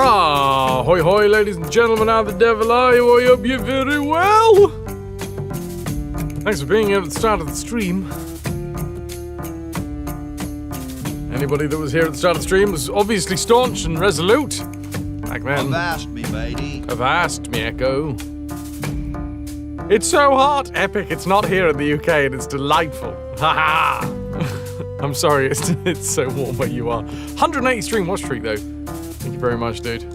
Ah, hoy hoy, ladies and gentlemen, how the devil are you? I hope you're very well. Thanks for being here at the start of the stream. Anybody that was here at the start of the stream was obviously staunch and resolute. Back then. Avast me, matey. Avast me, Echo. It's so hot, epic. It's not here in the UK, and it's delightful. Haha. I'm sorry, it's so warm where you are. 180 stream watch streak though. Thank you very much, dude.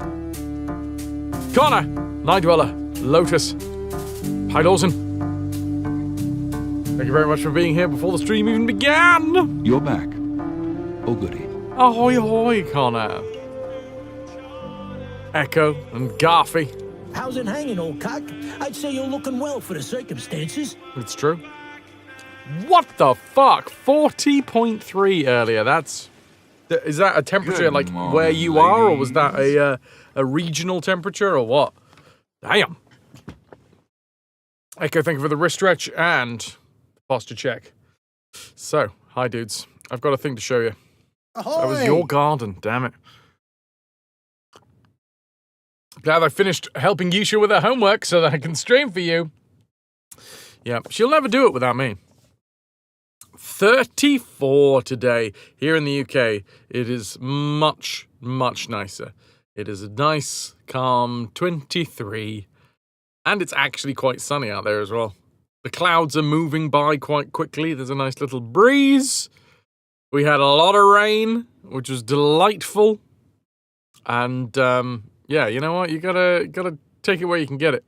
Connor, Night Dweller, Lotus, Hi Dawson. Thank you very much for being here before the stream even began. You're back. Oh, goody. Ahoy, ahoy, Connor. Echo and Garfy. How's it hanging, old cock? I'd say you're looking well for the circumstances. It's true. What the fuck? 40.3 earlier. Is that a temperature like where you are, or was that a regional temperature, or what? Damn. Echo, thank you for the wrist stretch and posture check. So, hi dudes. I've got a thing to show you. Ahoy! That was your garden, damn it. Glad I finished helping Yusha with her homework so that I can stream for you. Yeah, she'll never do it without me. 34 today. Here in the UK, it is much, much nicer. It is a nice, calm 23. And it's actually quite sunny out there as well. The clouds are moving by quite quickly. There's a nice little breeze. We had a lot of rain, which was delightful. And, yeah, you know what? You gotta take it where you can get it.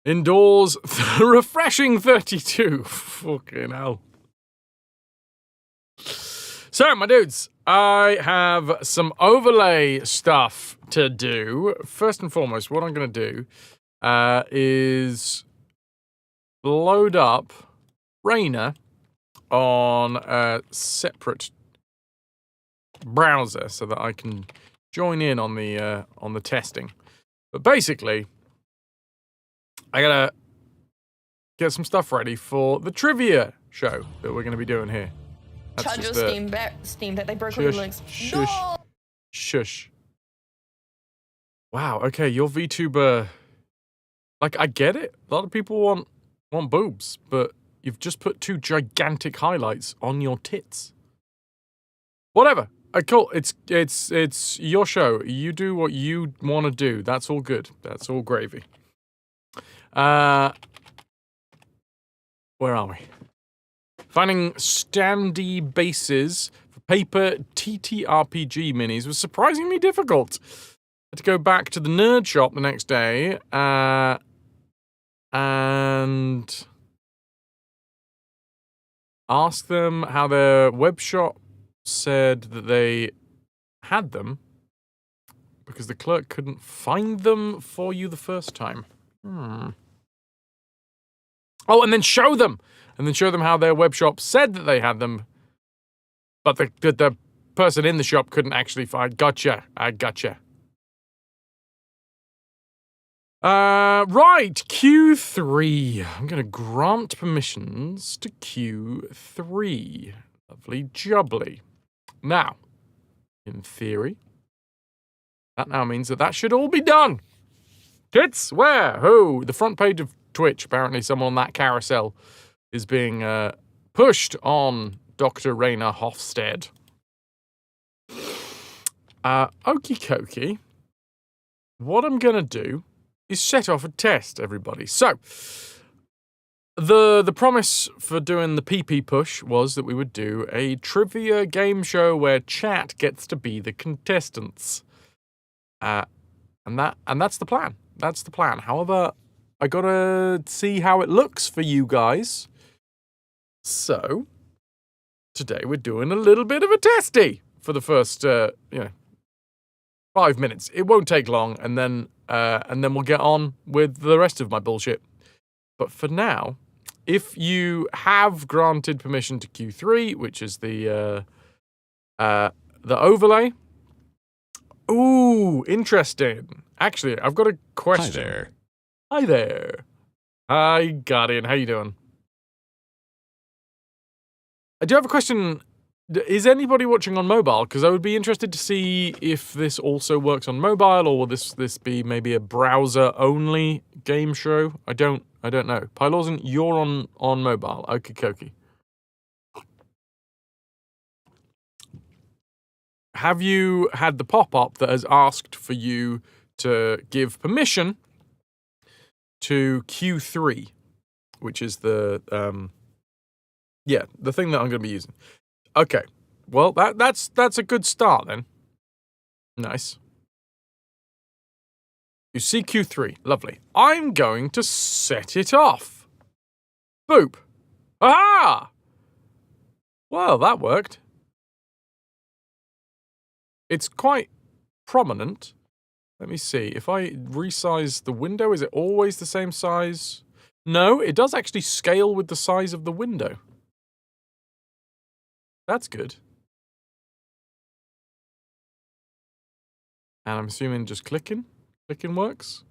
Indoors, refreshing 32. Fucking hell. So, my dudes, I have some overlay stuff to do. First and foremost, what I'm going to do is load up Rainer on a separate browser so that I can join in on the testing. But basically, I gotta get some stuff ready for the trivia show that we're gonna be doing here. Charge your Steam Deck. They broke all your links. Shush. No! Shush. Wow. Okay, your VTuber. Like, I get it. A lot of people want boobs, but you've just put 2 gigantic highlights on your tits. Whatever. Cool. It's your show. You do what you want to do. That's all good. That's all gravy. Where are we? Finding standee bases for paper TTRPG minis was surprisingly difficult. Had to go back to the nerd shop the next day, and ask them how their web shop said that they had them because the clerk couldn't find them for you the first time. Oh, and then show them how their web shop said that they had them, but the person in the shop couldn't actually find. Gotcha. I gotcha. Right, Q3. I'm going to grant permissions to Q3. Lovely jubbly. Now, in theory, that now means that should all be done. Tits? Where? Who? The front page of Twitch. Apparently someone on that carousel is being pushed on Dr. Rainer Hofstede. Okie dokie. What I'm going to do is set off a test, everybody. So, the promise for doing the PP push was that we would do a trivia game show where chat gets to be the contestants. And that's the plan. That's the plan. However, I gotta see how it looks for you guys. So, today we're doing a little bit of a testy for the first, 5 minutes. It won't take long, and then we'll get on with the rest of my bullshit. But for now, if you have granted permission to Q3, which is the overlay. Ooh, interesting. Actually, I've got a question. Hi there. Hi there. Hi, Guardian. How you doing? I do have a question. Is anybody watching on mobile? Because I would be interested to see if this also works on mobile, or will this be maybe a browser-only game show? I don't know. Pylorzen, you're on mobile. Okie dokie. Have you had the pop-up that has asked for you to give permission to Q3, which is the thing that I'm going to be using? Okay, well that's a good start then. Nice. You see Q3, lovely. I'm going to set it off. Boop. Aha! Well, that worked. It's quite prominent. Let me see. If I resize the window, is it always the same size? No, it does actually scale with the size of the window. That's good. And I'm assuming just clicking works?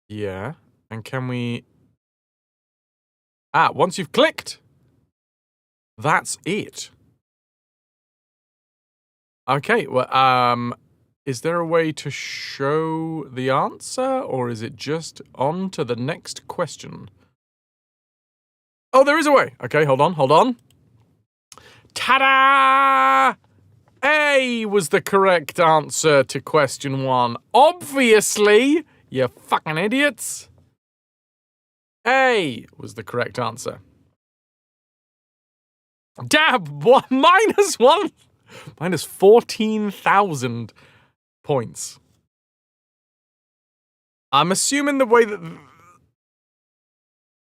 Yeah. And can we... once you've clicked, that's it. Okay, well, is there a way to show the answer, or is it just on to the next question? Oh, there is a way. Okay, hold on. Ta-da! A was the correct answer to question 1. Obviously, you fucking idiots. A was the correct answer. Dab, -1. Minus 14,000 points. I'm assuming the way that...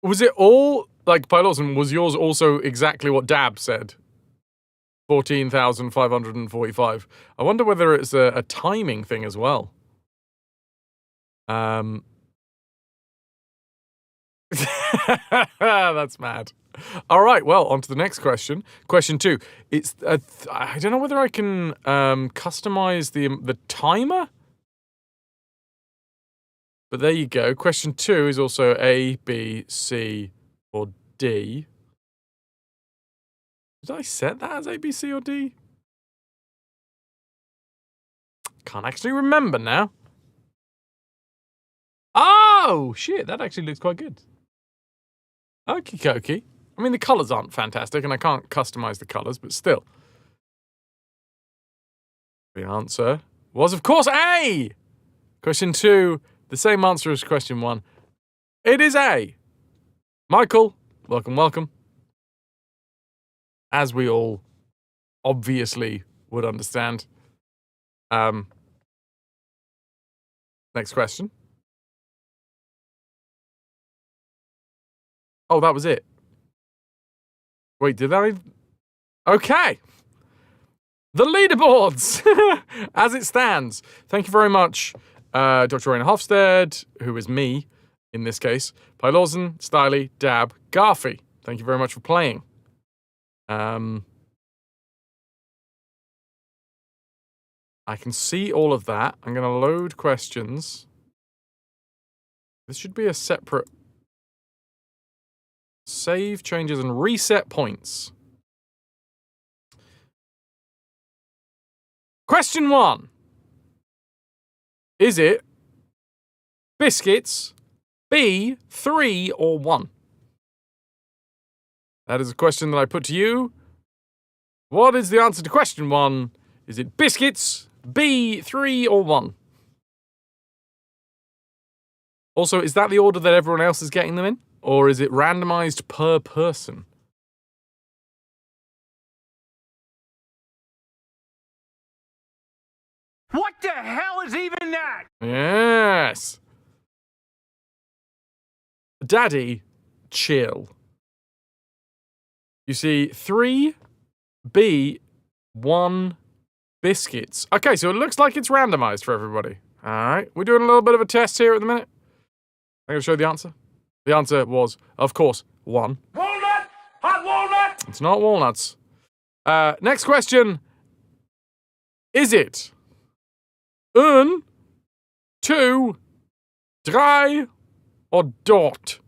Was it all... Like, Pylorzen, was yours also exactly what Dab said? 14,545. I wonder whether it's a timing thing as well. That's mad. All right, well, on to the next question. Question 2. It's I don't know whether I can customize the timer. But there you go. Question 2 is also A, B, C, or D. Did I set that as A, B, C, or D? Can't actually remember now. Oh, shit, that actually looks quite good. Okie dokie. I mean, the colours aren't fantastic, and I can't customize the colours, but still. The answer was, of course, A! Question 2, the same answer as question 1. It is A. Michael, welcome. As we all obviously would understand. Next question. Oh, that was it. Wait, did I? Okay. The leaderboards, as it stands. Thank you very much, Dr. Rainer Hofstede, who is me, in this case. Pylorzen, Stiley, Dab, Garfy. Thank you very much for playing. I can see all of that. I'm going to load questions. This should be a separate... Save changes and reset points. Question 1. Is it biscuits, B, 3, or 1? That is a question that I put to you. What is the answer to question 1? Is it biscuits, B, 3, or 1? Also, is that the order that everyone else is getting them in? Or is it randomized per person? What the hell is even that? Yes. Daddy, chill. You see 3, B, 1, biscuits. Okay, so it looks like it's randomized for everybody. All right, we're doing a little bit of a test here at the minute. I'm going to show you the answer. The answer was, of course, 1. Walnut! Hot walnut! It's not walnuts. Next question. Is it 1, 2, 3, or dot?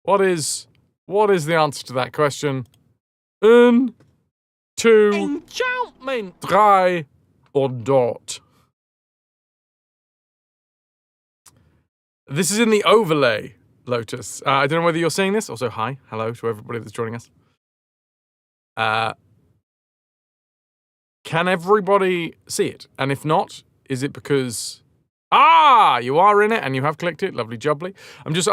What is the answer to that question? 1, 2, 3, or dot? This is in the overlay, Lotus. I don't know whether you're seeing this. Also, hi, hello to everybody that's joining us. Can everybody see it? And if not, is it because... you are in it and you have clicked it. Lovely jubbly. I'm just...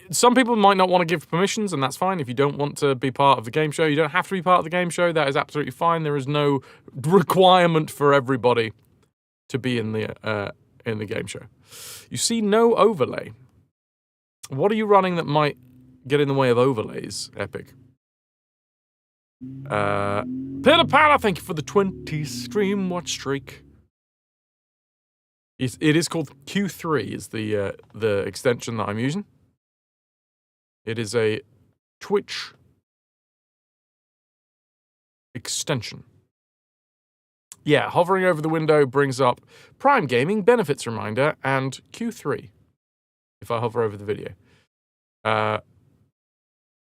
some people might not want to give permissions, and that's fine. If you don't want to be part of the game show, you don't have to be part of the game show. That is absolutely fine. There is no requirement for everybody to be in the game show. You see no overlay. What are you running that might get in the way of overlays, Epic? Pitter Patter, thank you for the 20 stream watch streak. It is called Q3, is the extension that I'm using. It is a Twitch extension. Yeah, hovering over the window brings up Prime Gaming benefits reminder and Q3 if I hover over the video.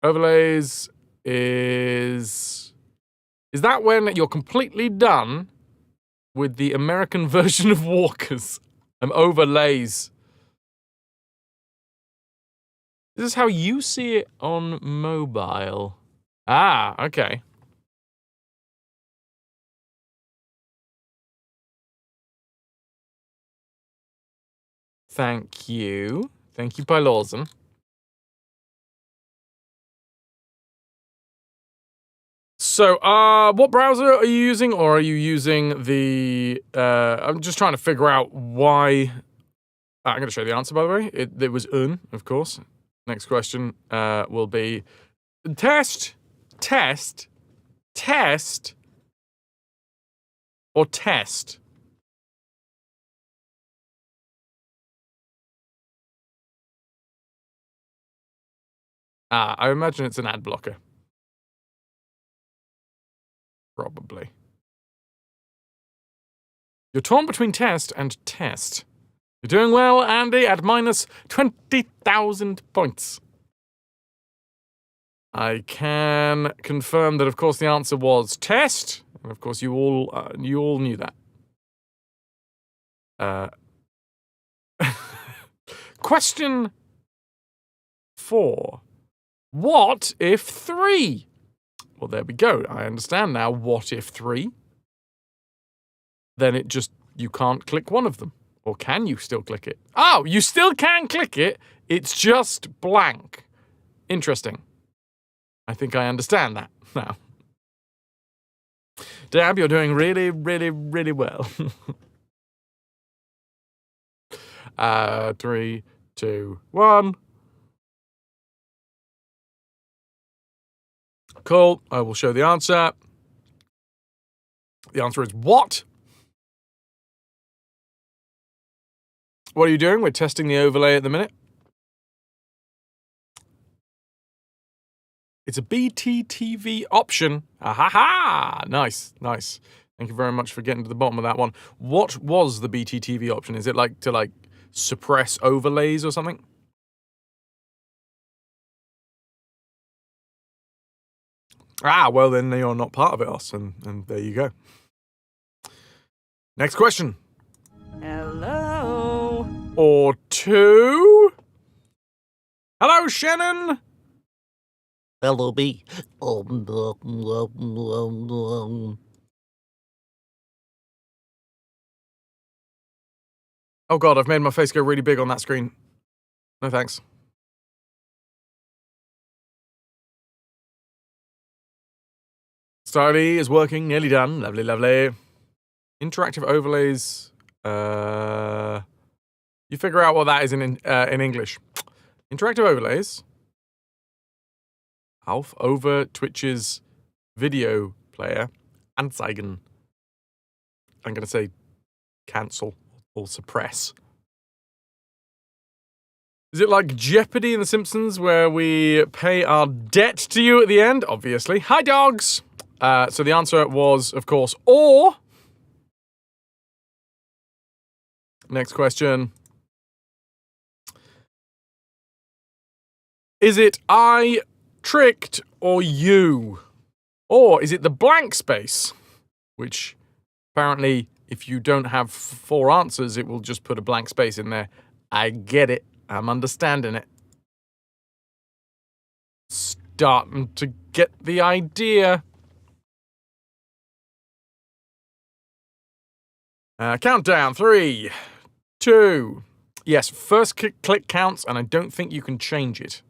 Overlays is that when you're completely done with the American version of Walkers? Overlays. This is how you see it on mobile. Okay. Thank you. Thank you, Pylorzen. So, what browser are you using, or are you using the... I'm just trying to figure out why... I'm going to show you the answer, by the way. It was of course. Next question will be... Test, or test? I imagine it's an ad blocker. Probably. You're torn between test and test. You're doing well, Andy, at minus 20,000 points. I can confirm that, of course, the answer was test. And, of course, you all knew that. Question 4. What if 3? Well, there we go. I understand now. What if 3? Then you can't click one of them. Or can you still click it? Oh, you still can click it. It's just blank. Interesting. I think I understand that now. Dab, you're doing really, really, really well. 3, 2, 1. Cool. I will show the answer. The answer is what? What are you doing? We're testing the overlay at the minute. It's a BTTV option. Ha! Nice. Thank you very much for getting to the bottom of that one. What was the BTTV option? Is it like to suppress overlays or something? Well then you're not part of it, Os, and there you go. Next question. Hello. Or 2. Hello, Shannon. Hello, me. Oh God, I've made my face go really big on that screen. No thanks. Starly is working, nearly done. Lovely, lovely. Interactive overlays. You figure out what that is in English. Interactive overlays Half over Twitch's video player. Anzeigen. I'm going to say cancel or suppress. Is it like Jeopardy in The Simpsons where we pay our debt to you at the end? Obviously. Hi, dogs! So the answer was, of course, or. Next question. Is it I tricked or you? Or is it the blank space? Which apparently, if you don't have 4 answers, it will just put a blank space in there. I get it. I'm understanding it. Starting to get the idea. Countdown. 3, 2. Yes, first click counts, and I don't think you can change it.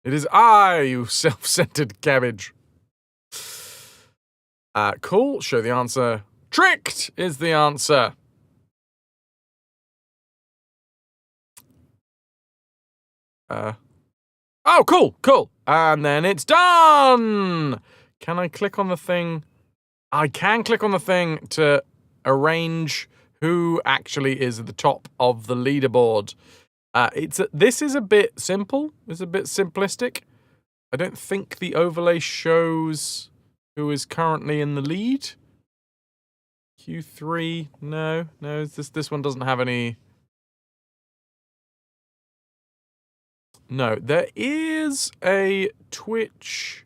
It is I, you self-centered cabbage. Cool. Show the answer. Tricked is the answer. Oh, cool. And then it's done. Can I click on the thing? I can click on the thing to arrange who actually is at the top of the leaderboard. This is a bit simple. It's a bit simplistic. I don't think the overlay shows who is currently in the lead. Q3, no. This one doesn't have any. No, there is a Twitch.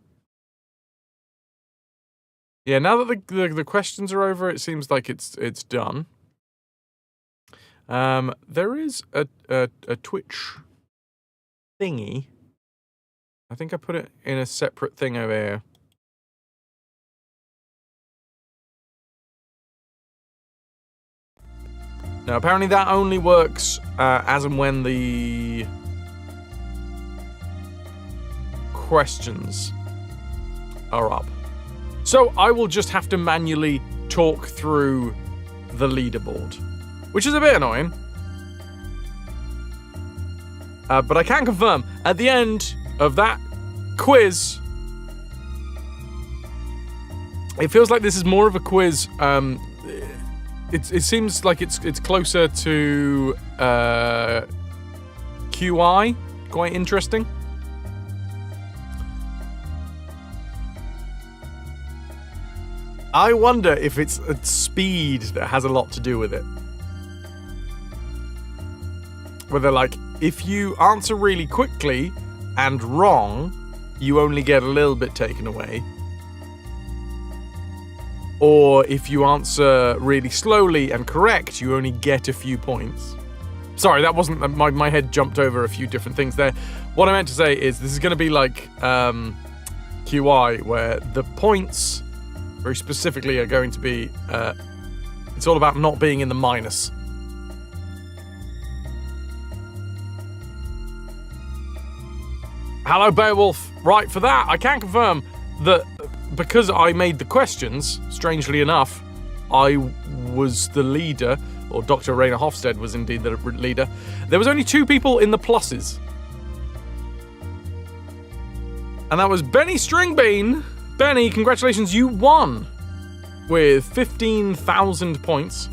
Yeah, now that the questions are over, it seems like it's done. There is a Twitch thingy. I think I put it in a separate thing over here. Now, apparently that only works as and when the questions are up. So I will just have to manually talk through the leaderboard, which is a bit annoying. But I can confirm, at the end of that quiz, it feels like this is more of a quiz. It seems like it's closer to QI. Quite interesting. I wonder if it's speed that has a lot to do with it. Whether, like, if you answer really quickly and wrong, you only get a little bit taken away. Or if you answer really slowly and correct, you only get a few points. Sorry, that wasn't... My head jumped over a few different things there. What I meant to say is this is going to be like QI, where the points... very specifically are going to be, it's all about not being in the minus. Hello, Beowulf. Right, for that, I can confirm that because I made the questions, strangely enough, I was the leader, or Dr. Raina Hofstede was indeed the leader. There was only 2 people in the pluses. And that was Benny Stringbean. Benny, congratulations, you won with 15,000 points.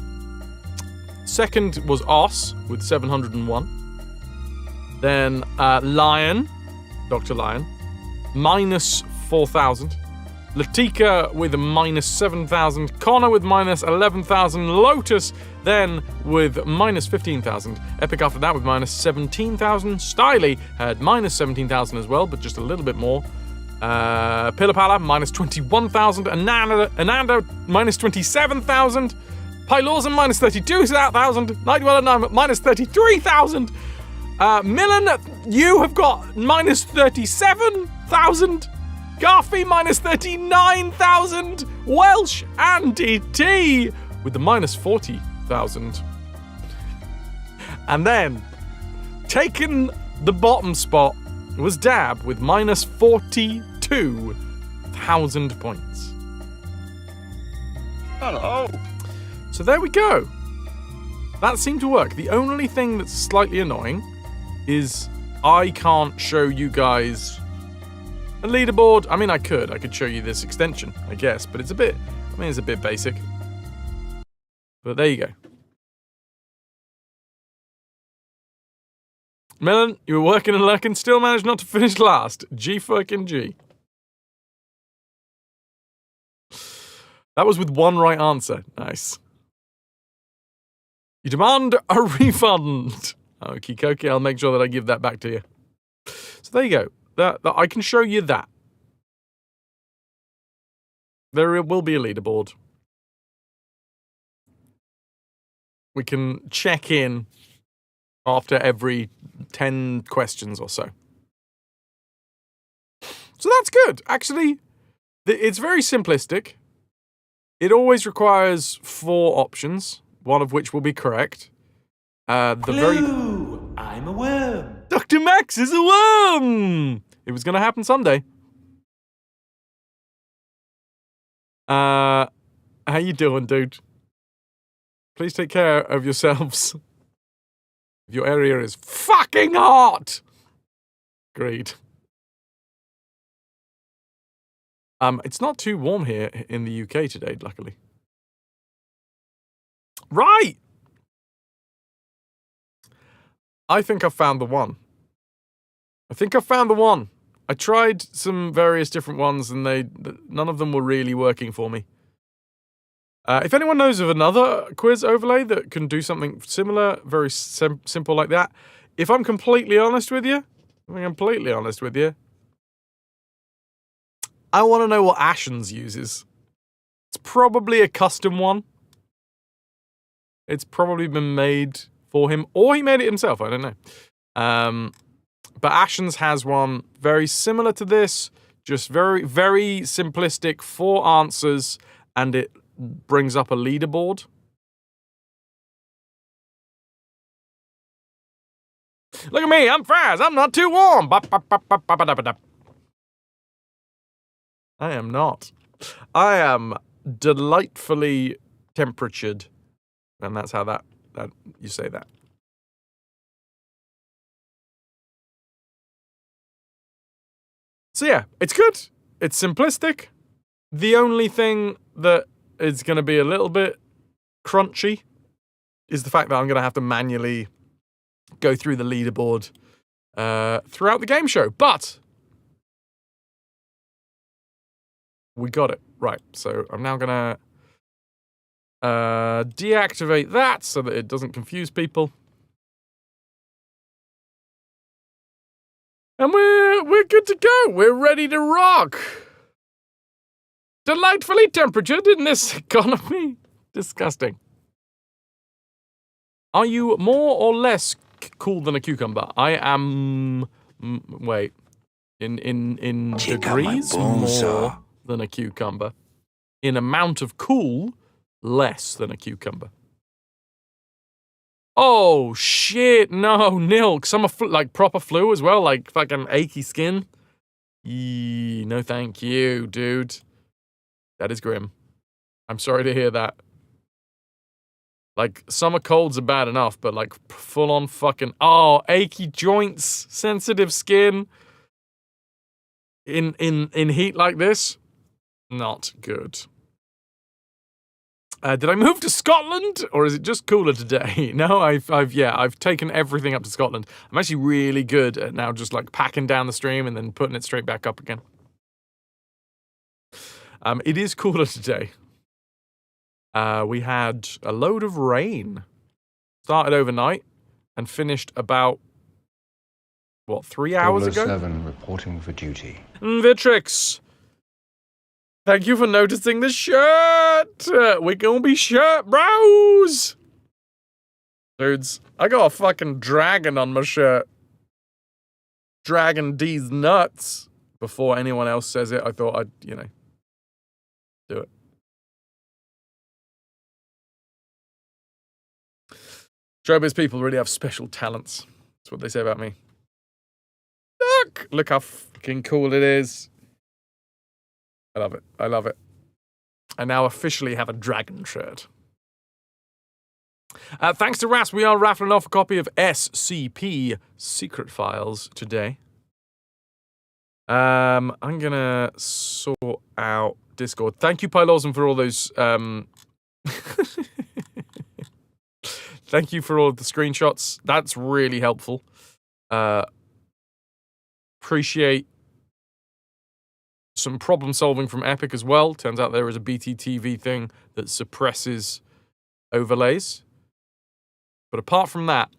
Second was Os with 701. Then Lion, Dr. Lion, minus 4,000. Latika with minus 7,000. Connor with minus 11,000. Lotus then with minus 15,000. Epic after that with minus 17,000. Styly had minus 17,000 as well, but just a little bit more. Pillapala, minus 21,000. Ananda, minus 27,000. Pylorzen, minus 32,000. Nightdweller, minus 33,000. Millen, you have got minus 37,000. Garfy, minus 39,000. Welsh, Andy T with the minus 40,000. And then, taking the bottom spot was Dab with minus 42,000 points. Hello. So there we go. That seemed to work. The only thing that's slightly annoying is I can't show you guys a leaderboard. I mean, I could show you this extension, I guess, but it's a bit basic. But there you go. Melon, you were working and lurking, still managed not to finish last. G fucking G. That was with one right answer. Nice. You demand a refund. Okie dokie, I'll make sure that I give that back to you. So there you go. That I can show you that. There will be a leaderboard. We can check in after every 10 questions or so. So that's good. Actually, it's very simplistic. It always requires 4 options, one of which will be correct. Clue! I'm a worm. Dr. Max is a worm! It was going to happen someday. How you doing, dude? Please take care of yourselves. Your area is fucking hot! Agreed. It's not too warm here in the UK today, luckily. Right! I think I've found the one. I tried some various different ones and none of them were really working for me. If anyone knows of another quiz overlay that can do something similar, very simple like that, if I'm completely honest with you, I want to know what Ashens uses. It's probably a custom one. It's probably been made for him, or he made it himself, I don't know. But Ashens has one very similar to this, just very, very simplistic, 4 answers, and it brings up a leaderboard. Look at me, I'm Fraz, I'm not too warm. I am not. I am delightfully temperatured. And that's how that you say that. So yeah, it's good. It's simplistic. The only thing that is going to be a little bit crunchy is the fact that I'm going to have to manually go through the leaderboard throughout the game show. But we got it. Right, so I'm now going to deactivate that so that it doesn't confuse people. And we're good to go. We're ready to rock. Delightfully temperatured in this economy. Disgusting. Are you more or less cool than a cucumber? I am. Wait. In degrees, more than a cucumber. In amount of cool, less than a cucumber. Oh, shit. No, nil. Some like proper flu as well, like fucking achy skin. Yee, no thank you, dude. That is grim. I'm sorry to hear that. Like, summer colds are bad enough, but like full on fucking, achy joints, sensitive skin. In heat like this, not good. Did I move to Scotland, or is it just cooler today? No, I've taken everything up to Scotland. I'm actually really good at now just like packing down the stream and then putting it straight back up again. It is cooler today. We had a load of rain. Started overnight and finished about, 3 hours ago? 007 reporting for duty. Vitrix! Thank you for noticing the shirt! We're gonna be shirt bros! Dudes, I got a fucking dragon on my shirt. Dragon D's nuts. Before anyone else says it, I thought I'd, do it. Showbiz people really have special talents. That's what they say about me. Look how fucking cool it is. I love it. I love it. I now officially have a dragon shirt. Thanks to Ras, we are raffling off a copy of SCP Secret Files today. I'm gonna sort out Discord. Thank you, Pylosm, for all those. Thank you for all of the screenshots. That's really helpful. Appreciate some problem solving from Epic as well. Turns out there is a BTTV thing that suppresses overlays. But apart from that,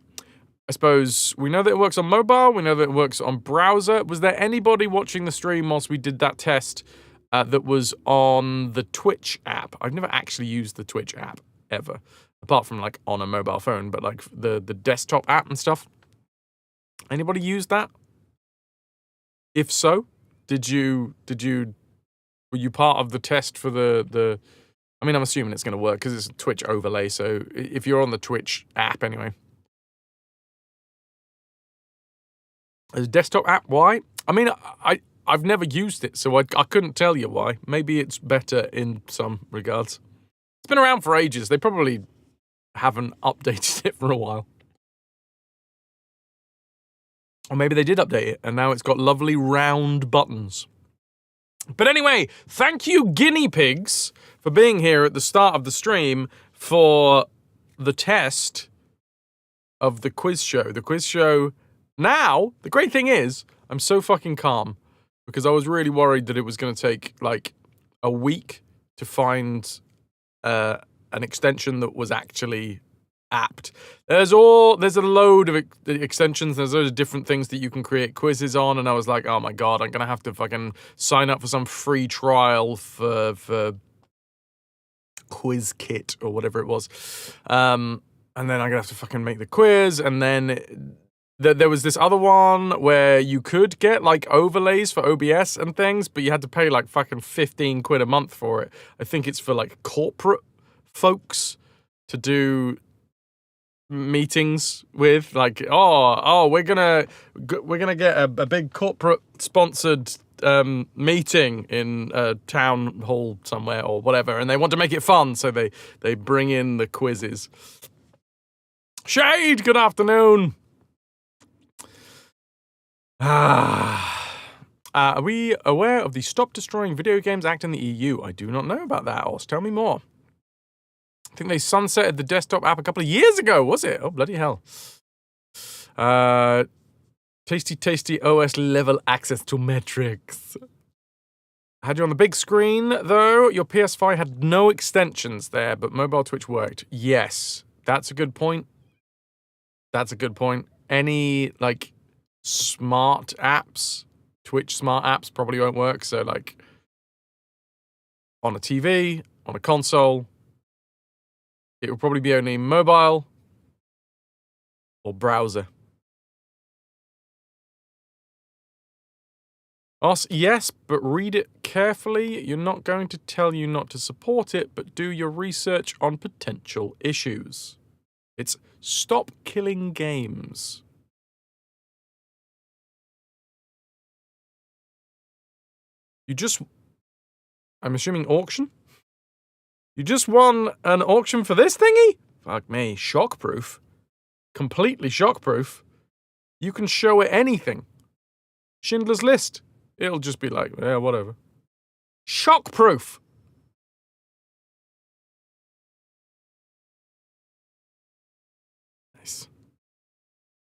I suppose we know that it works on mobile. We know that it works on browser. Was there anybody watching the stream whilst we did that test that was on the Twitch app? I've never actually used the Twitch app ever, apart from like on a mobile phone, but like the desktop app and stuff. Anybody use that? If so, were you part of the test for the? I mean, I'm assuming it's going to work because it's a Twitch overlay. So if you're on the Twitch app anyway. As a desktop app, why? I mean, I've never used it, so I couldn't tell you why. Maybe it's better in some regards. It's been around for ages. They probably haven't updated it for a while. Or maybe they did update it, and now it's got lovely round buttons. But anyway, thank you, guinea pigs, for being here at the start of the stream for the test of the quiz show. The quiz show... Now, the great thing is, I'm so fucking calm because I was really worried that it was going to take like a week to find an extension that was actually apt. There's a load of extensions. There's loads of different things that you can create quizzes on, and I was like, oh my god, I'm going to have to fucking sign up for some free trial for Quiz Kit or whatever it was. And then I'm going to have to fucking make the quiz, and then... There was this other one where you could get, like, overlays for OBS and things, but you had to pay, like, fucking 15 quid a month for it. I think it's for, like, corporate folks to do meetings with. Like, we're gonna get a big corporate-sponsored meeting in a town hall somewhere or whatever, and they want to make it fun, so they bring in the quizzes. Shade, good afternoon! Are we aware of the Stop Destroying Video Games Act in the EU? I do not know about that, Os. Tell me more. I think they sunsetted the desktop app a couple of years ago, was it? Oh, bloody hell. Tasty OS level access to metrics. I had you on the big screen, though. Your PS5 had no extensions there, but mobile Twitch worked. Yes, that's a good point. That's a good point. Any, like... smart apps, Twitch smart apps probably won't work. So, like, on a TV, on a console, it will probably be only mobile or browser. Yes, but read it carefully. You're not going to tell you not to support it, but do your research on potential issues. It's Stop Killing Games. I'm assuming auction? You just won an auction for this thingy? Fuck me, shockproof. Completely shockproof. You can show it anything. Schindler's List. It'll just be like, yeah, whatever. Shockproof. Nice.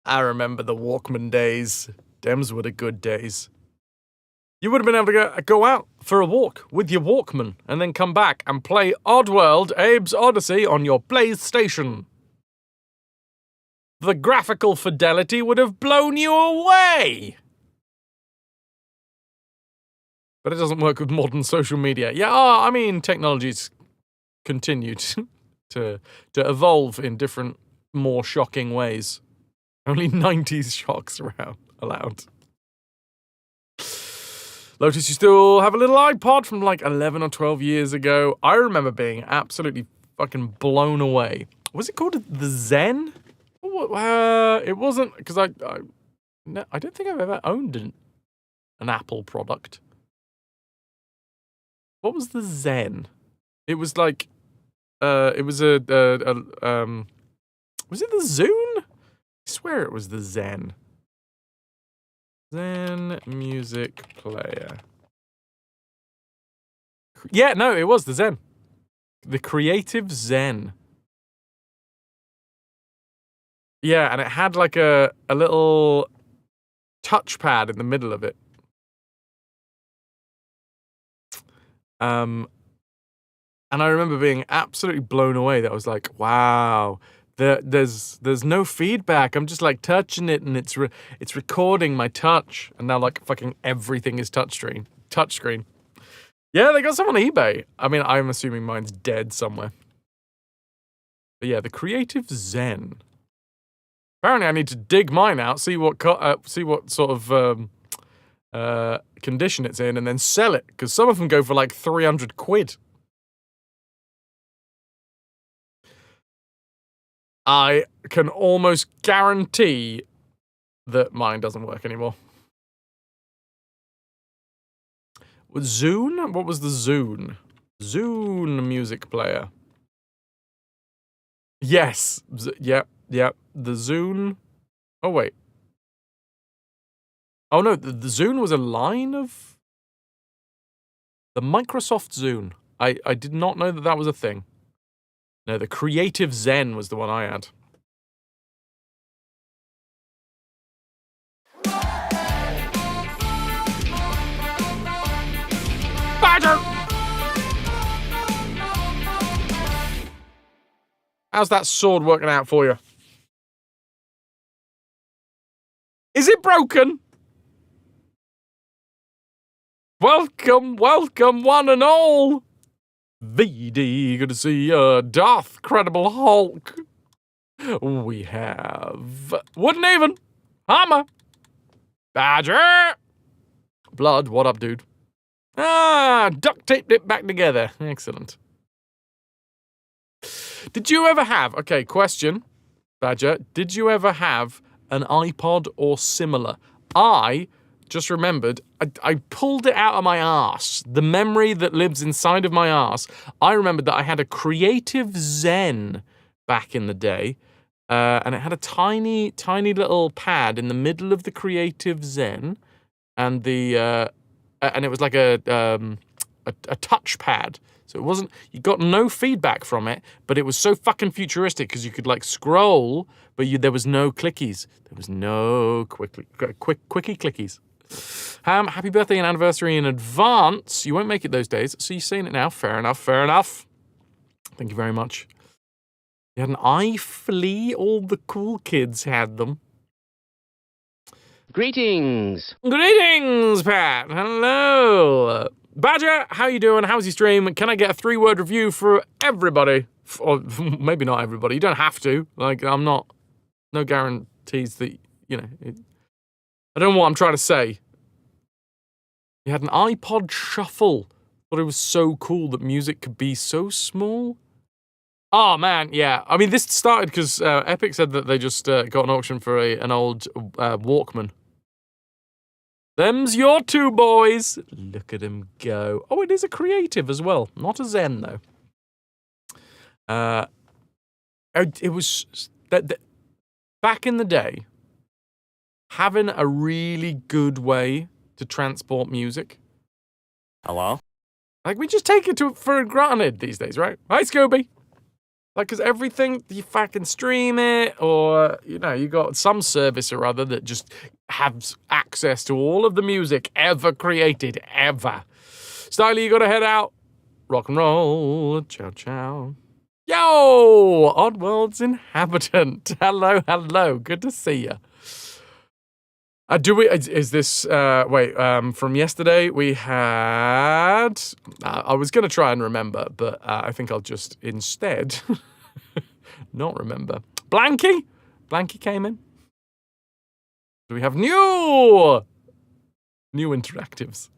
I remember the Walkman days. Dems were the good days. You would have been able to go out for a walk with your Walkman and then come back and play Oddworld, Abe's Oddysee on your PlayStation. The graphical fidelity would have blown you away. But it doesn't work with modern social media. Yeah, I mean, technology's continued to evolve in different, more shocking ways. Only 90s shocks allowed. Lotus, you still have a little iPod from like 11 or 12 years ago. I remember being absolutely fucking blown away. Was it called the Zen? It wasn't, because I don't think I've ever owned an Apple product. What was the Zen? It was like, it was Was it the Zune? I swear it was the Zen. Zen music player. Yeah, no, it was the Zen. The Creative Zen. Yeah, and it had like a little touchpad in the middle of it. And I remember being absolutely blown away. That was like, wow, there's no feedback. I'm just like touching it, and it's recording my touch. And now like fucking everything is touchscreen. Yeah, they got some on eBay. I mean, I'm assuming mine's dead somewhere. But yeah, the Creative Zen. Apparently, I need to dig mine out, see what sort of condition it's in, and then sell it, because some of them go for like 300 quid. I can almost guarantee that mine doesn't work anymore. Zune? What was the Zune? Zune music player. Yes. Yep. The Zune. Oh, wait. Oh, no. The Zune was a line of... The Microsoft Zune. I did not know that was a thing. No, the Creative Zen was the one I had. Badger! How's that sword working out for you? Is it broken? Welcome, one and all. VD, good to see you. Darth, Credible Hulk. We have Wooden Hammer, Badger, Blood. What up, dude? Duct taped it back together. Excellent. Did you ever have? Okay, question, Badger. Did you ever have an iPod or similar? I just remembered, I pulled it out of my arse. The memory that lives inside of my arse. I remembered that I had a Creative Zen back in the day, and it had a tiny little pad in the middle of the Creative Zen, and and it was like a touchpad. So it wasn't, you got no feedback from it, but it was so fucking futuristic because you could like scroll, but there was no clickies. There was no quickie clickies. Happy birthday and anniversary in advance. You won't make it those days, so you're saying it now. Fair enough. Thank you very much. You had an iFlea. All the cool kids had them. Greetings, Pat. Hello. Badger, how you doing? How's your stream? Can I get a 3-word review for everybody? Or maybe not everybody. You don't have to. Like, no guarantees that, you know. I don't know what I'm trying to say. You had an iPod Shuffle. Thought it was so cool that music could be so small. Oh, man, yeah. I mean, this started because Epic said that they just got an auction for an old Walkman. Them's your two boys. Look at them go. Oh, it is a Creative as well. Not a Zen, though. It was... back in the day, having a really good way to transport music. Hello? Like, we just take it for granted these days, right? Hi, Scooby. Like, because everything, you fucking stream it, or, you know, you got some service or other that just has access to all of the music ever created, ever. Styly, you gotta head out. Rock and roll. Ciao, ciao. Yo! Oddworld's inhabitant. Hello. Good to see you. Is this, from yesterday we had, I was going to try and remember, but I think I'll just instead not remember. Blanky came in. So we have new interactives.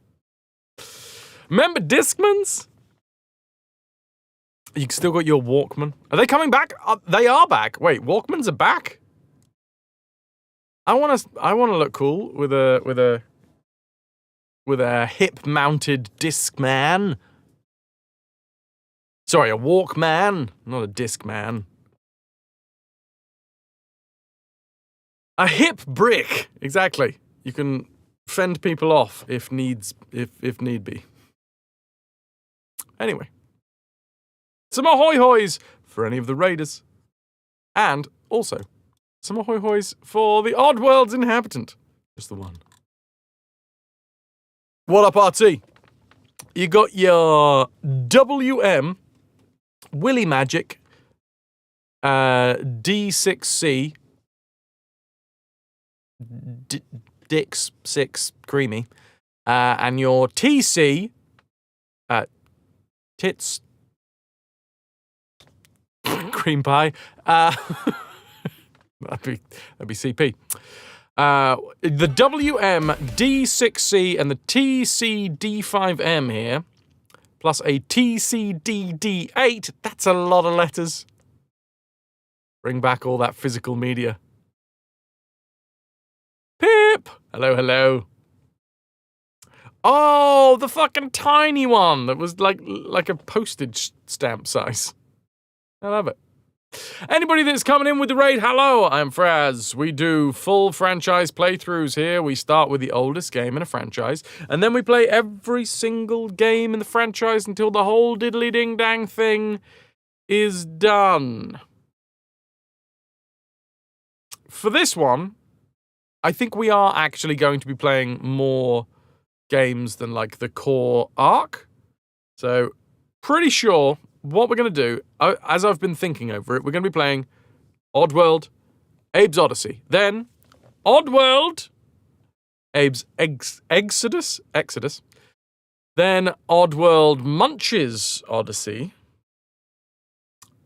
Remember Discmans? You still got your Walkman. Are they coming back? They are back. Wait, Walkmans are back? I want to look cool with a hip-mounted Discman. Sorry, a Walkman, not a Discman. A hip brick. Exactly. You can fend people off if need be. Anyway. Some ahoy hoys for any of the raiders. And also, some ahoy hoys for the Oddworld's inhabitant. Just the one. What up, RT? You got your WM, Willy Magic, D6C, Dix 6 Creamy, and your TC, Tits Cream Pie, that'd be CP. The WM D6C and the TCD5M here, plus a TCDD8. That's a lot of letters. Bring back all that physical media. Pip! Hello, hello. Oh, the fucking tiny one that was like a postage stamp size. I love it. Anybody that's coming in with the raid, hello, I'm Fraz. We do full franchise playthroughs here. We start with the oldest game in a franchise, and then we play every single game in the franchise until the whole diddly-ding-dang thing is done. For this one, I think we are actually going to be playing more games than like the core arc. So, pretty sure what we're going to do, as I've been thinking over it, we're going to be playing Oddworld, Abe's Oddysee. Then, Oddworld, Abe's Exodus. Then, Oddworld Munch's Oddysee.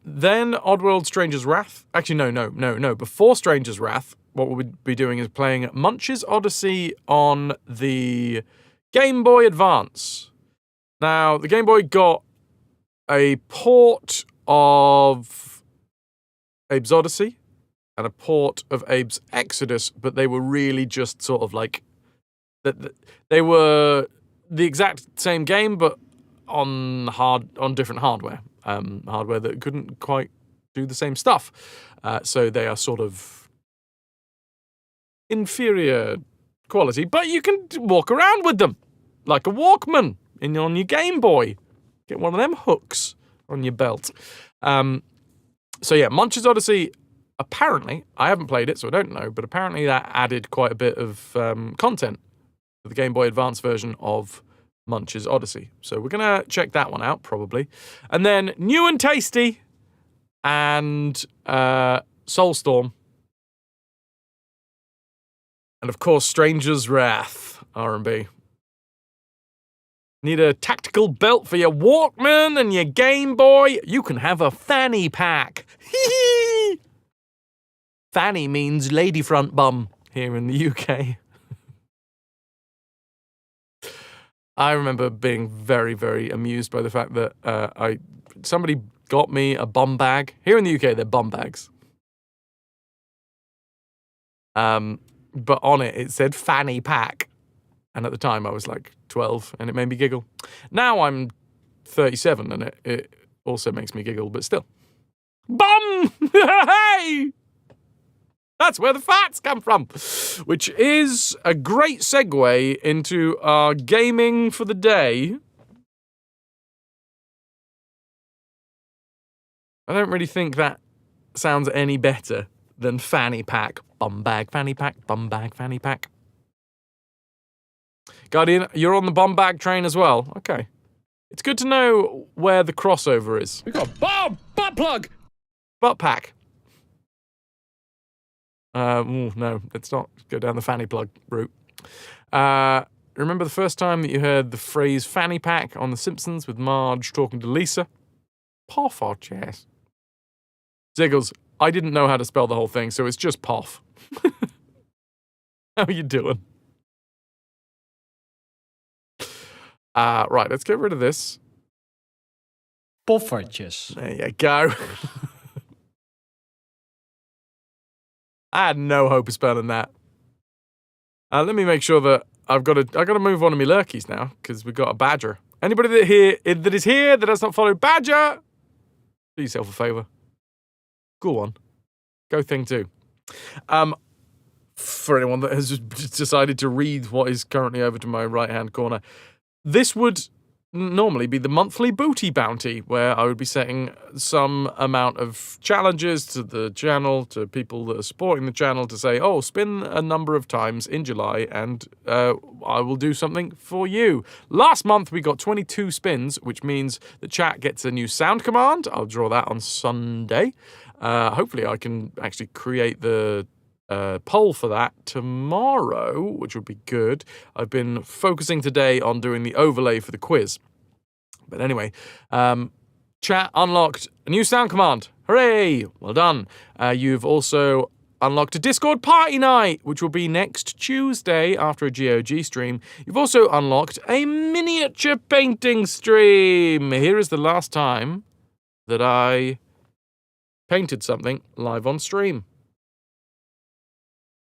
Then, Oddworld Stranger's Wrath. Actually, no. Before Stranger's Wrath, what we'll be doing is playing Munch's Oddysee on the Game Boy Advance. Now, the Game Boy got a port of Abe's Oddysee and a port of Abe's Exodus, but they were really just sort of like they were the exact same game, but on different hardware, hardware that couldn't quite do the same stuff. So they are sort of inferior quality, but you can walk around with them like a Walkman on your Game Boy. Get one of them hooks on your belt. So yeah, Munch's Oddysee, apparently, I haven't played it, so I don't know, but apparently that added quite a bit of content to the Game Boy Advance version of Munch's Oddysee. So we're going to check that one out, probably. And then New and Tasty and Soulstorm. And of course, Stranger's Wrath, R&B. Need a tactical belt for your Walkman and your Game Boy? You can have a fanny pack. Fanny means lady front bum here in the UK. I remember being very, very amused by the fact that somebody got me a bum bag. Here in the UK, they're bum bags. But on it said fanny pack. And at the time, I was like 12, and it made me giggle. Now I'm 37, and it also makes me giggle, but still. Bum! Hey! That's where the fats come from. Which is a great segue into our gaming for the day. I don't really think that sounds any better than fanny pack, bum bag, fanny pack, bum bag, fanny pack. Guardian, you're on the bum bag train as well. Okay. It's good to know where the crossover is. We got butt plug! Butt pack. No, let's not go down the fanny plug route. Remember the first time that you heard the phrase fanny pack on The Simpsons with Marge talking to Lisa? Poff or chess? Ziggles, I didn't know how to spell the whole thing, so it's just Poff. How are you doing? Right, let's get rid of this. Poffertjes. There you go. I had no hope of spelling that. Let me make sure that I got to move one of my lurkies now because we've got a badger. Anybody that is here that has not followed Badger, do yourself a favor. Go on, go thing too. for anyone that has just decided to read what is currently over to my right-hand corner, this would normally be the monthly booty bounty, where I would be setting some amount of challenges to the channel, to people that are supporting the channel, to say, oh, spin a number of times in July and I will do something for you. Last month we got 22 spins, which means the chat gets a new sound command. I'll draw that on Sunday. Hopefully I can actually create the poll for that tomorrow, which would be good. I've been focusing today on doing the overlay for the quiz. But anyway, chat unlocked a new sound command. Hooray! Well done. You've also unlocked a Discord party night, which will be next Tuesday after a GOG stream. You've also unlocked a miniature painting stream. Here is the last time that I painted something live on stream.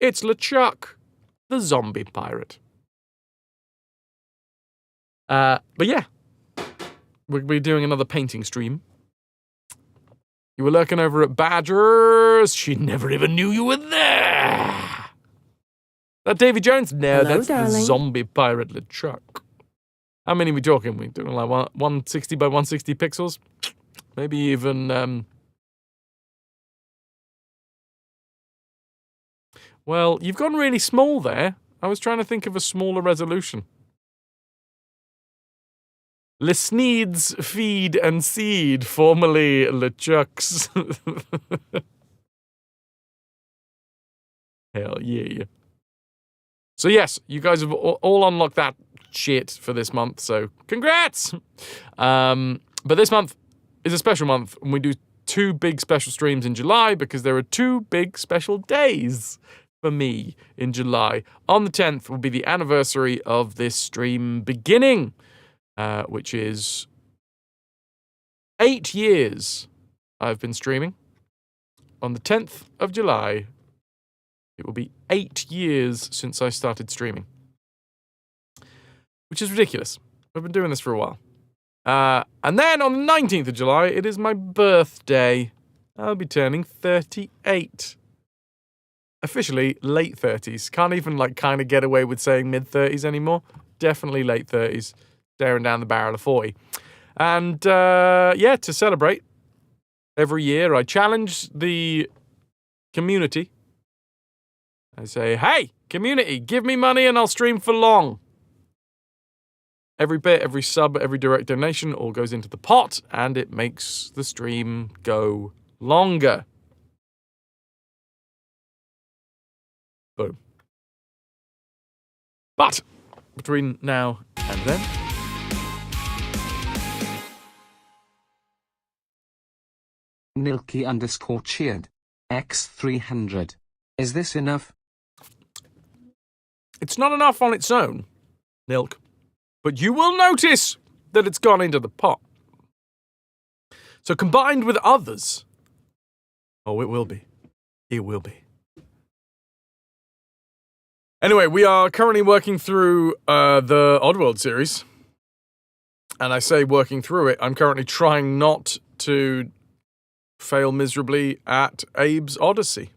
It's LeChuck, the zombie pirate. But yeah, we'll be doing another painting stream. You were lurking over at Badgers. She never even knew you were there. That Davy Jones? No, Hello, that's darling. the zombie pirate LeChuck. How many are we talking? We're doing like 160 by 160 pixels? Maybe even... Well, you've gone really small there. I was trying to think of a smaller resolution. LeSneed's Feed and Seed, formerly LeChuck's. Hell yeah. So yes, you guys have all unlocked that shit for this month, so congrats! But this month is a special month, and we do 2 big special streams in July because there are 2 big special days for me in July. On the 10th will be the anniversary of this stream beginning, which is 8 years I've been streaming. On the 10th of July, it will be 8 years since I started streaming, which is ridiculous. I've been doing this for a while. And then on the 19th of July, it is my birthday. I'll be turning 38. Officially late 30s. Can't even kind of get away with saying mid 30s anymore. Definitely late 30s. Staring down the barrel of 40. And yeah, to celebrate, every year I challenge the community. I say, hey, community, give me money and I'll stream for long. Every bit, every sub, every direct donation all goes into the pot, and it makes the stream go longer. Boom. But between now and then, Nilky_cheered. X300. Is this enough? it's not enough on its own, Nilk, but you will notice that it's gone into the pot. So combined with others, oh, it will be. It will be. Anyway, we are currently working through the Oddworld series. And I say working through it, I'm currently trying not to fail miserably at Abe's Oddysee.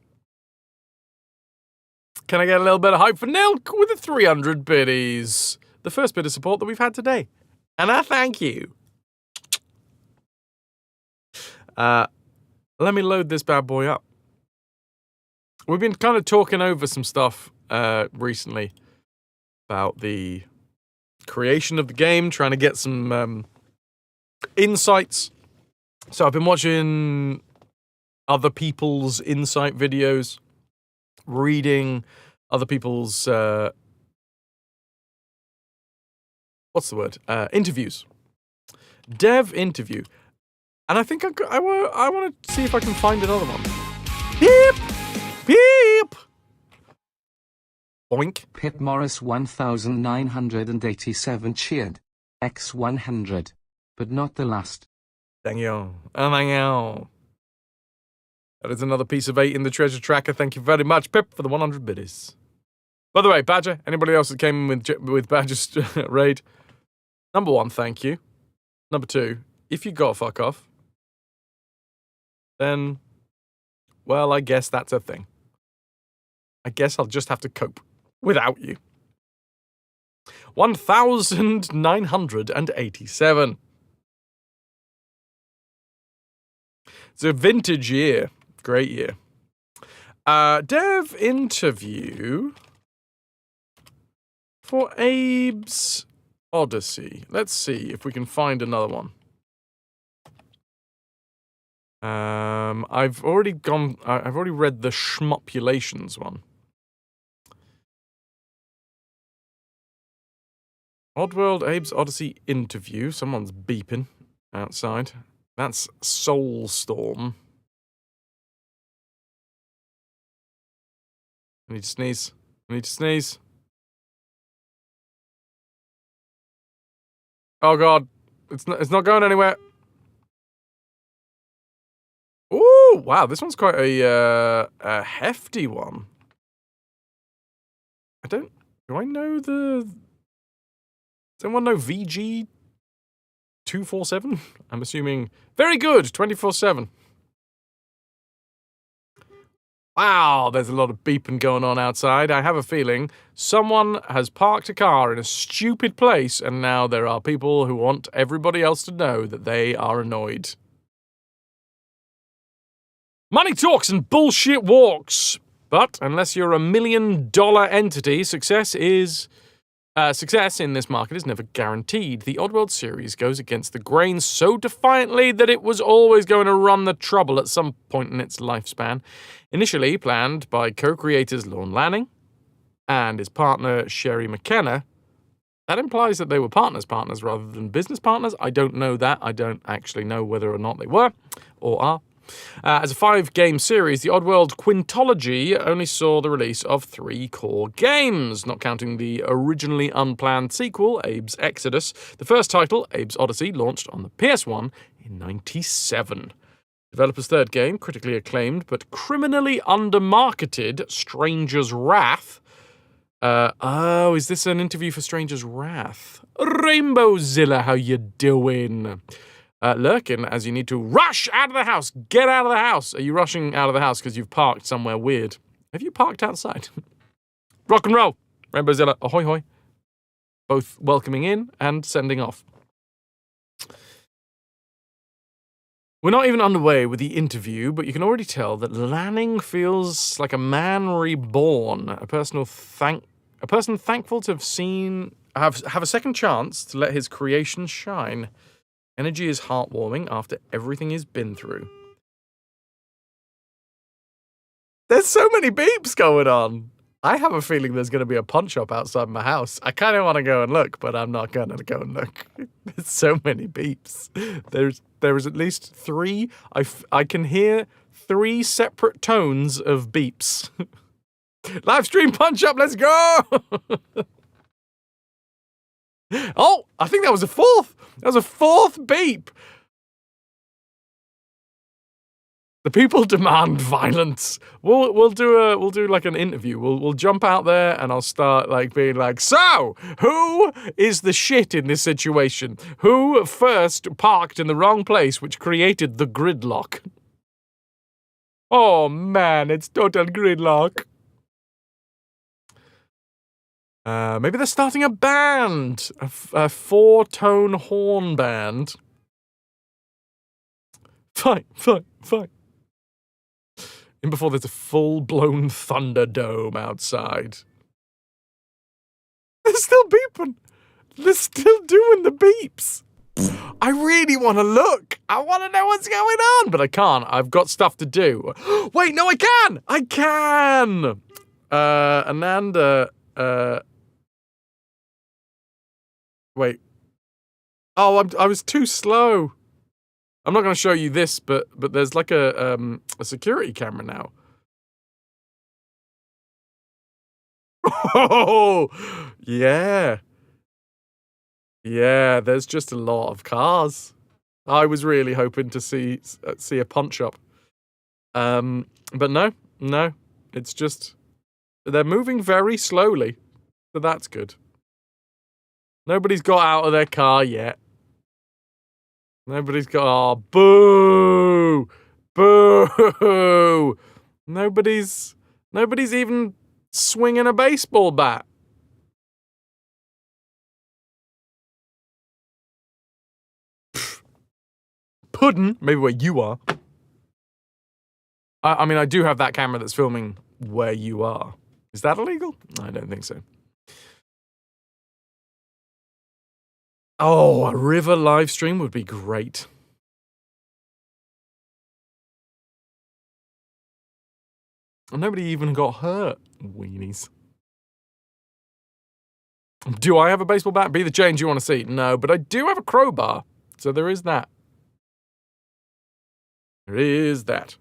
Can I get a little bit of hype for Nilk with the 300 biddies? The first bit of support that we've had today. And I thank you. Let me load this bad boy up. We've been kind of talking over some stuff recently about the creation of the game, trying to get some insights. So I've been watching other people's insight videos, reading other people's interviews, dev interview, and I think I want to see if I can find another one. Beep, beep. Boink. Pip Morris 1987 cheered. X100. But not the last. Thank you. Oh, thank you. That is another piece of 8 in the treasure tracker. Thank you very much, Pip, for the 100 biddies. By the way, Badger, anybody else that came in with Badger's raid? Number 1, thank you. Number 2, if you got fuck off, then, well, I guess that's a thing. I guess I'll just have to cope without you. 1,987. It's a vintage year. Great year. Dev interview for Abe's Oddysee. Let's see if we can find another one. I've already read the Schmopulations one. Oddworld, Abe's Oddysee interview. Someone's beeping outside. That's Soulstorm. I need to sneeze. I need to sneeze. Oh god, it's not going anywhere. Ooh, wow, this one's quite a hefty one. Do I know the... Does anyone know VG 247? I'm assuming very good 24/7. Wow, there's a lot of beeping going on outside. I have a feeling someone has parked a car in a stupid place, and now there are people who want everybody else to know that they are annoyed. Money talks and bullshit walks. But unless you're a $1 million entity, success in this market is never guaranteed. The Oddworld series goes against the grain so defiantly that it was always going to run the trouble at some point in its lifespan. Initially planned by co-creators Lorne Lanning and his partner Sherry McKenna, that implies that they were partners rather than business partners. I don't know that. I don't actually know whether or not they were or are. As a 5-game series, the Oddworld Quintology only saw the release of 3 core games, not counting the originally unplanned sequel, Abe's Exodus. The first title, Abe's Oddysee, launched on the PS1 in '97. Developer's third game, critically acclaimed but criminally undermarketed, Stranger's Wrath. Is this an interview for Stranger's Wrath? Rainbowzilla, how you doing? Lurking as you need to rush out of the house. Get out of the house. Are you rushing out of the house because you've parked somewhere weird? Have you parked outside? Rock and roll. Rainbowzilla, ahoy hoy. Both welcoming in and sending off. We're not even underway with the interview, but you can already tell that Lanning feels like a man reborn, a person thankful to have a second chance to let his creation shine. Energy is heartwarming after everything he's been through. There's so many beeps going on. I have a feeling there's going to be a pawn shop outside my house. I kind of want to go and look, but I'm not going to go and look. There's so many beeps. There is at least 3. I can hear 3 separate tones of beeps. Live stream pawn shop, let's go! Oh, I think that was a 4th. That was a 4th beep. The people demand violence. We'll do like an interview. We'll jump out there and I'll start like being like, so who is the shit in this situation? Who first parked in the wrong place, which created the gridlock? Oh man, it's total gridlock. Maybe they're starting a band, a 4-tone horn band. Fine. And before there's a full-blown Thunderdome outside. They're still beeping. They're still doing the beeps. I really want to look. I want to know what's going on, but I can't. I've got stuff to do. Wait, no, I can. I can. Ananda. Wait. Oh, I was too slow. I'm not going to show you this, but there's like a security camera now. Oh, yeah. Yeah, there's just a lot of cars. I was really hoping to see a pawn shop. But no. It's just they're moving very slowly. So that's good. Nobody's got out of their car yet. Nobody's got... Oh, boo! Boo! Nobody's even swinging a baseball bat. Puddin', maybe where you are. I mean, I do have that camera that's filming where you are. Is that illegal? I don't think so. Oh, a river live stream would be great. Nobody even got hurt. Weenies. Do I have a baseball bat? Be the change you want to see. No, but I do have a crowbar. So there is that. There is that.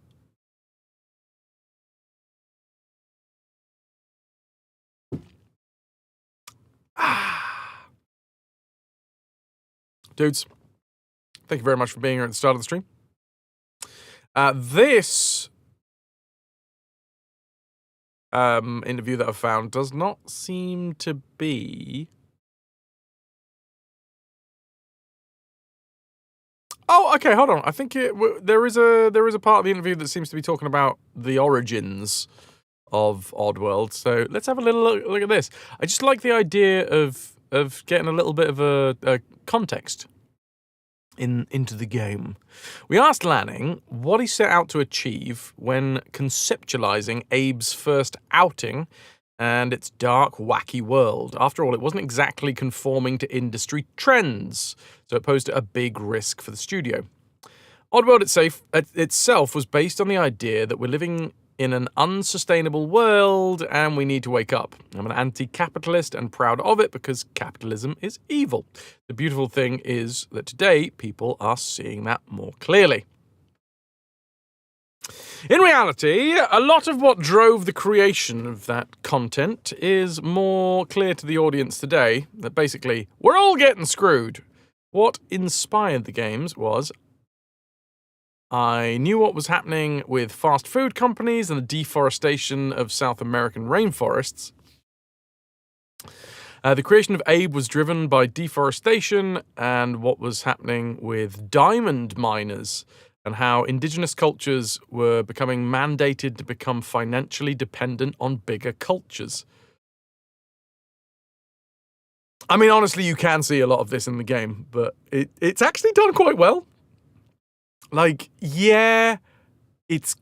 Dudes, thank you very much for being here at the start of the stream. This interview that I found does not seem to be... Oh, okay, hold on. I think there is a part of the interview that seems to be talking about the origins of Oddworld. So let's have a little look at this. I just like the idea of getting a little bit of a context into the game. We asked Lanning what he set out to achieve when conceptualizing Abe's first outing and its dark, wacky world. After all, it wasn't exactly conforming to industry trends, so it posed a big risk for the studio. Oddworld itself was based on the idea that we're living in an unsustainable world and we need to wake up. I'm an anti-capitalist and proud of it because capitalism is evil. The beautiful thing is that today people are seeing that more clearly. In reality, a lot of what drove the creation of that content is more clear to the audience today, that basically, we're all getting screwed. What inspired the games was I knew what was happening with fast food companies and the deforestation of South American rainforests. The creation of Abe was driven by deforestation and what was happening with diamond miners and how indigenous cultures were becoming mandated to become financially dependent on bigger cultures. I mean, honestly, you can see a lot of this in the game, but it's actually done quite well. Like, yeah, it's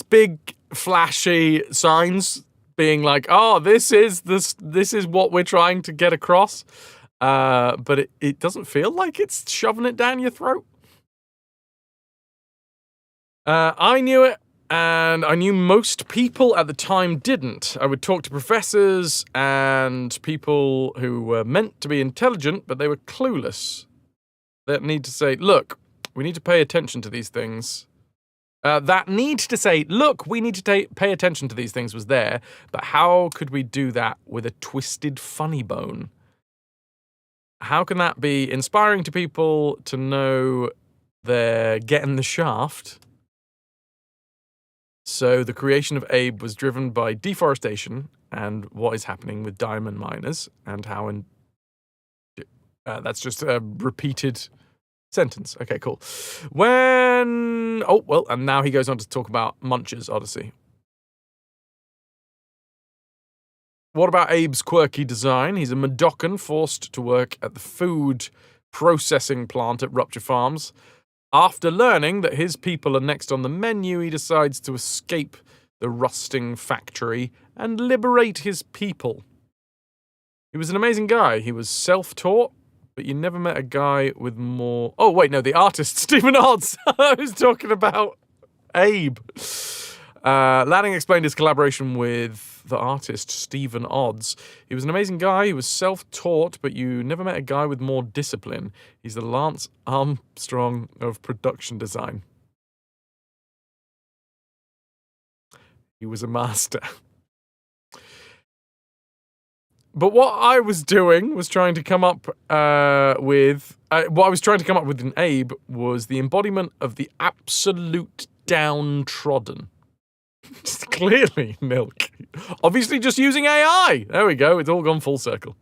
big, flashy signs being like, oh, this is what we're trying to get across. But it doesn't feel like it's shoving it down your throat. I knew it, and I knew most people at the time didn't. I would talk to professors and people who were meant to be intelligent, but they were clueless. That need to say, look, we need to pay attention to these things. That need to say, look, we need to pay attention to these things was there, but how could we do that with a twisted funny bone? How can that be inspiring to people to know they're getting the shaft? So the creation of Abe was driven by deforestation and what is happening with diamond miners and how that's just a repeated sentence. Okay, cool. And now he goes on to talk about Munch's Oddysee. What about Abe's quirky design? He's a Mudokon forced to work at the food processing plant at Rupture Farms. After learning that his people are next on the menu, he decides to escape the rusting factory and liberate his people. He was an amazing guy. He was self-taught, but you never met a guy with more... Oh, wait, no, the artist, Stephen Odds. I was talking about Abe. Lanning explained his collaboration with the artist, Stephen Odds. He was an amazing guy. He was self-taught, but you never met a guy with more discipline. He's the Lance Armstrong of production design. He was a master. But what I was doing was trying to come up with... what I was trying to come up with in Abe was the embodiment of the absolute downtrodden. Just clearly milk. Obviously just using AI. There we go. It's all gone full circle.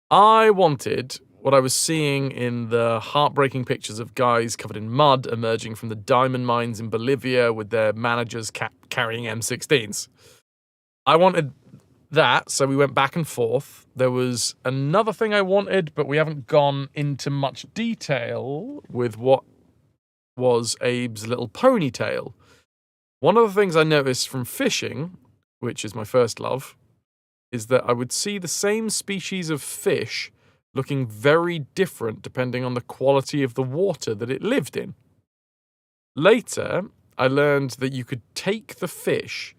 I wanted what I was seeing in the heartbreaking pictures of guys covered in mud emerging from the diamond mines in Bolivia with their managers carrying M16s. I wanted that, so we went back and forth. There was another thing I wanted, but we haven't gone into much detail with what was Abe's little ponytail. One of the things I noticed from fishing, which is my first love, is that I would see the same species of fish looking very different depending on the quality of the water that it lived in. Later, I learned that you could take the fish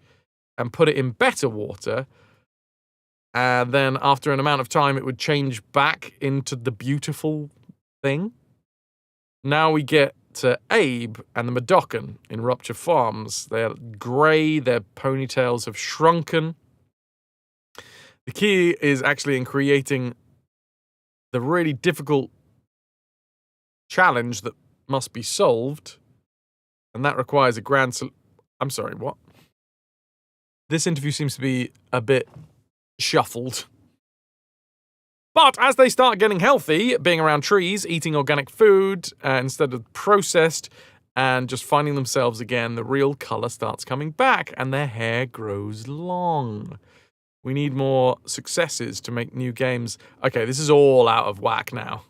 and put it in better water, and then after an amount of time it would change back into the beautiful thing. Now we get to Abe and the Madocan in Rupture Farms. They're grey, their ponytails have shrunken. The key is actually in creating the really difficult challenge that must be solved, and that requires a grand I'm sorry, what? This interview seems to be a bit shuffled. But as they start getting healthy, being around trees, eating organic food instead of processed, and just finding themselves again, the real colour starts coming back, and their hair grows long. We need more successes to make new games. Okay, this is all out of whack now.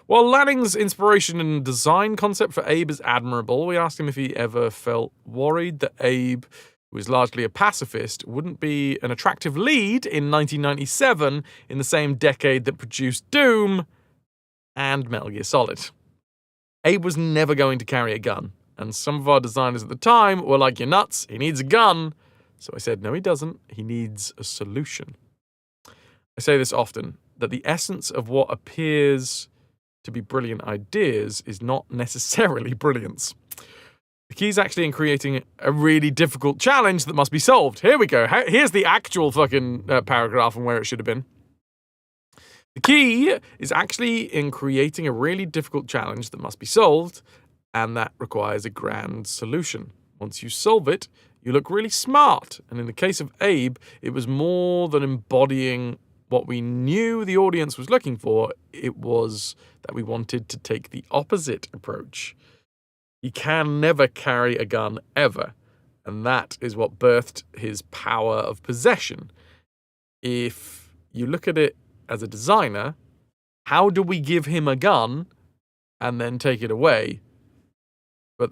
While Lanning's inspiration and design concept for Abe is admirable, we asked him if he ever felt worried that Abe, who is largely a pacifist, wouldn't be an attractive lead in 1997, in the same decade that produced Doom and Metal Gear Solid. Abe was never going to carry a gun, and some of our designers at the time were like, "You're nuts, he needs a gun." So I said, no, he doesn't. He needs a solution. I say this often, that the essence of what appears to be brilliant ideas is not necessarily brilliance. The key is actually in creating a really difficult challenge that must be solved. Here we go. Here's the actual fucking paragraph and where it should have been. The key is actually in creating a really difficult challenge that must be solved, and that requires a grand solution. Once you solve it, you look really smart. And in the case of Abe, it was more than embodying what we knew the audience was looking for. It was that we wanted to take the opposite approach. He can never carry a gun ever. And that is what birthed his power of possession. If you look at it as a designer, how do we give him a gun and then take it away, but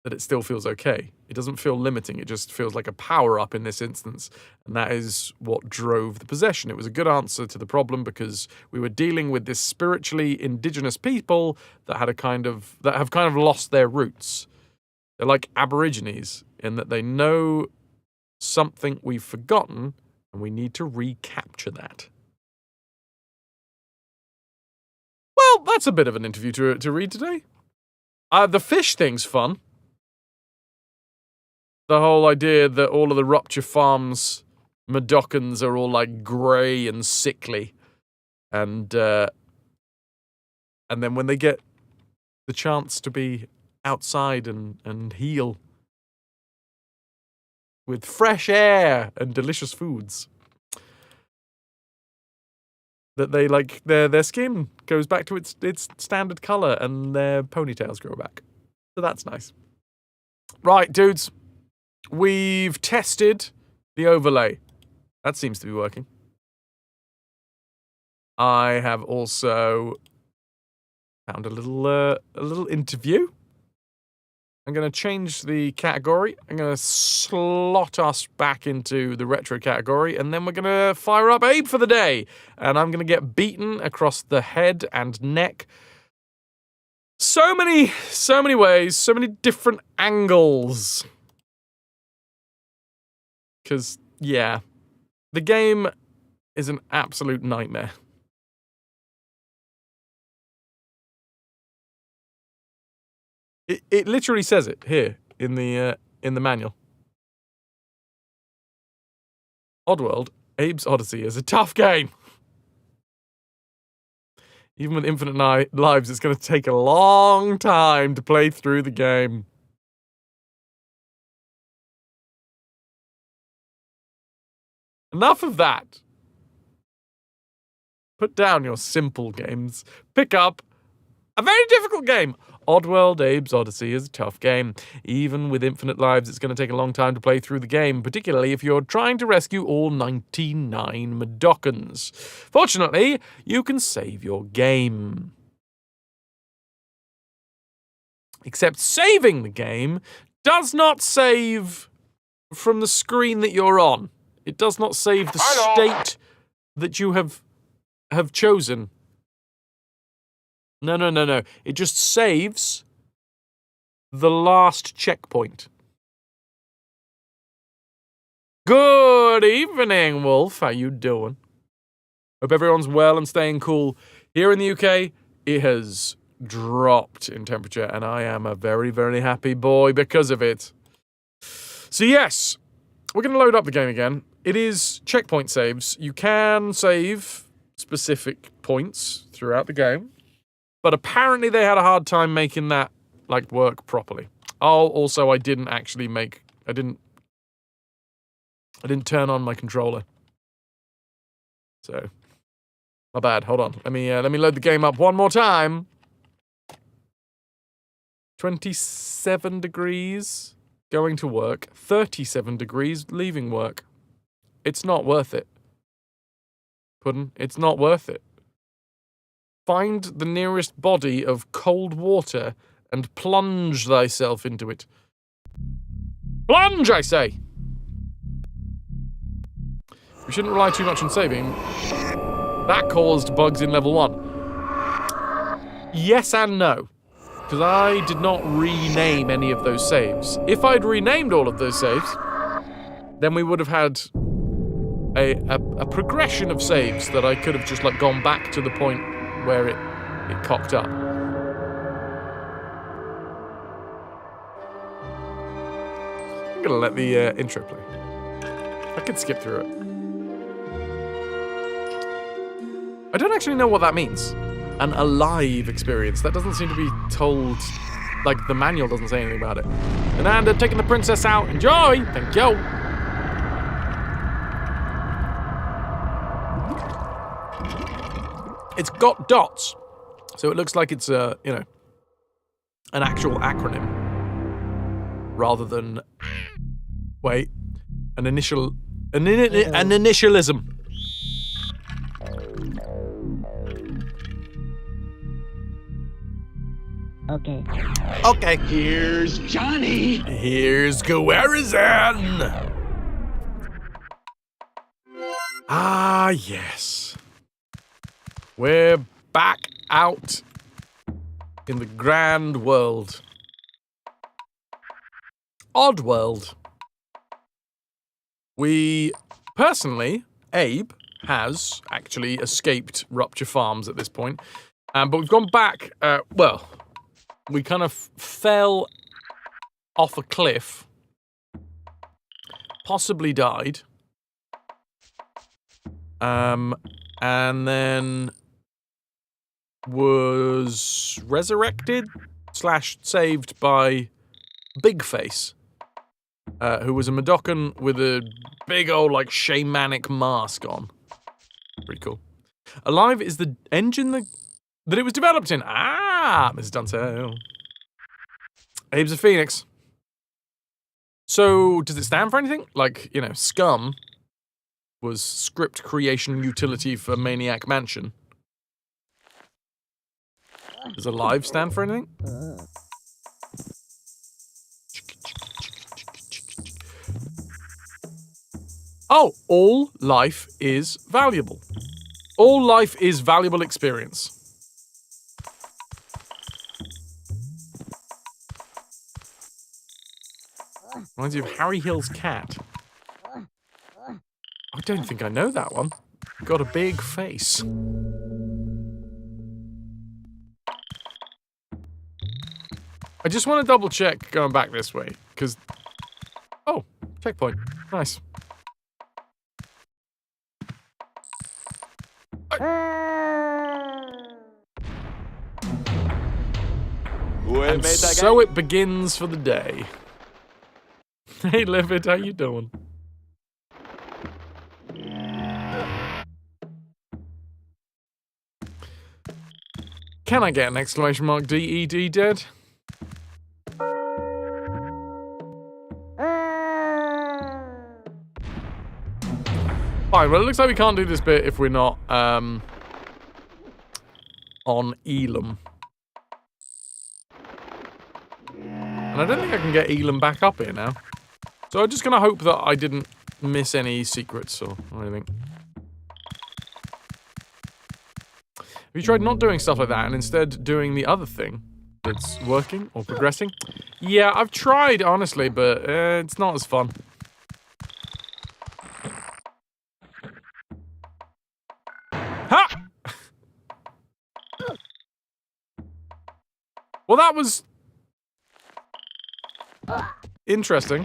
that it still feels okay? It doesn't feel limiting. It just feels like a power-up in this instance. And that is what drove the possession. It was a good answer to the problem because we were dealing with this spiritually indigenous people that have kind of lost their roots. They're like Aborigines in that they know something we've forgotten and we need to recapture that. Well, that's a bit of an interview to read today. The fish thing's fun. The whole idea that all of the Rupture Farms Madocans are all like grey and sickly. And then when they get the chance to be outside and heal with fresh air and delicious foods, that they like their skin goes back to its standard colour and their ponytails grow back. So that's nice. Right, dudes. We've tested the overlay. That seems to be working. I have also found a little interview. I'm going to change the category. I'm going to slot us back into the retro category, and then we're going to fire up Abe for the day. And I'm going to get beaten across the head and neck. So many ways, so many different angles. Because, yeah, the game is an absolute nightmare. It literally says it here in the manual. Oddworld, Abe's Oddysee is a tough game. Even with infinite lives, it's going to take a long time to play through the game. Enough of that. Put down your simple games. Pick up a very difficult game. Oddworld Abe's Oddysee is a tough game. Even with infinite lives, it's going to take a long time to play through the game, particularly if you're trying to rescue all 99 Medokans. Fortunately, you can save your game. Except saving the game does not save from the screen that you're on. It does not save the state that you have chosen. No. It just saves the last checkpoint. Good evening, Wolf. How you doing? Hope everyone's well and staying cool. Here in the UK, it has dropped in temperature, and I am a very, very happy boy because of it. So yes, we're going to load up the game again. It is checkpoint saves. You can save specific points throughout the game, but apparently they had a hard time making that work properly. Oh, also I didn't turn on my controller. So, my bad. Hold on. Let me load the game up one more time. 27 degrees going to work, 37 degrees leaving work. It's not worth it. Puddin', it's not worth it. Find the nearest body of cold water and plunge thyself into it. Plunge, I say! We shouldn't rely too much on saving. That caused bugs in level 1. Yes and no. Because I did not rename any of those saves. If I'd renamed all of those saves, then we would have had a progression of saves that I could have just gone back to the point where it cocked up. I'm gonna let the intro play. I could skip through it. I don't actually know what that means. An alive experience. That doesn't seem to be told. The manual doesn't say anything about it. Ananda, taking the princess out. Enjoy! Thank you. It's got dots. So it looks like it's an actual acronym. Rather than... Wait. An initialism. Okay. Here's Johnny. Here's Guarizan. Ah, yes. We're back out in the grand world. Oddworld. Personally, Abe has actually escaped Rupture Farms at this point. But we've gone back, we kind of fell off a cliff, possibly died, and then was resurrected / saved by Bigface, who was a Medokan with a big old shamanic mask on. Pretty cool. Alive is the engine that it was developed in. Ah, Mrs. Duntail. Abe's a Phoenix. So, does it stand for anything? Scum was script creation utility for Maniac Mansion. Does Alive stand for anything? Oh, all life is valuable. All life is valuable experience. Reminds you of Harry Hill's cat. I don't think I know that one. Got a big face. I just want to double check going back this way, because... Oh, checkpoint. Nice. And so it begins for the day. Hey, Livid, how you doing? Can I get an exclamation mark DED dead? Fine, well, it looks like we can't do this bit if we're not, on Elam. And I don't think I can get Elam back up here now. So I'm just going to hope that I didn't miss any secrets or anything. Have you tried not doing stuff like that and instead doing the other thing that's working or progressing? Yeah, I've tried, honestly, but it's not as fun. Ha! Well, that was interesting.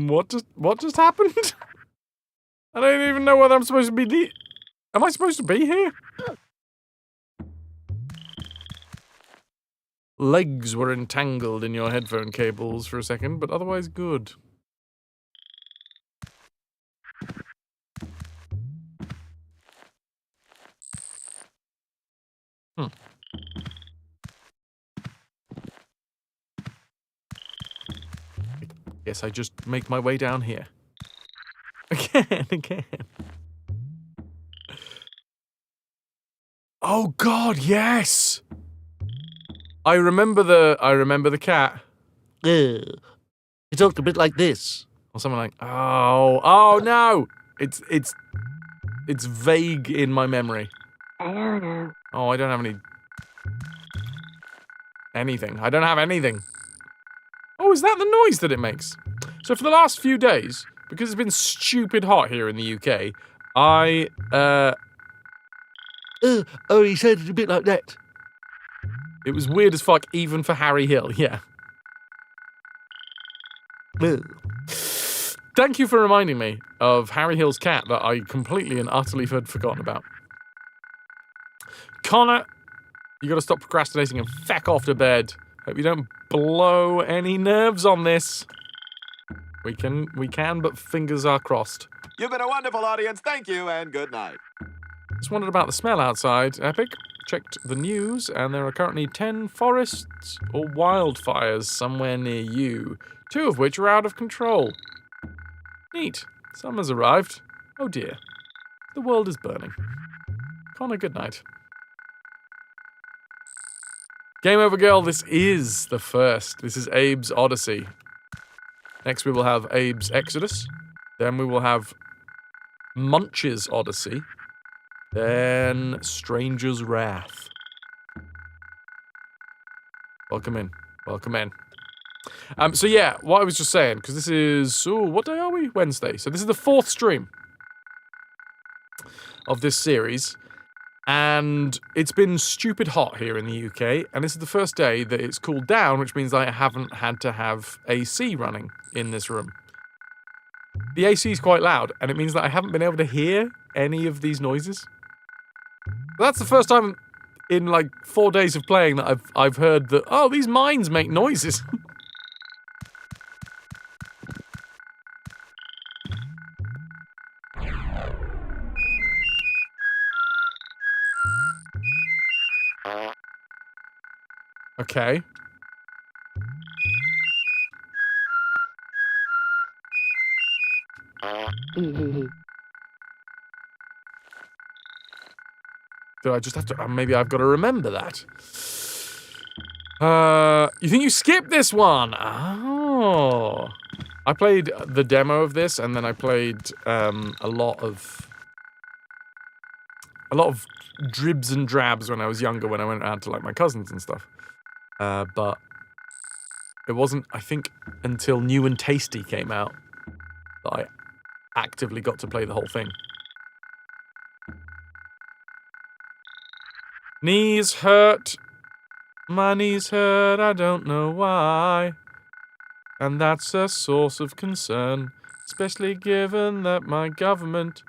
What just happened? I don't even know whether I'm supposed to be. Am I supposed to be here? Legs were entangled in your headphone cables for a second, but otherwise good. Guess I just make my way down here. Again. Oh God, yes! I remember the cat. He talked a bit like this. Or something like, oh no! It's vague in my memory. I don't know. Oh, I don't have anything. I don't have anything. Oh, is that the noise that it makes? So for the last few days, because it's been stupid hot here in the UK, He said it a bit like that. it was weird as fuck even for Harry Hill, yeah. Thank you for reminding me of Harry Hill's cat that I completely and utterly had forgotten about. Connor, you gotta stop procrastinating and feck off to bed. Hope you don't blow any nerves on this. We can, but fingers are crossed. You've been a wonderful audience. Thank you, and good night. Just wondered about the smell outside, Epic. Checked the news, and there are currently 10 forests or wildfires somewhere near you, 2 of which are out of control. Neat. Summer's arrived. Oh dear. The world is burning. Connor, good night. Game over, girl. This is the first. This is Abe's Oddysee. Next we will have Abe's Exodus. Then we will have Munch's Oddysee. Then Stranger's Wrath. Welcome in. Welcome in. So yeah, what I was just saying, because this is... Oh, what day are we? Wednesday. So this is the 4th stream of this series. And it's been stupid hot here in the UK. And this is the first day that it's cooled down, which means I haven't had to have AC running in this room. The AC is quite loud, and it means that I haven't been able to hear any of these noises. That's the first time in like 4 days of playing that I've heard that, oh, these mines make noises. Okay. Do I just have to... maybe I've got to remember that. You think you skipped this one? Oh. I played the demo of this, and then I played a lot of dribs and drabs when I was younger, when I went out to like my cousins and stuff. But it wasn't, I think, until New and Tasty came out that I actively got to play the whole thing. Knees hurt. My knees hurt, I don't know why. And that's a source of concern, especially given that my government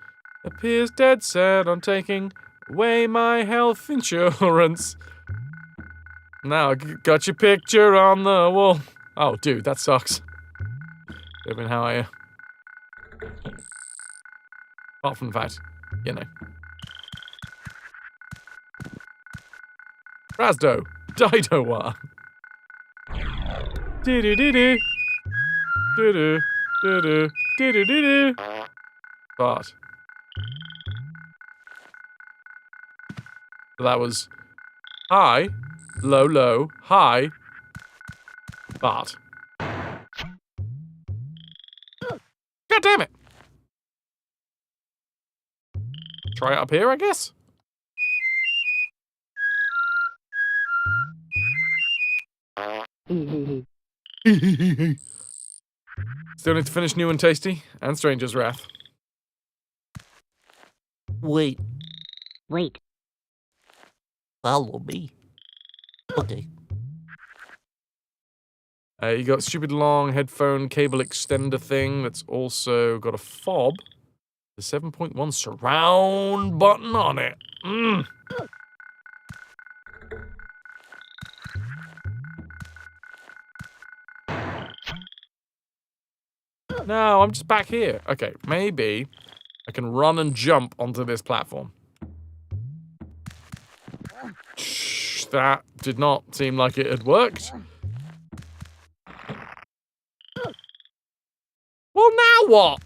appears dead set on taking away my health insurance. Now I got your picture on the wall. Oh, dude, that sucks. Kevin, how are you? Apart from the fact, you know. Rasdo. Didowa. Do-do-do-do. Do-do. Do-do. Do-do-do-do. Fart. So that was high, low, low, high, fart. God damn it. Try it up here, I guess. Still need to finish New and Tasty and Stranger's Wrath. Wait. Wait. Follow me. Okay. You got stupid long headphone cable extender thing that's also got a fob. The 7.1 surround button on it. No, I'm just back here. Okay, maybe I can run and jump onto this platform. Shh, that did not seem like it had worked. Well, now what?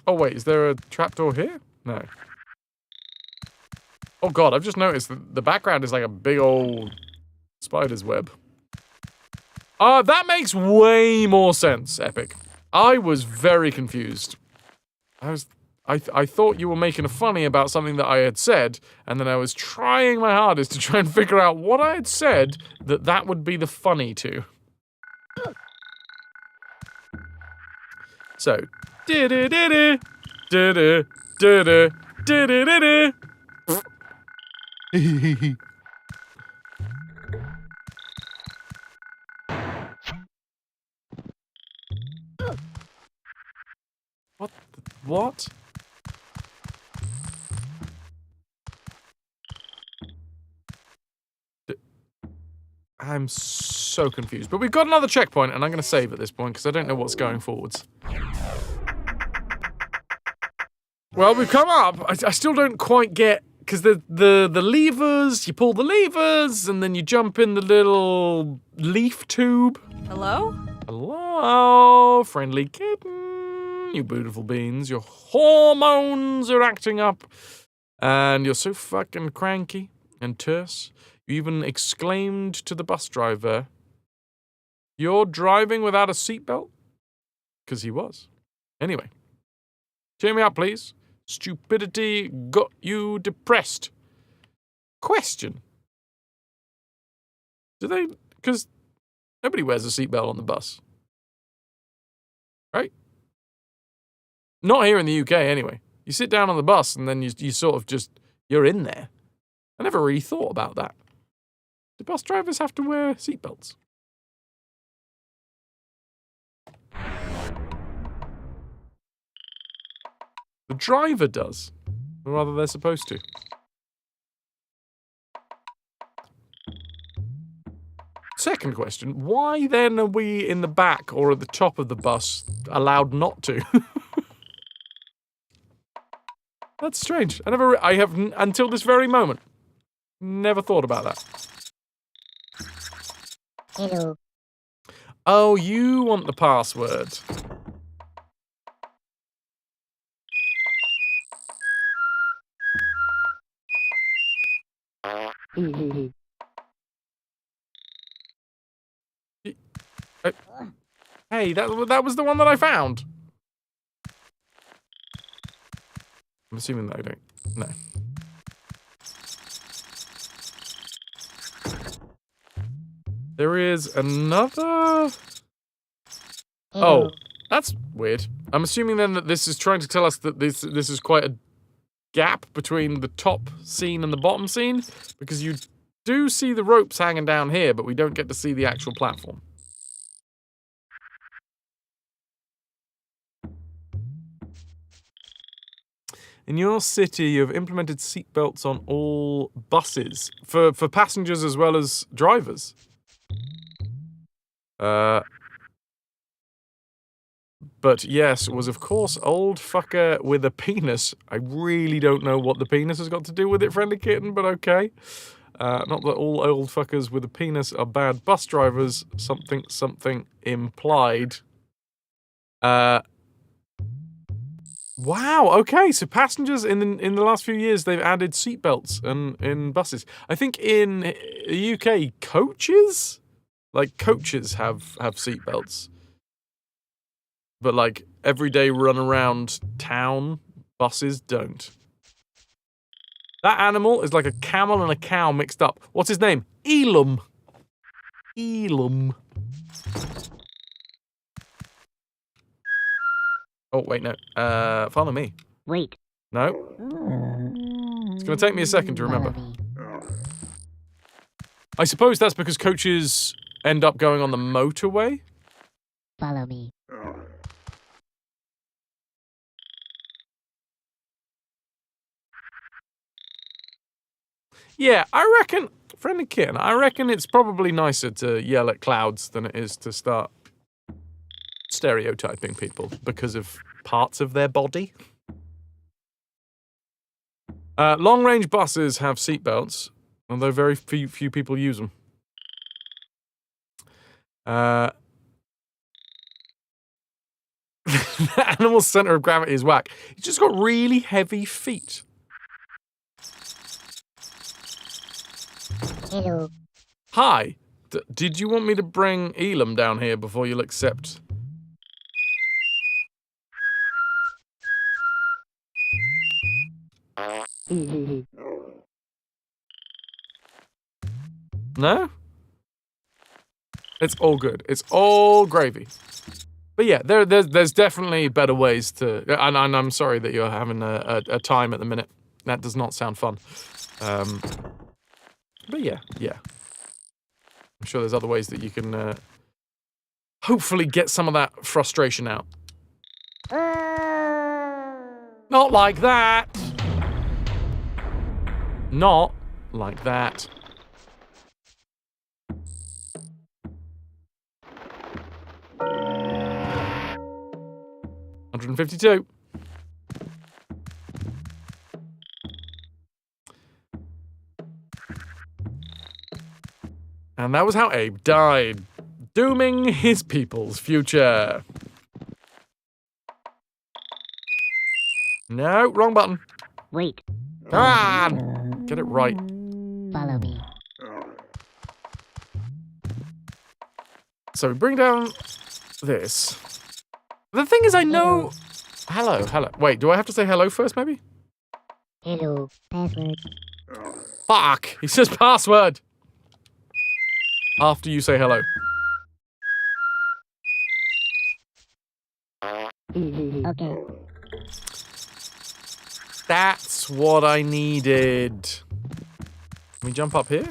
Oh, wait, is there a trapdoor here? No. Oh, God, I've just noticed that the background is like a big old spider's web. That makes way more sense, Epic. I was very confused. I thought you were making a funny about something that I had said, and then I was trying my hardest to try and figure out what I had said that would be the funny to. So, di-di-di-di, di-di, di-di, di-di-di-di. What? I'm so confused. But we've got another checkpoint, and I'm going to save at this point, because I don't know what's going forwards. Well, we've come up. I still don't quite get... Because the levers, you pull the levers, and then you jump in the little leaf tube. Hello? Hello, friendly kitten. You beautiful beans. Your hormones are acting up. And you're so fucking cranky and terse. You even exclaimed to the bus driver, "You're driving without a seatbelt?" Because he was. Anyway. Cheer me up, please. Stupidity got you depressed. Question. Do they... Because nobody wears a seatbelt on the bus. Right? Not here in the UK, anyway. You sit down on the bus and then you sort of just... You're in there. I never really thought about that. Do bus drivers have to wear seatbelts? The driver does. Or rather, they're supposed to. Second question, why then are we in the back or at the top of the bus allowed not to? That's strange. I have, until this very moment, never thought about that. Hello. Oh, you want the password. Hey, that was the one that I found. I'm assuming that I don't. No. There is another... Oh, that's weird. I'm assuming then that this is trying to tell us that this is quite a gap between the top scene and the bottom scene, because you do see the ropes hanging down here, but we don't get to see the actual platform. In your city, you have implemented seatbelts on all buses for passengers as well as drivers. But yes, was of course old fucker with a penis. I really don't know what the penis has got to do with it, Friendly Kitten, but okay. Not that all old fuckers with a penis are bad bus drivers. Something implied. Wow. Okay. So passengers in the last few years, they've added seatbelts in buses. I think in the UK, coaches have seatbelts, but like everyday run around town buses don't. That animal is like a camel and a cow mixed up. What's his name? Elam. Elam. Oh, wait, no. Follow me. Wait. No. It's going to take me a second to remember. I suppose that's because coaches end up going on the motorway? Follow me. Yeah, I reckon, Friendly Kitten, I reckon it's probably nicer to yell at clouds than it is to start stereotyping people because of parts of their body. Long-range buses have seatbelts, although very few people use them. The animal's center of gravity is whack. He's just got really heavy feet. Hello. Hi. Did you want me to bring Elam down here before you'll accept? No? It's all good. It's all gravy. But yeah, there's definitely better ways to... And I'm sorry that you're having a time at the minute. That does not sound fun. But yeah. I'm sure there's other ways that you can hopefully get some of that frustration out. Not like that! Not like that. $152. And that was how Abe died, dooming his people's future. No, wrong button. Wait. Come on! Get it right. Follow me. So we bring down this. The thing is, I know... Hello. Wait, do I have to say hello first, maybe? Hello. Password. Fuck! He says password! After you say hello. Okay. That's what I needed. Can we jump up here?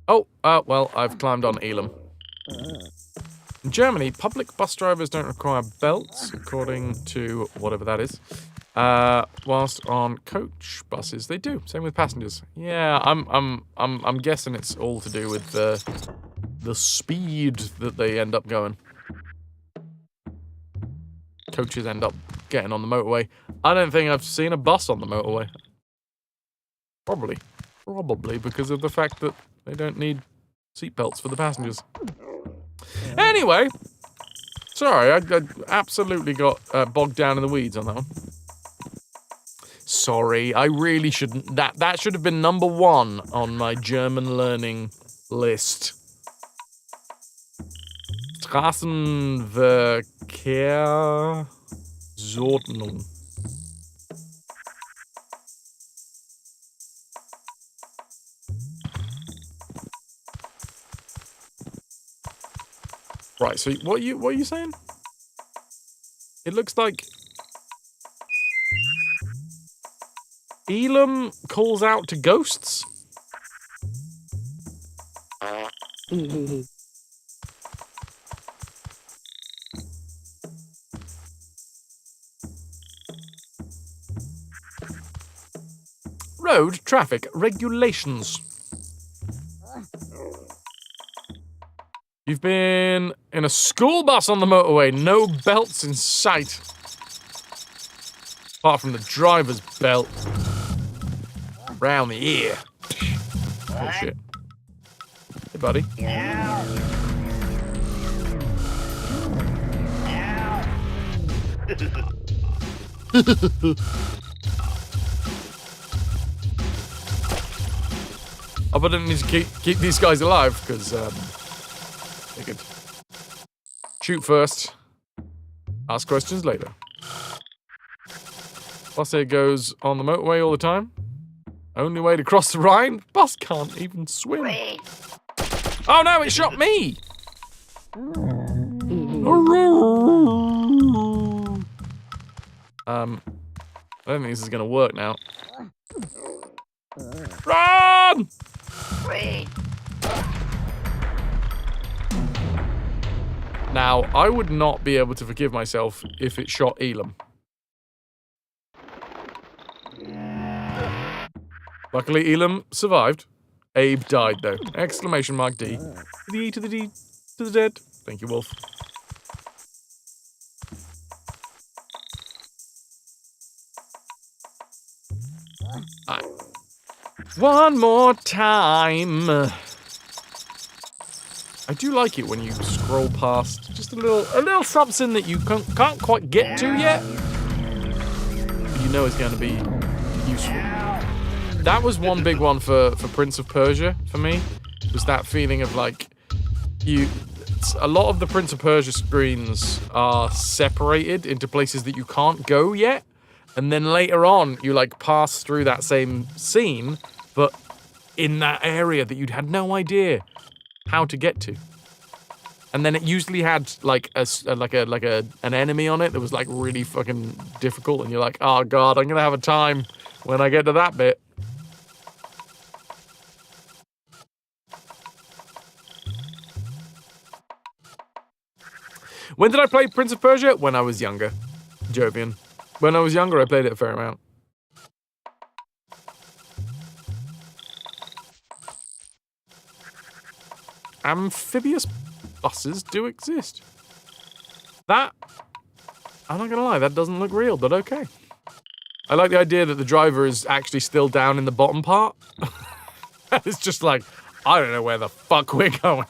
Oh, well, I've climbed on Elam. In Germany, public bus drivers don't require belts, according to whatever that is. Whilst on coach buses, they do. Same with passengers. Yeah, I'm guessing it's all to do with the speed that they end up going. Coaches end up getting on the motorway. I don't think I've seen a bus on the motorway. Probably because of the fact that they don't need seatbelts for the passengers. Anyway, sorry, I absolutely got bogged down in the weeds on that one. Sorry, I really shouldn't. That should have been number 1 on my German learning list. Straßenverkehrsordnung. Right, so what are you saying? It looks like Elam calls out to ghosts? Road traffic regulations. You've been in a school bus on the motorway. No belts in sight. Apart from the driver's belt. Round the ear. Oh, shit. Hey, buddy. I but I didn't need to keep these guys alive, because, they could shoot first, ask questions later. Bus here goes on the motorway all the time. Only way to cross the Rhine? Bus can't even swim. Oh no, it shot me! I don't think this is gonna work now. Run! Now, I would not be able to forgive myself if it shot Elam. Luckily, Elam survived. Abe died, though. Exclamation mark D. To the E to the D to the dead. Thank you, Wolf. Alright. One more time. I do like it when you scroll past just a little something that you can't quite get to yet. But you know it's going to be useful. That was one big one for Prince of Persia for me. Was that feeling of like a lot of the Prince of Persia screens are separated into places that you can't go yet, and then later on you like pass through that same scene, but in that area that you'd had no idea how to get to. And then it usually had like an enemy on it that was like really fucking difficult, and you're like, oh god, I'm gonna have a time when I get to that bit. When did I play Prince of Persia? When I was younger. Jovian. When I was younger, I played it a fair amount. Amphibious buses do exist. That, I'm not gonna lie, that doesn't look real, but okay. I like the idea that the driver is actually still down in the bottom part. It's just like, I don't know where the fuck we're going.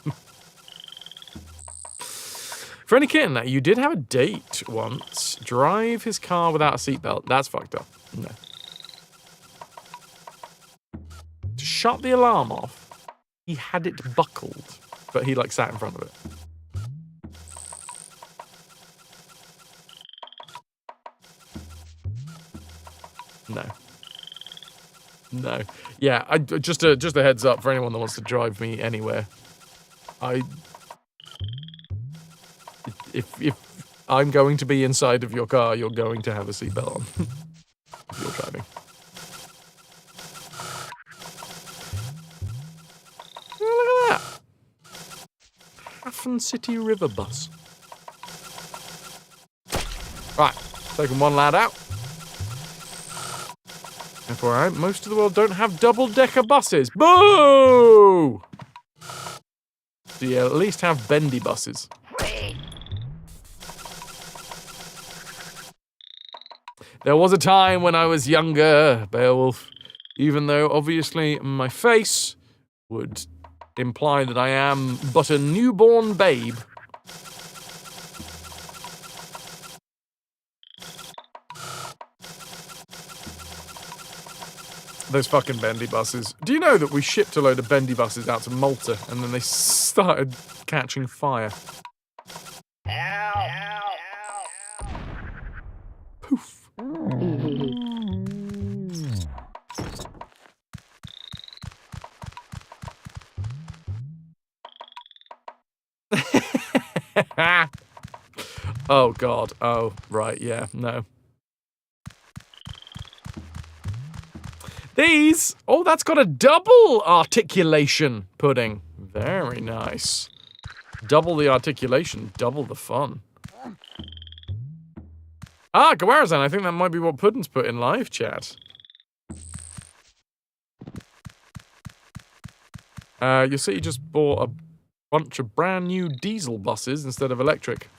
Friendly Kitten, you did have a date once. Drive his car without a seatbelt. That's fucked up. No. To shut the alarm off, he had it buckled, but he like sat in front of it. No. No. Yeah, just a heads up for anyone that wants to drive me anywhere. If I'm going to be inside of your car, you're going to have a seatbelt on. If you're driving. Look at that. Hafen City River Bus. Right, taking one lad out. FYI, most of the world don't have double-decker buses. Boo! So you at least have bendy buses. There was a time when I was younger, Beowulf, even though obviously my face would imply that I am but a newborn babe. Those fucking bendy buses. Do you know that we shipped a load of bendy buses out to Malta and then they started catching fire? Poof. Oh god. Oh, right, yeah, no. These! Oh, that's got a double articulation pudding. Very nice. Double the articulation, double the fun. Ah, Gawarazan, I think that might be what Puddin's put in live chat. You'll see he just bought Bunch of brand new diesel buses instead of electric.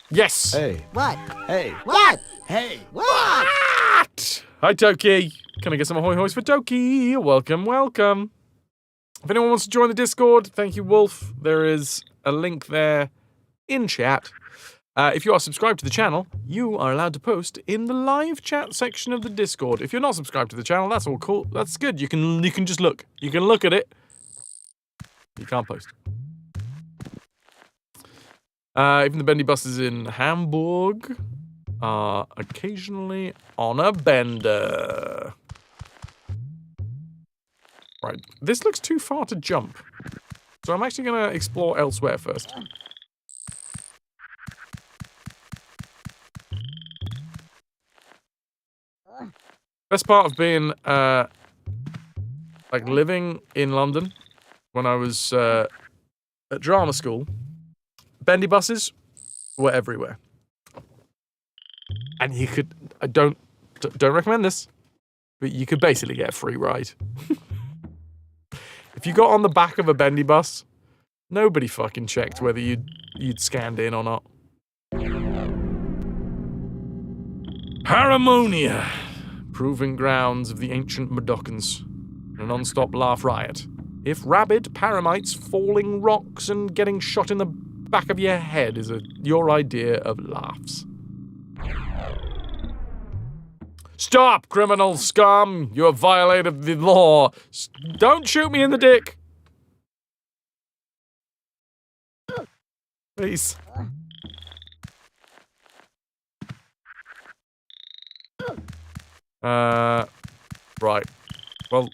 Yes! Hey. What? Hey. What? Hey. What? Hi, Toki. Can I get some ahoy hoys for Toki? Welcome, welcome. If anyone wants to join the Discord, thank you, Wolf. There is a link there in chat. If you are subscribed to the channel, you are allowed to post in the live chat section of the Discord. If you're not subscribed to the channel, that's all cool. That's good. You can just look. You can look at it. You can't post. Even the bendy buses in Hamburg are occasionally on a bender. Right, this looks too far to jump. So I'm actually going to explore elsewhere first. Best part of being, like, living in London when I was at drama school, bendy buses were everywhere. And you could, I don't recommend this, but you could basically get a free ride. If you got on the back of a bendy bus, nobody fucking checked whether you'd scanned in or not. Paramonia, proving grounds of the ancient Mudokons, a non-stop laugh riot. If rabid paramites falling rocks and getting shot in the back of your head is your idea of laughs. Stop, criminal scum! You have violated the law. Don't shoot me in the dick! Please. Right. Well,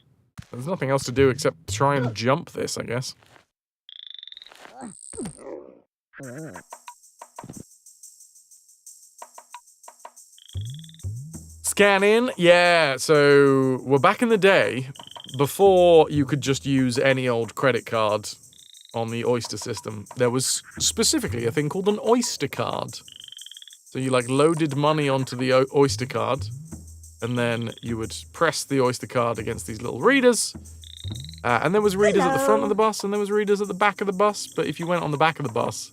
there's nothing else to do except try and jump this, I guess. Scan in? Yeah, so we're back in the day, before you could just use any old credit card on the Oyster system. There was specifically a thing called an Oyster card. So you, like, loaded money onto the Oyster card, and then you would press the Oyster card against these little readers. And there was readers at the front of the bus, and there was readers at the back of the bus. But if you went on the back of the bus,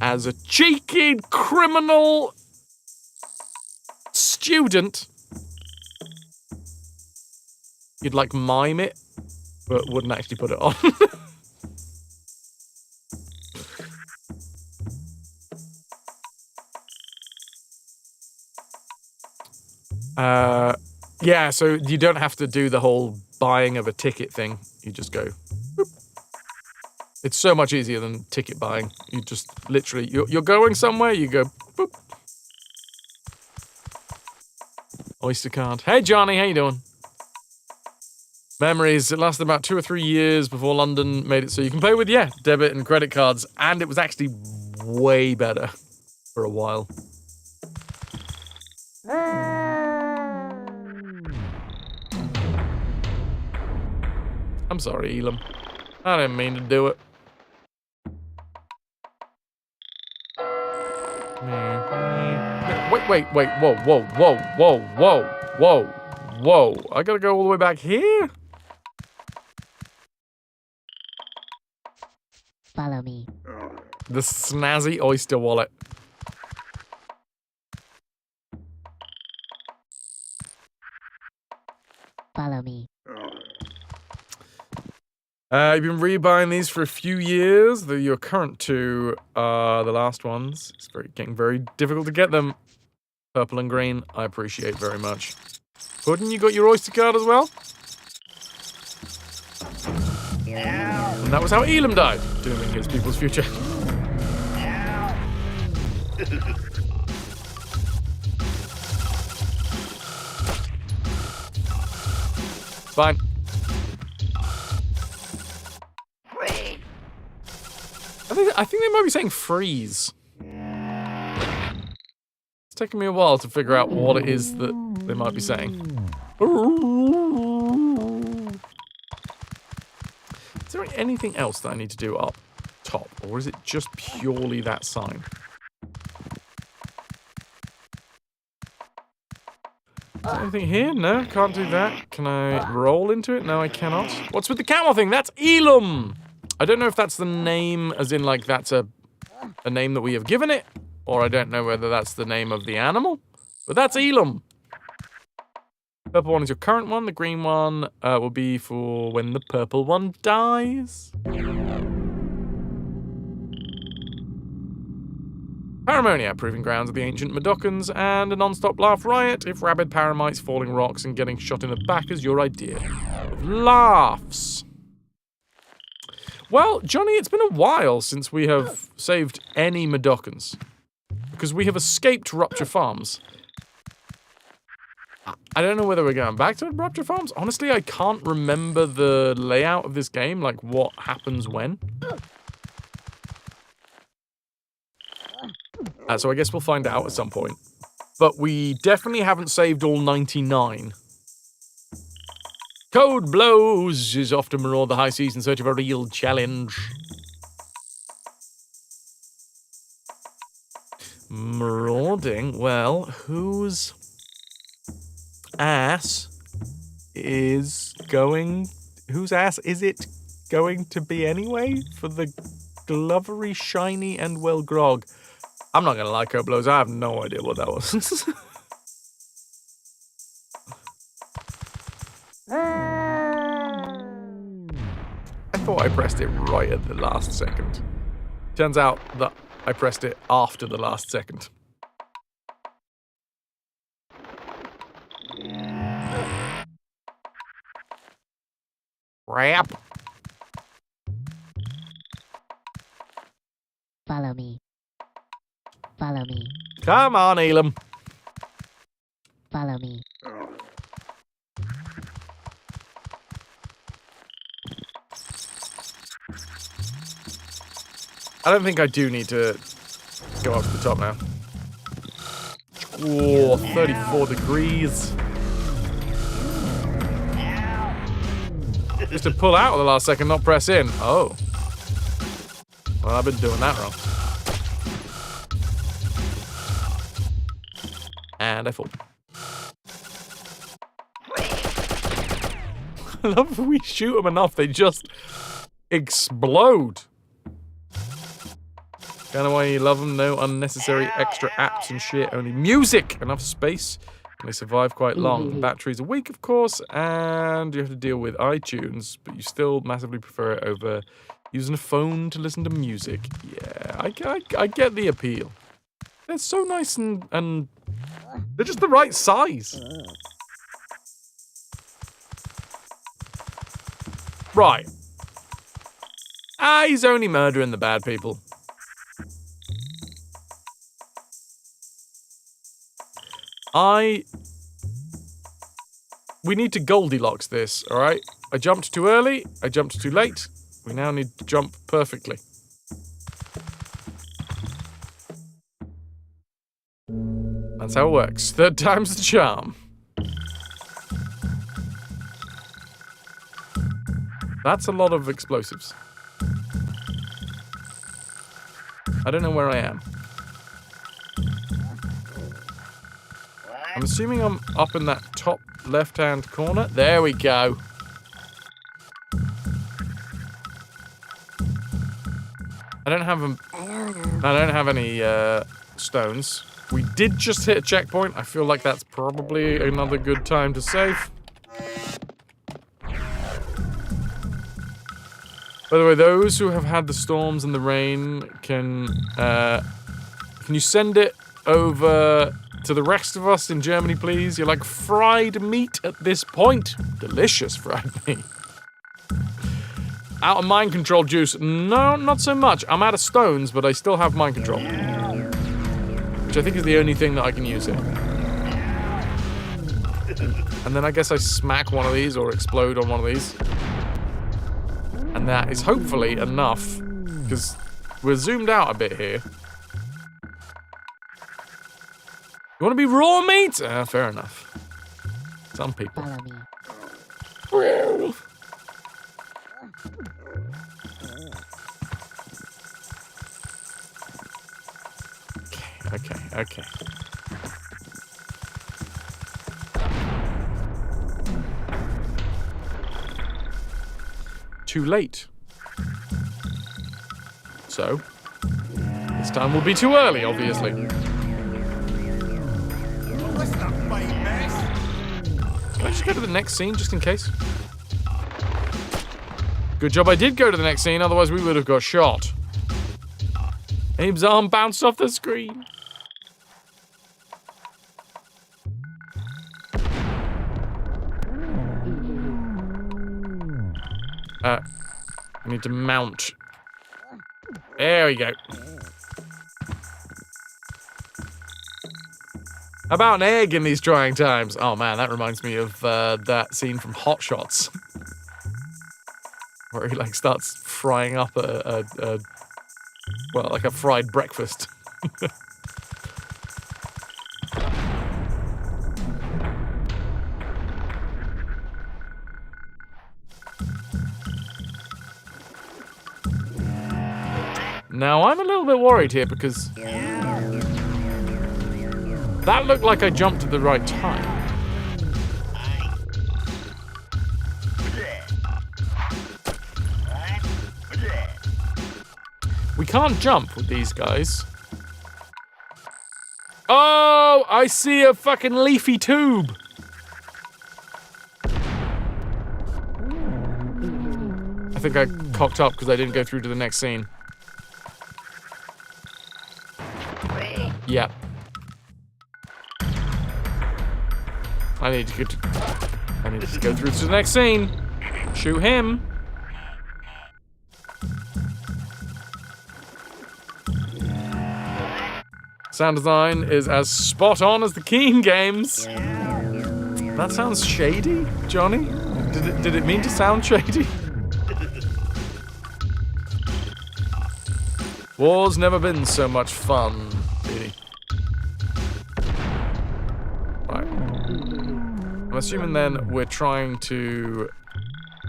as a cheeky criminal student, you'd, like, mime it, but wouldn't actually put it on. Yeah, so you don't have to do the whole buying of a ticket thing. You just go, boop. It's so much easier than ticket buying. You just literally, you're going somewhere, you go, boop. Oyster card. Hey, Johnny, how you doing? Memories. It lasted about 2 or 3 years before London made it so you can pay with, yeah, debit and credit cards. And it was actually way better for a while. I'm sorry, Elam. I didn't mean to do it. Wait, whoa. I gotta go all the way back here? Follow me. The snazzy Oyster wallet. Follow me. You've been rebuying these for a few years. Your current two are the last ones. It's getting very difficult to get them. Purple and green, I appreciate very much. Puddin', you got your Oyster card as well? And that was how Elam died, dooming his people's future. Fine. I think they might be saying freeze. It's taken me a while to figure out what it is that they might be saying. Is there anything else that I need to do up top? Or is it just purely that sign? there anything here? No, can't do that. Can I roll into it? No, I cannot. What's with the camel thing? That's Elam! I don't know if that's the name, as in, like, that's a name that we have given it, or I don't know whether that's the name of the animal, but that's Elam. Purple one is your current one. The green one will be for when the purple one dies. Paramonia, proving grounds of the ancient Medokans, and a non-stop laugh riot if rabid paramites falling rocks and getting shot in the back is your idea of laughs. Well, Johnny, it's been a while since we have saved any Medokans, because we have escaped Rupture Farms. I don't know whether we're going back to Rupture Farms. Honestly, I can't remember the layout of this game, like what happens when. So I guess we'll find out at some point. But we definitely haven't saved all 99. Code Blows is off to maraud the high seas in search of a real challenge. Marauding? Well, whose ass is it going to be anyway? For the glovery, shiny, and well grog. I'm not gonna lie, Code Blows, I have no idea what that was. I thought I pressed it right at the last second. Turns out that I pressed it after the last second. Crap. Follow me. Follow me. Come on, Elam. Follow me. I don't think I do need to go up to the top now. Oh, 34 degrees. Just to pull out at the last second, not press in. Oh. Well, I've been doing that wrong. And I fall. I love if we shoot them enough, they just explode. Kind of why you love them. No unnecessary extra apps and shit. Only music. Enough space. And they survive quite long. The batteries are weak, of course, and you have to deal with iTunes, but you still massively prefer it over using a phone to listen to music. Yeah, I get the appeal. They're so nice and they're just the right size. Right. He's only murdering the bad people. We need to Goldilocks this, alright? I jumped too early, I jumped too late. We now need to jump perfectly. That's how it works. Third time's the charm. That's a lot of explosives. I don't know where I am. I'm assuming I'm up in that top left-hand corner. There we go. I don't have any stones. We did just hit a checkpoint. I feel like that's probably another good time to save. By the way, those who have had the storms and the rain can you send it over to the rest of us in Germany, please? You're like fried meat at this point. Delicious fried meat. Out of mind control juice. No, not so much. I'm out of stones, but I still have mind control. Which I think is the only thing that I can use here. And then I guess I smack one of these or explode on one of these. And that is hopefully enough, because we're zoomed out a bit here. You want to be raw meat? Fair enough. Some people. Follow me. Okay. too late. So, this time will be too early, obviously. Can I just go to the next scene, just in case? Good job I did go to the next scene, otherwise we would have got shot. Abe's arm bounced off the screen. I need to mount. There we go. How about an egg in these trying times? Oh man, that reminds me of that scene from Hot Shots. Where he like starts frying up well, like a fried breakfast. Now, I'm a little bit worried here because that looked like I jumped at the right time. We can't jump with these guys. Oh, I see a fucking leafy tube. I think I cocked up because I didn't go through to the next scene. Yep. I need to go through to the next scene. Shoot him. Sound design is as spot on as the Keen games. That sounds shady, Johnny? Did it mean to sound shady? War's never been so much fun, really. Right. I'm assuming then we're trying to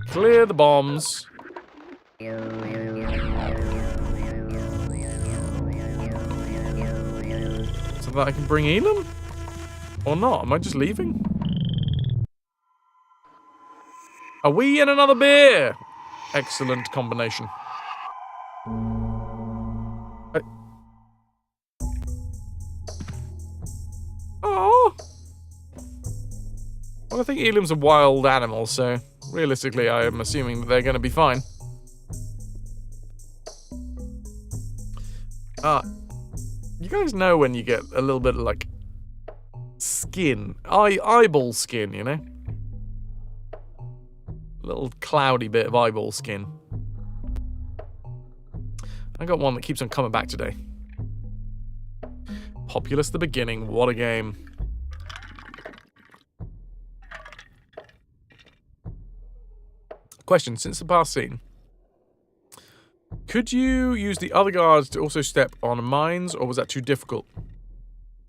clear the bombs. So that I can bring Elam? Or not? Am I just leaving? Are we in another beer? Excellent combination. Oh! Well, I think Elam's a wild animal, so realistically I am assuming that they're going to be fine. You guys know when you get a little bit of, like, skin. Eyeball skin, you know? A little cloudy bit of eyeball skin. I got one that keeps on coming back today. Populous the Beginning, what a game. Question, since the past scene, could you use the other guards to also step on mines, or was that too difficult?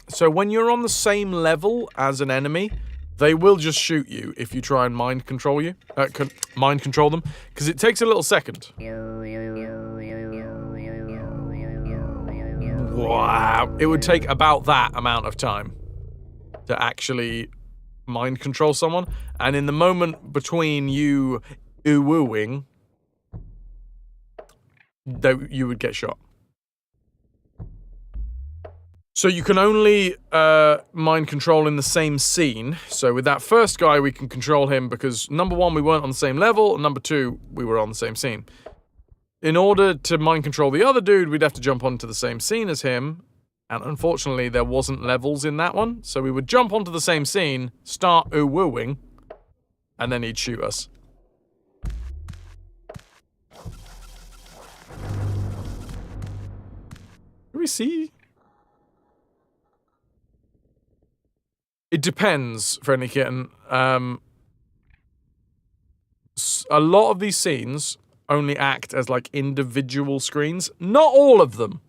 So when you're on the same level as an enemy, they will just shoot you if you try and mind control them, because it takes a little second. Wow, it would take about that amount of time to actually mind control someone, and in the moment between you ooh-wooing, you would get shot. So you can only mind control in the same scene. So with that first guy, we can control him because, number one, we weren't on the same level, and number two, we were on the same scene. In order to mind control the other dude, we'd have to jump onto the same scene as him, and unfortunately, there wasn't levels in that one, so we would jump onto the same scene, start ooh-wooing, and then he'd shoot us. Do we see? It depends, Friendly Kitten. A lot of these scenes only act as, like, individual screens. Not all of them.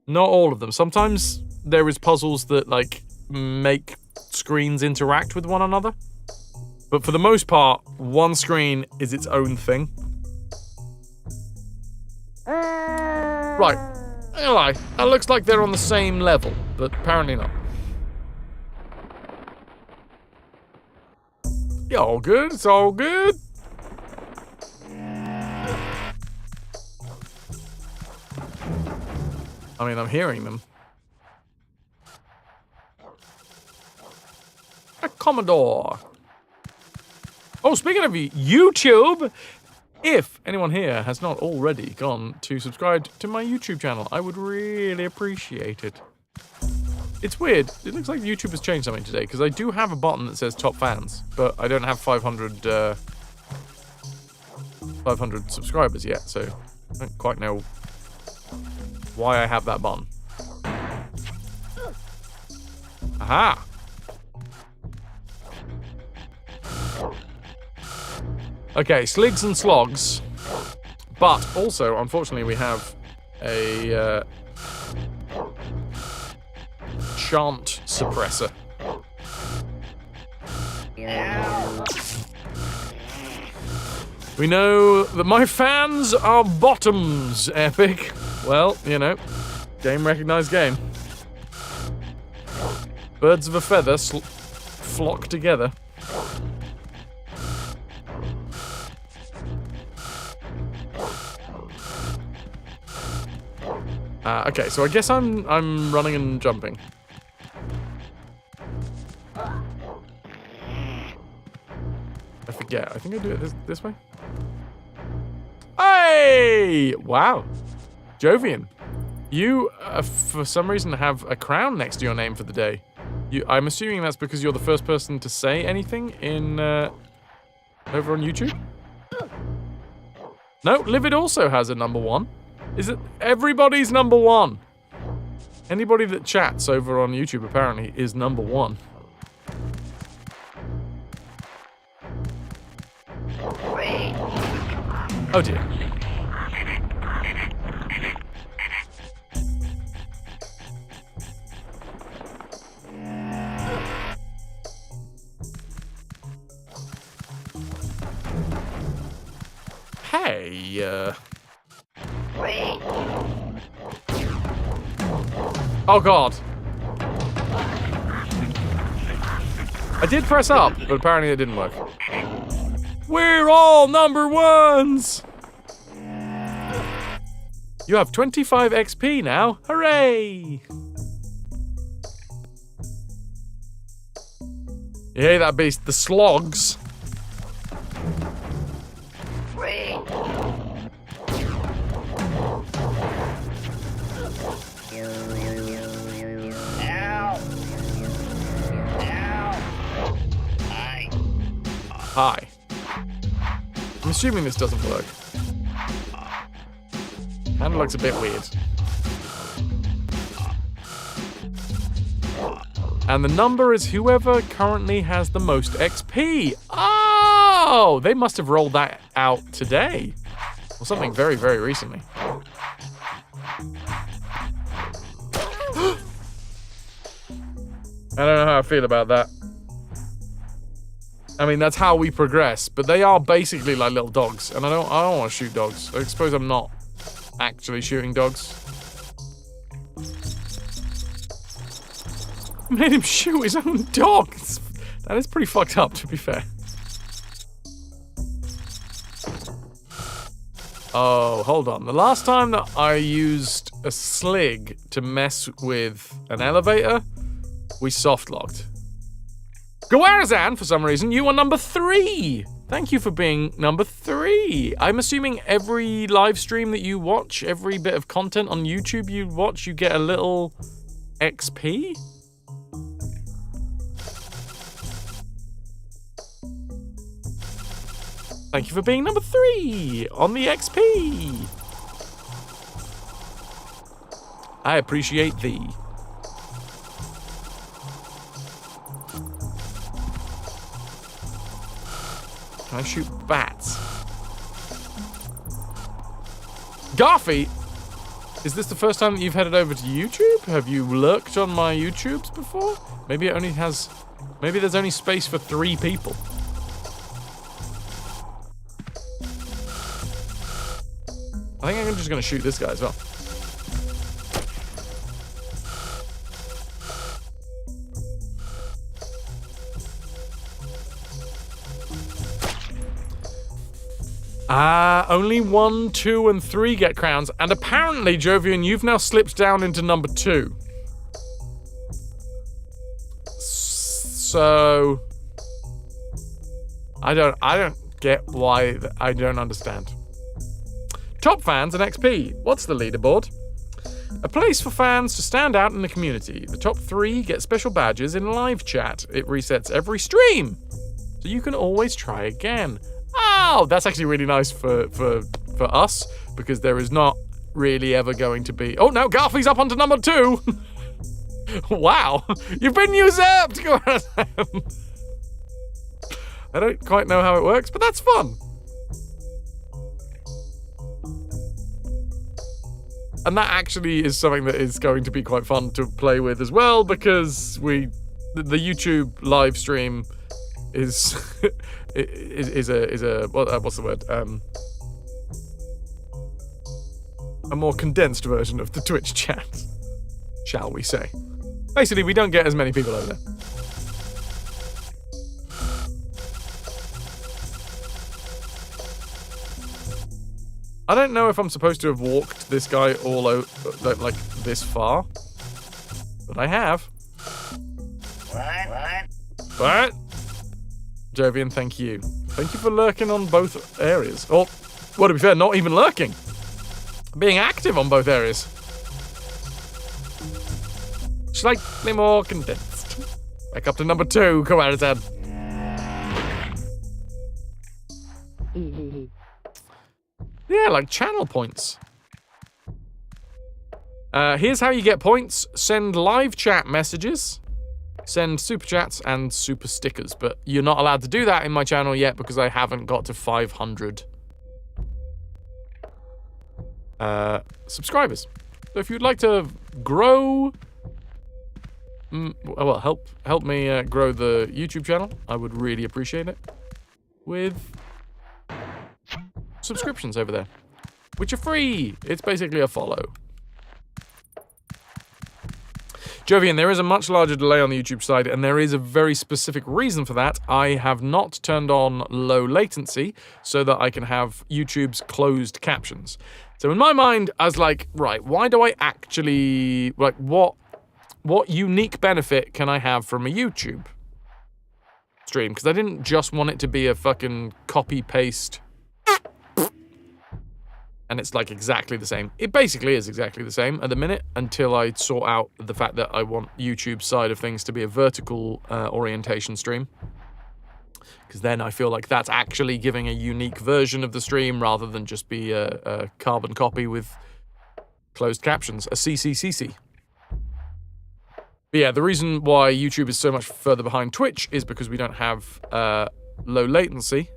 Not all of them. Sometimes there is puzzles that, like, make screens interact with one another. But for the most part, one screen is its own thing. Right. Anyway, that looks like they're on the same level, but apparently not. Yeah, all good. It's all good. I mean, I'm hearing them. A Commodore. Oh, speaking of YouTube, if anyone here has not already gone to subscribe to my YouTube channel, I would really appreciate it. It's weird. It looks like YouTube has changed something today, because I do have a button that says top fans, but I don't have 500 subscribers yet, so I don't quite know why I have that button. Aha! Okay, sligs and slogs, but also, unfortunately, we have a chant suppressor. We know that my fans are bottoms, Epic. Well, you know, game recognized game. Birds of a feather flock together. Okay, so I guess I'm running and jumping. I forget. I think I do it this way. Hey! Wow. Jovian. You, for some reason, have a crown next to your name for the day. I'm assuming that's because you're the first person to say anything in, over on YouTube? No, Livid also has a #1. Is it everybody's #1? Anybody that chats over on YouTube apparently is #1. Oh dear. Hey, oh god. I did press up, but apparently it didn't work. We're all #1s! You have 25 XP now. Hooray! You hear that beast? The slogs. Hi. I'm assuming this doesn't work. Kinda looks a bit weird. And the number is whoever currently has the most XP. Oh! They must have rolled that out today. Or something very, very recently. I don't know how I feel about that. I mean, that's how we progress, but they are basically like little dogs, and I don't want to shoot dogs. I suppose I'm not actually shooting dogs. I made him shoot his own dog. That is pretty fucked up, to be fair. Oh, hold on. The last time that I used a slig to mess with an elevator, we soft-locked. Gawarazan, for some reason, you are #3. Thank you for being #3. I'm assuming every live stream that you watch, every bit of content on YouTube you watch, you get a little XP? Thank you for being #3 on the XP. I appreciate thee. Can I shoot bats? Garfy, is this the first time that you've headed over to YouTube? Have you lurked on my YouTubes before? Maybe there's only space for 3 people. I think I'm just gonna shoot this guy as well. Only 1, 2, and 3 get crowns. And apparently, Jovian, you've now slipped down into number 2. So... I don't get why... I don't understand. Top fans and XP. What's the leaderboard? A place for fans to stand out in the community. The top 3 get special badges in live chat. It resets every stream, so you can always try again. Oh, that's actually really nice for us, because there is not really ever going to be... Oh, no, Garfie's up onto number 2. Wow, you've been usurped. I don't quite know how it works, but that's fun. And that actually is something that is going to be quite fun to play with as well, because the YouTube live stream is a what's the word? A more condensed version of the Twitch chat, shall we say? Basically, we don't get as many people over there. I don't know if I'm supposed to have walked this guy all over, like this far, but I have. What? Jovian, thank you. Thank you for lurking on both areas. Or, well, to be fair, not even lurking. Being active on both areas. Slightly more condensed. Back up to number 2, come out of 10. Yeah, like channel points. Here's how you get points. Send live chat messages. Send super chats and super stickers. But you're not allowed to do that in my channel yet because I haven't got to 500 subscribers. So if you'd like to grow... well, help me grow the YouTube channel, I would really appreciate it. With... subscriptions over there, which are free. It's basically a follow. Jovian, there is a much larger delay on the YouTube side, and there is a very specific reason for that. I have not turned on low latency so that I can have YouTube's closed captions. So in my mind, I was like, right, why do I actually, like, what unique benefit can I have from a YouTube stream? Because I didn't just want it to be a fucking copy-paste... and it's like exactly the same. It basically is exactly the same at the minute until I sort out the fact that I want YouTube's side of things to be a vertical orientation stream. Because then I feel like that's actually giving a unique version of the stream rather than just be a carbon copy with closed captions, a CCCC. But yeah, the reason why YouTube is so much further behind Twitch is because we don't have low latency.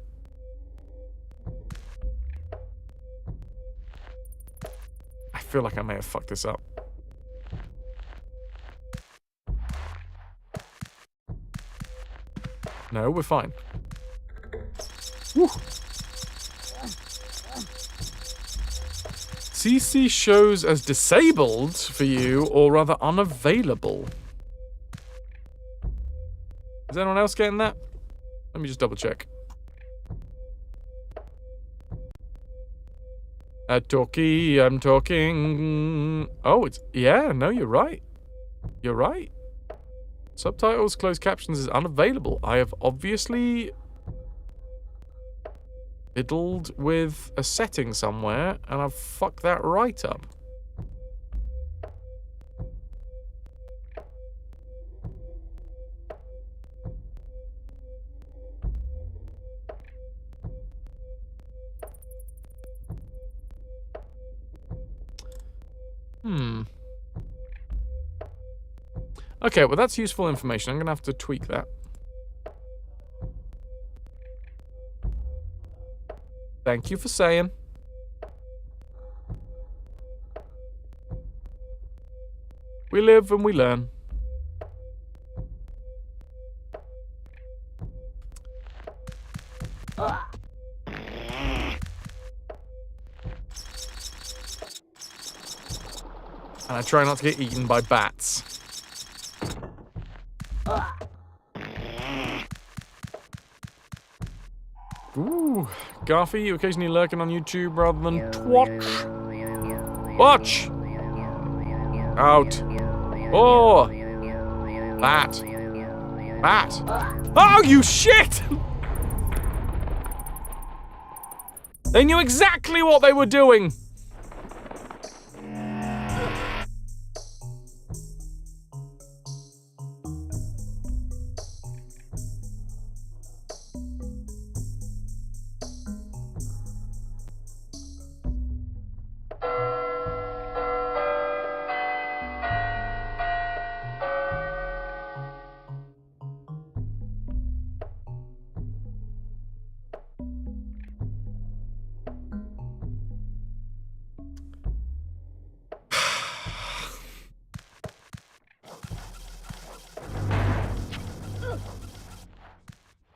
I feel like I may have fucked this up. No, we're fine. Woo. CC shows as disabled for you, or rather unavailable. Is anyone else getting that? Let me just double check. I'm talking. Oh, it's... yeah, no, you're right. You're right. Subtitles, closed captions is unavailable. I have obviously fiddled with a setting somewhere, and I've fucked that right up. Okay, well that's useful information. I'm gonna have to tweak that. Thank you for saying. We live and we learn. And I try not to get eaten by bats. Ooh, Garfy, you occasionally lurking on YouTube rather than Twitch. Watch! Out. Oh! Bat. Bat. Oh, you shit! They knew exactly what they were doing.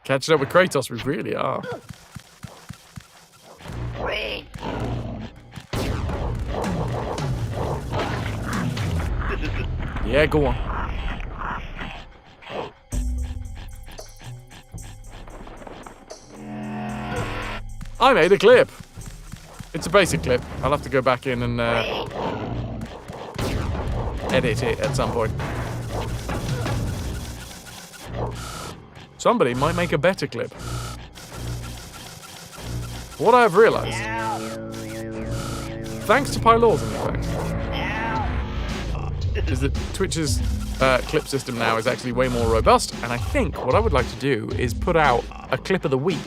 Catching up with Kratos, we really are. Yeah, go on. I made a clip. It's a basic clip. I'll have to go back in and edit it at some point. Somebody might make a better clip. What I have realized, thanks to Pylorism, in fact, is that Twitch's clip system now is actually way more robust, and I think what I would like to do is put out a clip of the week.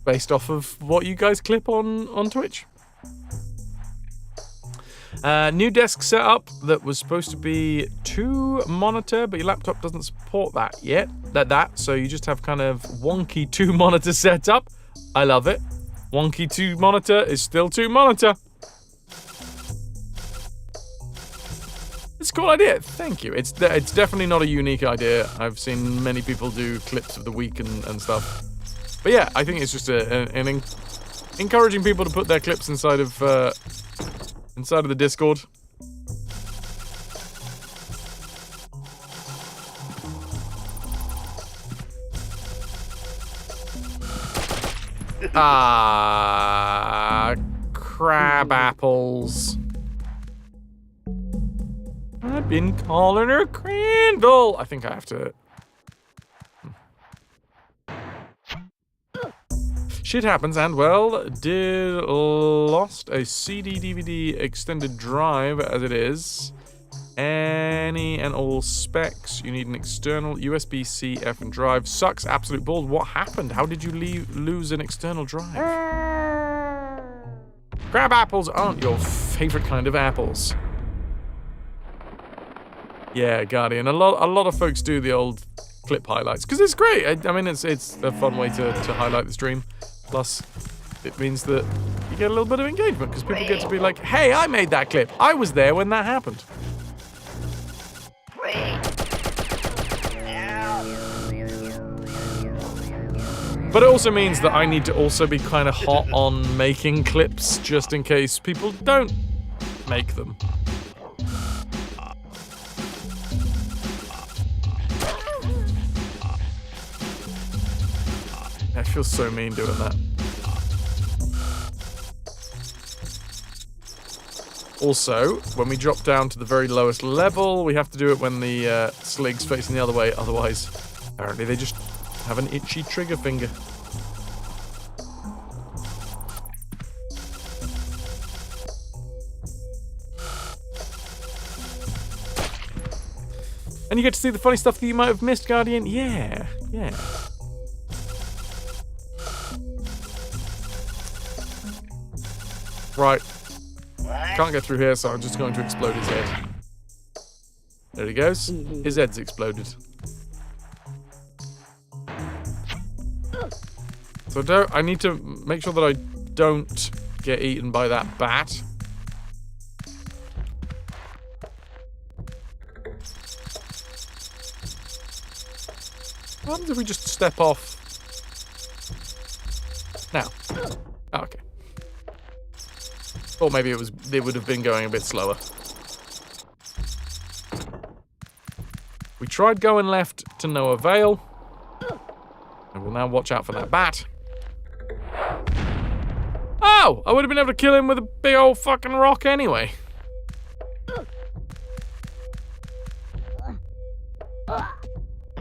Based off of what you guys clip on Twitch. New desk setup that was supposed to be 2 monitor, but your laptop doesn't support that yet. So you just have kind of wonky 2 monitor setup. I love it. Wonky 2 monitor is still 2 monitor. It's a cool idea. Thank you. It's definitely not a unique idea. I've seen many people do clips of the week and stuff. But yeah, I think it's just encouraging people to put their clips inside of the Discord. Crab apples. I've been calling her Crandall. I think I have to. Shit happens, and well, lost a CD DVD extended drive as it is. Any and all specs. You need an external USB-C F drive. Sucks, absolute balls. What happened? How did you lose an external drive? Crab apples aren't your favorite kind of apples. Yeah, Guardian. A lot of folks do the old clip highlights because it's great. I mean, it's a fun way to highlight the stream. Plus, it means that you get a little bit of engagement because people get to be like, hey, I made that clip. I was there when that happened. But it also means that I need to also be kind of hot on making clips just in case people don't make them. I feel so mean doing that. Also, when we drop down to the very lowest level, we have to do it when the slig's facing the other way. Otherwise, apparently they just have an itchy trigger finger. And you get to see the funny stuff that you might have missed, Guardian. Yeah. Right. Can't get through here, so I'm just going to explode his head. There he goes. His head's exploded. So I need to make sure that I don't get eaten by that bat. What happens if we just step off? Now. Oh, okay. Or maybe it would have been going a bit slower. tried going left to no avail. I will now watch out for that bat. Oh! I would have been able to kill him with a big old fucking rock anyway.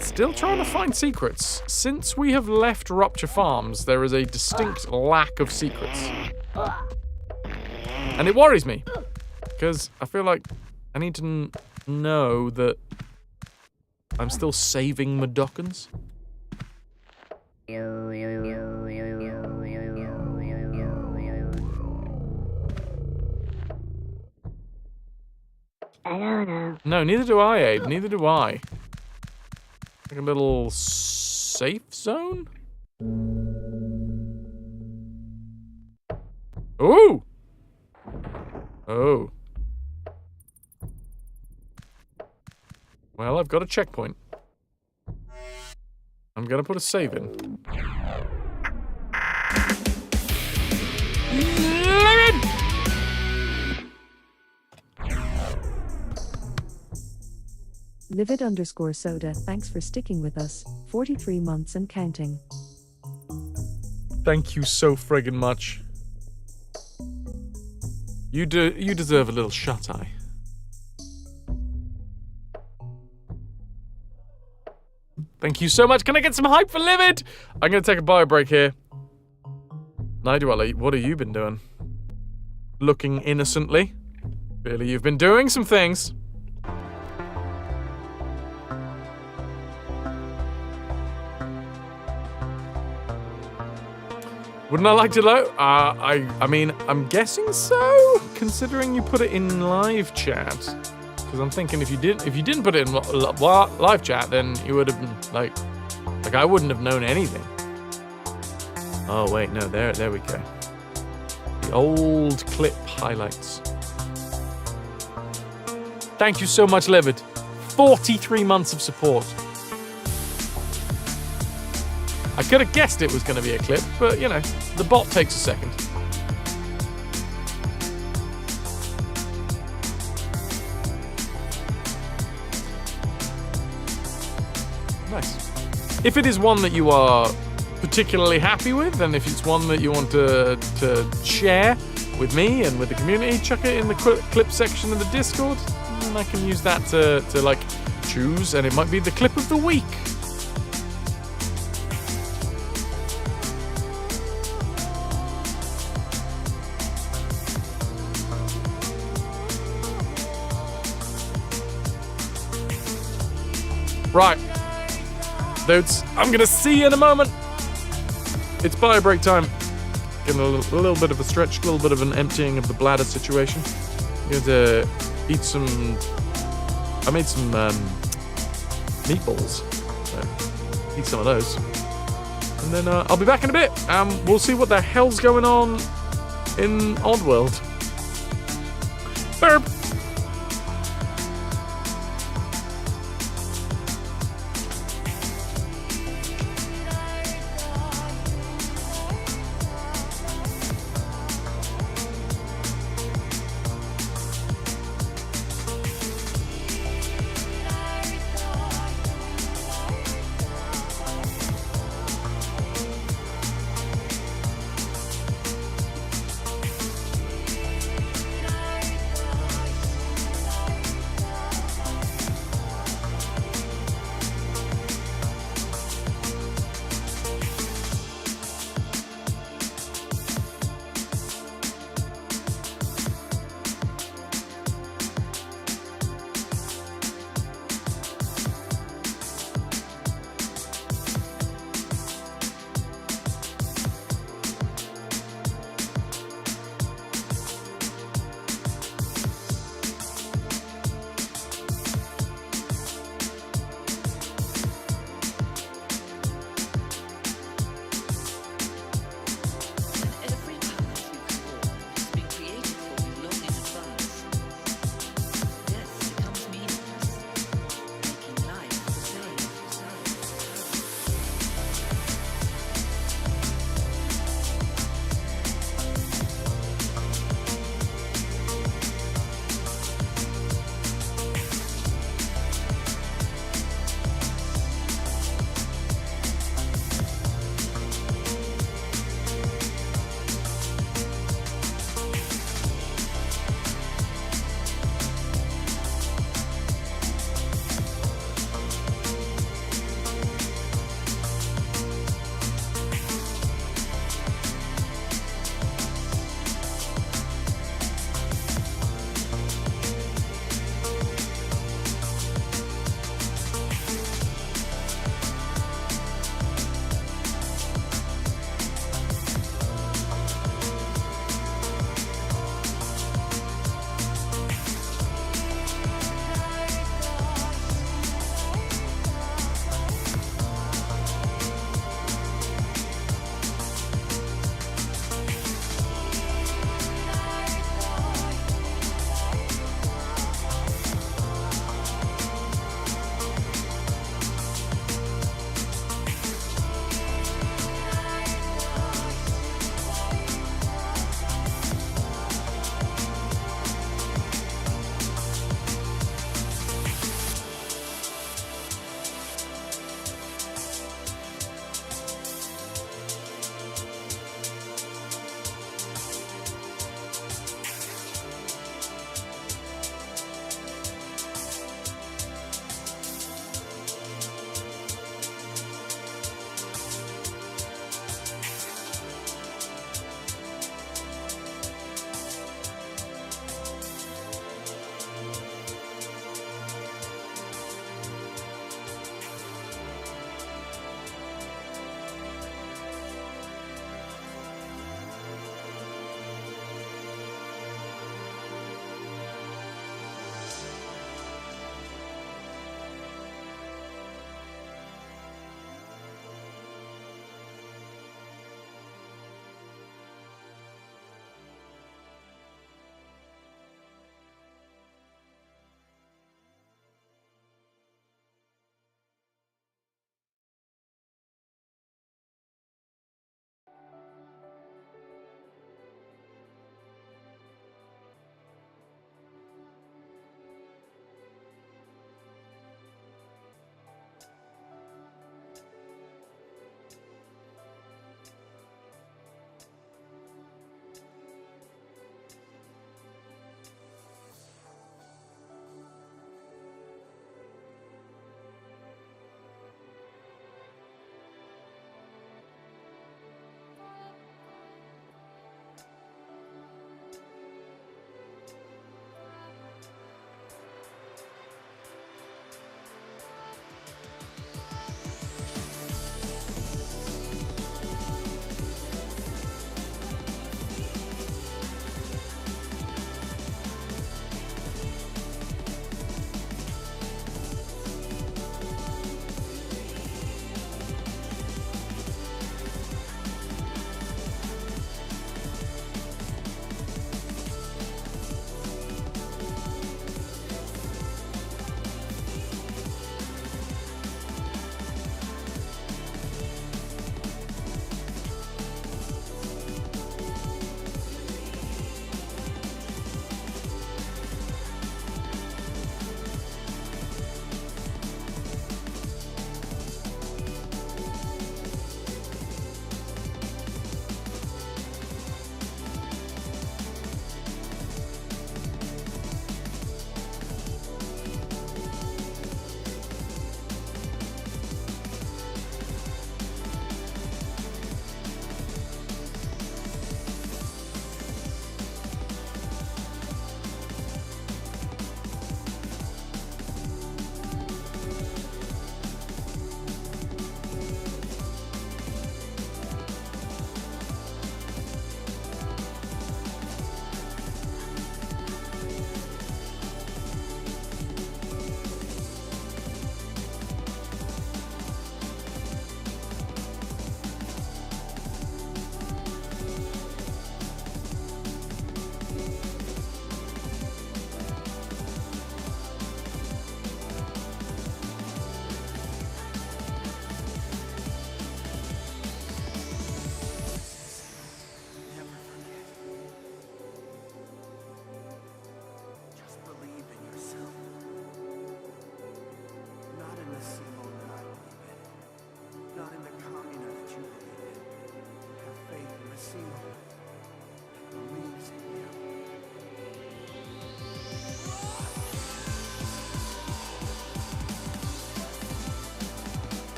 Still trying to find secrets. Since we have left Rupture Farms, there is a distinct lack of secrets. And it worries me. Because I feel like I need to know that I'm still saving Mudokons. I don't know. No, neither do I, Abe. Neither do I. Like a little safe zone? Ooh! Oh. Well, I've got a checkpoint. I'm gonna put a save in. Livid_soda, thanks for sticking with us. 43 months and counting. Thank you so friggin' much. You deserve a little shut-eye. Thank you so much. Can I get some hype for Livid? I'm gonna take a bio break here. Nightwally, what have you been doing? Looking innocently. Clearly you've been doing some things. Wouldn't I like to know? I mean, I'm guessing so, considering you put it in live chat. Because I'm thinking if you didn't put it in live chat, then you would have been like I wouldn't have known anything. Oh wait, no, there we go. The old clip highlights. Thank you so much, Livid. 43 months of support. I could have guessed it was going to be a clip, but, you know, the bot takes a second. Nice. If it is one that you are particularly happy with, and if it's one that you want to share with me and with the community, chuck it in the clip section of the Discord, and I can use that to like, choose, and it might be the clip of the week. Right, dudes, I'm gonna see you in a moment. It's bio break time. Getting a little bit of a stretch, a little bit of an emptying of the bladder situation. I'm going to eat some. I made some meatballs. So eat some of those, and then I'll be back in a bit. We'll see what the hell's going on in Oddworld. Burp.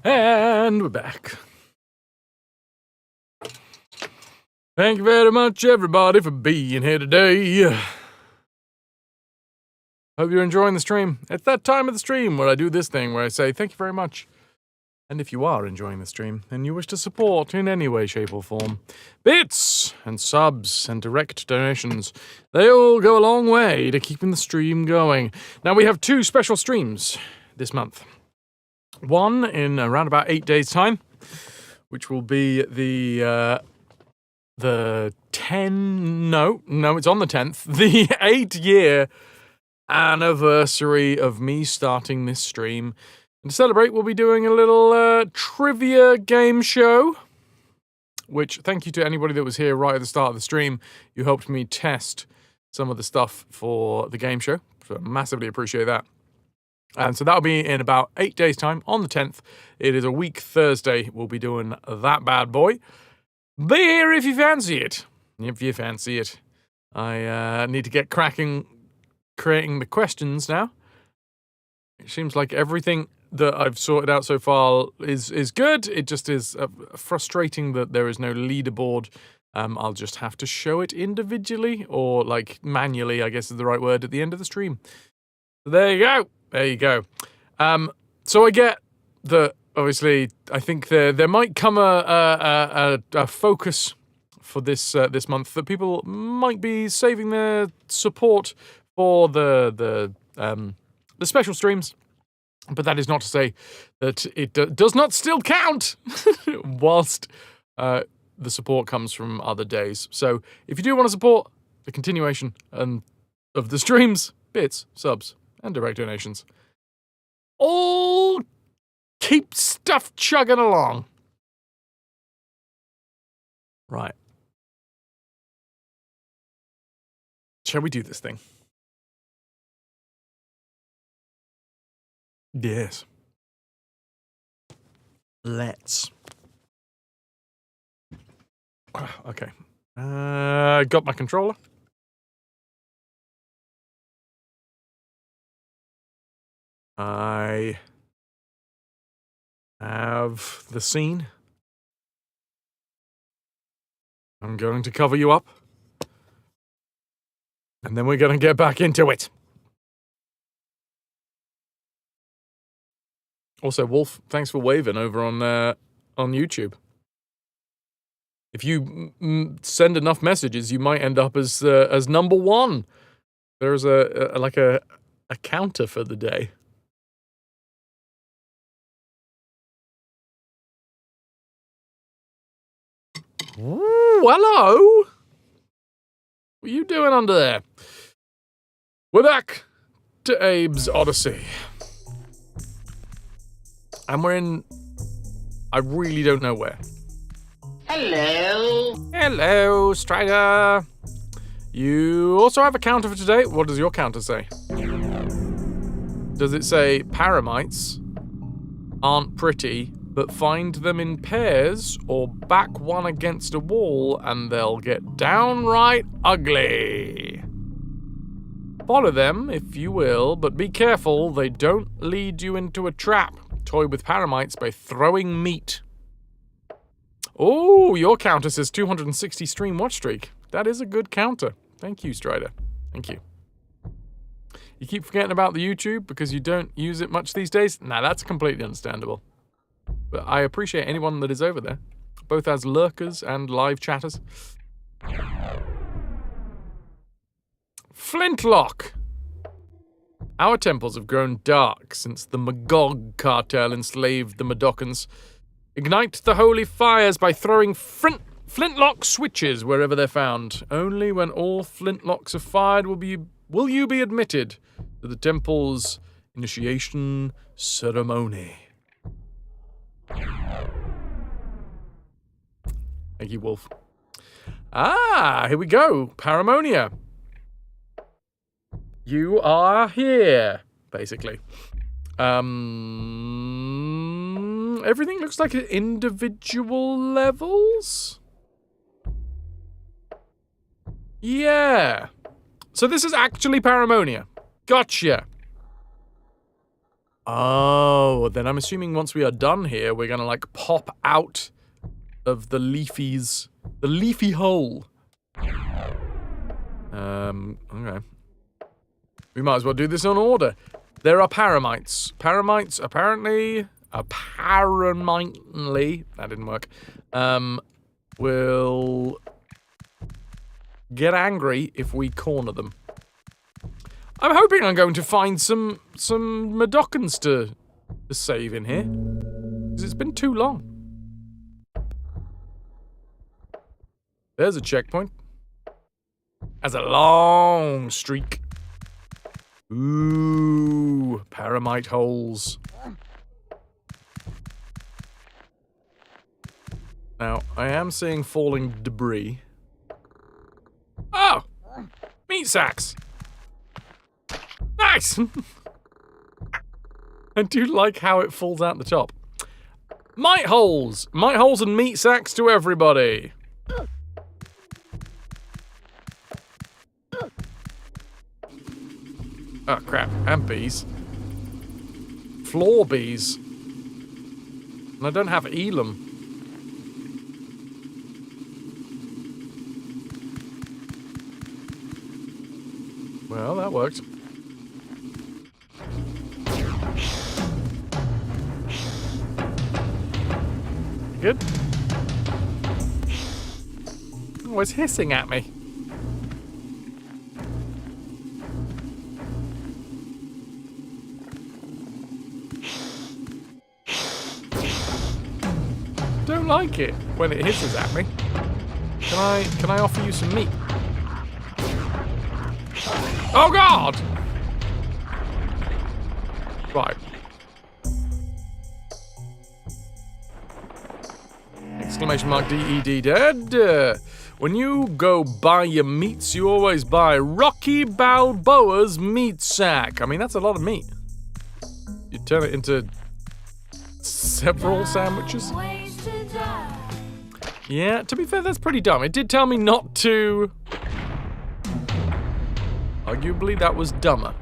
And we're back. Thank you very much, everybody, for being here today. Hope you're enjoying the stream. It's that time of the stream where I do this thing where I say thank you very much. And if you are enjoying the stream and you wish to support in any way, shape, or form, bits and subs and direct donations, they all go a long way to keeping the stream going. Now, we have 2 special streams this month. One in around about 8 days' time, which will be the 10th, the 8-year anniversary of me starting this stream. And to celebrate, we'll be doing a little trivia game show, which, thank you to anybody that was here right at the start of the stream. You helped me test some of the stuff for the game show, so I massively appreciate that. And so that'll be in about 8 days' time, on the 10th. It is a week Thursday. We'll be doing that bad boy. Be here if you fancy it. If you fancy it. I need to get cracking creating the questions now. It seems like everything that I've sorted out so far is good. It just is frustrating that there is no leaderboard. I'll just have to show it individually, or like manually, I guess is the right word, at the end of the stream. So there you go. There you go. So I get that, obviously, I think there might come a focus for this month that people might be saving their support for the special streams. But that is not to say that it does not still count whilst the support comes from other days. So if you do want to support the continuation of the streams, bits, subs, and direct donations, all keep stuff chugging along. Right. Shall we do this thing? Yes. Let's. Okay. Got my controller. I have the scene. I'm going to cover you up. And then we're going to get back into it. Also, Wolf, thanks for waving over on YouTube. If you send enough messages, you might end up as number 1. There's a counter for the day. Ooh, hello. What are you doing under there? We're back to Abe's Oddysee. And we're in... I really don't know where. Hello. Hello, Strider. You also have a counter for today. What does your counter say? Does it say paramites aren't pretty, but find them in pairs or back one against a wall and they'll get downright ugly? Follow them, if you will, but be careful they don't lead you into a trap. Toy with paramites by throwing meat. Oh, your counter says 260 stream watch streak. That is a good counter. Thank you, Strider. Thank you. You keep forgetting about the YouTube because you don't use it much these days? Nah, that's completely understandable. But I appreciate anyone that is over there, both as lurkers and live chatters. Flintlock! Our temples have grown dark since the Magog cartel enslaved the Madokans. Ignite the holy fires by throwing flintlock switches wherever they're found. Only when all flintlocks are fired will you be admitted to the temple's initiation ceremony. Thank you, Wolf. Ah, here we go. Paramonia. You are here, basically. Everything looks like individual levels? Yeah. So this is actually Paramonia. Gotcha. Oh, then I'm assuming once we are done here, we're gonna like pop out of the leafy hole. Okay. We might as well do this on order. There are paramites. Paramites, apparently, that didn't work, will get angry if we corner them. I'm hoping I'm going to find some Madoccans to save in here, because it's been too long. There's a checkpoint. Has a long streak. Ooh, paramite holes. Now, I am seeing falling debris. Oh! Meat sacks! Nice! I do like how it falls out the top. Mite holes! Mite holes and meat sacks to everybody! Oh, crap. And bees. Floor bees. And I don't have Elam. Well, that worked. Good. Oh, it's hissing at me. Don't like it when it hisses at me. Can I offer you some meat? Oh God! Right. Exclamation mark DED dead. When you go buy your meats, you always buy Rocky Balboa's meat sack. I mean, that's a lot of meat. You turn it into several sandwiches. Yeah, to be fair, that's pretty dumb. It did tell me not to. Arguably, that was dumber.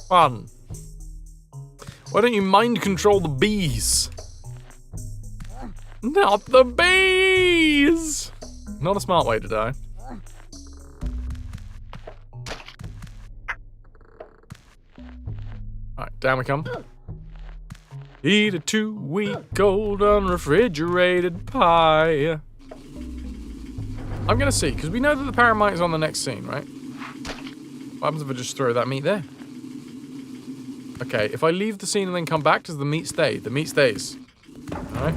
Fun. Why don't you mind control the bees? Not the bees! Not a smart way to die. Alright, down we come. Eat a 2-week-old unrefrigerated pie. I'm gonna see, because we know that the paramite is on the next scene, right? What happens if I just throw that meat there? Okay, if I leave the scene and then come back, does the meat stay? The meat stays. Alright.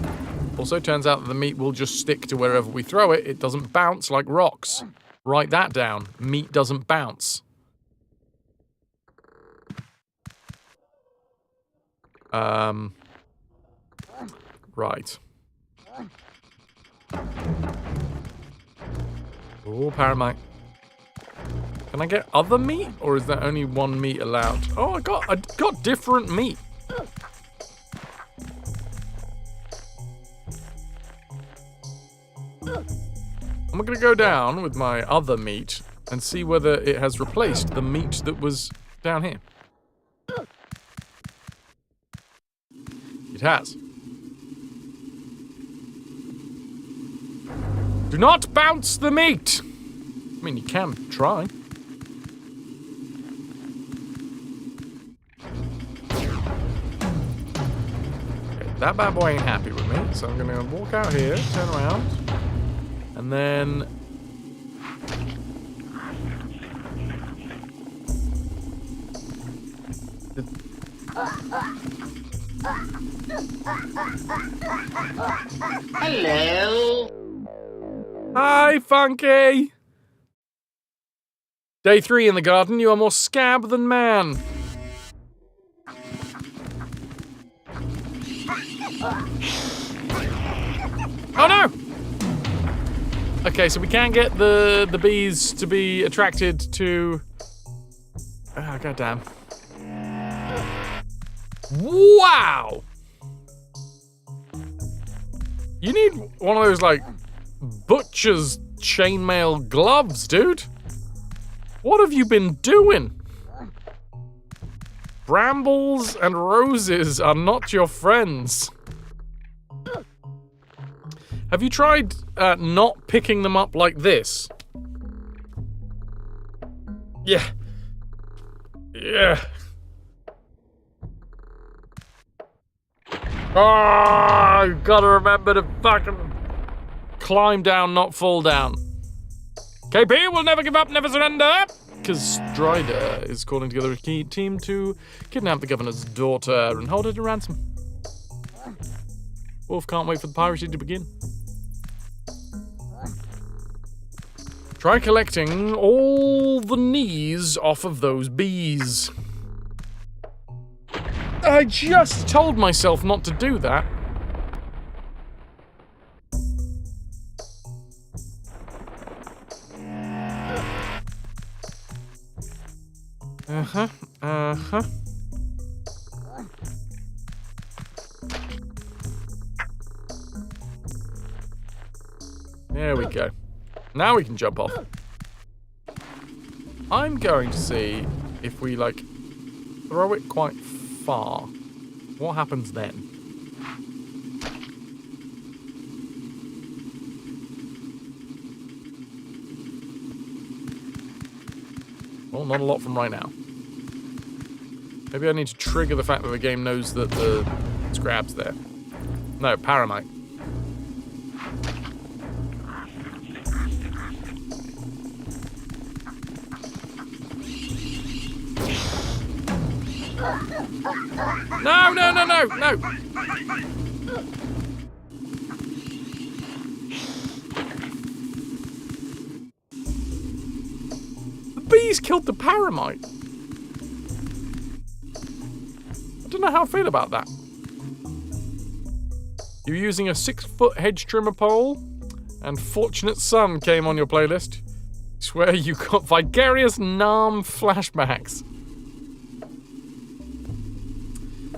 Also, turns out that the meat will just stick to wherever we throw it. It doesn't bounce like rocks. Write that down. Meat doesn't bounce. Right. Oh, paramite. Can I get other meat, or is there only one meat allowed? Oh, I got different meat. I'm gonna go down with my other meat and see whether it has replaced the meat that was down here. It has. Do not bounce the meat! I mean, you can try. Okay, that bad boy ain't happy with me, so I'm gonna walk out here, turn around, and then... Hello. Hi, Funky! Day 3 in the garden, you are more scab than man. Oh no! Okay, so we can get the bees to be attracted to... Ah, goddamn. Wow! You need one of those, like, butcher's chainmail gloves, dude. What have you been doing? Brambles and roses are not your friends. Have you tried not picking them up like this? Yeah. Yeah. Oh, you gotta remember to fucking climb down, not fall down. KP will never give up, never surrender. Because Strider is calling together a key team to kidnap the governor's daughter and hold her to ransom. Wolf can't wait for the piracy to begin. Try collecting all the knees off of those bees. I just told myself not to do that. Uh-huh. There we go. Now we can jump off. I'm going to see if we, like, throw it quite far. What happens then? Well, not a lot from right now. Maybe I need to trigger the fact that the game knows that the scrab's there. No, Paramite. No, no, no, no, no! The bees killed the Paramite. I don't know how I feel about that. You're using a 6-foot hedge trimmer pole, and Fortunate Son came on your playlist. I swear you got vicarious Nam flashbacks.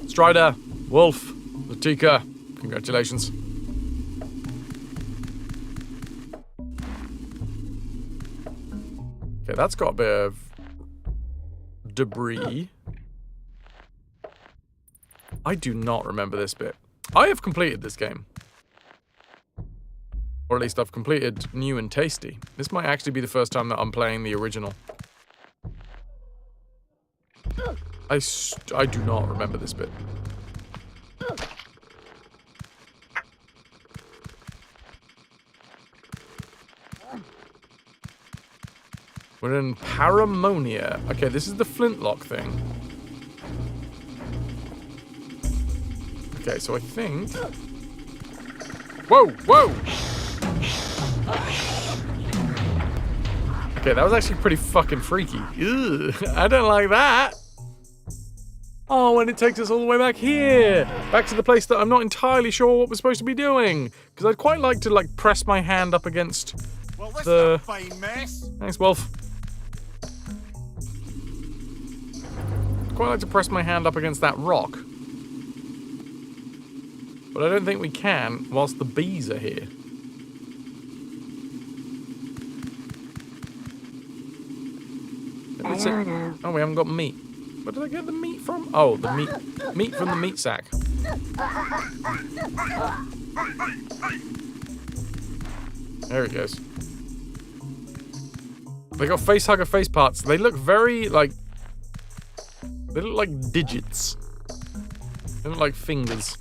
Strider, Wolf, Latika, congratulations. Okay, that's got a bit of debris. I do not remember this bit. I have completed this game. Or at least I've completed New and Tasty. This might actually be the first time that I'm playing the original. I do not remember this bit. We're in Paramonia. Okay, this is the flintlock thing. Okay, so I think... Whoa, whoa! Okay, that was actually pretty fucking freaky. Ugh, I don't like that. Oh, and it takes us all the way back here. Back to the place that I'm not entirely sure what we're supposed to be doing. Because I'd quite like to, like, press my hand up against the... Fine mess. Thanks, Wolf. I'd quite like to press my hand up against that rock. But I don't think we can whilst the bees are here. I don't know. Oh, we haven't got meat. Where did I get the meat from? Oh, the meat from the meat sack. There it goes. They got face hugger face parts. They look very, like... They look like digits. They look like fingers.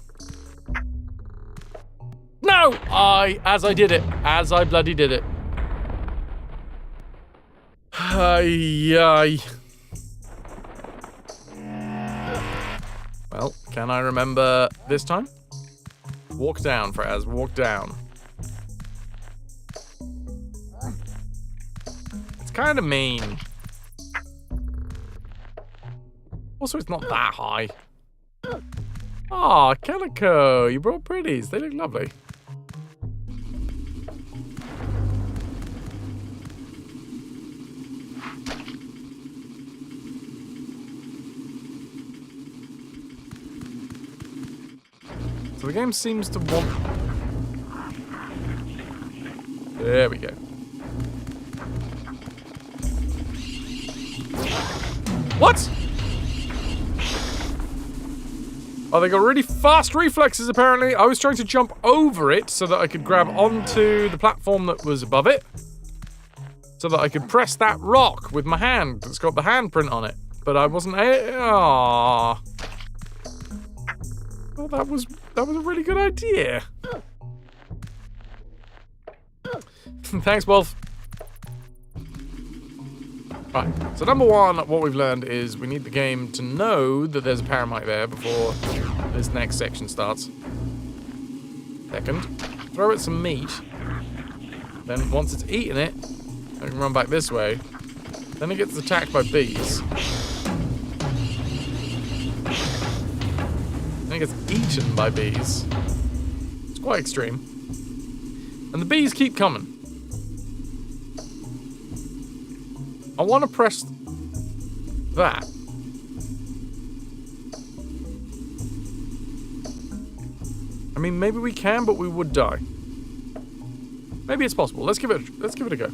No! As I bloody did it. Ay. Well, can I remember this time? Walk down, Fraz, walk down. It's kind of mean. Also, it's not that high. Aw, Calico, you brought pretties. They look lovely. So the game seems to want... There we go. What? Oh, they got really fast reflexes, apparently. I was trying to jump over it so that I could grab onto the platform that was above it. So that I could press that rock with my hand that's got the handprint on it. But I wasn't... Aww. Well, that was a really good idea. Thanks, Wolf. Right, so number one, what we've learned is we need the game to know that there's a paramite there before this next section starts. Second, throw it some meat. Then once it's eaten it, I can run back this way. Then it gets attacked by bees. Then it gets eaten by bees. It's quite extreme. And the bees keep coming. I want to press that. I mean, maybe we can, but we would die. Maybe it's possible. Let's give it a go.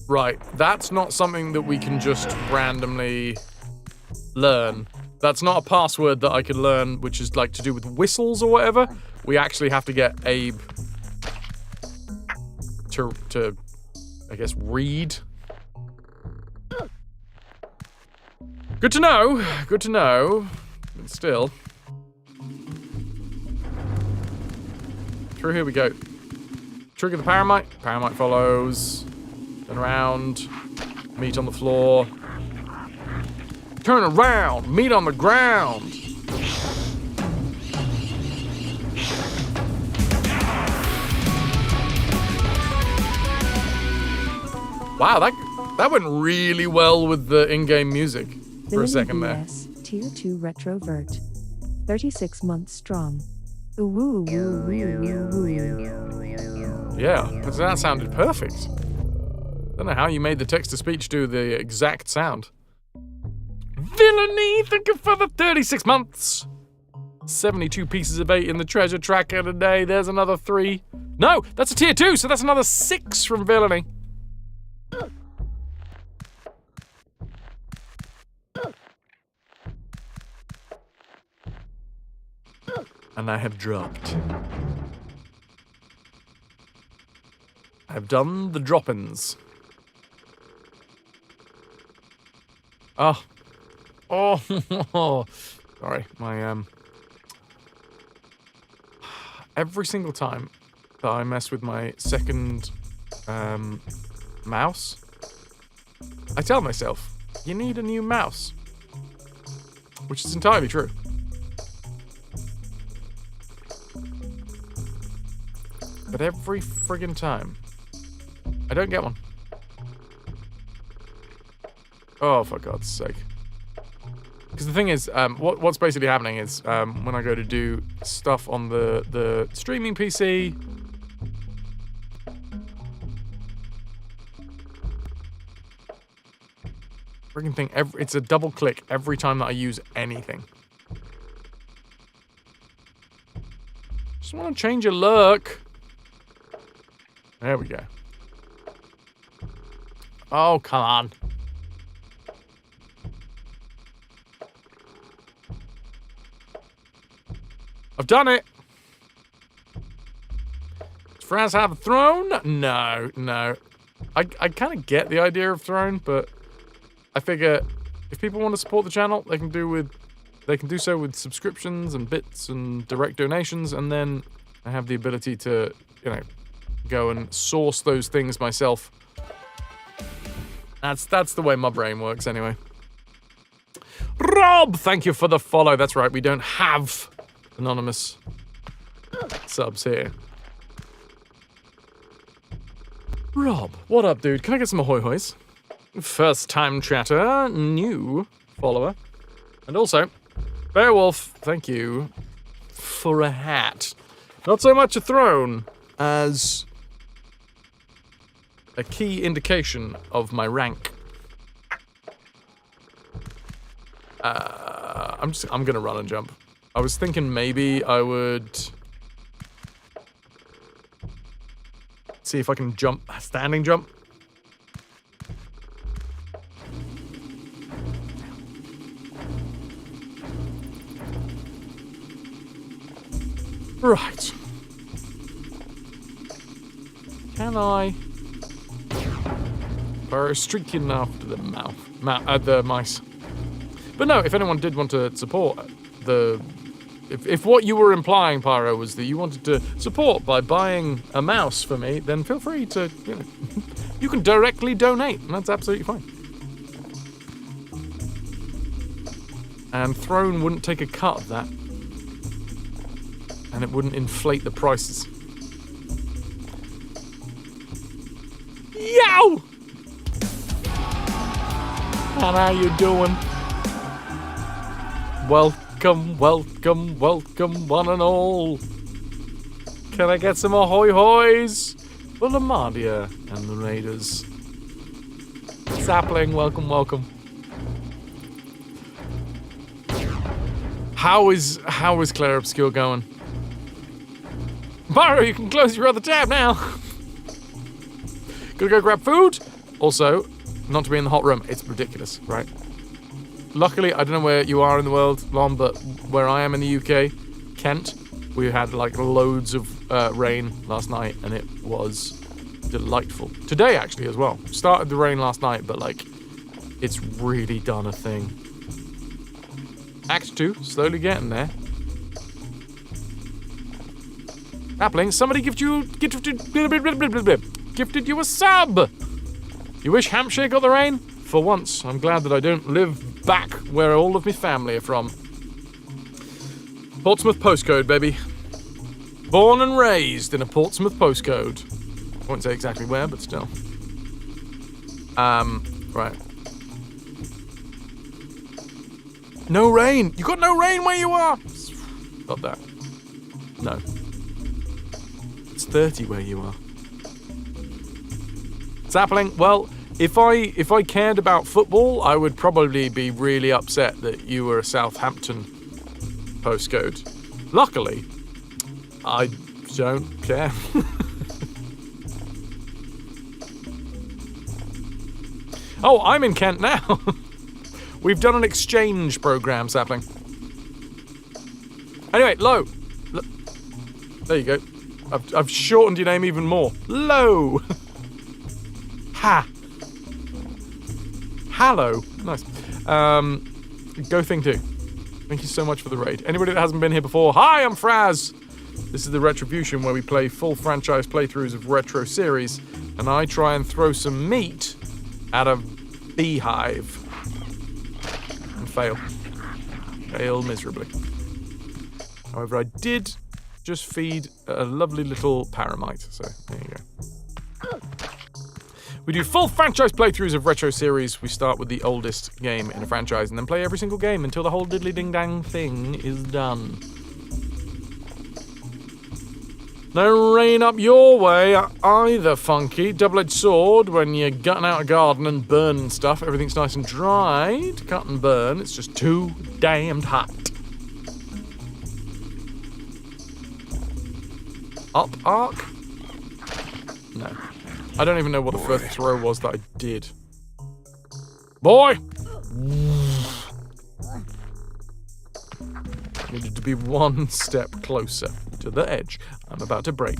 Right, that's not something that we can just randomly learn. That's not a password that I can learn, which is like to do with whistles or whatever. We actually have to get Abe to I guess, read. Good to know. Good to know. But still. Through here we go. Trigger the paramite. Paramite follows. Turn around. Meat on the floor. Turn around! Meat on the ground! Wow, that went really well with the in-game music for a second there. Tier 2 RetroVution. 36 months strong. Ooh, woo, woo, woo, woo. Yeah, that sounded perfect. Don't know how you made the text-to-speech do the exact sound. Villainy, thank you for the 36 months. 72 pieces of 8 in the treasure tracker today. There's another 3. No, that's a tier 2, so that's another 6 from Villainy. And I have dropped. I have done the drop-ins. Oh. Oh, sorry, my, every single time that I mess with my second, mouse, I tell myself, you need a new mouse. Which is entirely true. But every friggin' time, I don't get one. Oh, for God's sake. Because the thing is, what's basically happening is, when I go to do stuff on the streaming PC, friggin' thing, it's a double click every time that I use anything. Just want to change a look. There we go. Oh, come on. I've done it! Does France have a throne? No, no. I kind of get the idea of throne, but I figure if people want to support the channel, they can do so with subscriptions and bits and direct donations, and then I have the ability to, you know, go and source those things myself. That's the way my brain works anyway. Rob, thank you for the follow. That's right, we don't have anonymous subs here. Rob, what up, dude? Can I get some ahoy hoys? First time chatter, new follower. And also, Beowulf, thank you for a hat. Not so much a throne as a key indication of my rank. I'm gonna run and jump. I was thinking maybe I would see if I can jump, standing jump. Right. Can I burrow streaky enough to the the mice? But no, if anyone did want to support if what you were implying, Pyro, was that you wanted to support by buying a mouse for me, then feel free to, you can directly donate, and that's absolutely fine. And Throne wouldn't take a cut of that. And it wouldn't inflate the prices. Yow! And how you doing? Welcome, welcome, welcome, one and all. Can I get some ahoy hoys for Lamadia and the Raiders? Sapling, welcome, welcome. How is Claire Obscure going? Pyro, you can close your other tab now. Gonna go grab food. Also, not to be in the hot room. It's ridiculous, right? Luckily, I don't know where you are in the world, Lon, but where I am in the UK, Kent, we had like loads of rain last night, and it was delightful. Today, actually, as well. Started the rain last night, but like, it's really done a thing. Act 2, slowly getting there. Appling, somebody gifted you a sub! You wish Hampshire got the rain? For once, I'm glad that I don't live back where all of my family are from. Portsmouth postcode, baby. Born and raised in a Portsmouth postcode. I won't say exactly where, but still. Right. No rain! You got no rain where you are! Got that. No. It's 30 where you are. Sapling, well, if I cared about football, I would probably be really upset that you were a Southampton postcode. Luckily, I don't care. Oh, I'm in Kent now. We've done an exchange program, Sapling. Anyway, Lo. There you go. I've shortened your name even more. Lo. Ha. Hallo. Nice. Go Thing 2. Thank you so much for the raid. Anybody that hasn't been here before, hi, I'm Fraz. This is the RetroVution where we play full franchise playthroughs of retro series, and I try and throw some meat at a beehive. And fail. Fail miserably. However, I did just feed a lovely little paramite, so there you go. We do full franchise playthroughs of retro series. We start with the oldest game in a franchise and then play every single game until the whole diddly ding dang thing is done. No rain up your way either, Funky. Double-edged sword when you're gutting out a garden and burning stuff. Everything's nice and dry to cut and burn. It's just too damned hot. Up arc? No. I don't even know what the first throw was that I did. Boy! Needed to be one step closer to the edge I'm about to break.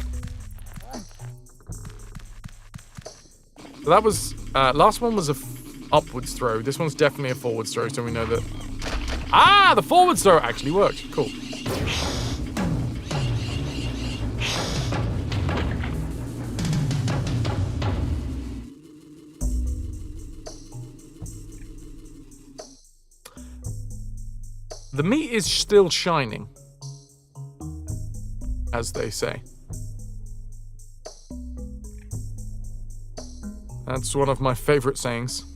So that was, last one was a upwards throw. This one's definitely a forwards throw, so we know that... Ah! The forwards throw actually worked. Cool. The meat is still shining, as they say. That's one of my favorite sayings.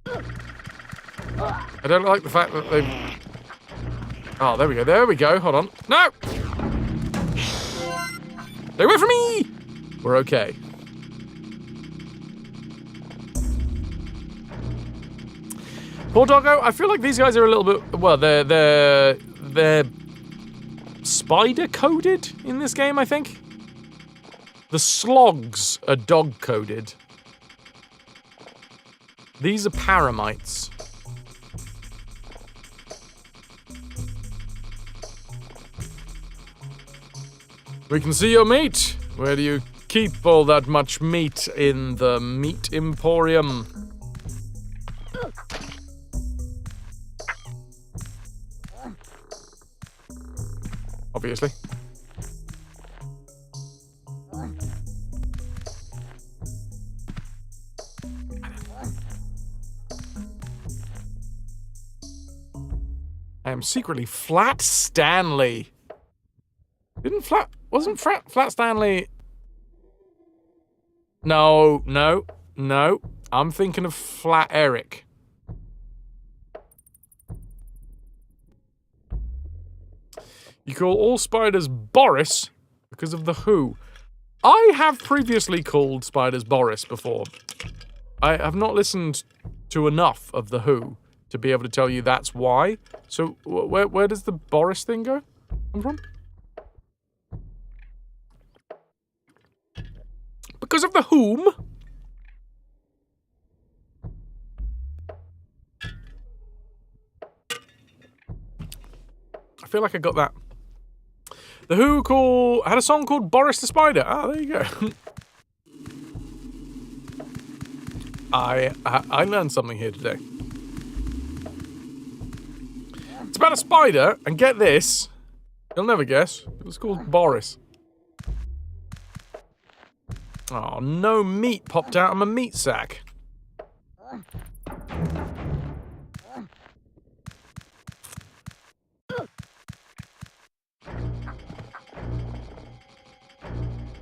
I don't like the fact that they've... Oh, there we go, there we go, hold on. No! Stay away from me! We're okay. Poor doggo. I feel like these guys are a little bit. Well, they're spider coded in this game. I think the slogs are dog coded. These are paramites. We can see your meat. Where do you keep all that much meat in the meat emporium? Obviously. I am secretly Flat Stanley. Wasn't Flat Stanley? No. I'm thinking of Flat Eric. You call all spiders Boris because of the Who. I have previously called spiders Boris before. I have not listened to enough of the Who to be able to tell you that's why. So where does the Boris thing come from? Because of the whom? I feel like I got that. The Who had a song called Boris the Spider. Ah, there you go. I learned something here today. It's about a spider, and get this. You'll never guess. It was called Boris. Oh, no meat popped out of my meat sack.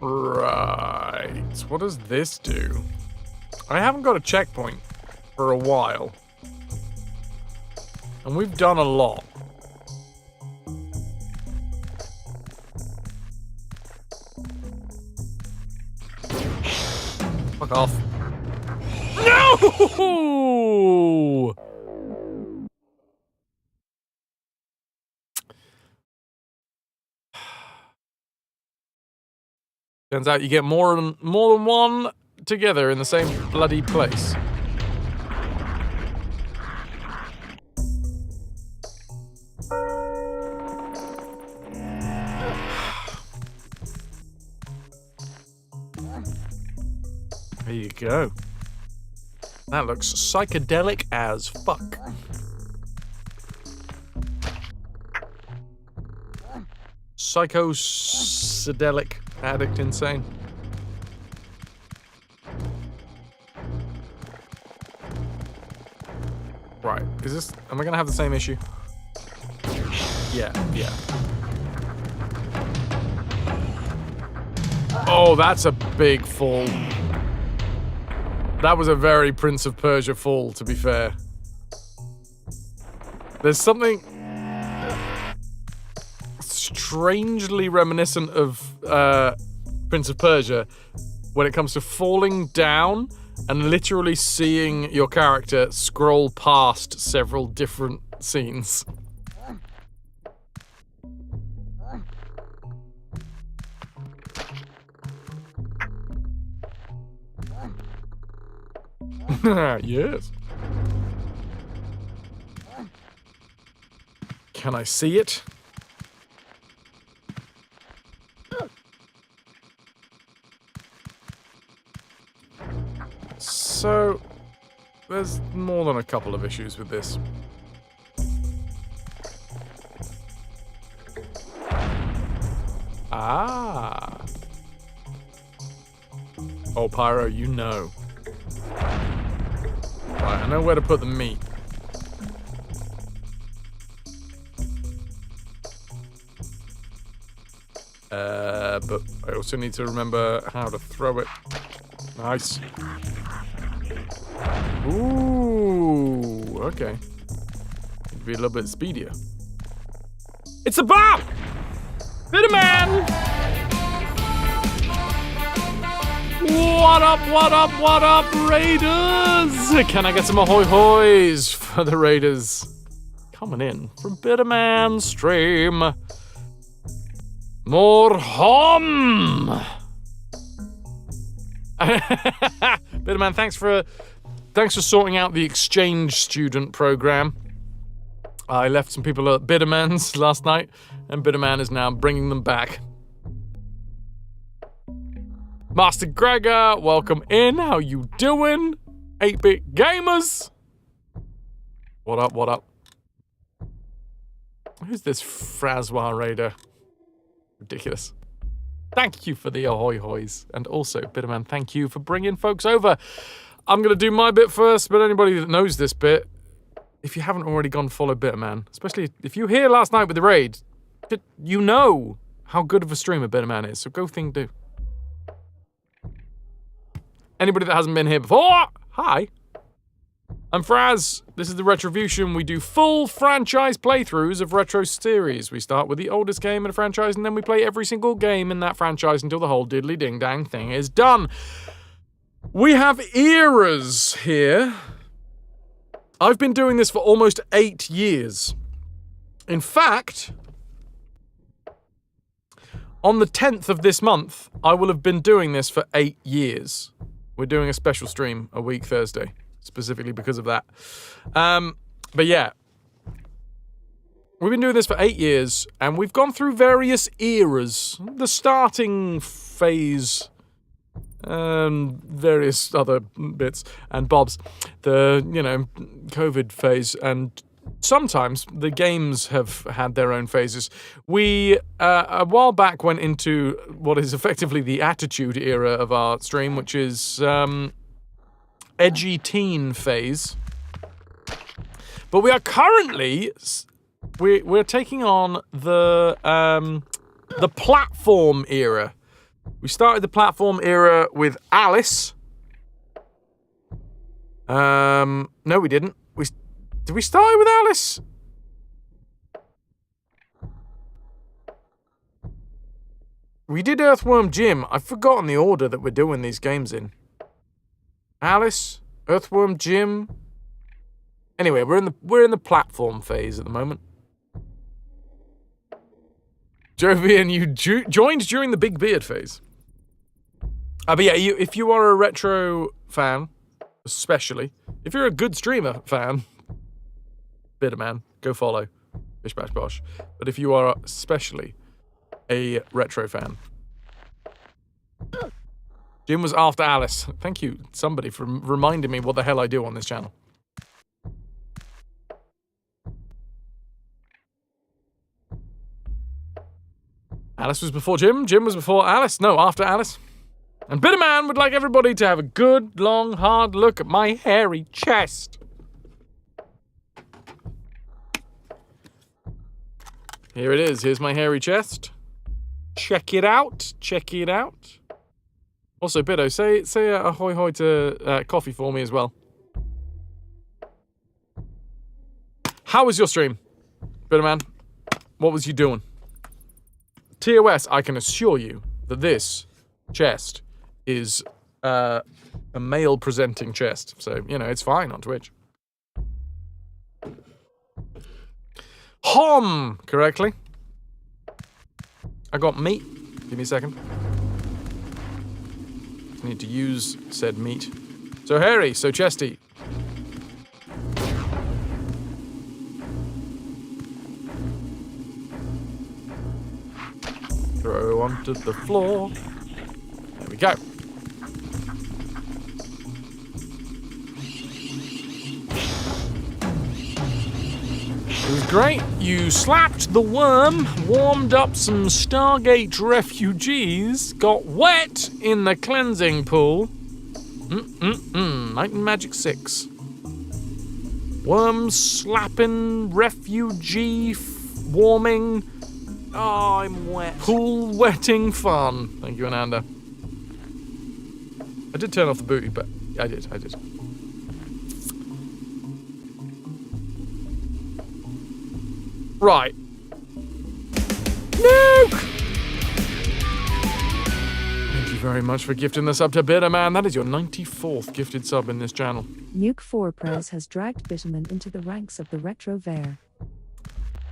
Right. What does this do? I haven't got a checkpoint for a while. And we've done a lot. Fuck off. No! Turns out you get more than one together in the same bloody place. There you go. That looks psychedelic as fuck. Psychosedelic, addict, insane. Right, am I gonna have the same issue? Yeah. Oh, that's a big fall. That was a very Prince of Persia fall, to be fair. There's something strangely reminiscent of Prince of Persia when it comes to falling down and literally seeing your character scroll past several different scenes. Yes. Can I see it? So, there's more than a couple of issues with this. Ah. Oh, Pyro, you know. Right, I know where to put the meat. But I also need to remember how to throw it. Nice. Ooh, okay. It'd be a little bit speedier. It's a bar! Bit man! What up, what up, what up, Raiders? Can I get some ahoy hoys for the Raiders? Coming in from Bitterman stream. More hom. Bitterman, thanks for sorting out the exchange student program. I left some people at Bitterman's last night, and Bitterman is now bringing them back. Master Gregor, welcome in. How you doing? 8-bit gamers. What up, what up? Who's this Francois Raider? Ridiculous. Thank you for the ahoy hoys. And also, Bitterman, thank you for bringing folks over. I'm going to do my bit first, but anybody that knows this bit, if you haven't already gone follow Bitterman, especially if you were here last night with the raid, you know how good of a streamer Bitterman is, so go thing do. Anybody that hasn't been here before, hi. I'm Fraz. This is the RetroVution. We do full franchise playthroughs of retro series. We start with the oldest game in a franchise, and then we play every single game in that franchise until the whole diddly ding dang thing is done. We have eras here. I've been doing this for almost 8 years. In fact, on the 10th of this month, I will have been doing this for 8 years. We're doing a special stream a week Thursday, specifically because of that. But yeah, we've been doing this for 8 years, and we've gone through various eras. The starting phase, various other bits and bobs. The, COVID phase, and sometimes the games have had their own phases. We, a while back, went into what is effectively the Attitude era of our stream, which is edgy teen phase. But we are currently, we're taking on the platform era. We started the platform era with Alice. No, we didn't. Did we start it with Alice? We did Earthworm Jim. I've forgotten the order that we're doing these games in. Alice, Earthworm Jim. Anyway, we're in the platform phase at the moment. Jovian, you joined during the Big Beard phase. But yeah, if you are a retro fan, especially if you're a good streamer fan, Bitterman, go follow Bish Bash Bosh. But if you are especially a retro fan, Jim was after Alice. Thank you, somebody, for reminding me what the hell I do on this channel. Alice was before Jim. Jim was before Alice. No, after Alice. And Bitterman would like everybody to have a good, long, hard look at my hairy chest. Here it is. Here's my hairy chest. Check it out. Check it out. Also, Biddo, say a ahoy hoy to coffee for me as well. How was your stream, Bitterman? What was you doing? TOS, I can assure you that this chest is a male-presenting chest. So, it's fine on Twitch. Hom! Correctly. I got meat. Give me a second. I need to use said meat. So hairy, so chesty. Throw onto the floor. There we go. It was great. You slapped the worm, warmed up some Stargate refugees, got wet in the cleansing pool. Might and Magic 6. Worm slapping, refugee warming. Oh, I'm wet. Pool wetting fun. Thank you, Ananda. I did turn off the booty, but I did. Right. Nuke! Thank you very much for gifting the sub to Bitterman. That is your 94th gifted sub in this channel. Nuke 4 Prez has dragged Bitterman into the ranks of the RetroVution.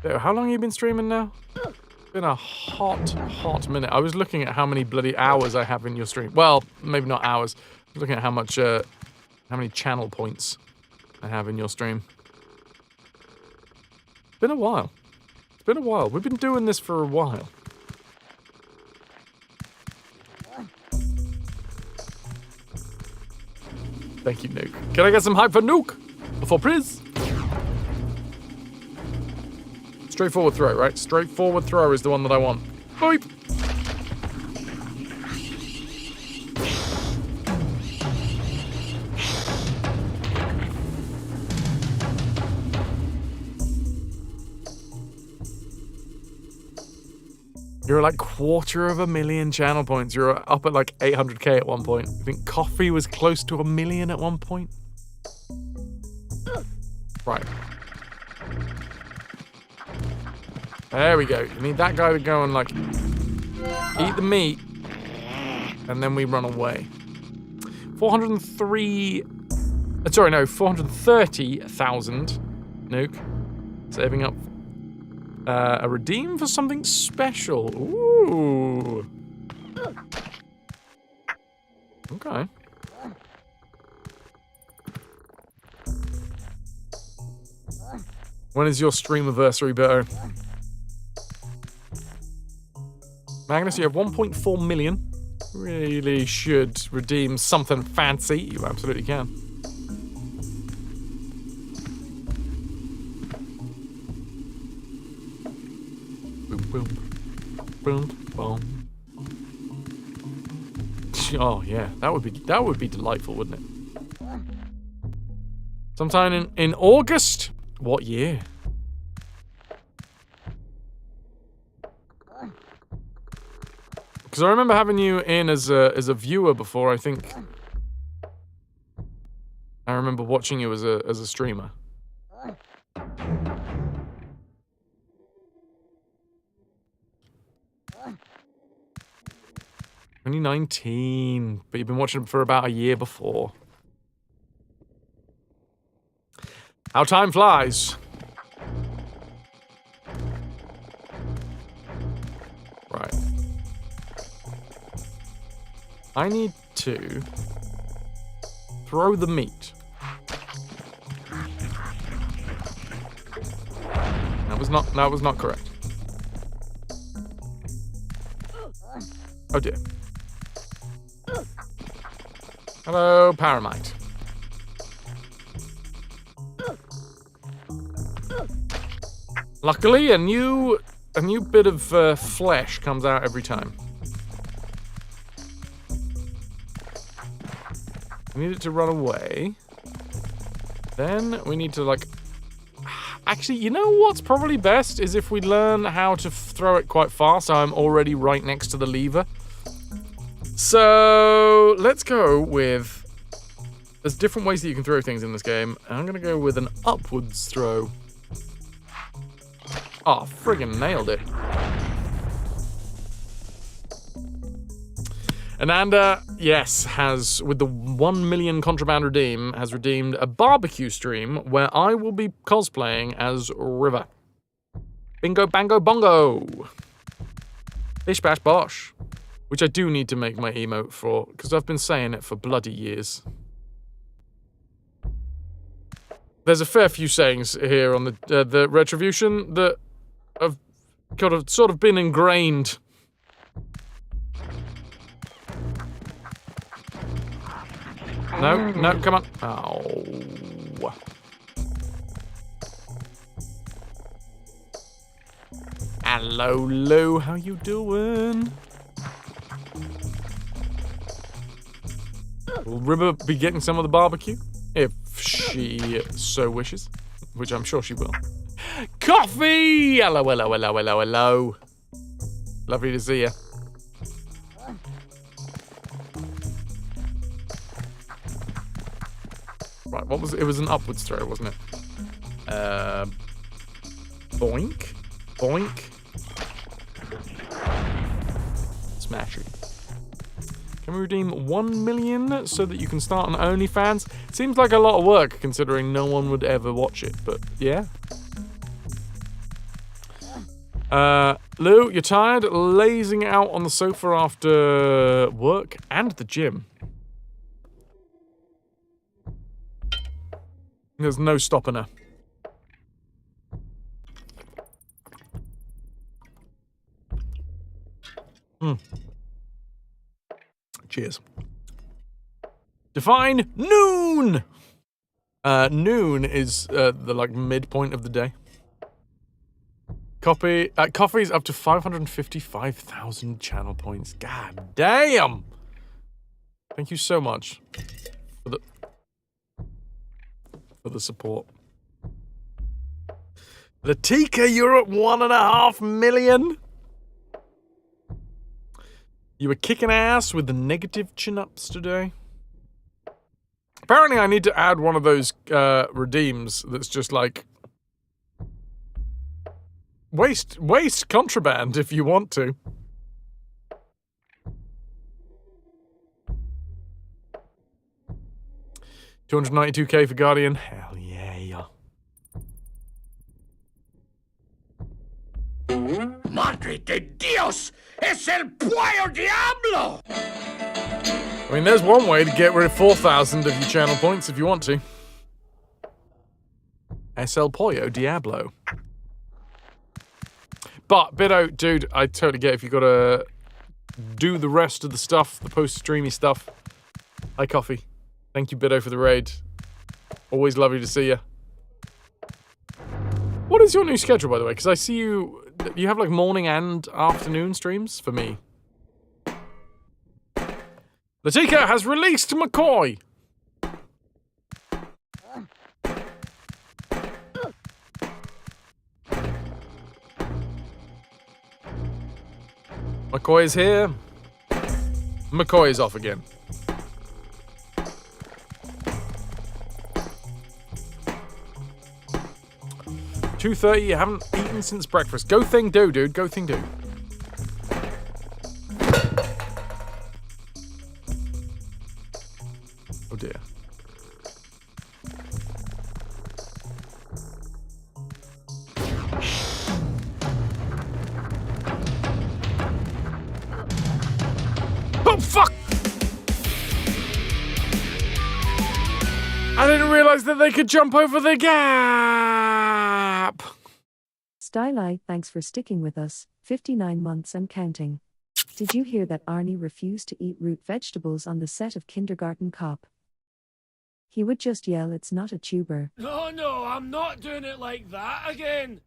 How long have you been streaming now? It's been a hot minute. I was looking at how many bloody hours I have in your stream. Well, maybe not hours. I was looking at how many channel points I have in your stream. It's been a while. It's been a while. We've been doing this for a while. Thank you, Nuke. Can I get some hype for Nuke? Before Priz? Straightforward throw, right? Straightforward throw is the one that I want. Boop! You're like 250,000 channel points. You're up at like 800k at one point. I think Coffee was close to 1 million at one point. Right. There we go. You need that guy to go and like eat the meat, and then we run away. 430,000 Nuke. Saving up a redeem for something special. Ooh. Okay. When is your stream anniversary, Beto? Magnus, you have 1.4 million. Really should redeem something fancy. You absolutely can. Boom, boom, boom, boom. Oh yeah, that would be delightful, wouldn't it? Sometime in August. What year? Because I remember having you in as a viewer before. I think I remember watching you as a streamer. 2019, but you've been watching it for about a year before. How time flies. Right. I need to throw the meat. That was not correct. Oh dear. Hello, Paramite. Luckily, a new bit of flesh comes out every time. We need it to run away. Then we need to like... Actually, you know what's probably best is if we learn how to throw it quite fast, so I'm already right next to the lever. So let's go with... There's different ways that you can throw things in this game. I'm going to go with an upwards throw. Oh, friggin' nailed it. Ananda, yes, has, with the 1 million contraband redeem, has redeemed a barbecue stream where I will be cosplaying as River. Bingo, bango, bongo. Bish, bash, bosh. Which I do need to make my emote for, because I've been saying it for bloody years. There's a fair few sayings here on the RetroVution that have sort of been ingrained. No, come on. Oh. Hello, Lou. How you doing? Will Ribba be getting some of the barbecue? If she so wishes. Which I'm sure she will. Coffee! Hello, hello, hello, hello, hello. Lovely to see you. Right, what was it? It was an upwards throw, wasn't it? Boink. Boink. Smash it. Can we redeem 1 million so that you can start an OnlyFans? Seems like a lot of work considering no one would ever watch it, but yeah. Lou, you're tired? Lazing out on the sofa after work and the gym. There's no stopping her. Cheers. Define noon! Noon is the like midpoint of the day. Coffee's up to 555,000 channel points. God damn! Thank you so much for the support. Latika, you're at 1.5 million. You were kicking ass with the negative chin-ups today. Apparently I need to add one of those redeems that's just like waste contraband if you want to. $292K for Guardian. Hell yeah. Madre de Dios! Es el pollo diablo! I mean, there's one way to get rid of 4,000 of your channel points if you want to. Es el pollo diablo. But, Biddo, dude, I totally get if you gotta do the rest of the stuff, the post-streamy stuff. Hi, Coffee. Thank you, Biddo, for the raid. Always lovely to see you. What is your new schedule, by the way? Because I see you have like morning and afternoon streams for me. Latika has released McCoy. McCoy is here. McCoy is off again. $2:30, you haven't eaten since breakfast. Go thing do, dude. Go thing do. Oh dear. Oh, fuck! I didn't realize that they could jump over the gap! Styli, thanks for sticking with us, 59 months and counting. Did you hear that Arnie refused to eat root vegetables on the set of Kindergarten Cop? He would just yell, "It's not a tuber." No, I'm not doing it like that again!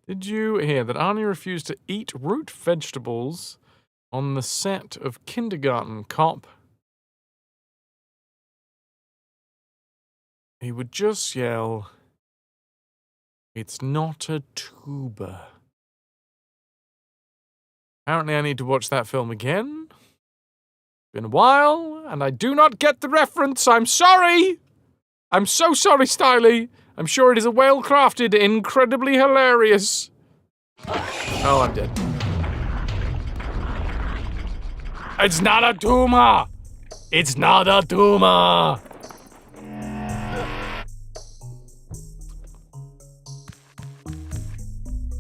Did you hear that Arnie refused to eat root vegetables on the set of Kindergarten Cop? He would just yell, "It's not a tuber." Apparently I need to watch that film again. It's been a while, and I do not get the reference. I'm sorry! I'm so sorry, Styly. I'm sure it is a well-crafted, incredibly hilarious. Oh, I'm dead. It's not a tumor! It's not a tumor!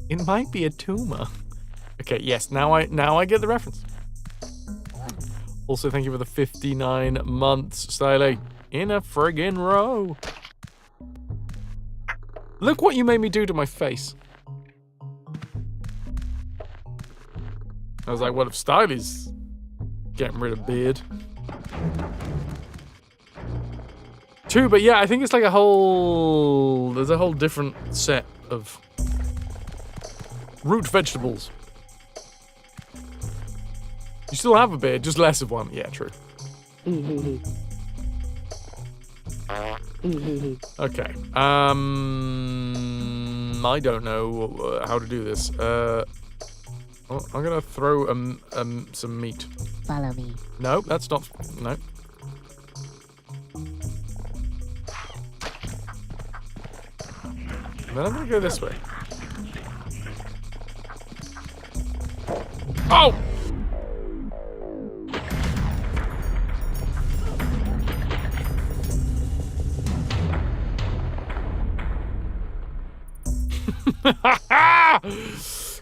It might be a tumor. Okay, yes, now I get the reference. Also, thank you for the 59 months, Styly. In a friggin' row. Look what you made me do to my face. I was like, what if Styly's getting rid of beard? Two, but yeah, I think it's like there's a whole different set of root vegetables. You still have a beard, just less of one. Yeah, true. Okay. I don't know how to do this. I'm gonna throw some meat. Follow me. No, that's not. No. Then I'm gonna go this way. Oh!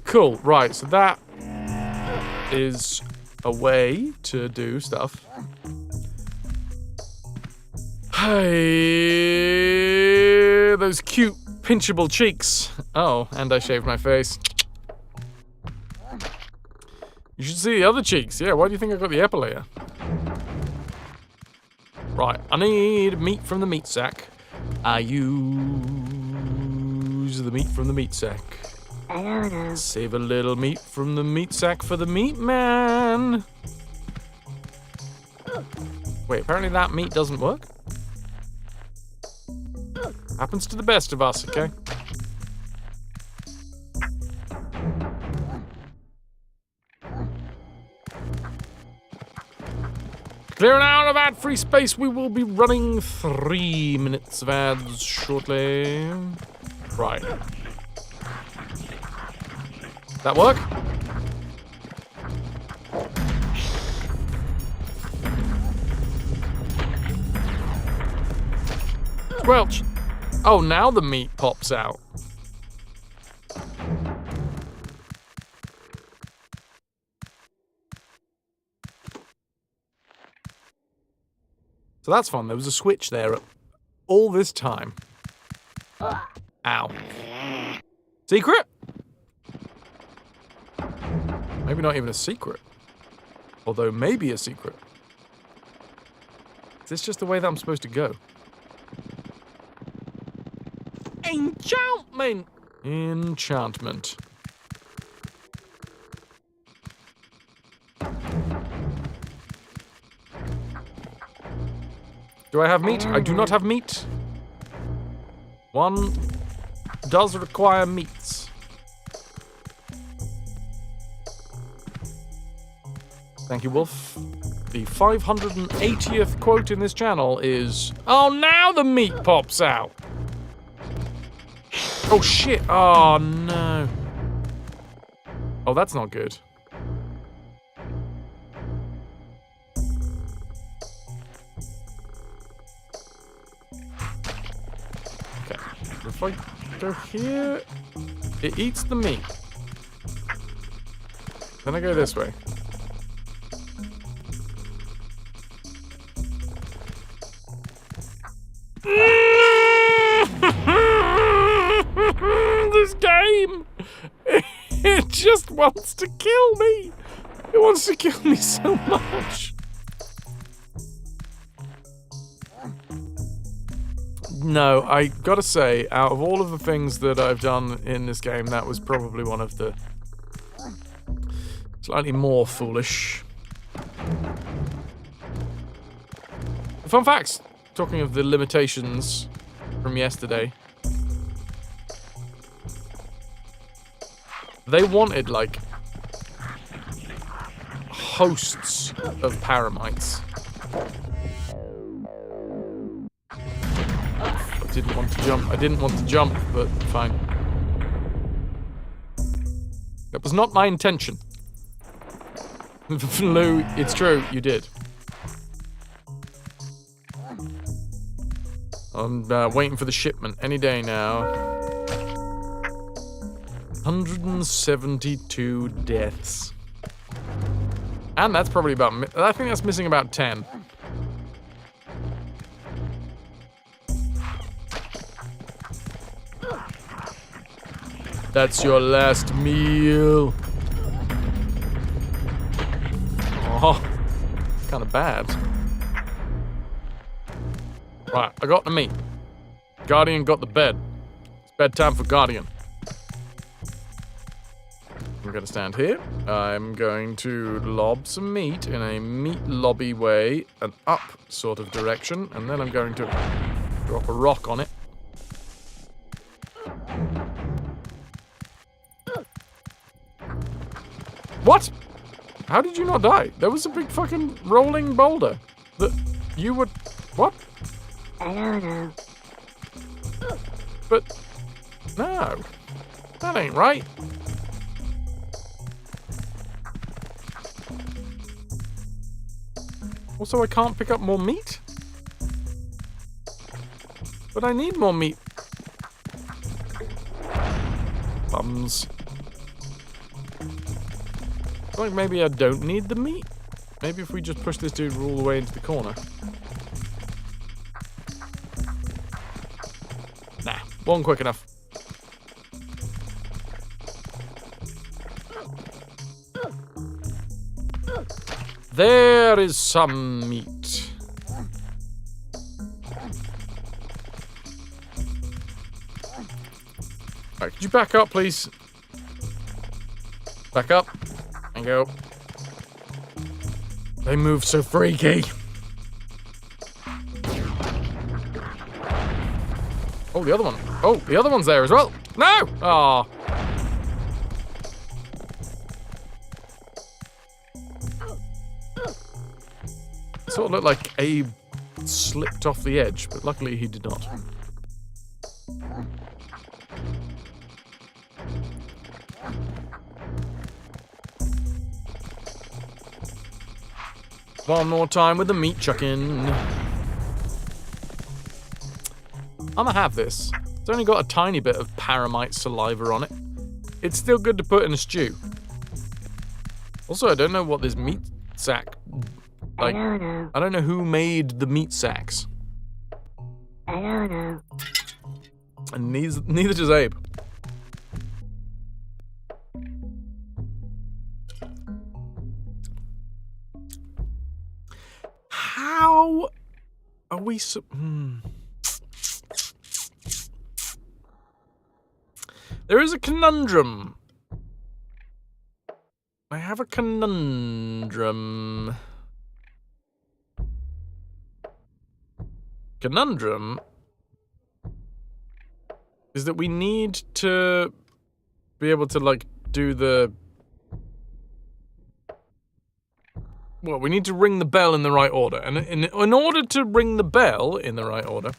Cool. Right, so that is a way to do stuff. Hey, those cute pinchable cheeks. Oh, and I shaved my face. You should see the other cheeks. Yeah, why do you think I got the epilator? Right, I need meat from the meat sack. I use the meat from the meat sack. I don't know. Save a little meat from the meat sack for the meat man. Wait, apparently that meat doesn't work? Happens to the best of us, okay? Clearing out of ad-free space, we will be running 3 minutes of ads shortly. Right. That work? Squelch. Oh, now the meat pops out. So that's fun. There was a switch there all this time. Ow. Secret? Maybe not even a secret. Although maybe a secret. Is this just the way that I'm supposed to go? Enchantment! Enchantment. Do I have meat? I do not have meat. One does require meats. Thank you, Wolf. The 580th quote in this channel is, "Oh, now the meat pops out." Oh, shit. Oh, no. Oh, that's not good. Okay. If I go here, it eats the meat. Then I go this way. This game, it just wants to kill me. It wants to kill me so much. No, I gotta say, out of all of the things that I've done in this game, that was probably one of the slightly more foolish. Fun facts. Talking of the limitations from yesterday. They wanted, like, hosts of paramites. I didn't want to jump. I didn't want to jump, but fine. That was not my intention. Lou, it's true, you did. I'm waiting for the shipment any day now. 172 deaths. And that's probably about... I think that's missing about 10. That's your last meal. Oh, kind of bad. Right, I got the meat. Guardian got the bed. It's bedtime for Guardian. I'm going to stand here. I'm going to lob some meat in a meat lobby way, an up sort of direction, and then I'm going to drop a rock on it. What? How did you not die? There was a big fucking rolling boulder that you would... What? I don't know. But... No. That ain't right. Also, I can't pick up more meat? But I need more meat. arms. Like maybe I don't need the meat. Maybe if we just push this dude all the way into the corner. Nah, wasn't quick enough. There is some meat. Alright, could you back up, please? Back up. And go. They move so freaky. Oh, the other one. Oh, the other one's there as well. No! Aw. Sort of looked like Abe slipped off the edge, but luckily he did not. One more time with the meat chucking. I'ma have this. It's only got a tiny bit of paramite saliva on it. It's still good to put in a stew. Also, I don't know what this meat sack... Like, I don't know who made the meat sacks. I don't know. And neither does Abe. How are we There is a conundrum. I have a conundrum. Conundrum is that we need to be able to, like, do the... Well, we need to ring the bell in the right order. And in order to ring the bell in the right order,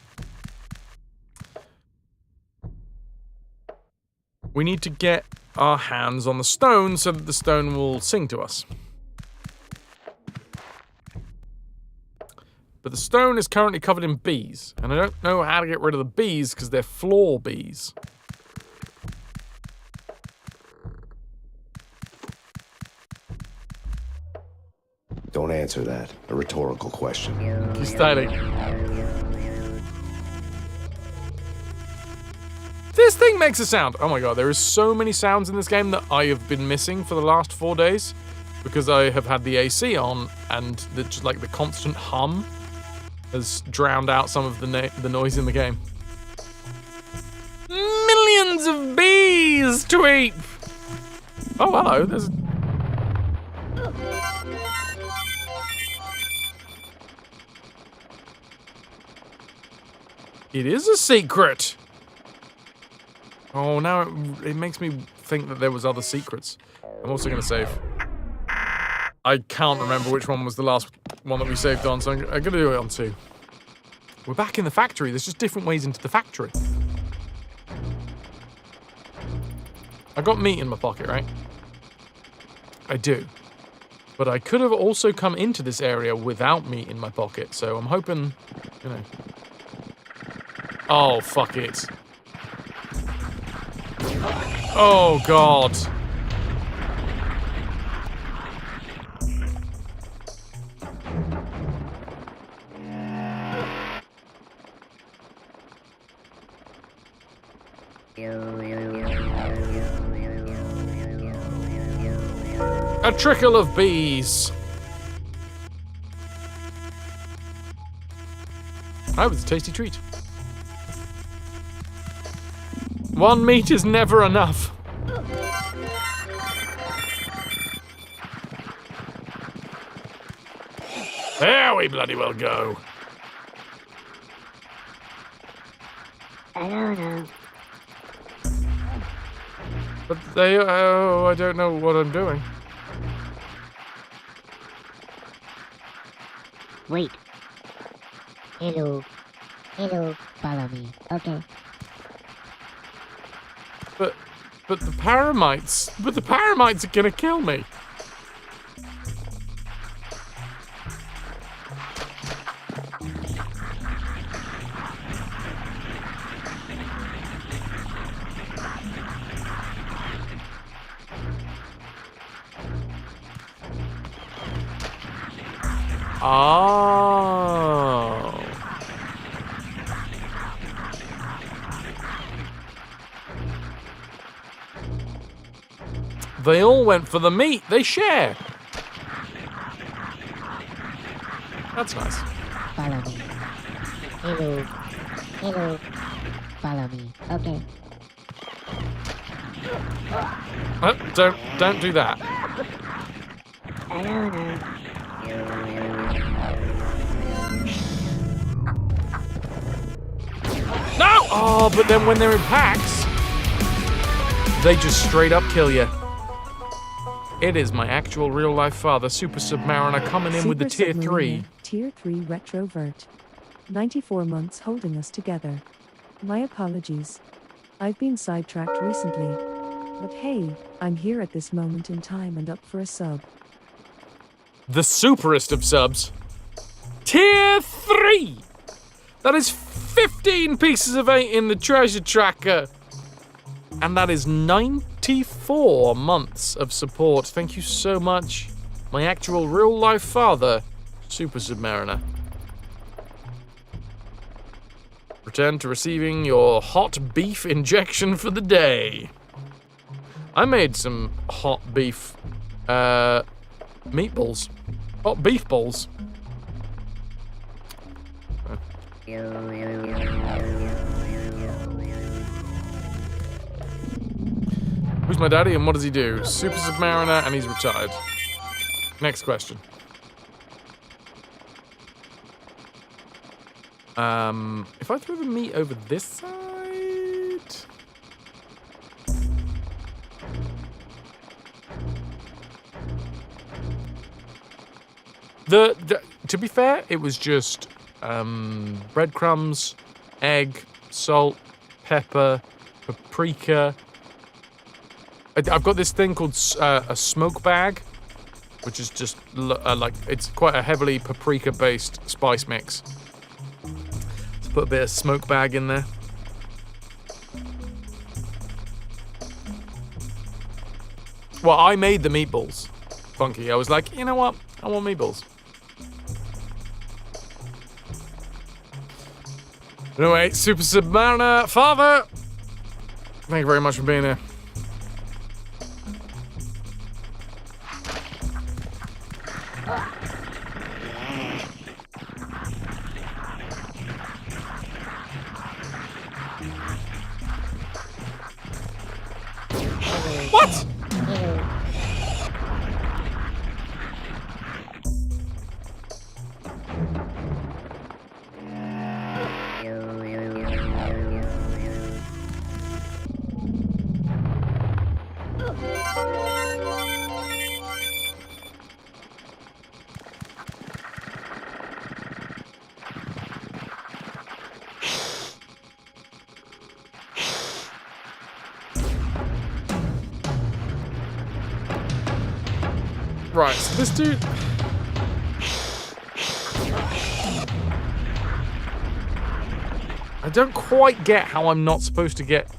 we need to get our hands on the stone so that the stone will sing to us. But the stone is currently covered in bees, and I don't know how to get rid of the bees because they're floor bees. Don't answer that. A rhetorical question. He's styling. This thing makes a sound. Oh my god, there is so many sounds in this game that I have been missing for the last 4 days because I have had the AC on and just like the constant hum has drowned out some of the noise in the game. Millions of bees to eat. Oh, hello. There's... It is a secret. Oh, now it makes me think that there was other secrets. I'm also going to save. I can't remember which one was the last one that we saved on, so I'm going to do it on 2. We're back in the factory. There's just different ways into the factory. I got meat in my pocket, right? I do. But I could have also come into this area without meat in my pocket, so I'm hoping, you know... Oh, fuck it. Oh, God. A trickle of bees. That was a tasty treat. One meat is never enough. There we bloody well go. I don't know. But they, oh, I don't know what I'm doing. Wait. Hello. Hello. Follow me. Okay. But the paramites are gonna kill me. Oh. They all went for the meat. They share. That's nice. Follow me. Hello. Hello. Follow me. Okay. Don't do that. I don't know. No! Oh, but then when they're in packs, they just straight up kill you. It is my actual real-life father, Super Submariner, coming in with the Tier 3. Tier 3 RetroVution. 94 months holding us together. My apologies. I've been sidetracked recently. But hey, I'm here at this moment in time and up for a sub. The superest of subs. Tier 3! That is 15 pieces of 8 in the treasure tracker. And that is 94 months of support. Thank you so much. My actual real-life father, Super Submariner. Return to receiving your hot beef injection for the day. I made some hot beef meatballs. Hot beef balls. Who's my daddy and what does he do? Super Submariner and he's retired. Next question. If I throw the meat over this side... to be fair, it was just breadcrumbs, egg, salt, pepper, paprika. I've got this thing called a smoke bag, which is just like, it's quite a heavily paprika-based spice mix. Let's put a bit of smoke bag in there. Well, I made the meatballs. Funky. I was like, you know what? I want meatballs. Anyway, Super Submariner, father! Thank you very much for being here. What? Right, so this dude... I don't quite get how I'm not supposed to get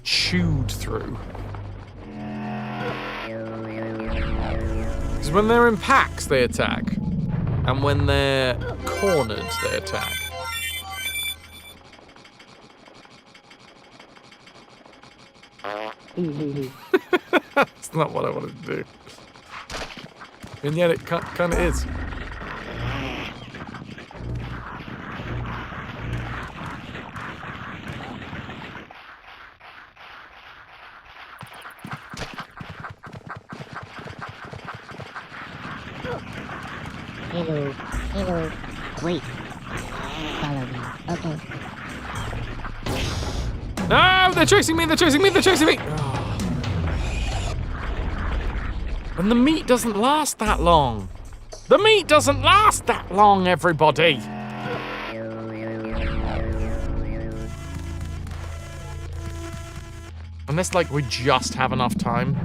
chewed through. Because when they're in packs, they attack. And when they're cornered, they attack. That's not what I wanted to do. And yet it kind of is. Hello. Hello. Wait. Follow me. Okay. No! They're chasing me! They're chasing me! They're chasing me! Oh. And the meat doesn't last that long. The meat doesn't last that long, everybody! Unless, like, we just have enough time.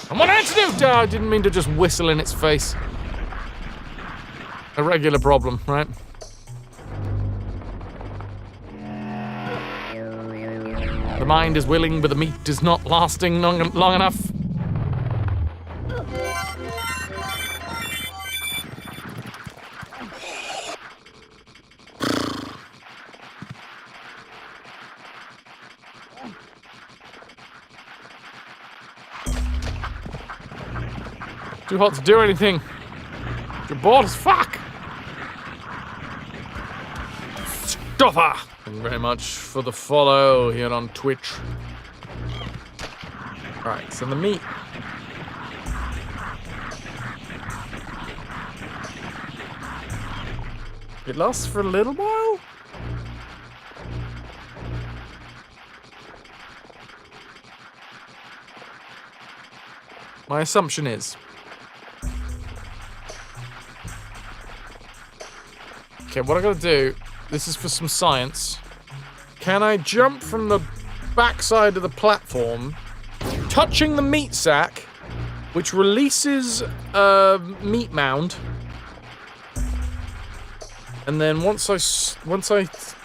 Come on, antidote! Oh, I didn't mean to just whistle in its face. A regular problem, right? The mind is willing, but the meat is not lasting long enough. Too hot to do anything. You're bored as fuck. Stuffer. Thank you very much for the follow here on Twitch. Alright, so the meat. It lasts for a little while? My assumption is. Okay, what I gotta do, this is for some science. Can I jump from the backside of the platform, touching the meat sack, which releases a meat mound, and then once I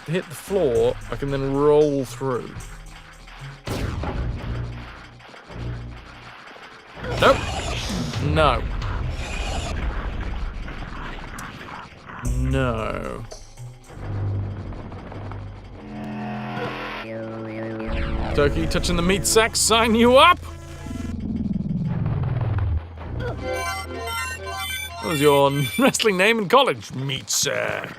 hit the floor, I can then roll through. Nope. No. No. Turkey touching the meat sack, sign you up! What was your wrestling name in college? Meat sack.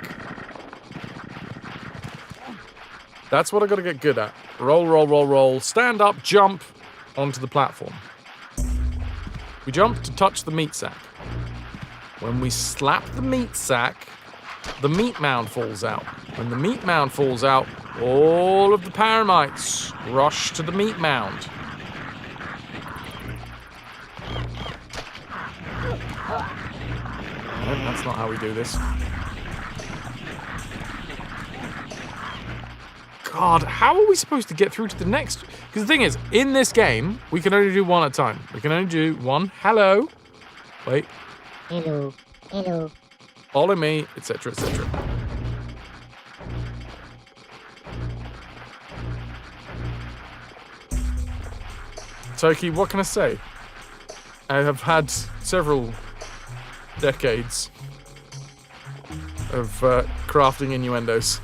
That's what I gotta get good at. Roll, roll, roll, roll. Stand up, jump onto the platform. We jump to touch the meat sack. When we slap the meat sack, the meat mound falls out. When the meat mound falls out, all of the paramites rush to the meat mound. No, that's not how we do this. God, how are we supposed to get through to the next? Because the thing is, in this game, we can only do one at a time. We can only do one. Hello. Wait. Hello. Hello. Follow me, etc., etc. Toki, what can I say? I have had several decades of crafting innuendos.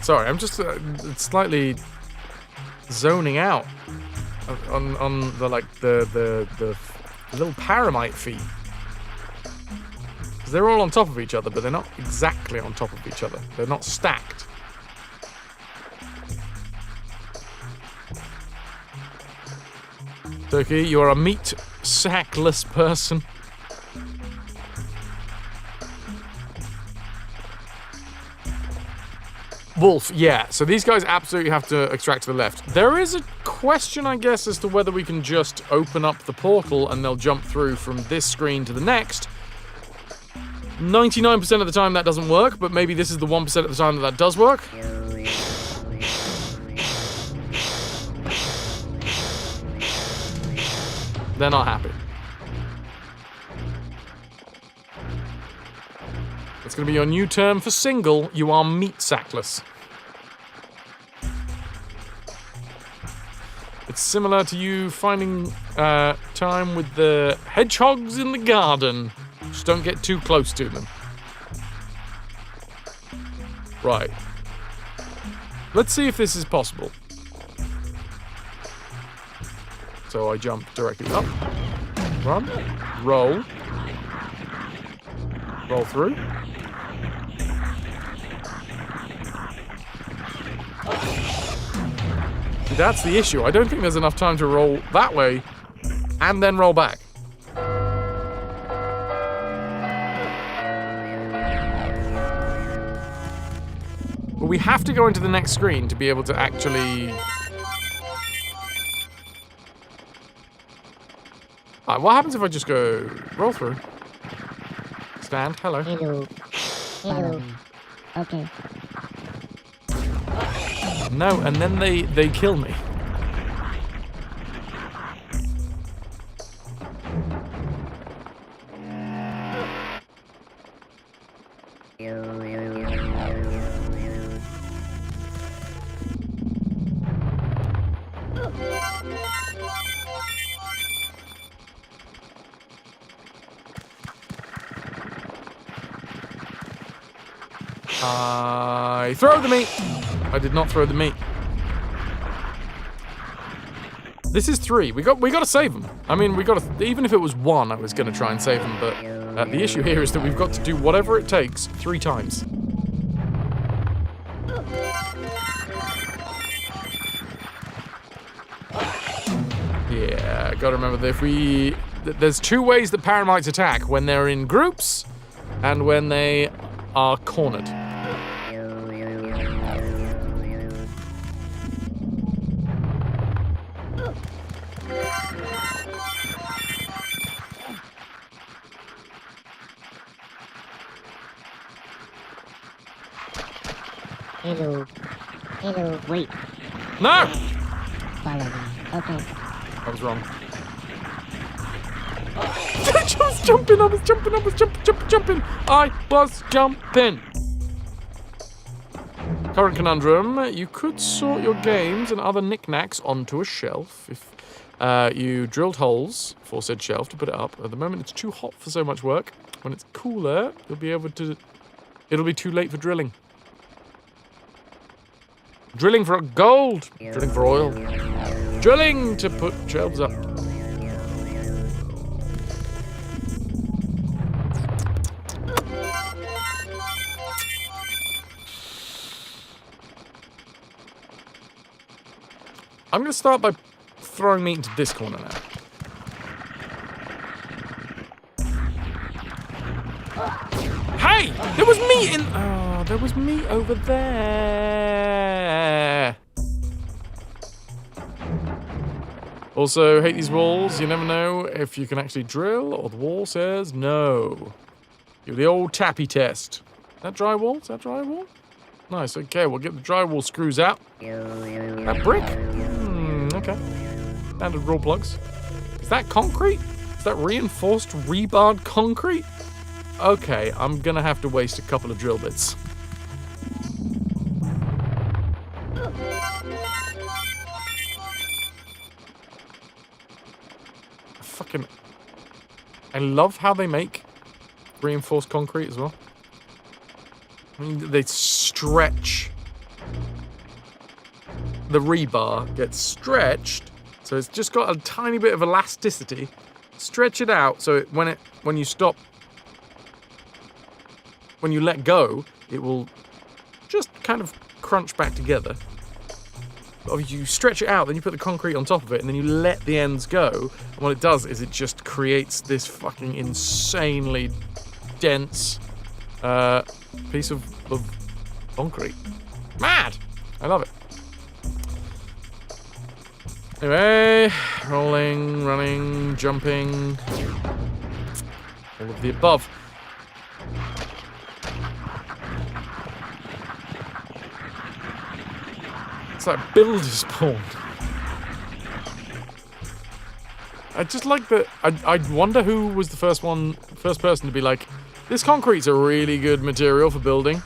Sorry, I'm just slightly zoning out on the little paramite feet. Because they're all on top of each other, but they're not exactly on top of each other. They're not stacked. Turkey, you are a meat sackless person. Wolf, yeah. So these guys absolutely have to extract to the left. There is a question, I guess, as to whether we can just open up the portal and they'll jump through from this screen to the next. 99% of the time that doesn't work, but maybe this is the 1% of the time that does work. They're not happy. It's going to be your new term for single. You are meat sackless. It's similar to you finding time with the hedgehogs in the garden. Just don't get too close to them. Right. Let's see if this is possible. So I jump directly up. Run. Roll. Roll through. See, that's the issue. I don't think there's enough time to roll that way and then roll back. But we have to go into the next screen to be able to actually... what happens if I just go roll through? Stand. Hello. Hello. Hello. Okay. No, and then they kill me. I throw the meat. I did not throw the meat. This is 3. We got to save them. I mean, we got to. Even if it was 1, I was going to try and save them. But the issue here is that we've got to do whatever it takes 3 times. Yeah, got to remember that if we. There's 2 ways that paramites attack: when they're in groups, and when they are cornered. Hello. Hello. Wait. No! Follow me. Okay. I was wrong. I was jumping. I was jumping. I was jumping. Current conundrum. You could sort your games and other knickknacks onto a shelf if you drilled holes for said shelf to put it up. At the moment, it's too hot for so much work. When it's cooler, you'll be able to... It'll be too late for drilling. Drilling for gold. Drilling for oil. Drilling to put shelves up. I'm going to start by throwing meat into this corner now. Hey! There was meat in... Oh, there was meat over there. Also, hate these walls. You never know if you can actually drill or the wall says no. Do the old tappy test. Is that drywall? Is that drywall? Nice. Okay, we'll get the drywall screws out. That brick? Okay. Standard raw plugs. Is that concrete? Is that reinforced rebarred concrete? Okay, I'm gonna have to waste a couple of drill bits. I love how they make reinforced concrete as well. I mean, they stretch. The rebar gets stretched, so it's just got a tiny bit of elasticity. Stretch it out so when you stop, when you let go, it will just kind of crunch back together. But you stretch it out, then you put the concrete on top of it, and then you let the ends go. And what it does is it just creates this fucking insanely dense piece of concrete. Mad! I love it. Anyway, rolling, running, jumping, all of the above. It's like builder's porn. I just like that. I wonder who was the first person to be like, this concrete's a really good material for building.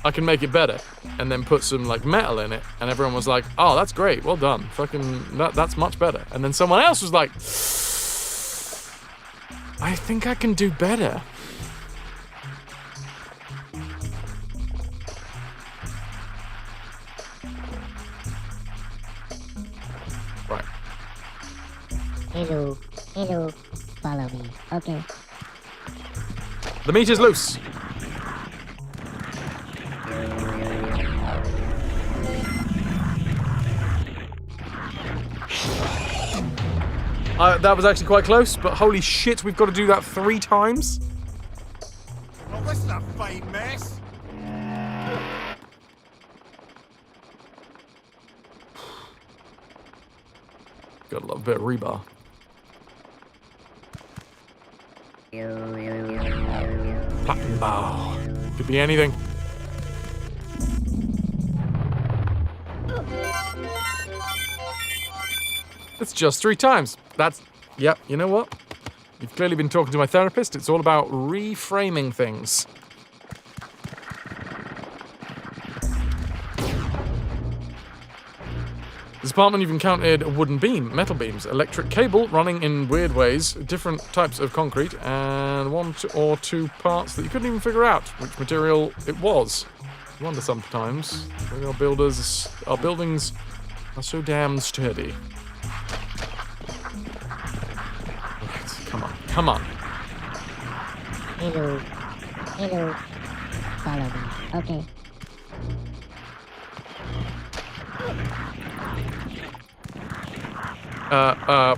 I can make it better, and then put some like metal in it, and everyone was like, "Oh, that's great, well done, fucking, that's much better." And then someone else was like, "I think I can do better." Right. Hello, follow me. Okay. The meat is loose. That was actually quite close, but holy shit, we've got to do that 3 times. Well, this is a fine mess. Got a little bit of rebar. Platinum bow. Could be anything. It's just 3 times. That's, yep, you know what? You've clearly been talking to my therapist. It's all about reframing things. This apartment you've encountered a wooden beam, metal beams, electric cable running in weird ways, different types of concrete, and one or two parts that you couldn't even figure out which material it was. I wonder sometimes when our buildings are so damn sturdy. Right, come on. Hello. Follow me. Okay.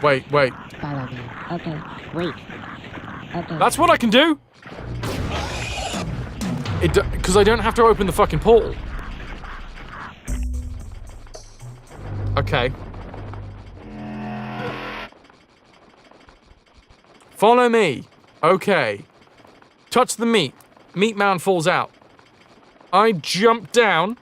Wait. Follow me. Okay. Wait. Okay. That's what I can do? Because I don't have to open the fucking portal. Okay. Follow me. Okay. Touch the meat. Meat mound falls out. I jump down,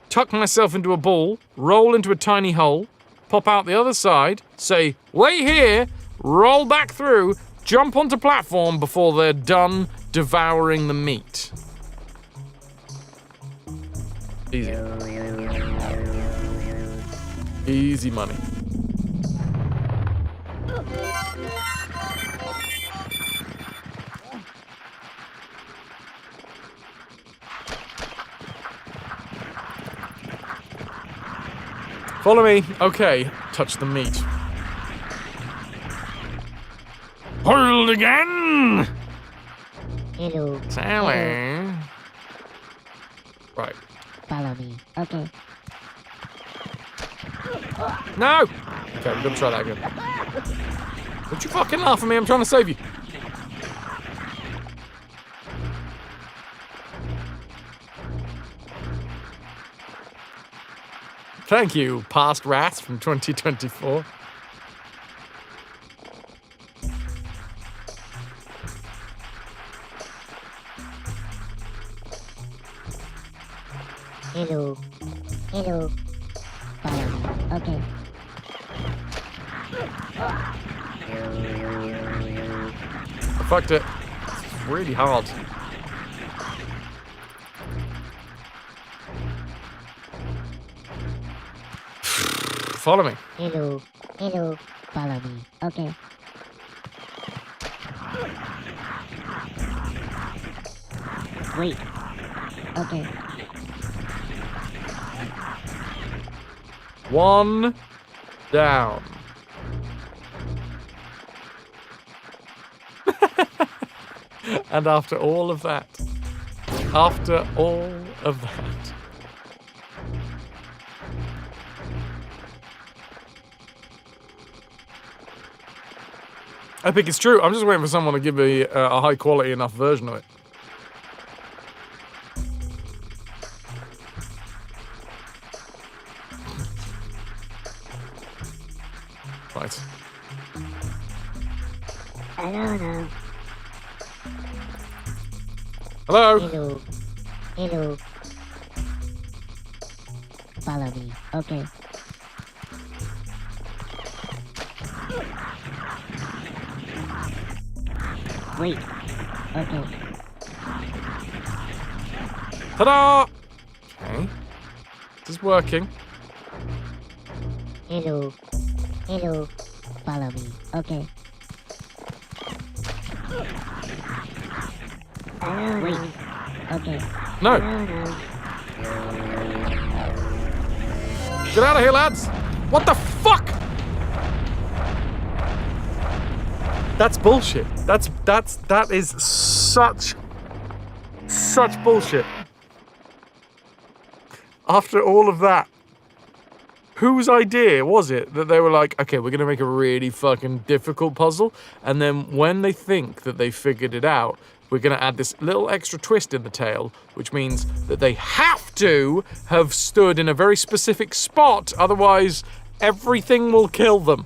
tuck myself into a ball, roll into a tiny hole, pop out the other side, say, wait here, roll back through, jump onto platform before they're done devouring the meat. Easy. Easy money. Follow me. Okay. Touch the meat. Hold again! Hello. Sally. Right. Follow me. Okay. No! Okay, we're gonna try that again. Don't you fucking laugh at me, I'm trying to save you. Thank you, past rats from 2024. Hello. Follow me. Okay. I fucked it. It's really hard. Follow me. Hello. Follow me. Okay. Wait. Okay. One down. And after all of that, I think it's true. I'm just waiting for someone to give me a high quality enough version of it. Right. I don't know. Hello? Hello. Follow me. Okay. Wait. Okay. Ta-da! Okay. This is working. Hello. Follow me. Okay. Wait. Okay. No. Get out of here, lads! What the fuck? That's bullshit. That is such bullshit. After all of that, whose idea was it that they were like, okay, we're gonna make a really fucking difficult puzzle, and then when they think that they figured it out, we're gonna add this little extra twist in the tail, which means that they have to have stood in a very specific spot, otherwise everything will kill them.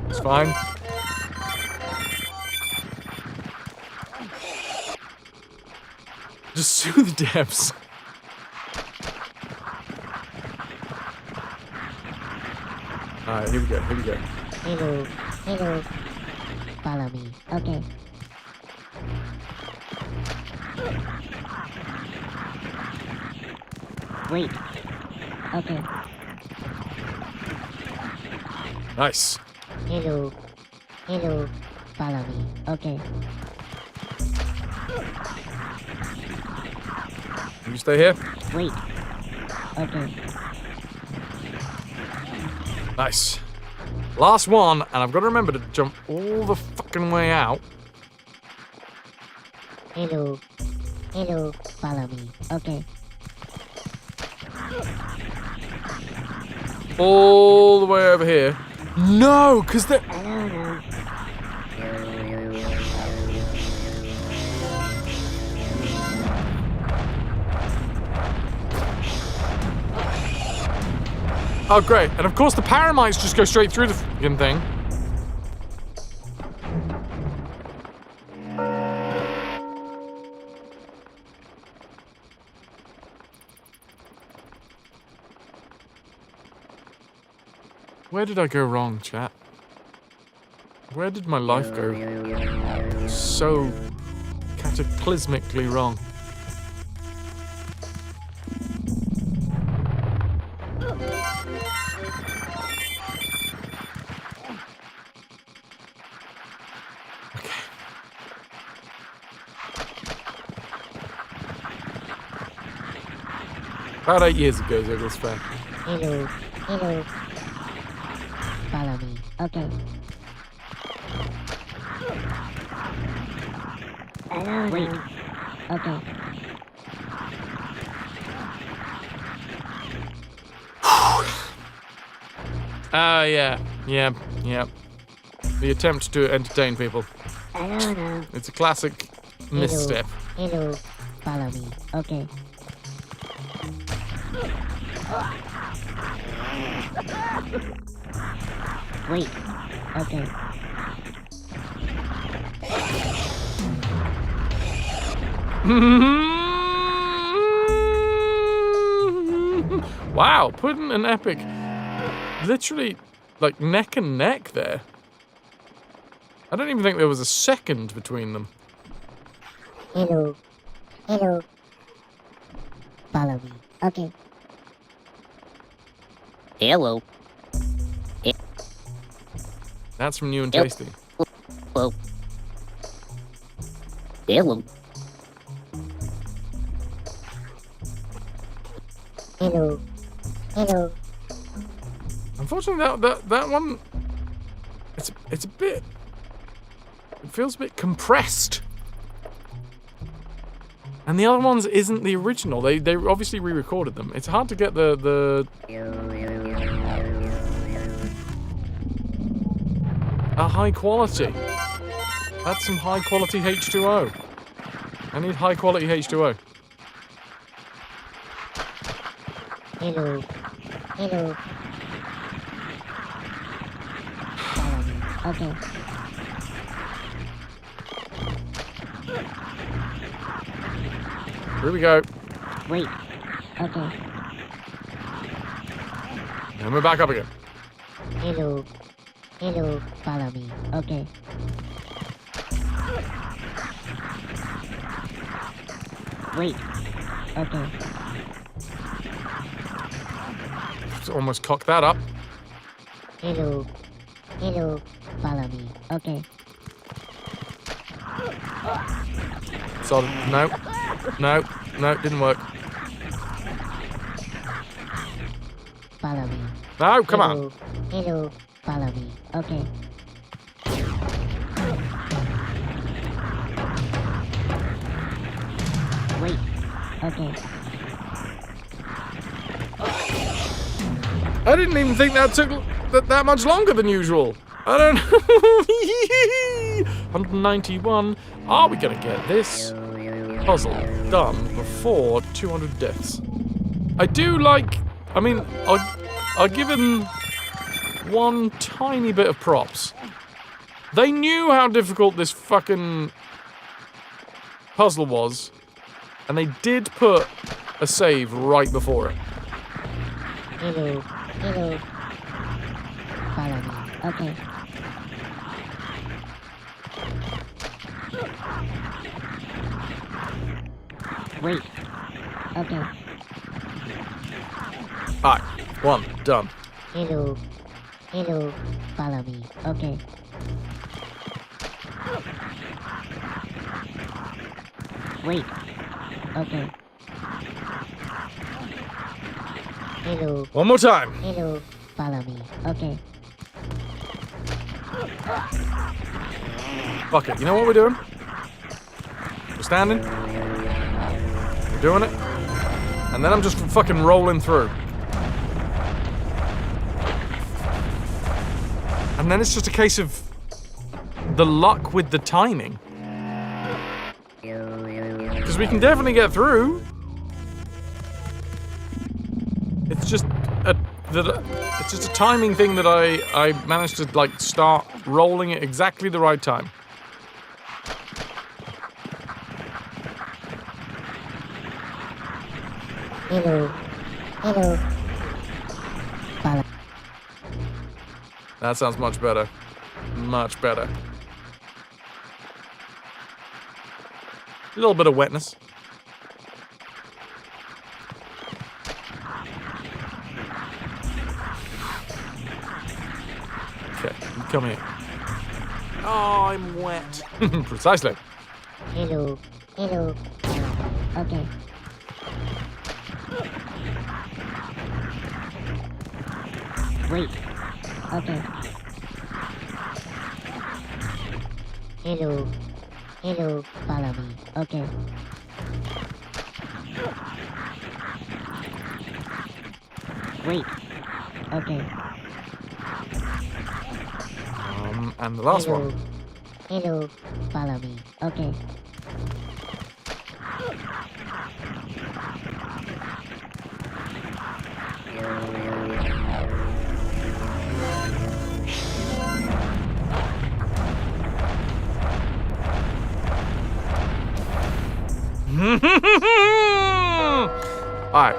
It's fine. Just sue the devs. Alright, here we go, here we go. Hello. Hello. Follow me. Okay. Wait. Okay. Nice. Hello. Hello. Follow me. Okay. You stay here. Wait. Okay. Nice. Last one, and I've got to remember to jump all the fucking way out. Hello. Hello. Follow me. Okay. All the way over here. No, because they're... Oh, great. And of course the paramites just go straight through the fucking thing. Where did I go wrong, chat? Where did my life go so cataclysmically wrong? About 8 years ago, Ziggles fair. Hello. Hello. Follow me. Okay. Hello. Wait. Okay. Yeah. The attempt to entertain people. Hello. It's a classic misstep. Hello. Follow me. Okay. Wait. Okay. Wow, putting an epic, literally, like neck and neck there. I don't even think there was a second between them. Hello. Hello. Follow me. Okay. Hello. That's from New and Tasty. Hello. Hello. Hello. Hello. Unfortunately, that one, it's a bit. It feels a bit compressed. And the other ones isn't the original. They obviously re-recorded them. It's hard to get the a high quality. That's some high quality H2O. I need high quality H2O. Hello. Hello. Okay. Here we go. Wait. Okay. And we're back up again. Hello. Hello. Follow me. Okay. Wait. Okay. Just almost cocked that up. Hello. Hello. Follow me. Okay. Solid. No. No. No, didn't work. Follow me. No, come on. Hello. Follow me. Okay. Wait. Okay. I didn't even think that took that much longer than usual. I don't know. 191. Are we gonna get this puzzle done before 200 deaths? I do like. I mean, I'll give him one tiny bit of props. They knew how difficult this fucking puzzle was, and they did put a save right before it. Hello. Hello. Okay. Wait. Okay. Alright, 1, done. Hello. Hello. Follow me. Okay. Wait. Okay. Hello. One more time. Hello. Follow me. Okay. Fuck it, you know what we're doing? We're standing. We're doing it. And then I'm just fucking rolling through. And then it's just a case of the luck with the timing. Because we can definitely get through. It's just a timing thing that I managed to like start rolling at exactly the right time. Hello. Hello. Follow. That sounds much better. Much better. A little bit of wetness. Okay, come here. Oh, I'm wet. Precisely. Hello. Hello. Okay. Wait. Okay. Hello. Hello. Follow me. Okay. Wait. Okay. And the last Hello. one. Hello. Follow me. Okay. Alright.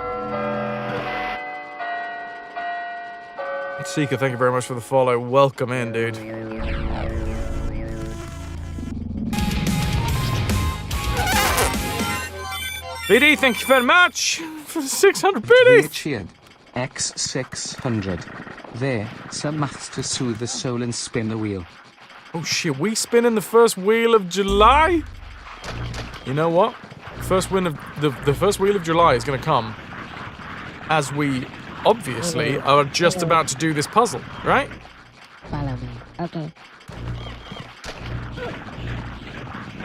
Seeker, thank you very much for the follow. Welcome in, dude. BD, thank you very much for the 600 BD. Richard, X600. There, some maths to soothe the soul and spin the wheel. Oh shit, we spinning the first wheel of July? You know what? First win of the first wheel of July is going to come as we obviously are just about to do this puzzle, right? Follow me. Okay.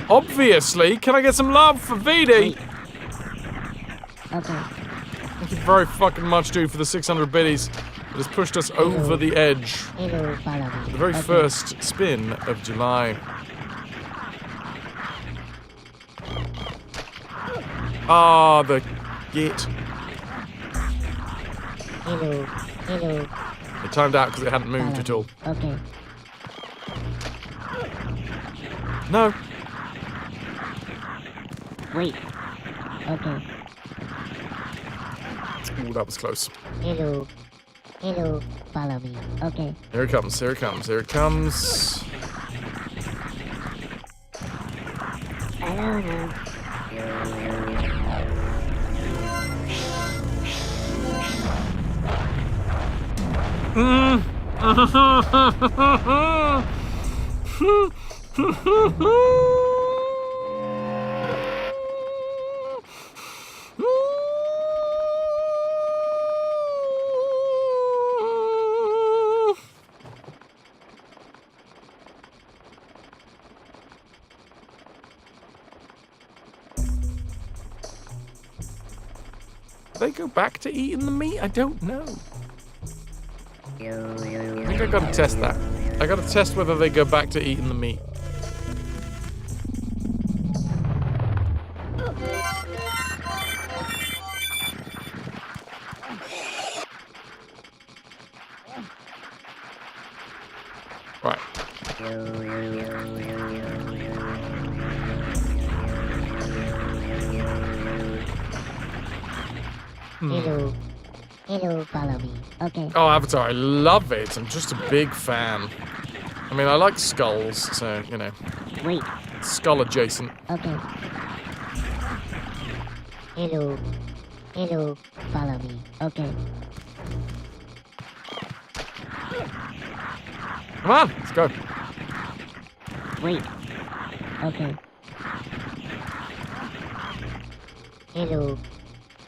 Obviously, can I get some love for VD? Okay. Thank you very fucking much, dude, for the 600 biddies. It has pushed us over the edge. Hello, follow me. The very first spin of July. Ah, the git. Hello. Hello. It timed out because it hadn't moved at all. Okay. No. Wait. Okay. Ooh, that was close. Hello. Hello. Follow me. Okay. Here it comes, here it comes, here it comes. Hello now. They go back to eating the meat? I don't know. I think I gotta test that. I gotta test whether they go back to eating the meat. Right. Hello. Hello, follow me. Okay. Oh, Avatar, I love it. I'm just a big fan. I mean, I like skulls, so, you know. Wait. Skull adjacent. Okay. Hello. Hello, follow me. Okay. Come on, let's go. Wait. Okay. Hello.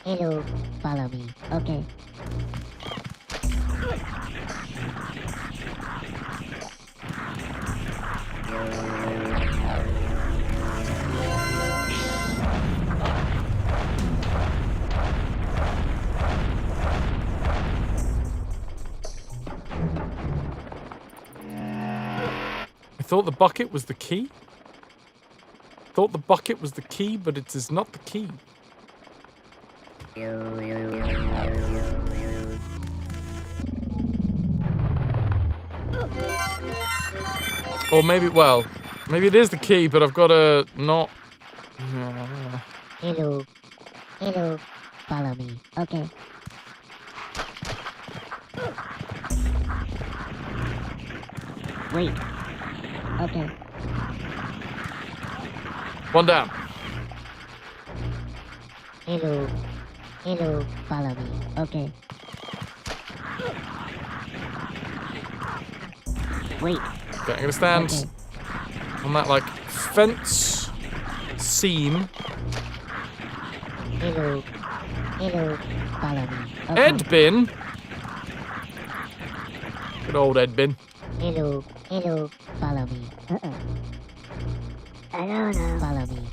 Hello, follow me. Okay. I thought the bucket was the key. Thought the bucket was the key, but it is not the key. Or maybe, well, maybe it is the key, but I've got to not... Hello. Hello, follow me. Okay. Wait. Okay. One down. Hello. Hello, follow me. Okay. Wait. Okay, I'm gonna stand on that, like, fence seam. Hello. Hello, follow me. Okay. Ed bin. Good old Ed bin. Hello. Hello, follow me. I don't know. Follow me.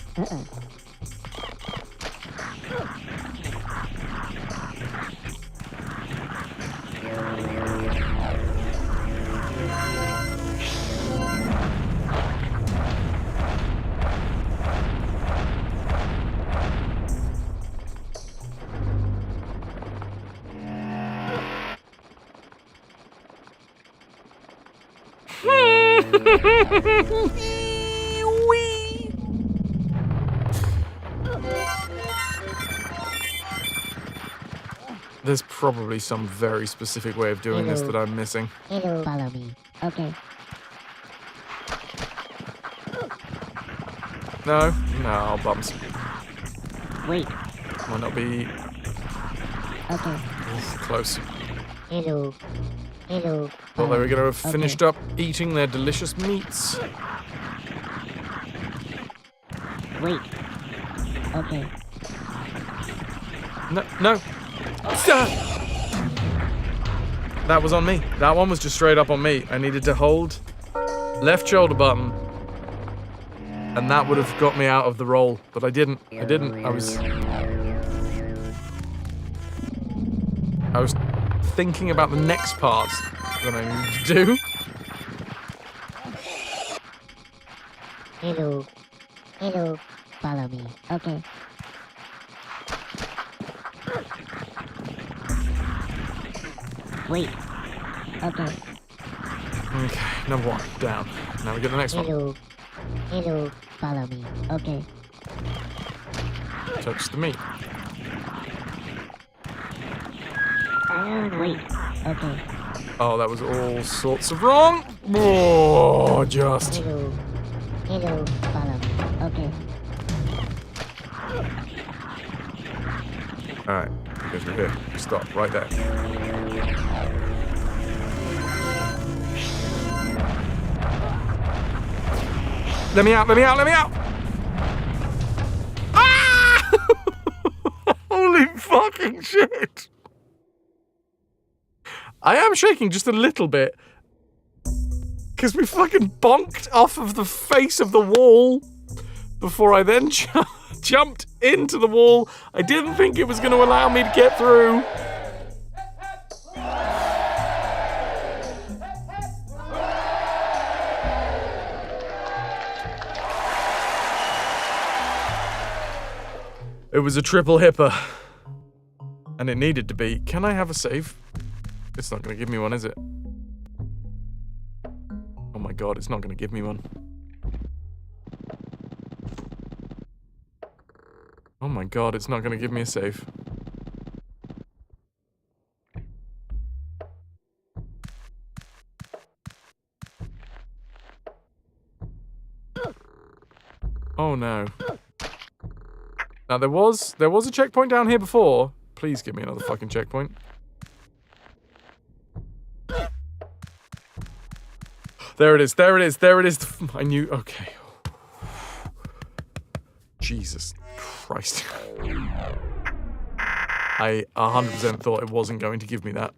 There's probably some very specific way of doing this that I'm missing. Hello, follow me. Okay. No? No, bumps. Wait. Might not be Okay. close. Hello. Hello. Thought they were going to have finished up eating their delicious meats. Wait. Okay. No, no. That was on me. That one was just straight up on me. I needed to hold left shoulder button, and that would have got me out of the roll, but I didn't. I was thinking about the next part that I needed to do. Hello. Hello. Follow me. Okay. Wait. Okay. Okay, number one, down. Now we get the next one. Hello. Hello. Follow me. Okay. Touch the meat. Wait. Okay. Oh, that was all sorts of wrong. Oh, just. Hello. Hello. Follow me. Okay. Alright, go through here. Stop, right there. Let me out, let me out, let me out! Ah! Holy fucking shit! I am shaking just a little bit. Because we fucking bonked off of the face of the wall before I then jumped into the wall. I didn't think it was going to allow me to get through. It was a triple hipper. And it needed to be. Can I have a save? It's not going to give me one, is it? Oh my god, it's not going to give me one. Oh my god, it's not going to give me a save. Oh no. Now there was a checkpoint down here before. Please give me another fucking checkpoint. There it is, there it is, there it is. I knew, okay. Jesus Christ. I 100% thought it wasn't going to give me that.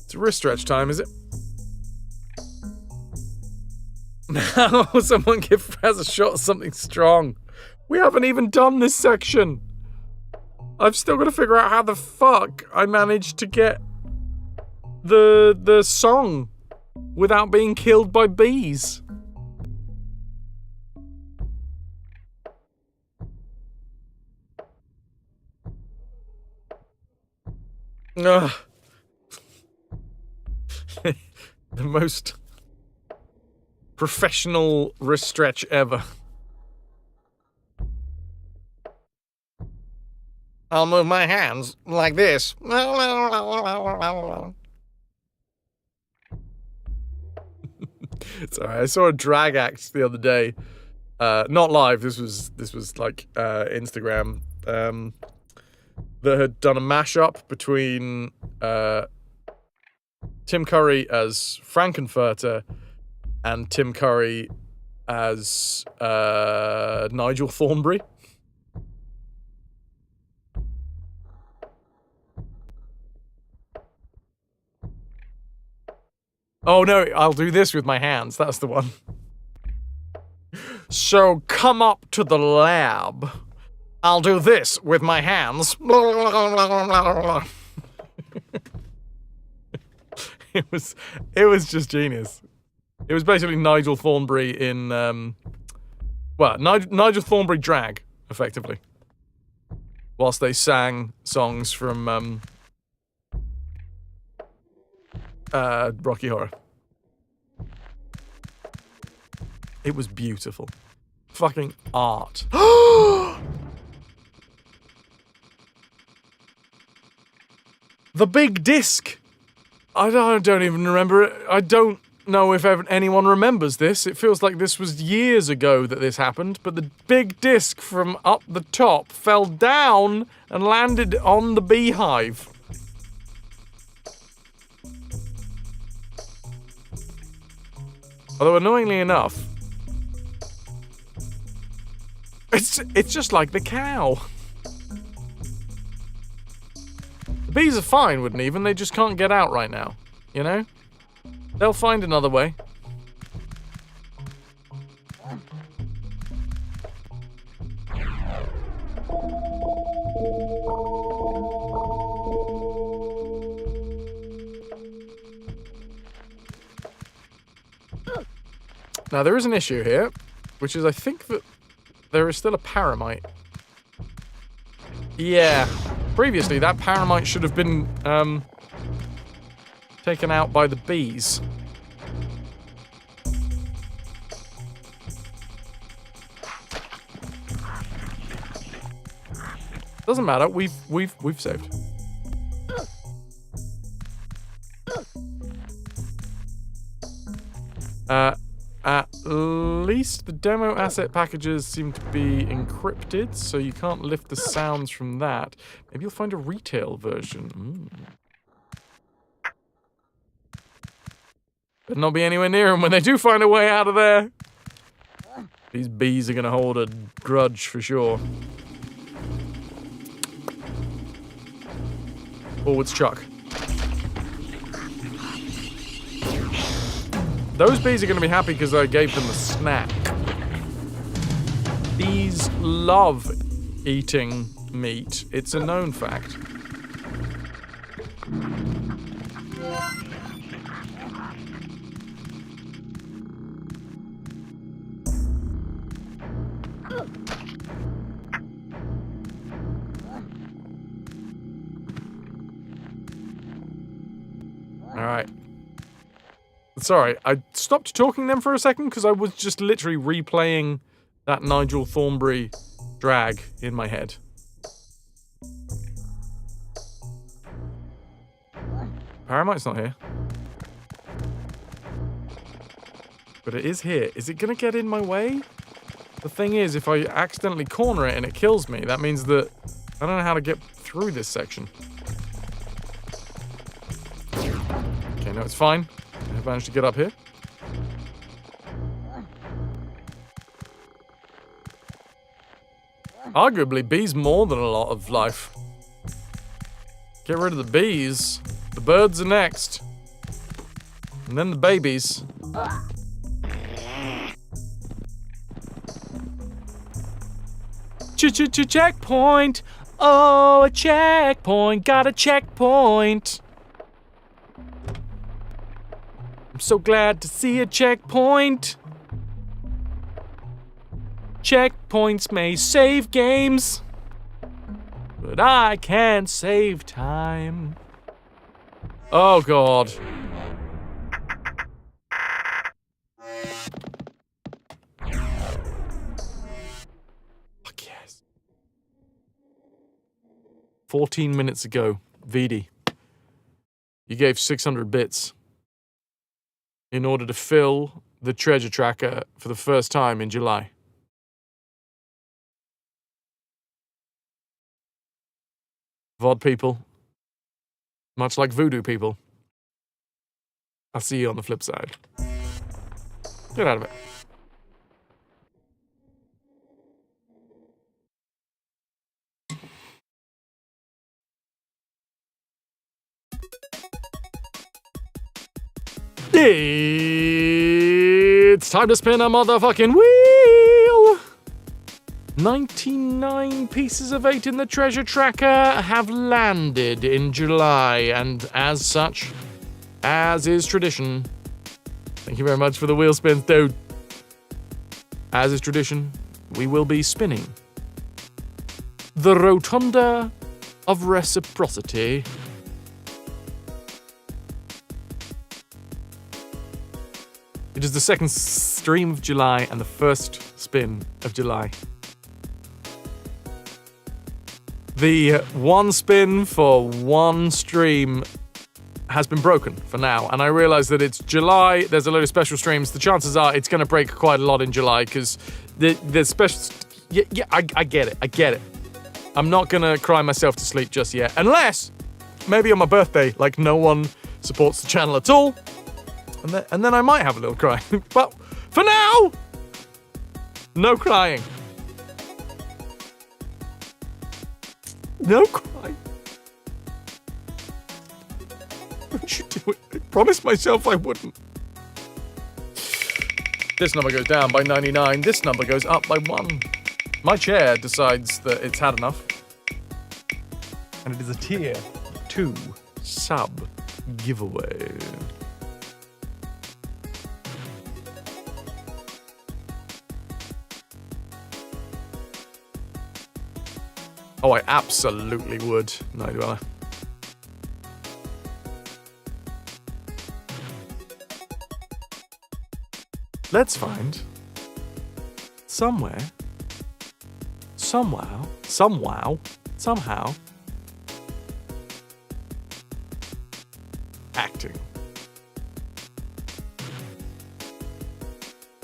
It's wrist stretch time, is it? Now someone give Fraz a shot of something strong. We haven't even done this section. I've still got to figure out how the fuck I managed to get the song without being killed by bees. Ugh. The most professional wrist stretch ever. I'll move my hands like this. It's alright. I saw a drag act the other day. Not live. This was like Instagram. That had done a mashup between Tim Curry as Frankenfurter and Tim Curry as Nigel Thornberry. Oh no, I'll do this with my hands. That's the one. So come up to the lab. I'll do this with my hands. It was just genius. It was basically Nigel Thornberry in, Nigel Thornberry drag, effectively. Whilst they sang songs from, Rocky Horror. It was beautiful. Fucking art. The big disc. I don't even remember it. I don't know if anyone remembers this. It feels like this was years ago that this happened, but the big disc from up the top fell down and landed on the beehive. Although annoyingly enough, it's just like the cow. The bees are fine with Neven, they just can't get out right now, you know? They'll find another way. Now there is an issue here, which is I think that there is still a paramite. Yeah. Previously, that paramite should have been, taken out by the bees. Doesn't matter, we've saved. At least the demo asset packages seem to be encrypted, so you can't lift the sounds from that. Maybe you'll find a retail version. Better not be anywhere near them when they do find a way out of there. These bees are gonna hold a grudge for sure. Forwards, Chuck. Those bees are going to be happy because I gave them a snack. Bees love eating meat. It's a known fact. All right. Sorry, I stopped talking then for a second because I was just literally replaying that Nigel Thornberry drag in my head. Paramite's not here. But it is here. Is it gonna get in my way? The thing is, if I accidentally corner it and it kills me, that means that I don't know how to get through this section. Okay, no, it's fine. I've managed to get up here. Arguably, bees more than a lot of life. Get rid of the bees. The birds are next. And then the babies. Checkpoint! Oh, a checkpoint! Got a checkpoint! I'm so glad to see a checkpoint! Checkpoints may save games, but I can't save time. Oh, God. Fuck yes. 14 minutes ago, VD, you gave 600 bits in order to fill the treasure tracker for the first time in July. VOD people, much like voodoo people, I'll see you on the flip side. Get out of it. It's time to spin a motherfucking wheel! 99 pieces of 8 in the treasure tracker have landed in July, and as such, as is tradition, thank you very much for the wheel spins, dude. As is tradition, we will be spinning the Rotunda of Reciprocity. It is the second stream of July and the first spin of July. The one spin for one stream has been broken for now, and I realize that it's July, there's a load of special streams. The chances are it's going to break quite a lot in July, because the special... Yeah, I get it. I'm not going to cry myself to sleep just yet, unless maybe on my birthday, like no one supports the channel at all, and then I might have a little cry. But for now, no crying. No cry. Don't you do it. I promised myself I wouldn't. This number goes down by 99. This number goes up by 1. My chair decides that it's had enough. And it is a tier 2 sub giveaway. Oh, I absolutely would, Night Dweller. Let's find somehow, acting.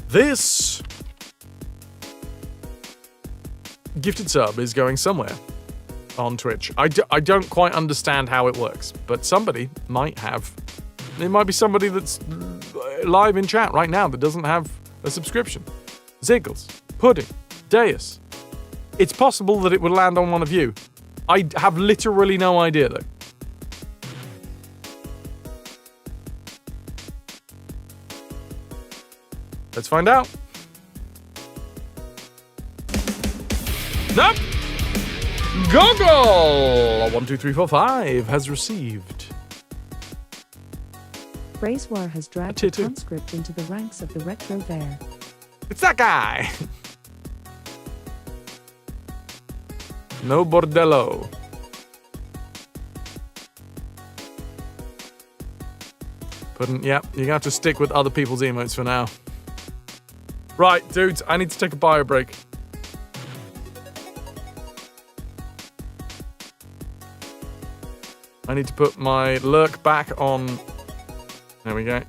This gifted sub is going somewhere on Twitch. I don't quite understand how it works, but somebody might have. It might be somebody that's live in chat right now that doesn't have a subscription. Ziggles, Pudding, Deus. It's possible that it would land on one of you. I have literally no idea, though. Let's find out. Nope! Goggle! 1, 2, 3, 4, 5 has received. Brazoir has dragged a conscript into the ranks of the RetroVution. It's that guy! No bordello. Yeah, you're gonna have to stick with other people's emotes for now. Right, dudes, I need to take a bio break. I need to put my lurk back on. There we go.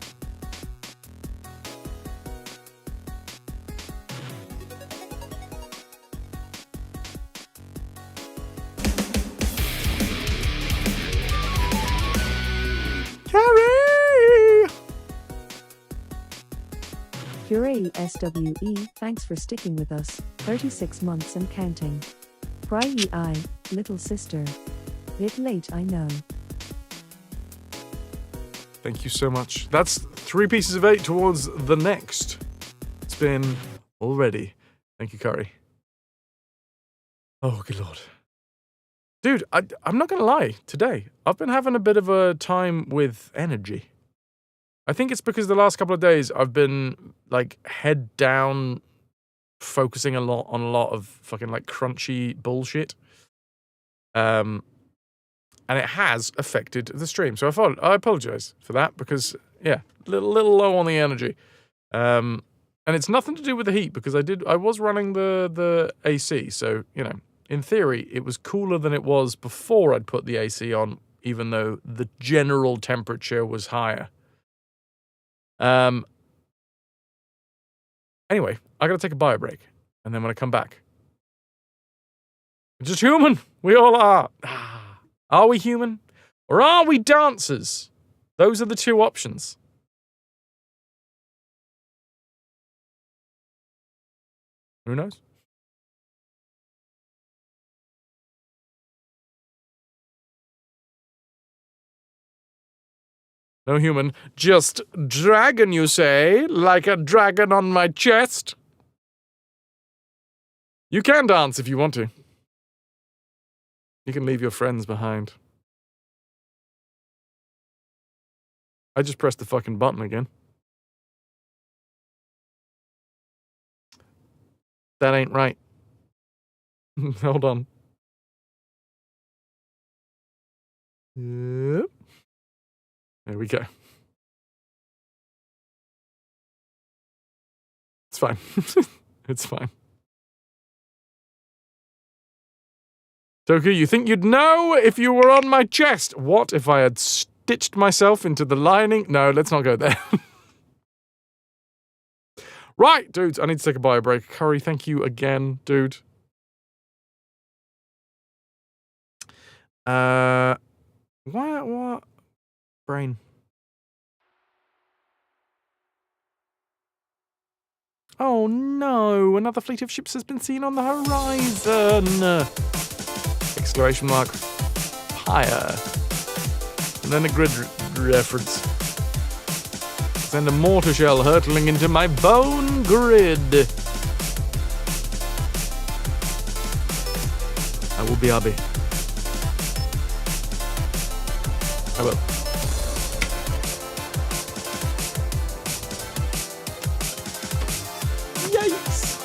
Carrie! Curie SWE, thanks for sticking with us. 36 months and counting. Cry ye I, little sister. Bit late, I know. Thank you so much. That's 3 pieces of 8 towards the next spin already. Thank you, Curry. Oh, good lord. Dude, I'm not going to lie. Today, I've been having a bit of a time with energy. I think it's because the last couple of days I've been, like, head down, focusing a lot on a lot of fucking, like, crunchy bullshit. And it has affected the stream. So I apologize for that because, yeah, little low on the energy. And it's nothing to do with the heat because I was running the AC. So, you know, in theory, it was cooler than it was before I'd put the AC on, even though the general temperature was higher. Anyway, I gotta take a bio break. And then when I come back, we're just human. We all are. Are we human? Or are we dancers? Those are the 2 options. Who knows? No human. Just dragon, you say? Like a dragon on my chest? You can dance if you want to. You can leave your friends behind. I just pressed the fucking button again. That ain't right. Hold on. Yep. There we go. It's fine. It's fine. Toku, you think you'd know if you were on my chest? What if I had stitched myself into the lining? No, let's not go there. Right, dudes, I need to take a bio break. Curry, thank you again, dude. What? Brain. Oh no, another fleet of ships has been seen on the horizon. Exclamation mark. Fire. And then a grid reference. Send a mortar shell hurtling into my bone grid. I will be RB. I will. Yikes!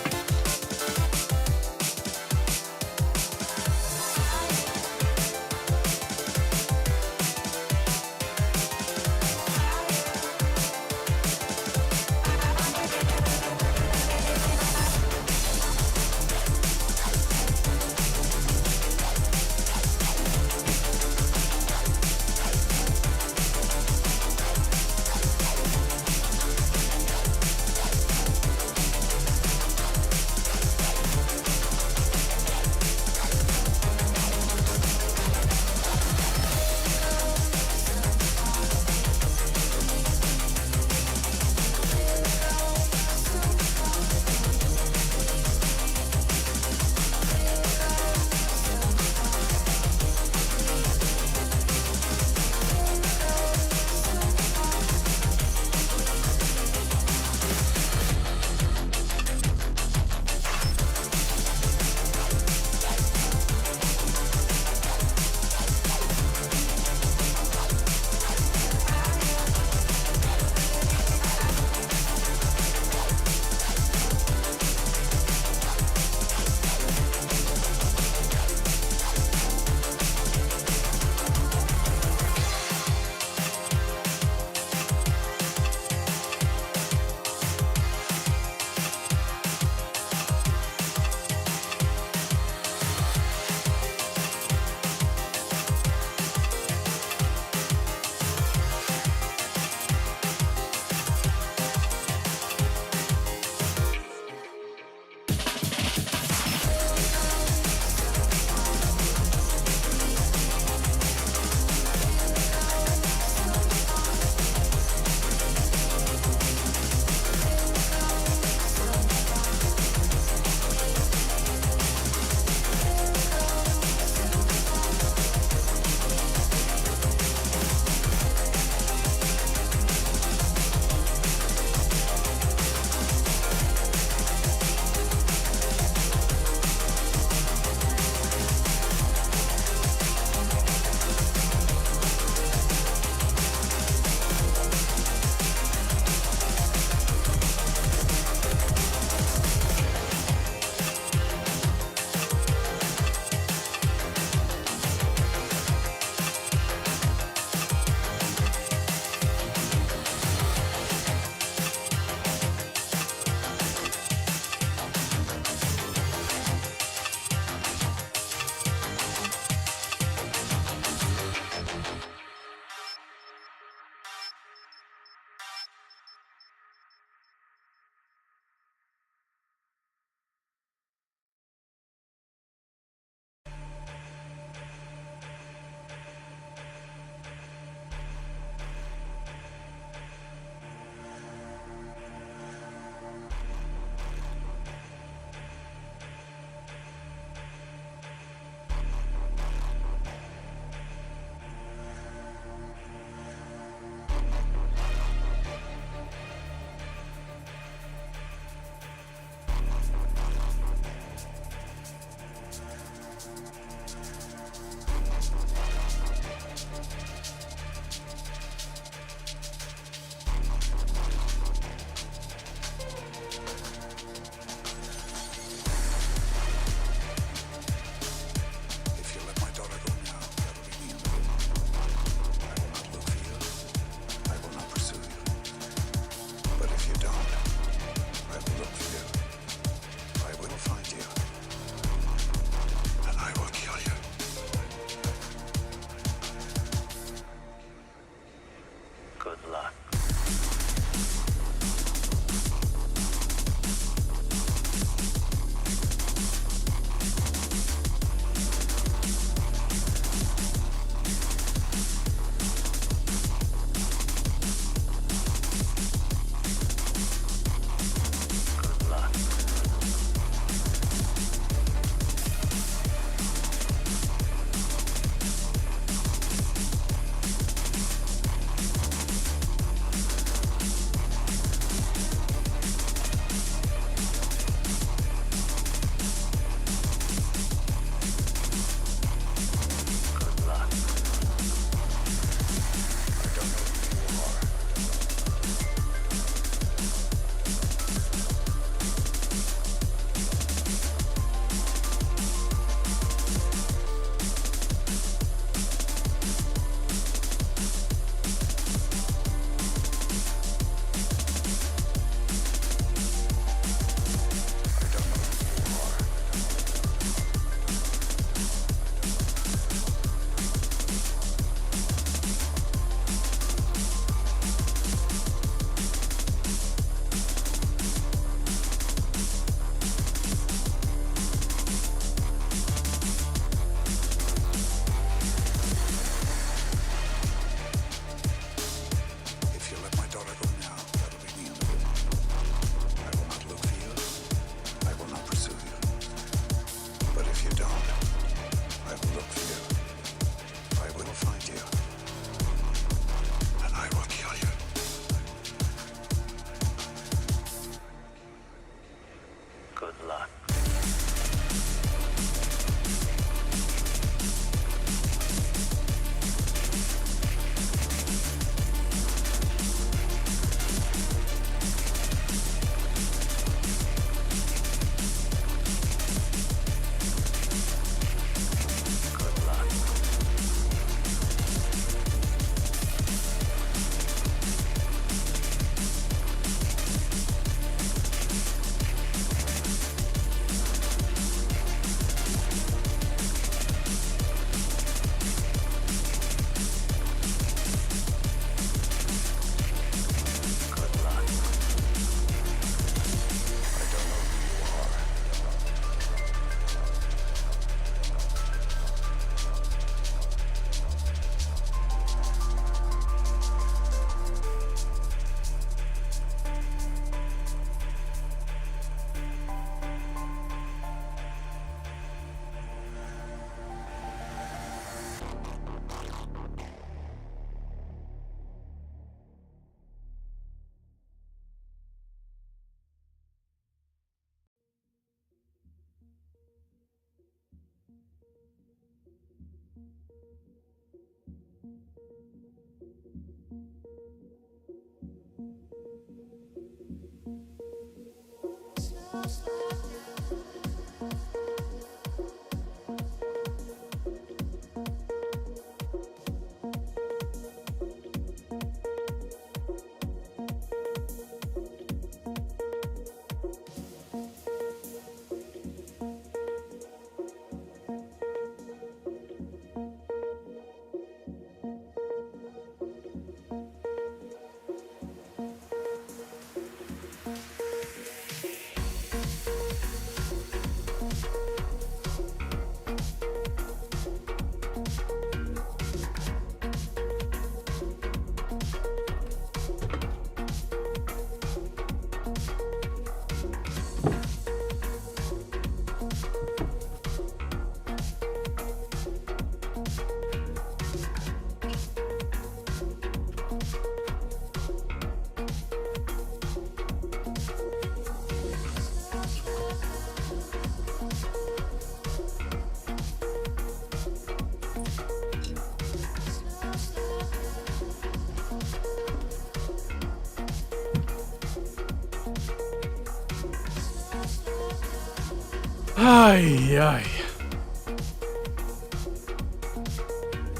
Ay, ay.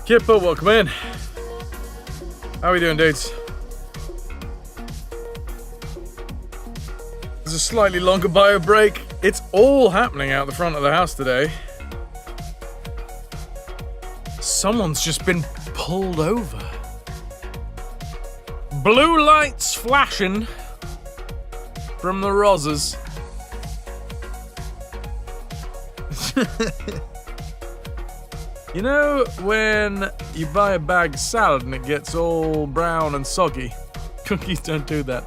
Kipper, welcome in. How are we doing, dudes? There's a slightly longer bio break. It's all happening out the front of the house today. Someone's just been pulled over. Blue lights flashing from the Rozzers. You know when you buy a bag of salad and it gets all brown and soggy? Cookies don't do that.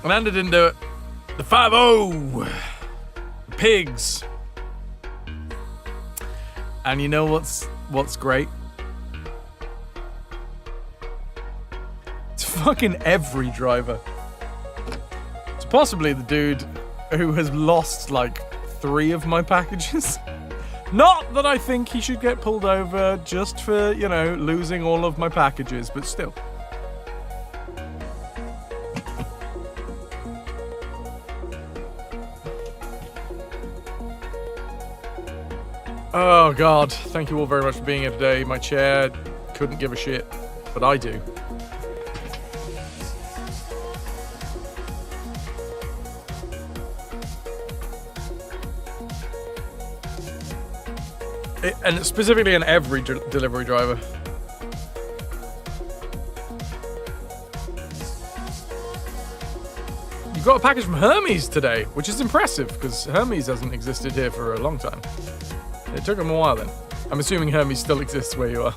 Amanda didn't do it. The 5-0. The pigs. And you know what's great? It's fucking every driver. It's possibly the dude who has lost like 3 of my packages. Not that I think he should get pulled over just for, you know, losing all of my packages, but still. Oh god, thank you all very much for being here today. My chair couldn't give a shit, but I do. And specifically in every delivery driver. You got a package from Hermes today, which is impressive because Hermes hasn't existed here for a long time. It took them a while then. I'm assuming Hermes still exists where you are.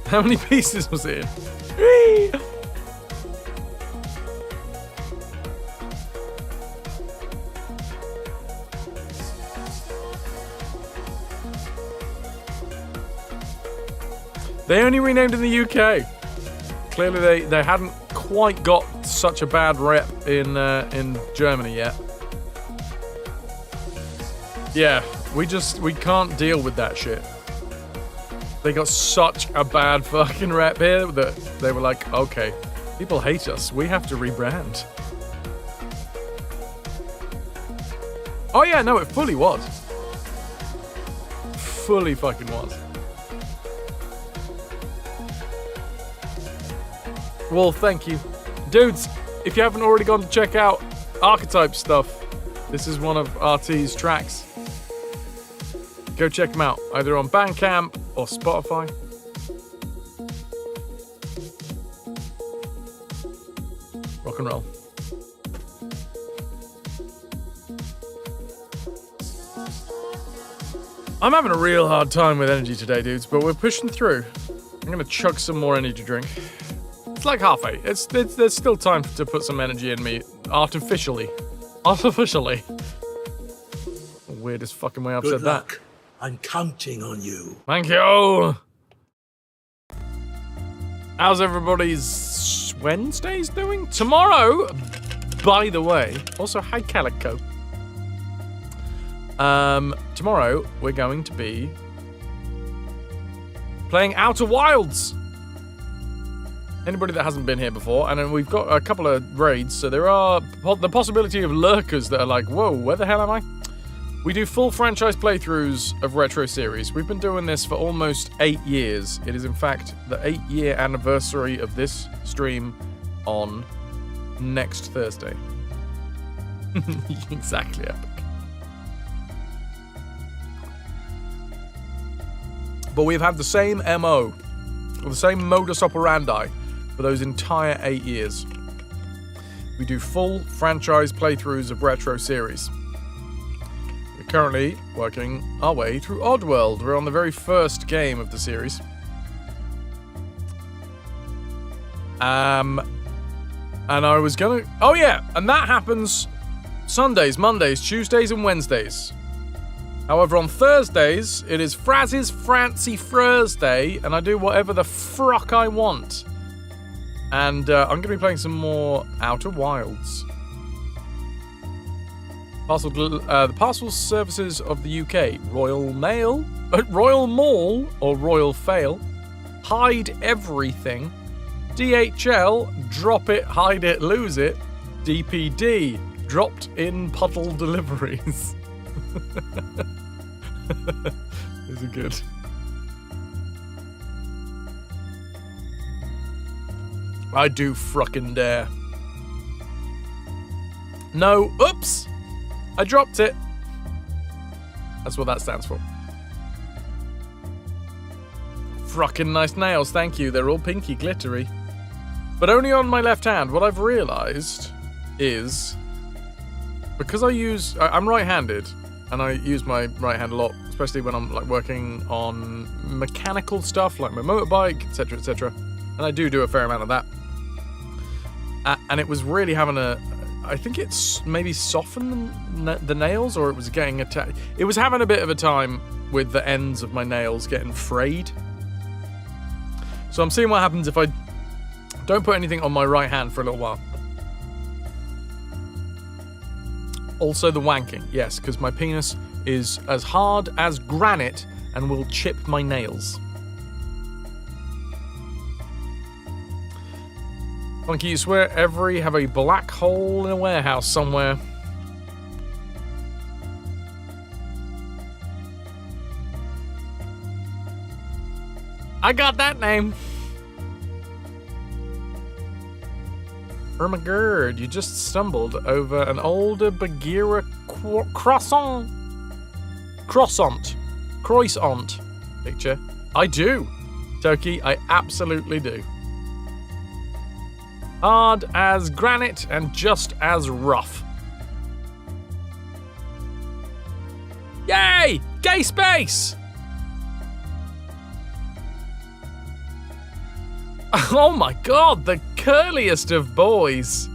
How many pieces was it in? 3! They only renamed in the UK. Clearly they hadn't quite got such a bad rep in Germany yet. Yeah, we can't deal with that shit. They got such a bad fucking rep here that they were like, okay, people hate us. We have to rebrand. Oh yeah, no, it fully was. Fully fucking was. Well, thank you. Dudes, if you haven't already gone to check out Archetype stuff, this is one of RT's tracks. Go check them out, either on Bandcamp or Spotify. Rock and roll. I'm having a real hard time with energy today, dudes, but we're pushing through. I'm gonna chug some more energy drink. It's like halfway. There's still time to put some energy in me artificially. Artificially. Weirdest fucking way I've said that. I'm counting on you. Thank you. How's everybody's Wednesdays doing? Tomorrow, by the way. Also, hi Calico. Tomorrow we're going to be playing Outer Wilds. Anybody that hasn't been here before, and then we've got a couple of raids, so there are the possibility of lurkers that are like, whoa, where the hell am I? We do full franchise playthroughs of Retro Series. We've been doing this for almost 8 years. It is, in fact, the 8-year anniversary of this stream on next Thursday. Exactly, epic. But we've had the same MO, or the same modus operandi, for those entire 8 years. We do full franchise playthroughs of Retro Series. We're currently working our way through Oddworld. We're on the very first game of the series. And I was gonna... Oh yeah, and that happens Sundays, Mondays, Tuesdays and Wednesdays. However, on Thursdays, it is Fraz's Francy Thursday, and I do whatever the frock I want. And I'm going to be playing some more Outer Wilds. The parcel services of the UK. Royal Mail, Royal Mall, or Royal Fail. Hide everything. DHL, drop it, hide it, lose it. DPD, dropped in puddle deliveries. These are good. I do frickin' dare. No, oops! I dropped it. That's what that stands for. Frickin' nice nails, thank you. They're all pinky glittery. But only on my left hand. What I've realised is, because I'm right-handed, and I use my right hand a lot, especially when I'm like working on mechanical stuff like my motorbike, etc., etc. And I do a fair amount of that. And it was really having I think it's maybe softened the nails, or it was getting attacked. It was having a bit of a time with the ends of my nails getting frayed. So I'm seeing what happens if I don't put anything on my right hand for a little while. Also the wanking, yes, because my penis is as hard as granite and will chip my nails. Funky, you swear every have a black hole in a warehouse somewhere. I got that name. Ermagerd, you just stumbled over an older Bagheera croissant picture. I do. Toki, I absolutely do. Hard as granite and just as rough. Yay! Gay space! Oh my god, the curliest of boys.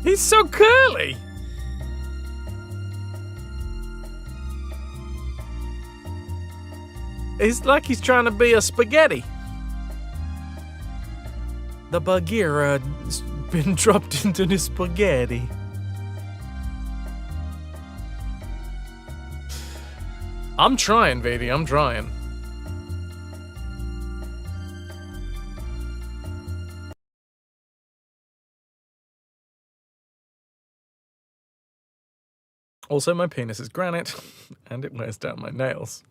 He's so curly. It's like he's trying to be a spaghetti. The Bagheera's been dropped into the spaghetti. I'm trying, Vidi, I'm trying. Also, my penis is granite, and it wears down my nails.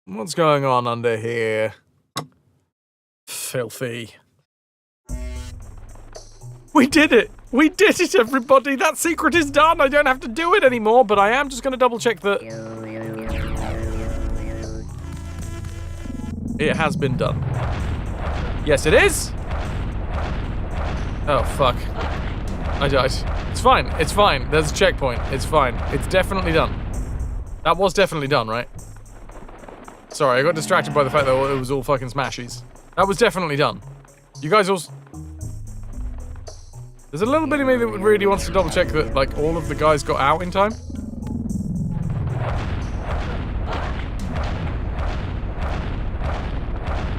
What's going on under here? Filthy. We did it! We did it, everybody! That secret is done! I don't have to do it anymore, but I am just going to double check that it has been done. Yes, it is! Oh, fuck. I died. It's fine. It's fine. There's a checkpoint. It's fine. It's definitely done. That was definitely done, right? Sorry, I got distracted by the fact that it was all fucking smashies. That was definitely done. You guys also... There's a little bit of me that really wants to double check that, like, all of the guys got out in time.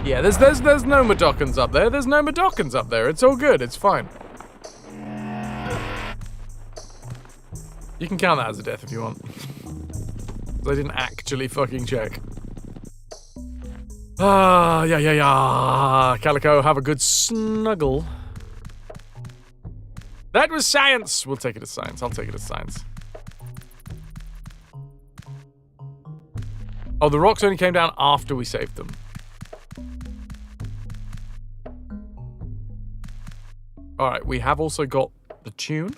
Yeah, there's no Madoccans up there. There's no Madoccans up there. It's all good. It's fine. You can count that as a death if you want. I didn't actually fucking check. Yeah. Calico, have a good snuggle. That was science. We'll take it as science. I'll take it as science. Oh, the rocks only came down after we saved them. Alright, we have also got the tune.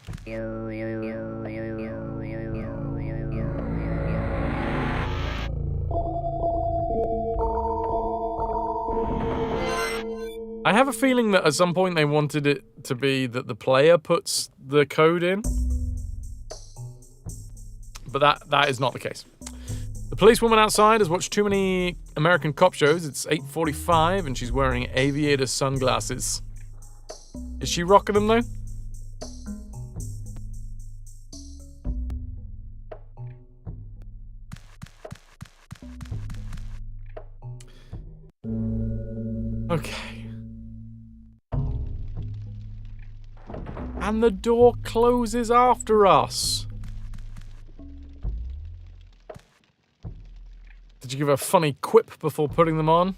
I have a feeling that at some point they wanted it to be that the player puts the code in. But that is not the case. The policewoman outside has watched too many American cop shows. It's 8:45 and she's wearing aviator sunglasses. Is she rocking them though? And the door closes after us. Did you give a funny quip before putting them on?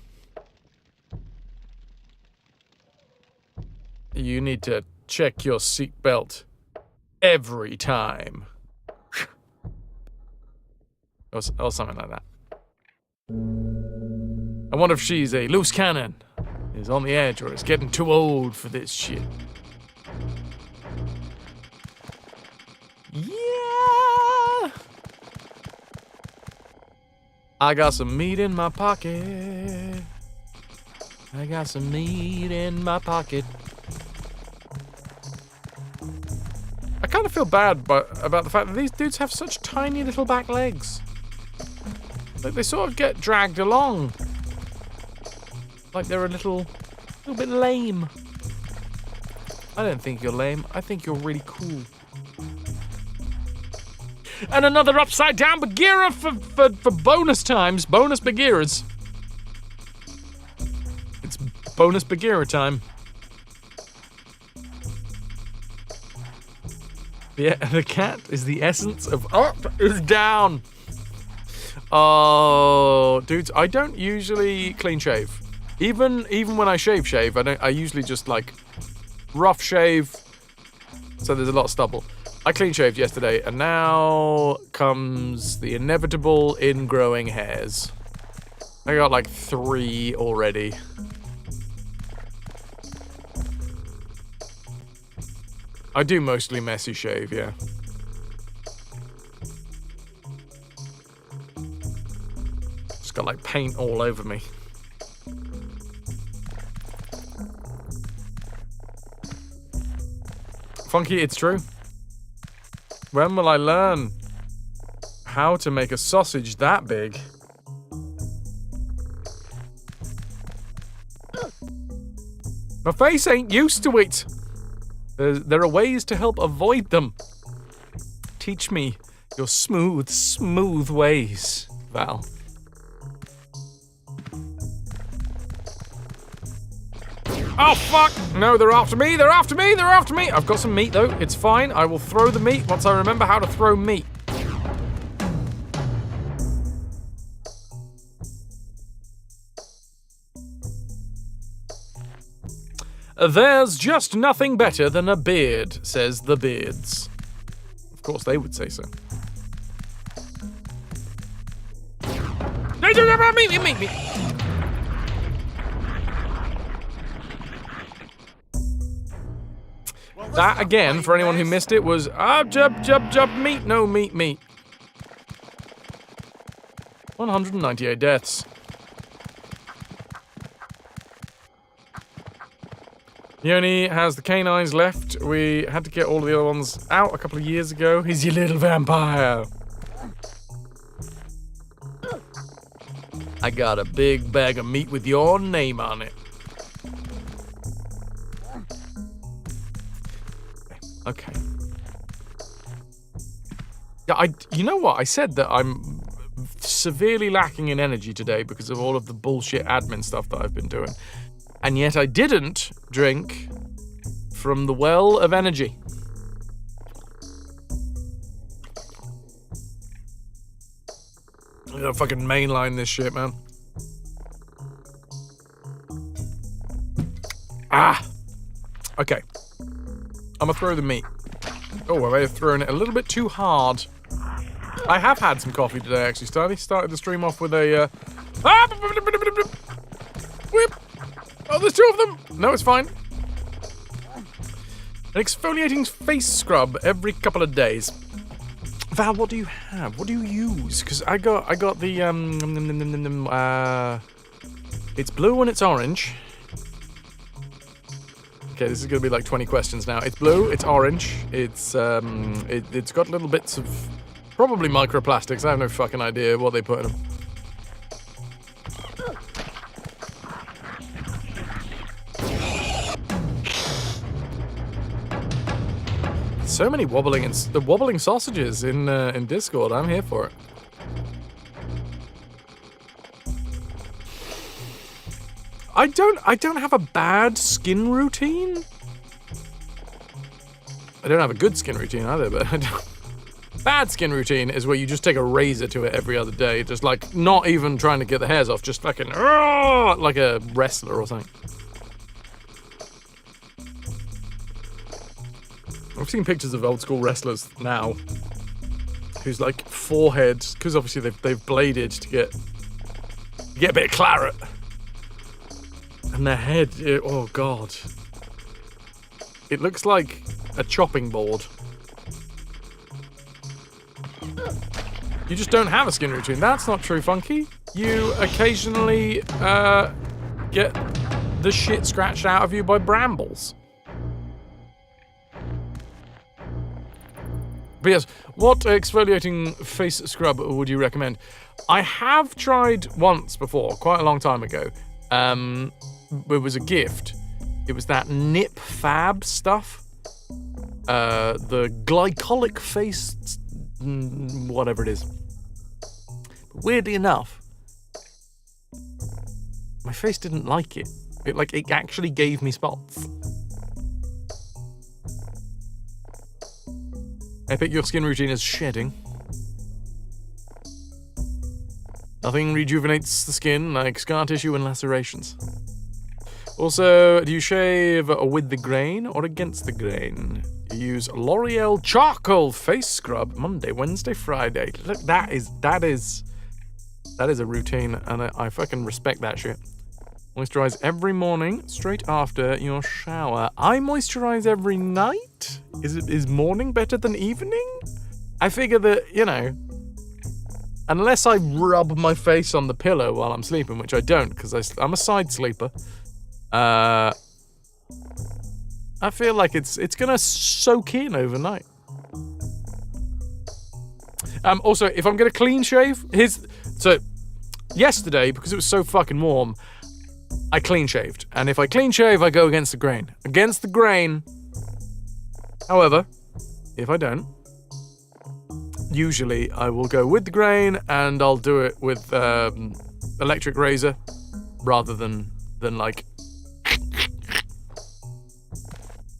You need to check your seatbelt every time. Or something like that. I wonder if she's a loose cannon, is on the edge, or is getting too old for this shit. Yeah! I got some meat in my pocket. I got some meat in my pocket. I kind of feel bad about the fact that these dudes have such tiny little back legs. Like they sort of get dragged along. Like they're a little bit lame. I don't think you're lame. I think you're really cool. And another upside down Bagheera for bonus times. Bonus Bagheeras. It's bonus Bagheera time. Yeah, the cat is the essence of up is down. Oh, dudes, I don't usually clean shave. Even when I shave, I usually just like rough shave. So there's a lot of stubble. I clean shaved yesterday, and now comes the inevitable ingrowing hairs. I got like 3 already. I do mostly messy shave, yeah. Just got like paint all over me. Funky, it's true. When will I learn how to make a sausage that big? My face ain't used to it. There are ways to help avoid them. Teach me your smooth ways, Val. Oh, fuck! No, they're after me! They're after me! They're after me! I've got some meat, though. It's fine. I will throw the meat once I remember how to throw meat. There's just nothing better than a beard, says the beards. Of course, they would say so. Meat. That, again, for anyone who missed it, was jub, meat, no meat. 198 deaths. He only has the canines left. We had to get all of the other ones out a couple of years ago. He's your little vampire. I got a big bag of meat with your name on it. Okay. Yeah, you know what? I said that I'm severely lacking in energy today because of all of the bullshit admin stuff that I've been doing. And yet I didn't drink from the well of energy. I gotta fucking mainline this shit, man. Okay. I'm gonna throw the meat. Oh, I may have thrown it a little bit too hard. I have had some coffee today, actually. Started the stream off with a, whip! Oh, there's 2 of them! No, it's fine. An exfoliating face scrub every couple of days. Val, what do you have? What do you use? Because I got the, it's blue and it's orange. Okay, this is gonna be like 20 questions now. It's blue, it's orange, it's got little bits of probably microplastics. I have no fucking idea what they put in them. So many wobbling sausages in Discord. I'm here for it. I don't have a bad skin routine. I don't have a good skin routine either, but bad skin routine is where you just take a razor to it every other day, just like not even trying to get the hairs off, just fucking like a wrestler or something. I've seen pictures of old school wrestlers now whose like foreheads, because obviously they've bladed to get a bit of claret, and their head, oh god, it looks like a chopping board. You just don't have a skin routine. That's not true, Funky. You occasionally get the shit scratched out of you by brambles. But yes, what exfoliating face scrub would you recommend? I have tried once before, quite a long time ago. It was a gift. It was that Nip Fab stuff. The glycolic face, whatever it is. But weirdly enough, my face didn't like it. It actually gave me spots. Epic, your skin routine is shedding. Nothing rejuvenates the skin like scar tissue and lacerations. Also, do you shave with the grain or against the grain? You use L'Oreal Charcoal Face Scrub Monday, Wednesday, Friday. Look, that is a routine, and I fucking respect that shit. Moisturize every morning, straight after your shower. I moisturize every night? Is morning better than evening? I figure that, you know, unless I rub my face on the pillow while I'm sleeping, which I don't, because I'm a side sleeper, I feel like it's gonna soak in overnight. Also, if I'm gonna clean shave, yesterday, because it was so fucking warm, I clean shaved. And if I clean shave, I go against the grain. Against the grain. However, if I don't, usually I will go with the grain, and I'll do it with electric razor rather than like.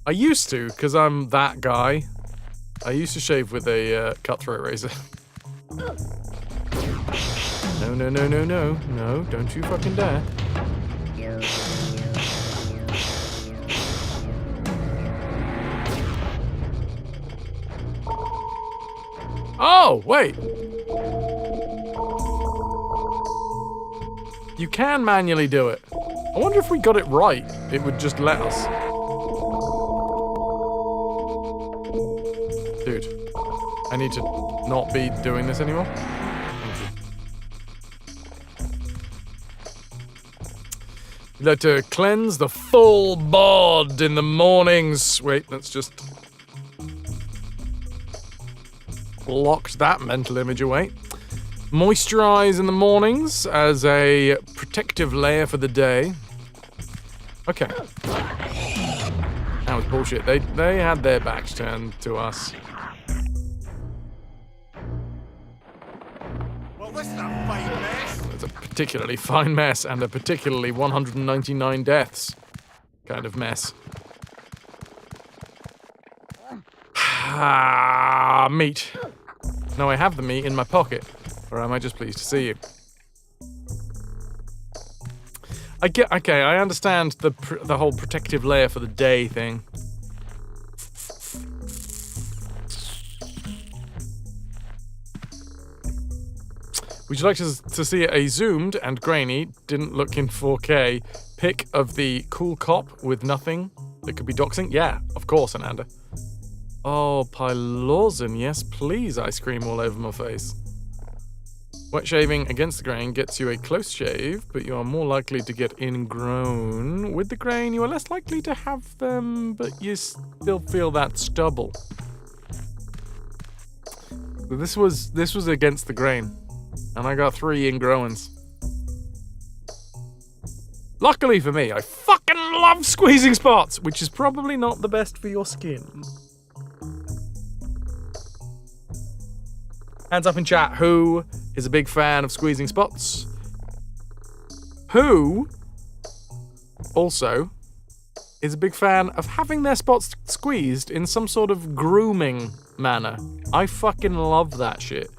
I used to, because I'm that guy. I used to shave with a cutthroat razor. No, don't you fucking dare. Oh, wait. You can manually do it. I wonder if we got it right, it would just let us. Dude, I need to not be doing this anymore. You like to cleanse the full bod in the mornings. Wait, let's just lock that mental image away. Moisturize in the mornings as a protective layer for the day. Okay. That was bullshit. They had their backs turned to us. Well, this is a fine mess. It's a particularly fine mess, and a particularly 199 deaths kind of mess. Meat. Now I have the meat in my pocket, or am I just pleased to see you? Okay, I understand the whole protective layer for the day thing. Would you like to see a zoomed and grainy, didn't look in 4K, pic of the cool cop with nothing that could be doxing? Yeah, of course, Ananda. Oh, Pylorzen, yes please, I scream all over my face. Wet shaving against the grain gets you a close shave, but you are more likely to get ingrown. With the grain, you are less likely to have them, but you still feel that stubble. This was against the grain, and I got 3 ingrowns. Luckily for me, I fucking love squeezing spots, which is probably not the best for your skin. Hands up in chat, who is a big fan of squeezing spots? Who also is a big fan of having their spots squeezed in some sort of grooming manner. I fucking love that shit.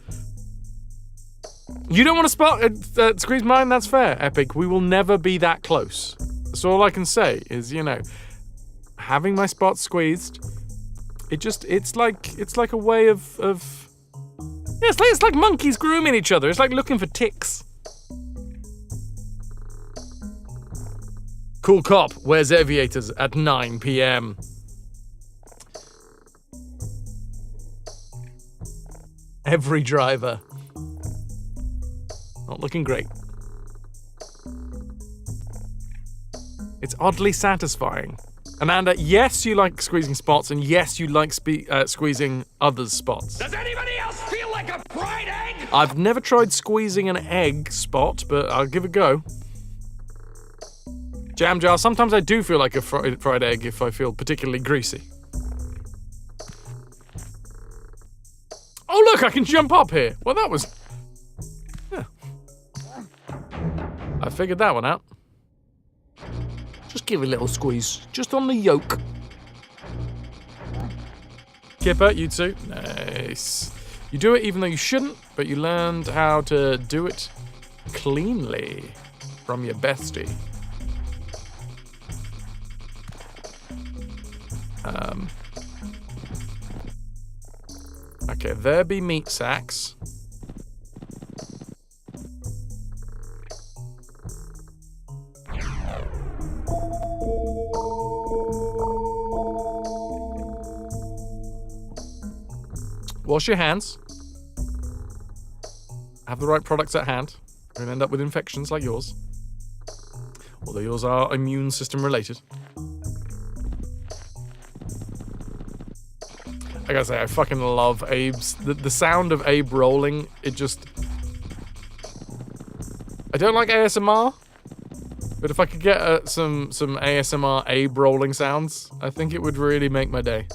You don't want to squeeze mine? That's fair, Epic. We will never be that close. That's all I can say is, you know, having my spots squeezed, it's like a way of yeah, it's like monkeys grooming each other. It's like looking for ticks. Cool cop wears aviators at 9 p.m. Every driver. Not looking great. It's oddly satisfying. Amanda, yes, you like squeezing spots, and yes, you like squeezing others' spots. Does anybody else feel like a fried egg? I've never tried squeezing an egg spot, but I'll give it a go. Jam jar, sometimes I do feel like a fried egg if I feel particularly greasy. Oh look, I can jump up here. Well, that was... Yeah. I figured that one out. Just give it a little squeeze, just on the yolk. Kipper, you too. Nice. You do it even though you shouldn't, but you learned how to do it cleanly from your bestie. Okay, there be meat sacks. Wash your hands. Have the right products at hand. You're gonna end up with infections like yours. Although yours are immune system related. I gotta say, I fucking love Abe's... The sound of Abe rolling, it just... I don't like ASMR, but if I could get some ASMR Abe rolling sounds, I think it would really make my day.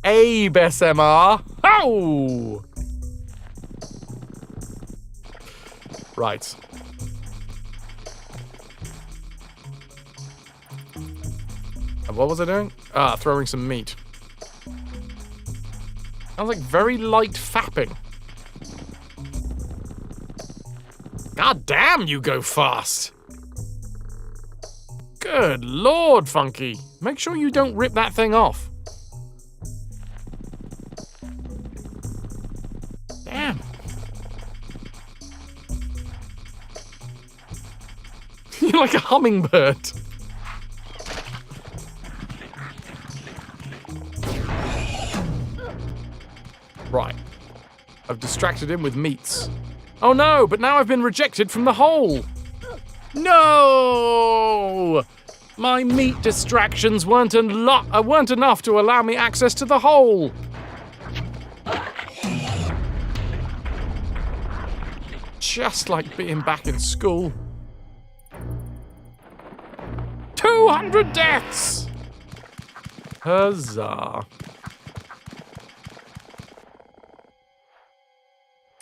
Abe SMR! Oh! Right. What was I doing? Ah, throwing some meat. Sounds like very light fapping. God damn, you go fast! Good lord, Funky. Make sure you don't rip that thing off. Damn. You're like a hummingbird. Right. I've distracted him with meats. Oh no, but now I've been rejected from the hole. No! My meat distractions weren't enough to allow me access to the hole. Just like being back in school. 200 deaths! Huzzah.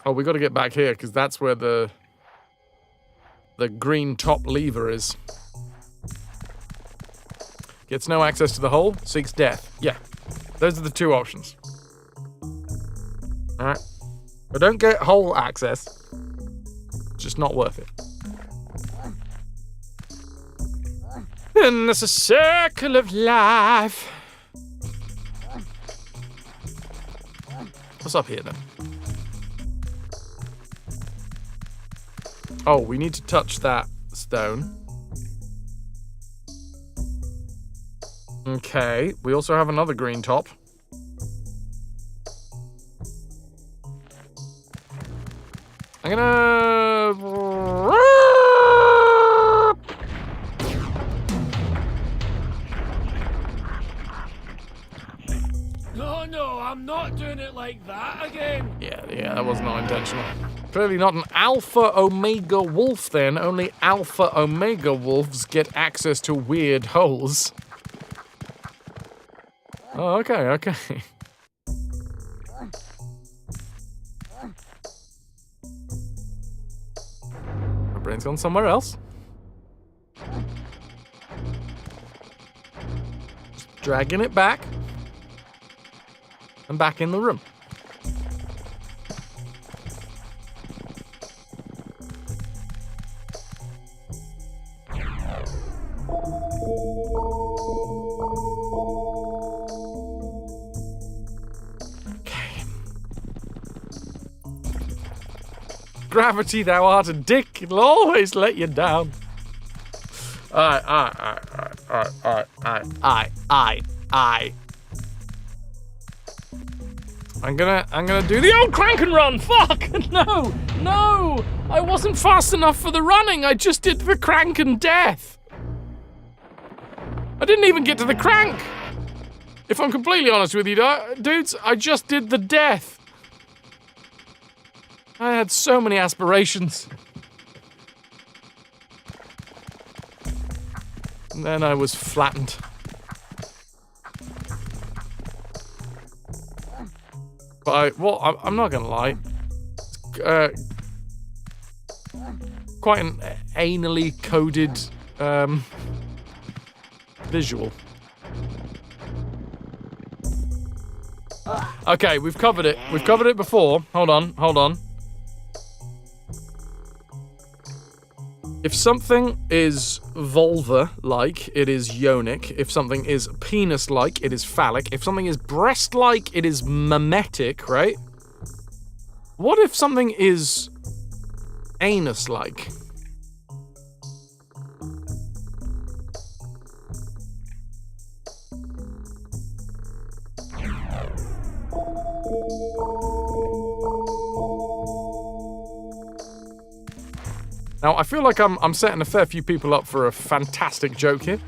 Oh, we got to get back here, because that's where the green top lever is. Gets no access to the hole, seeks death. Yeah, those are the two options. Alright. But don't get hole access. It's just not worth it. And there's a circle of life. What's up here, then? Oh, we need to touch that stone. Okay, we also have another green top. I'm gonna... No, I'm not doing it like that again. Yeah, that was not intentional. Clearly not an Alpha Omega Wolf then. Only Alpha Omega Wolves get access to weird holes. Oh, okay. My brain's gone somewhere else. Dragging it back. And back in the room. Gravity, thou art a dick. It'll always let you down. Aye. I'm gonna do the old crank and run. Fuck! No! I wasn't fast enough for the running. I just did the crank and death. I didn't even get to the crank. If I'm completely honest with you, dudes, I just did the death. I had so many aspirations. And then I was flattened. But I'm not gonna lie. Quite an anally coded visual. Okay, we've covered it. We've covered it before. Hold on. If something is vulva-like, it is yonic. If something is penis-like, it is phallic. If something is breast-like, it is mimetic, right? What if something is anus-like? Now, I feel like I'm setting a fair few people up for a fantastic joke here.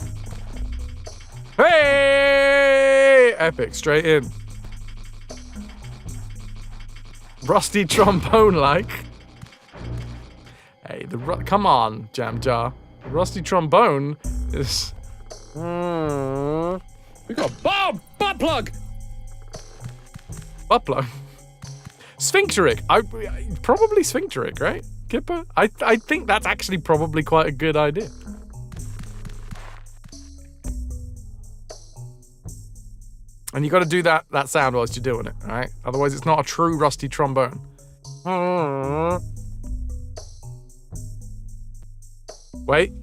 Hey! Epic, straight in. Rusty trombone-like. Hey, come on, Jam Jar. The rusty trombone is... We got butt plug! Butt plug? Sphincteric. Probably sphincteric, right? Kipper? I think that's actually probably quite a good idea. And you got to do that sound whilst you're doing it, all right? Otherwise, it's not a true rusty trombone. Wait.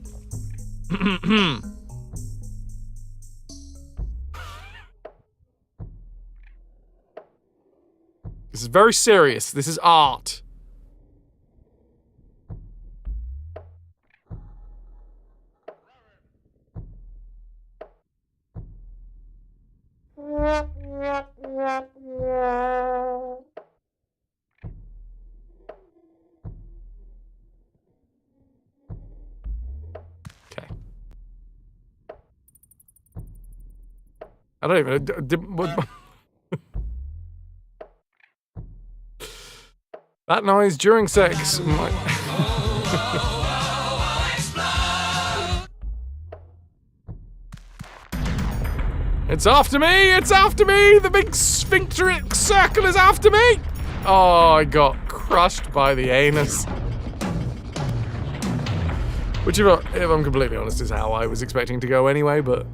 This is very serious. This is art. Okay. I don't even... That noise during sex It's after me! It's after me! The big sphincteric circle is after me! Oh, I got crushed by the anus. Which, if I'm completely honest, is how I was expecting to go anyway, but...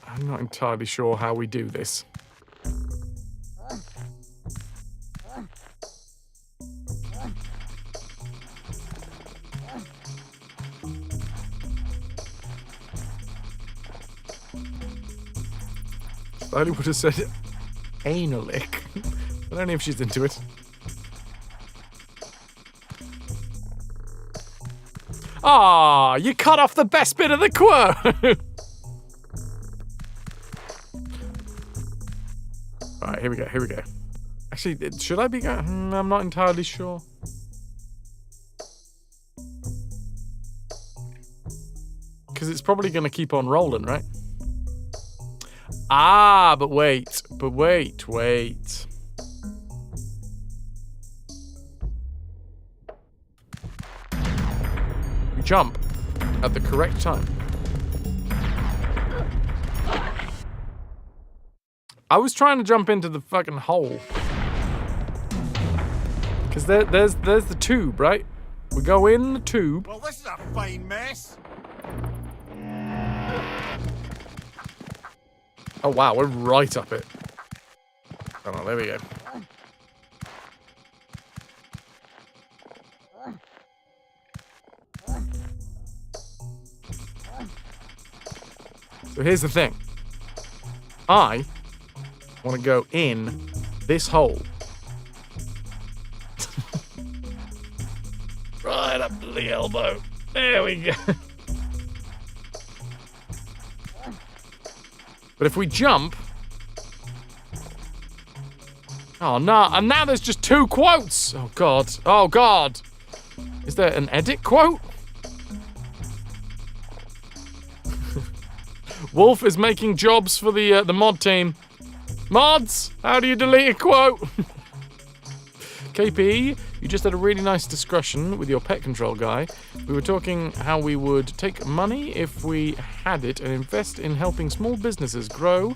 I'm not entirely sure how we do this. I only would have said analic. I don't know if she's into it. Ah, you cut off the best bit of the quote. Alright, here we go. Actually, should I be going? I'm not entirely sure. Because it's probably going to keep on rolling, right? Ah, but wait. We jump at the correct time. I was trying to jump into the fucking hole. Because there's the tube, right? We go in the tube. Well, this is a fine mess. Oh wow, we're right up it. Oh, there we go. So here's the thing. I want to go in this hole. Right up to the elbow. There we go. But if we jump... Oh, no. And now there's just 2 quotes. Oh, God. Oh, God. Is there an edit quote? Wolf is making jobs for the mod team. Mods, how do you delete a quote? KP, you just had a really nice discussion with your pet control guy. We were talking how we would take money if we had it and invest in helping small businesses grow,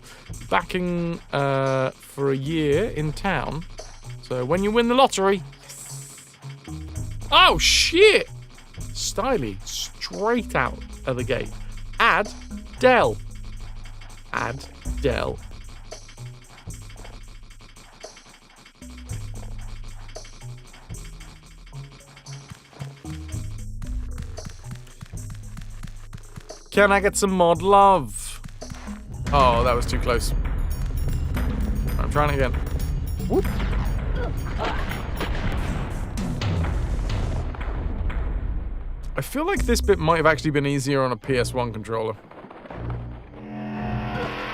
backing for a year in town. So when you win the lottery... Oh, shit! Styly, straight out of the gate. Add Dell. Add Dell. Can I get some mod love? Oh, that was too close. I'm trying again. Whoop. I feel like this bit might have actually been easier on a PS1 controller.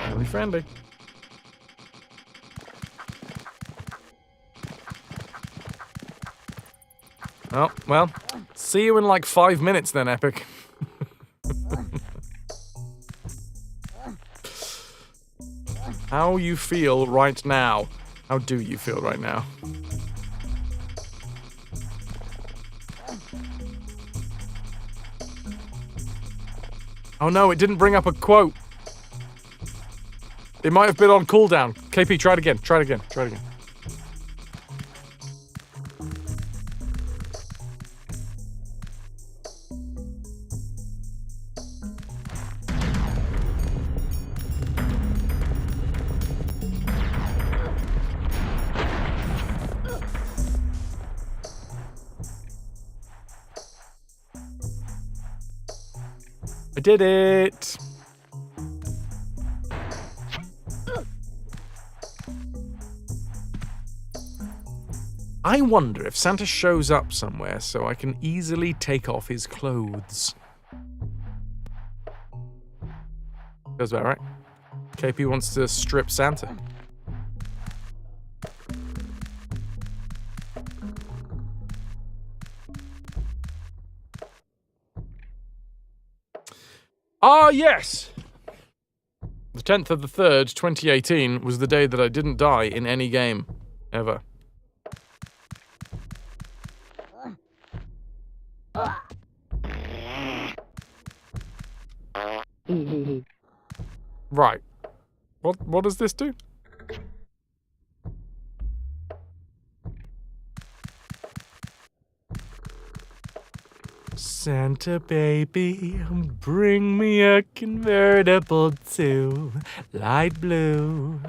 Really friendly. Oh, well, see you in like 5 minutes then, Epic. How you feel right now? How do you feel right now? Oh no, it didn't bring up a quote. It might have been on cooldown. KP, try it again. Try it again. Try it again. I did it! I wonder if Santa shows up somewhere so I can easily take off his clothes. Goes about right. KP wants to strip Santa. Ah, yes! The 10th of the 3rd, 2018 was the day that I didn't die in any game. Ever. Right. What does this do? Santa baby, bring me a convertible too, light blue.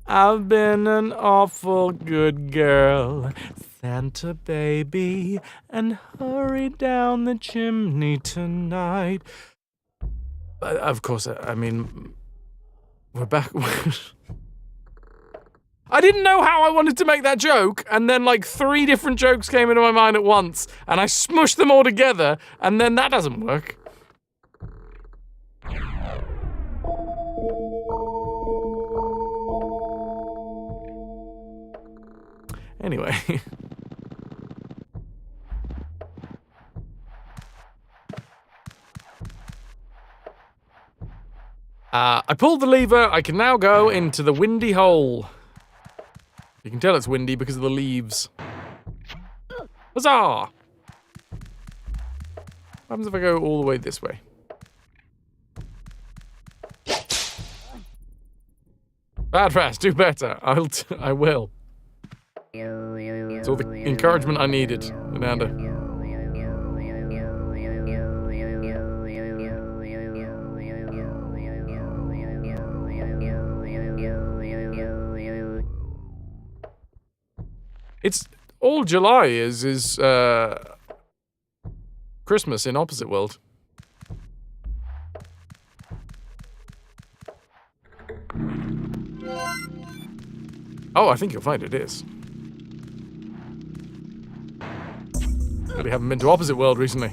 I've been an awful good girl, Santa baby, and hurry down the chimney tonight. Of course, I mean, we're back. I didn't know how I wanted to make that joke, and then like 3 different jokes came into my mind at once, and I smushed them all together, and then that doesn't work. Anyway. I pulled the lever, I can now go into the windy hole. You can tell it's windy because of the leaves. Huzzah! What happens if I go all the way this way? Bad fast, do better. I will. It's all the encouragement I needed, Amanda. It's all July is Christmas in Opposite World. Oh, I think you'll find it is. Really haven't been to Opposite World recently.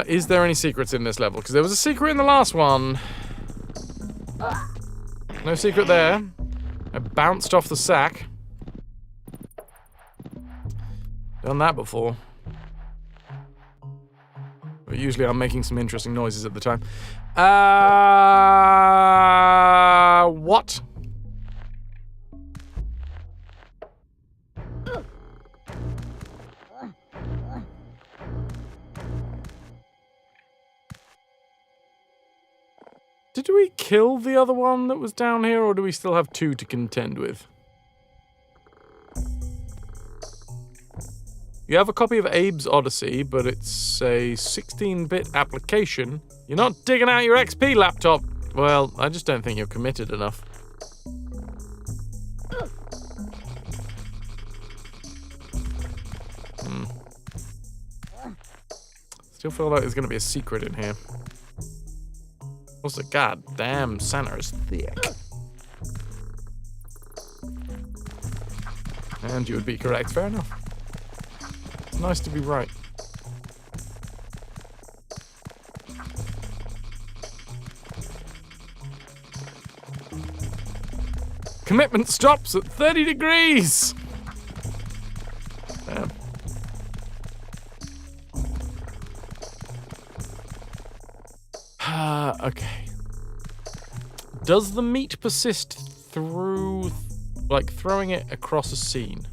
Is there any secrets in this level? Because there was a secret in the last one. No secret there. I bounced off the sack. Done that before. But usually I'm making some interesting noises at the time. What? Did we kill the other one that was down here, or do we still have two to contend with? You have a copy of Abe's Oddysee, but it's a 16-bit application. You're not digging out your XP laptop. Well, I just don't think you're committed enough. Still feel like there's going to be a secret in here. Also, goddamn, Santa is thick. And you would be correct, fair enough. It's nice to be right. Commitment stops at 30 degrees! Damn. Okay. Does the meat persist through, like, throwing it across a scene?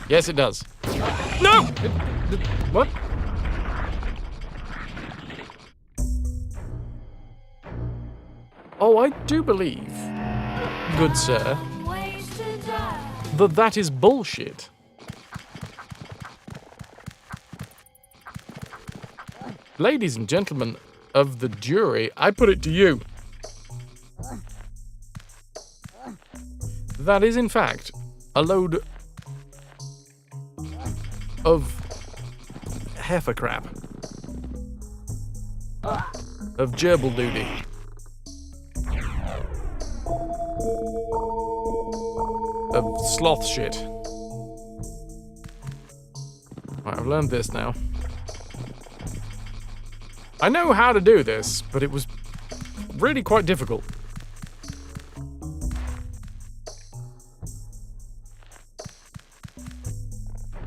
Yes, it does. No! What? Oh, I do believe, good sir, that is bullshit. Ladies and gentlemen of the jury, I put it to you. That is, in fact, a load of heifer crap. Of gerbil duty. Of sloth shit. Right, I've learned this now. I know how to do this, but it was really quite difficult.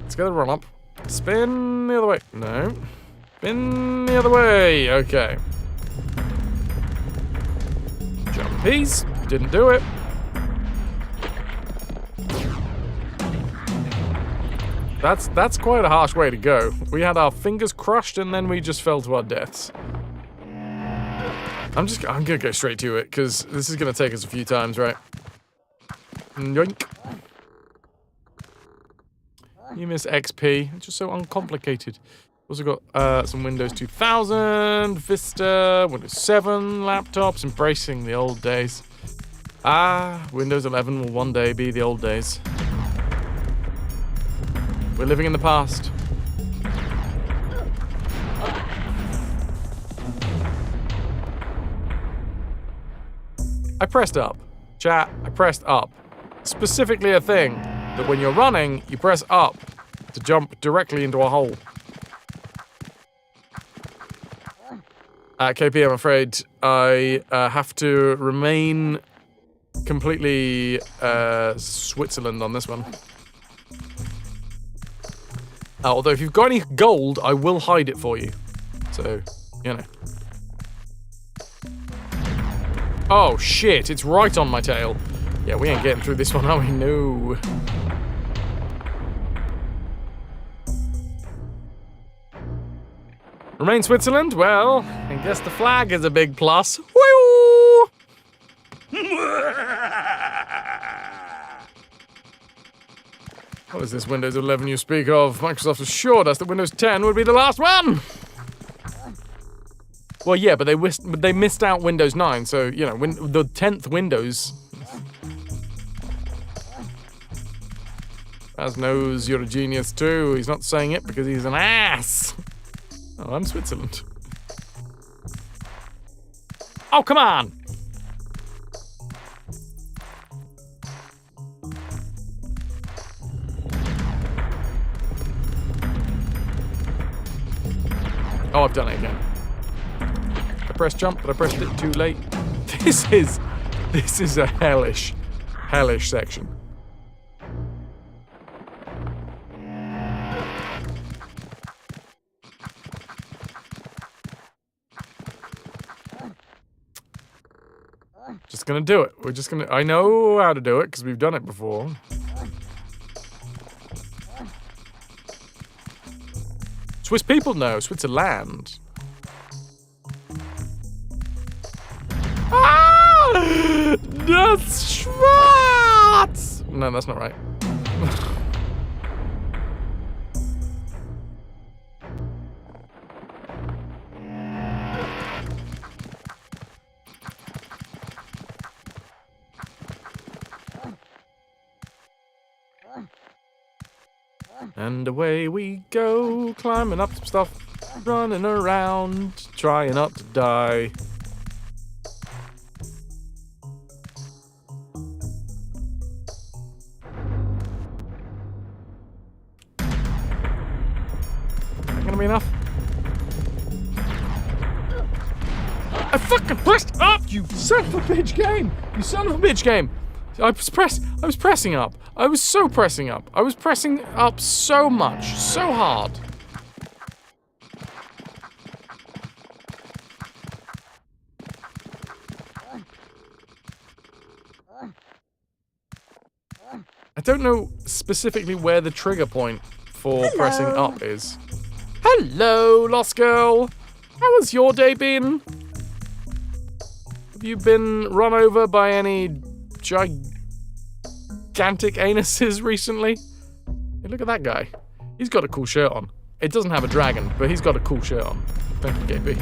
Let's get a run up. Spin the other way. No. Spin the other way. Okay. Jumpies. Didn't do it. That's quite a harsh way to go. We had our fingers crushed and then we just fell to our deaths. I'm gonna go straight to it because this is gonna take us a few times, right? Yoink. You miss XP. It's just so uncomplicated. Also got some Windows 2000, Vista, Windows 7 laptops, embracing the old days. Windows 11 will one day be the old days. We're living in the past. I pressed up. Chat, I pressed up. Specifically a thing that when you're running, you press up to jump directly into a hole. KP, I'm afraid I have to remain completely Switzerland on this one. Although if you've got any gold, I will hide it for you. So, you know. Oh shit, it's right on my tail. Yeah, we ain't getting through this one, are we? No. Remain Switzerland? Well, I guess the flag is a big plus. Woo! What is this Windows 11 you speak of? Microsoft assured us that Windows 10 would be the last one! Well, yeah, but they missed out Windows 9, so, you know, the 10th Windows... Baz knows you're a genius too. He's not saying it because he's an ass. Oh, I'm Switzerland. Oh, come on! Oh, I've done it again. I pressed jump, but I pressed it too late. This is a hellish section. Just gonna do it. We're just gonna... I know how to do it, because we've done it before. Swiss people know. Switzerland. Ah! Das Schwarz! No, that's not right. And away we go, climbing up some stuff, running around, trying not to die. Is that gonna be enough? I fucking pressed up, you son of a bitch game! You son of a bitch game! I was pressing up. I was so pressing up. I was pressing up so much, so hard. I don't know specifically where the trigger point for pressing up is. Hello, Lost Girl. How has your day been? Have you been run over by any gigantic anuses recently? Hey, look at that guy. He's got a cool shirt on. It doesn't have a dragon, but he's got a cool shirt on. Thank you, KB.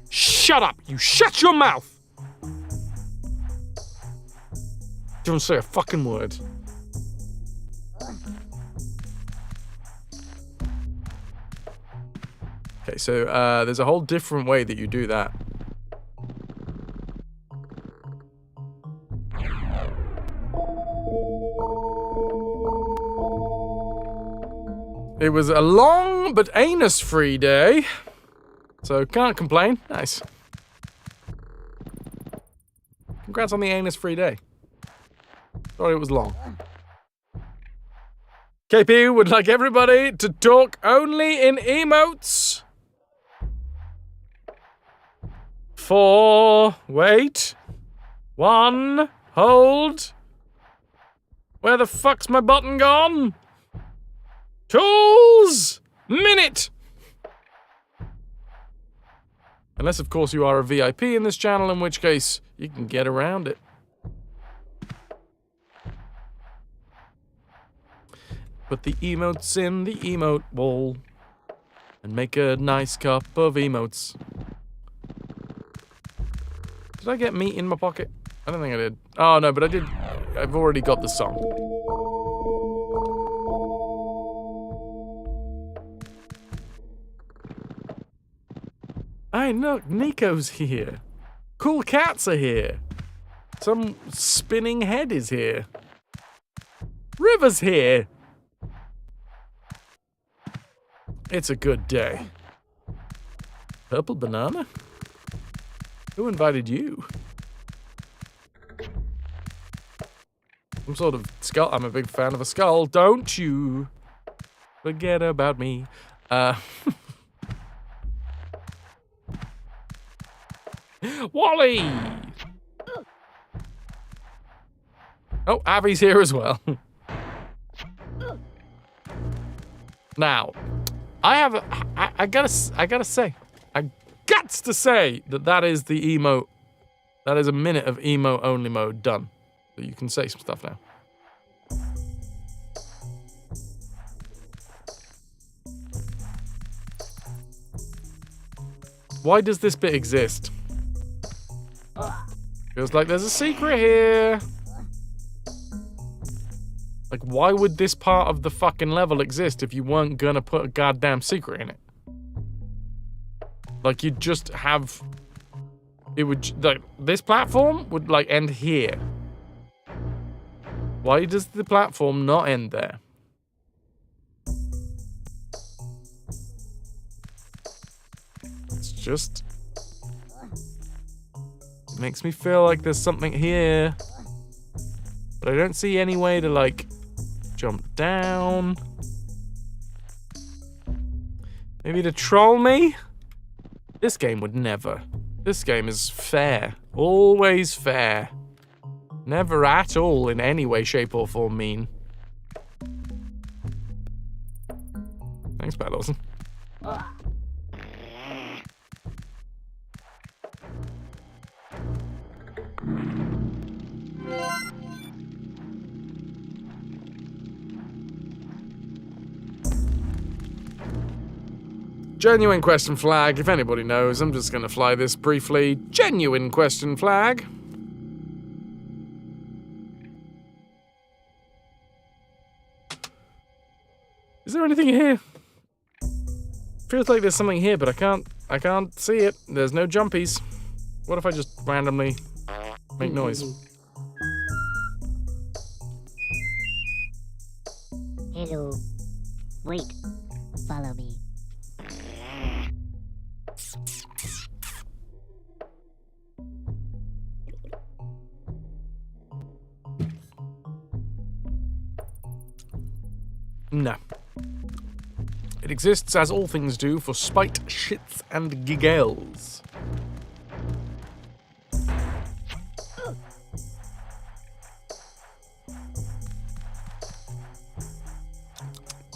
Shut up! You shut your mouth! Don't say a fucking word. Okay, so there's a whole different way that you do that. It was a long but anus-free day, so can't complain. Nice. Congrats on the anus-free day. Sorry it was long. KP would like everybody to talk only in emotes. Wait. 1, hold. Where the fuck's my button gone? Tools! Minute! Unless, of course, you are a VIP in this channel, in which case you can get around it. Put the emotes in the emote bowl and make a nice cup of emotes. Did I get meat in my pocket? I don't think I did. Oh, no, but I did. I've already got the song. Hey, look, Nico's here. Cool cats are here. Some spinning head is here. River's here. It's a good day. Purple banana? Who invited you? Some sort of skull. I'm a big fan of a skull. Don't you forget about me. Wally! Oh, Abby's here as well. Now, I gotta say that is the emote. That is a minute of emote only mode done. So you can say some stuff now. Why does this bit exist? Feels like there's a secret here. Like, why would this part of the fucking level exist if you weren't gonna put a goddamn secret in it? Like, you'd just have... It would... Like, this platform would, like, end here. Why does the platform not end there? It's just... It makes me feel like there's something here. But I don't see any way to, like, jump down. Maybe to troll me? This game would never. This game is fair. Always fair. Never at all in any way, shape, or form mean. Thanks, Pat Lawson. Genuine question flag. If anybody knows, I'm just gonna fly this briefly. Genuine question flag. Is there anything here? Feels like there's something here, but I can't see it. There's no jumpies. What if I just randomly make noise? Hello. Wait. Follow me. No. It exists, as all things do, for spite, shits, and giggles.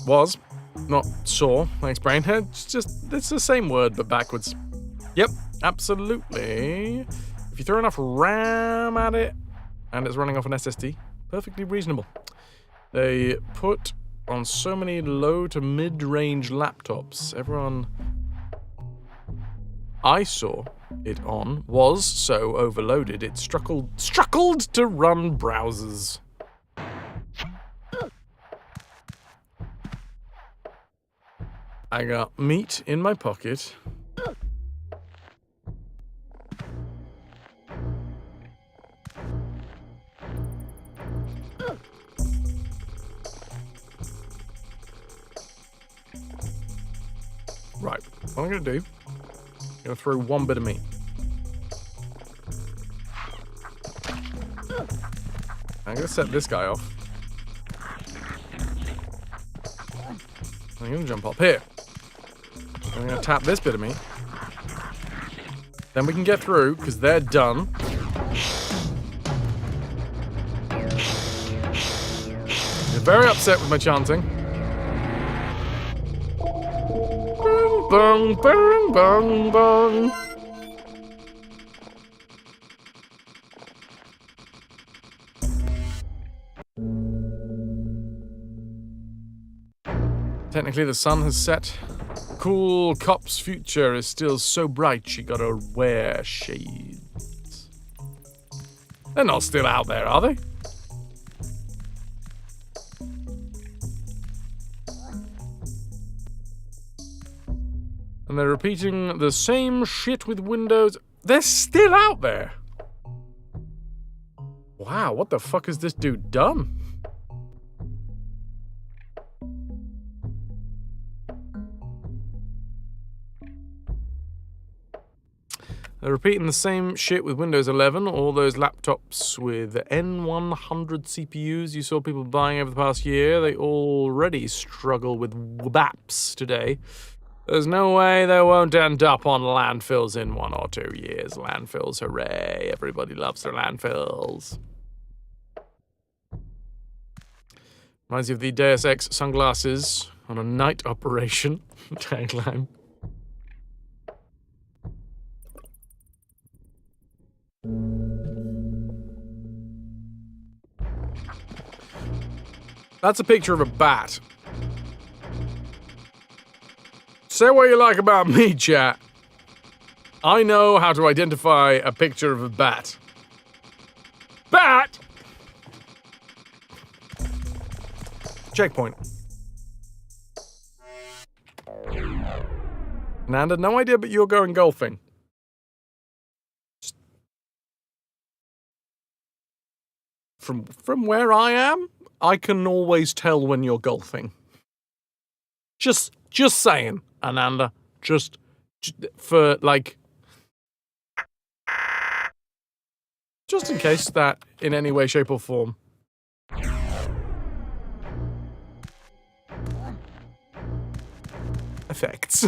Was. Not saw. Thanks, Brainhead. It's the same word, but backwards. Yep, absolutely. If you throw enough RAM at it, and it's running off an SSD, perfectly reasonable. They put on so many low to mid-range laptops. Everyone I saw it on was so overloaded it struggled to run browsers. I got meat in my pocket. Right, what I'm gonna do, I'm gonna throw one bit of meat. I'm gonna set this guy off. I'm gonna jump up here. I'm gonna tap this bit of meat. Then we can get through, because they're done. They're very upset with my chanting. Bong, bong, bong, bong. Technically, the sun has set. Cool cop's future is still so bright she gotta wear shades. They're not still out there, are they? And they're repeating the same shit with Windows. They're still out there. Wow, what the fuck has this dude done? They're repeating the same shit with Windows 11. All those laptops with N100 CPUs you saw people buying over the past year, they already struggle with WBAPs today. There's no way they won't end up on landfills in 1 or 2 years. Landfills, hooray. Everybody loves their landfills. Reminds you of the Deus Ex sunglasses on a night operation tagline. That's a picture of a bat. Say what you like about me, chat. I know how to identify a picture of a bat. Bat! Checkpoint. Nanda, no idea, but you're going golfing. From where I am, I can always tell when you're golfing. Just saying, Ananda. Just for, like... Just in case that, in any way, shape, or form. Effects.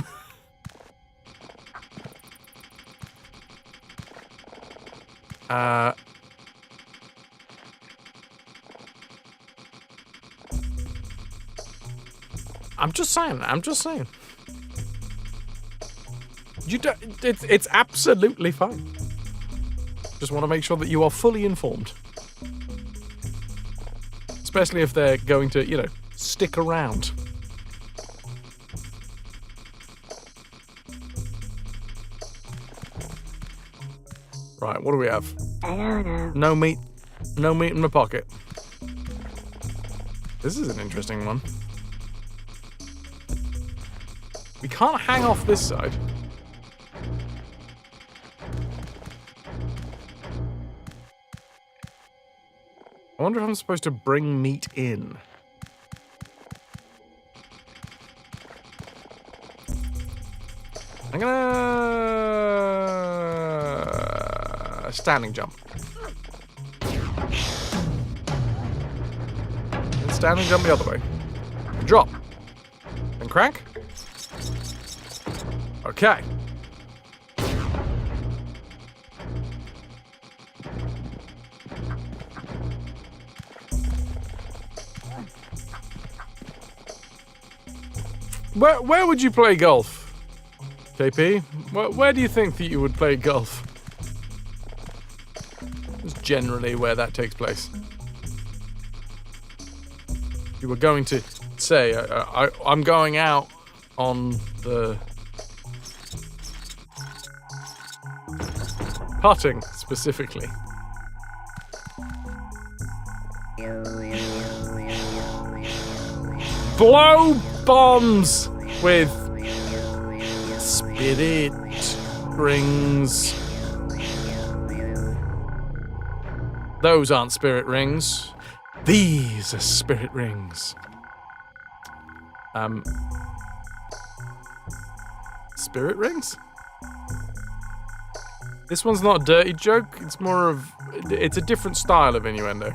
I'm just saying. You don't, it's absolutely fine. Just want to make sure that you are fully informed. Especially if they're going to, you know, stick around. Right, what do we have? I don't know. No meat in my pocket. This is an interesting one. We can't hang off this side. I wonder if I'm supposed to bring meat in. I'm gonna... standing jump. And standing jump the other way. Drop. And crank. Okay. Where would you play golf, KP? Where do you think that you would play golf? That's generally where that takes place. You were going to say, I'm going out on the... putting, specifically. Blow bombs with spirit rings. Those aren't spirit rings. These are spirit rings. Spirit rings? This one's not a dirty joke. It's more of... it's a different style of innuendo.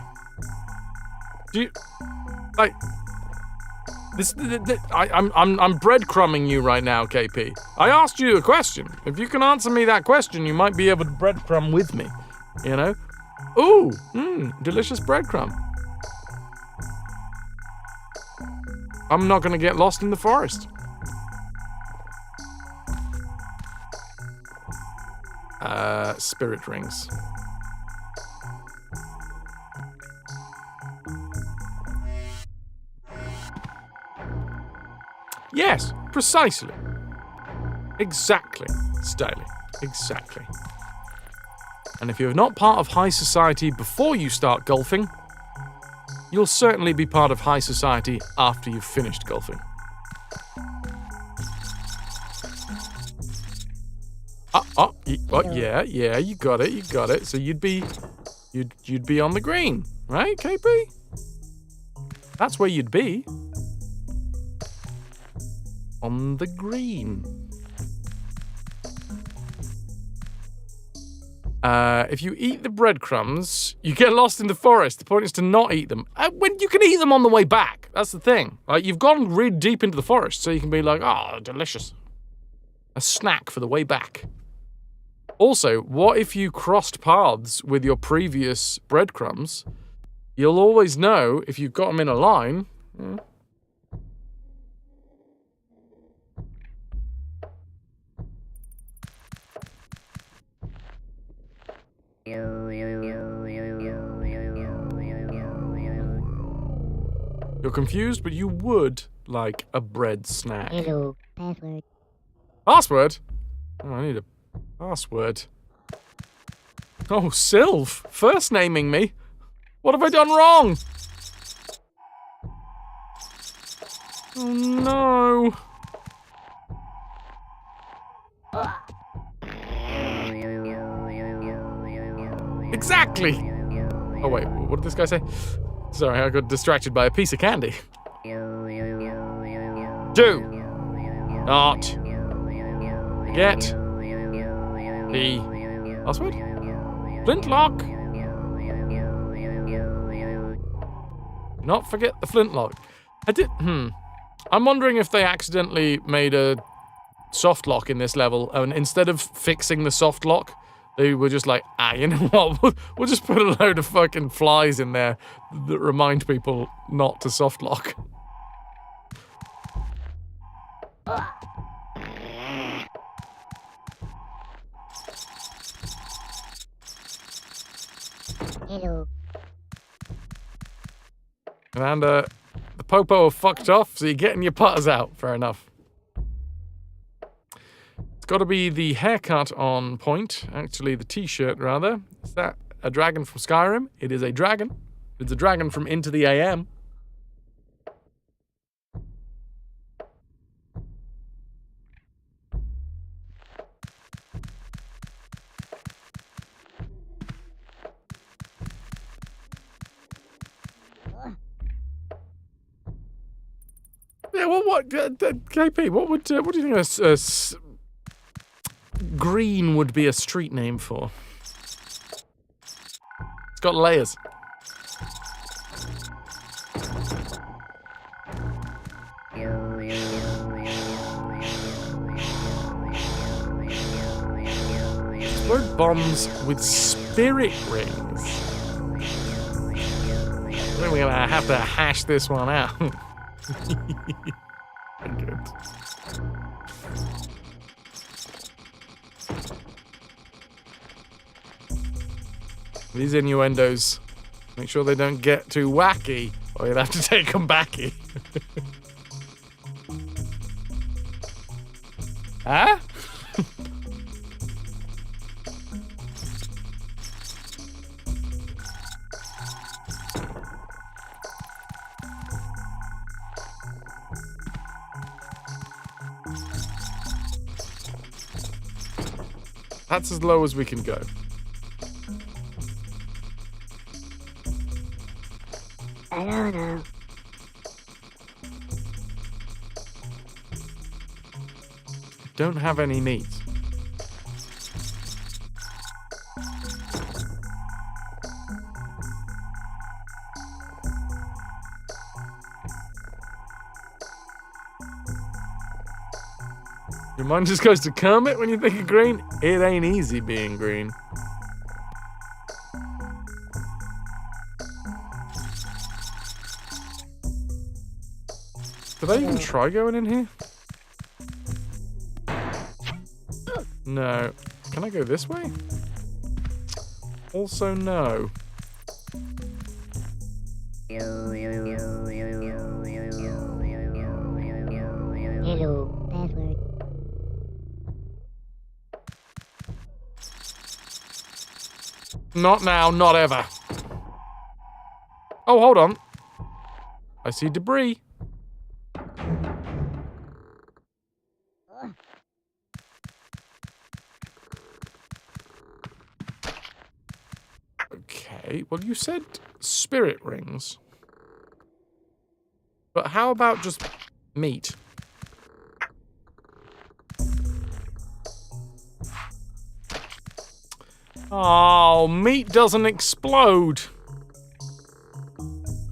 Do you... like... this... I'm breadcrumbing you right now, KP. I asked you a question. If you can answer me that question, you might be able to breadcrumb with me. You know? Ooh! Delicious breadcrumb. I'm not gonna get lost in the forest. Spirit rings. Yes, precisely. Exactly, Staley. Exactly. And if you're not part of high society before you start golfing, you'll certainly be part of high society after you've finished golfing. Yeah, you got it. So you'd be on the green, right, KP? That's where you'd be. On the green. If you eat the breadcrumbs, you get lost in the forest. The point is to not eat them. When you can eat them on the way back. That's the thing. Like, you've gone really deep into the forest, so you can be like, oh, delicious. A snack for the way back. Also, what if you crossed paths with your previous breadcrumbs? You'll always know, if you've got them in a line, You're confused, but you would like a bread snack. Hello. Password. Password? Oh, I need a password. Oh, Sylv, first naming me. What have I done wrong? Oh no. Exactly. Oh wait, what did this guy say? Sorry, I got distracted by a piece of candy. Do not forget the password. Flintlock. Do not forget the flintlock. I'm wondering if they accidentally made a soft lock in this level, and instead of fixing the soft lock, they were just like, you know what, we'll just put a load of fucking flies in there that remind people not to soft lock. Hello. And the popo have fucked off, so you're getting your putters out. Fair enough. It's got to be the haircut on point. Actually, the t-shirt, rather. Is that a dragon from Skyrim? It is a dragon. It's a dragon from Into the AM. Yeah, well, what, KP, what do you think green would be a street name for? It's got layers. Explode bombs with spirit rings. I think we're gonna have to hash this one out. Good. These innuendos, make sure they don't get too wacky, or you'll have to take them backy. Huh? That's as low as we can go. I don't know. Don't have any meat. Your mind just goes to Kermit when you think of green? It ain't easy being green. Did I even try going in here? No. Can I go this way? Also no. Hello. Password. Not now, not ever. Oh, hold on. I see debris. Okay, well, you said spirit rings. But how about just meat? Oh, meat doesn't explode.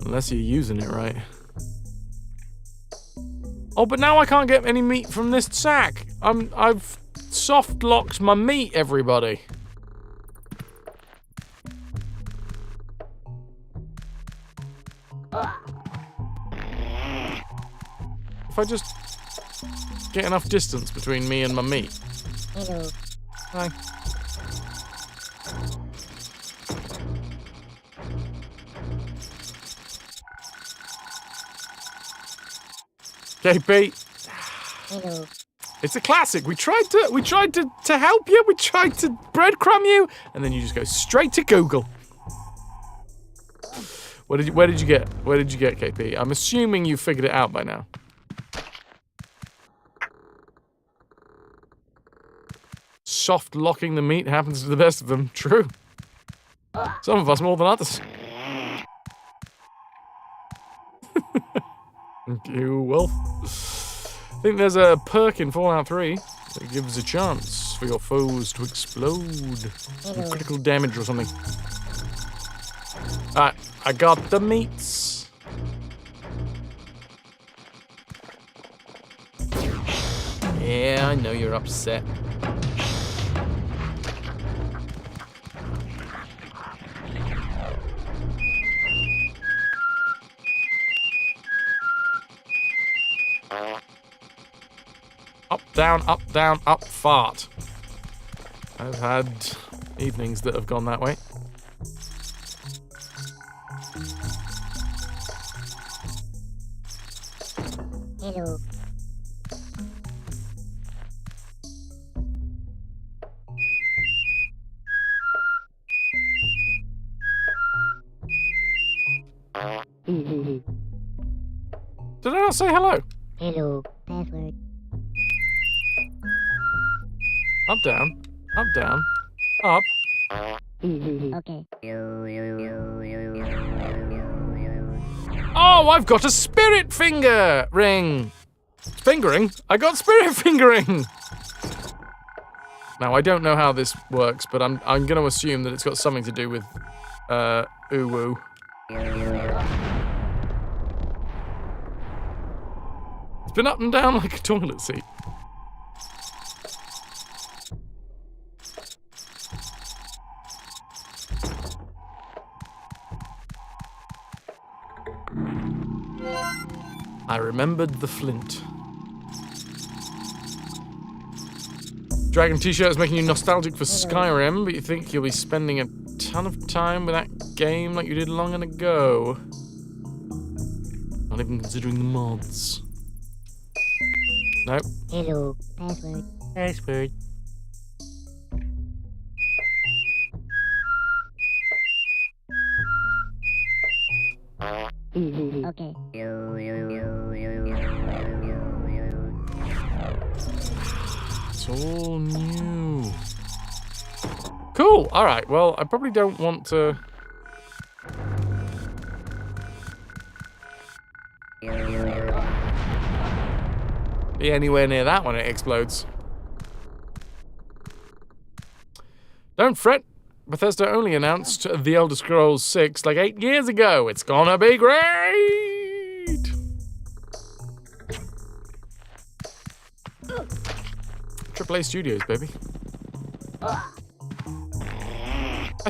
Unless you're using it right. Oh, but now I can't get any meat from this sack. I've soft locked my meat, everybody. if I just get enough distance between me and my meat? Hello. Hi. KP. Hello. It's a classic. We tried to help you. We tried to breadcrumb you, and then you just go straight to Google. Where did you get, KP? I'm assuming you figured it out by now. Soft locking the meat happens to the best of them. True. Some of us more than others. Thank you, Wolf. I think there's a perk in Fallout 3 that gives a chance for your foes to explode. Some critical damage or something. Alright, I got the meats. Yeah, I know you're upset. Up, fart. I've had evenings that have gone that way. Hello. Did I not say hello? Hello. Password. Up, down. Up, down. Up. Okay. Oh, I've got a spirit finger ring. Fingering? I got spirit fingering. Now, I don't know how this works, but I'm going to assume that it's got something to do with Uwu. It's been up and down like a toilet seat. I remembered the flint. Dragon t-shirt is making you nostalgic for Skyrim, but you think you'll be spending a ton of time with that game like you did long ago. Not even considering the mods. Nope. Hello. Password. Password. Okay. It's all new. Cool. All right. Well, I probably don't want to. Be anywhere near that when it explodes. Don't fret. Bethesda only announced The Elder Scrolls 6 like 8 years ago. It's gonna be great! AAA Studios, baby. I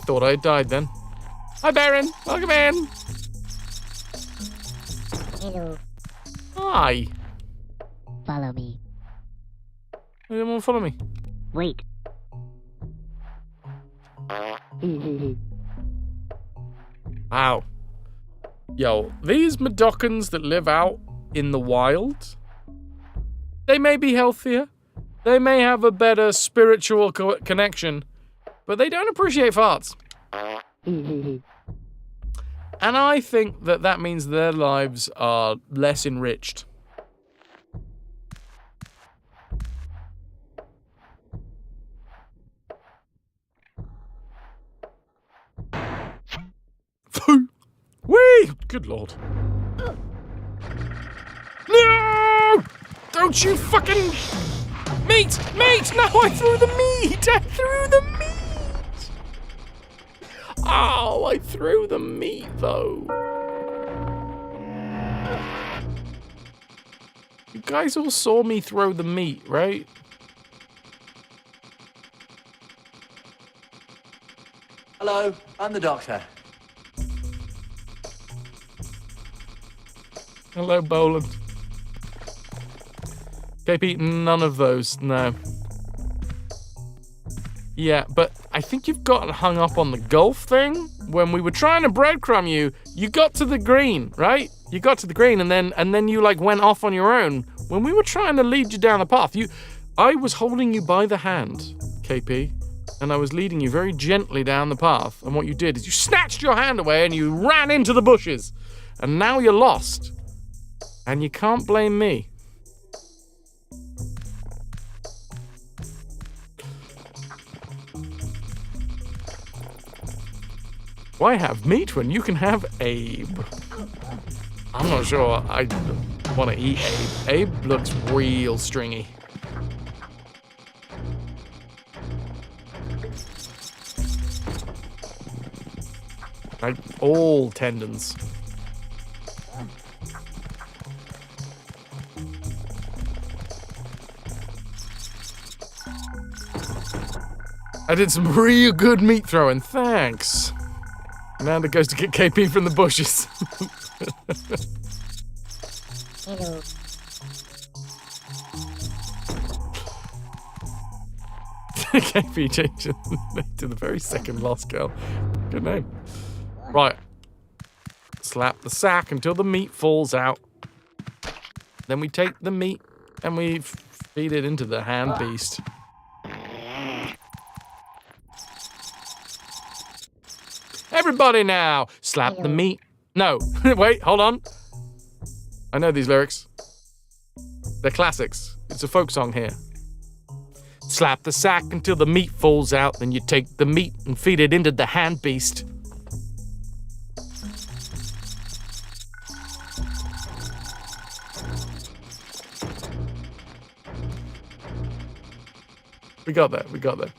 thought I had died then. Hi, Baron. Welcome in. Hello. Hi. Follow me. You didn't want to follow me. Wait. Wow. Yo, these Medokans that live out in the wild, they may be healthier, they may have a better spiritual connection, but they don't appreciate farts. And I think that that means their lives are less enriched. Whee! Good lord. No! Don't you fucking... Meat! Meat! No, I threw the meat! I threw the meat! Oh, I threw the meat, though. You guys all saw me throw the meat, right? Hello, I'm the doctor. Hello, Boland. KP, none of those, no. Yeah, but I think you've gotten hung up on the golf thing. When we were trying to breadcrumb you, you got to the green, right? You got to the green and then you like went off on your own. When we were trying to lead you down the path, I was holding you by the hand, KP, and I was leading you very gently down the path. And what you did is you snatched your hand away and you ran into the bushes. And now you're lost. And you can't blame me. Why have meat when you can have Abe? I'm not sure I want to eat Abe. Abe looks real stringy. Like all tendons. I did some real good meat throwing, thanks. Amanda goes to get KP from the bushes. Hello. KP changed to the very second lost girl. Good name. Right. Slap the sack until the meat falls out. Then we take the meat and we feed it into the hand beast. Everybody now, slap the meat. No, wait, hold on. I know these lyrics. They're classics. It's a folk song here. Slap the sack until the meat falls out, then you take the meat and feed it into the hand beast. We got that, we got that.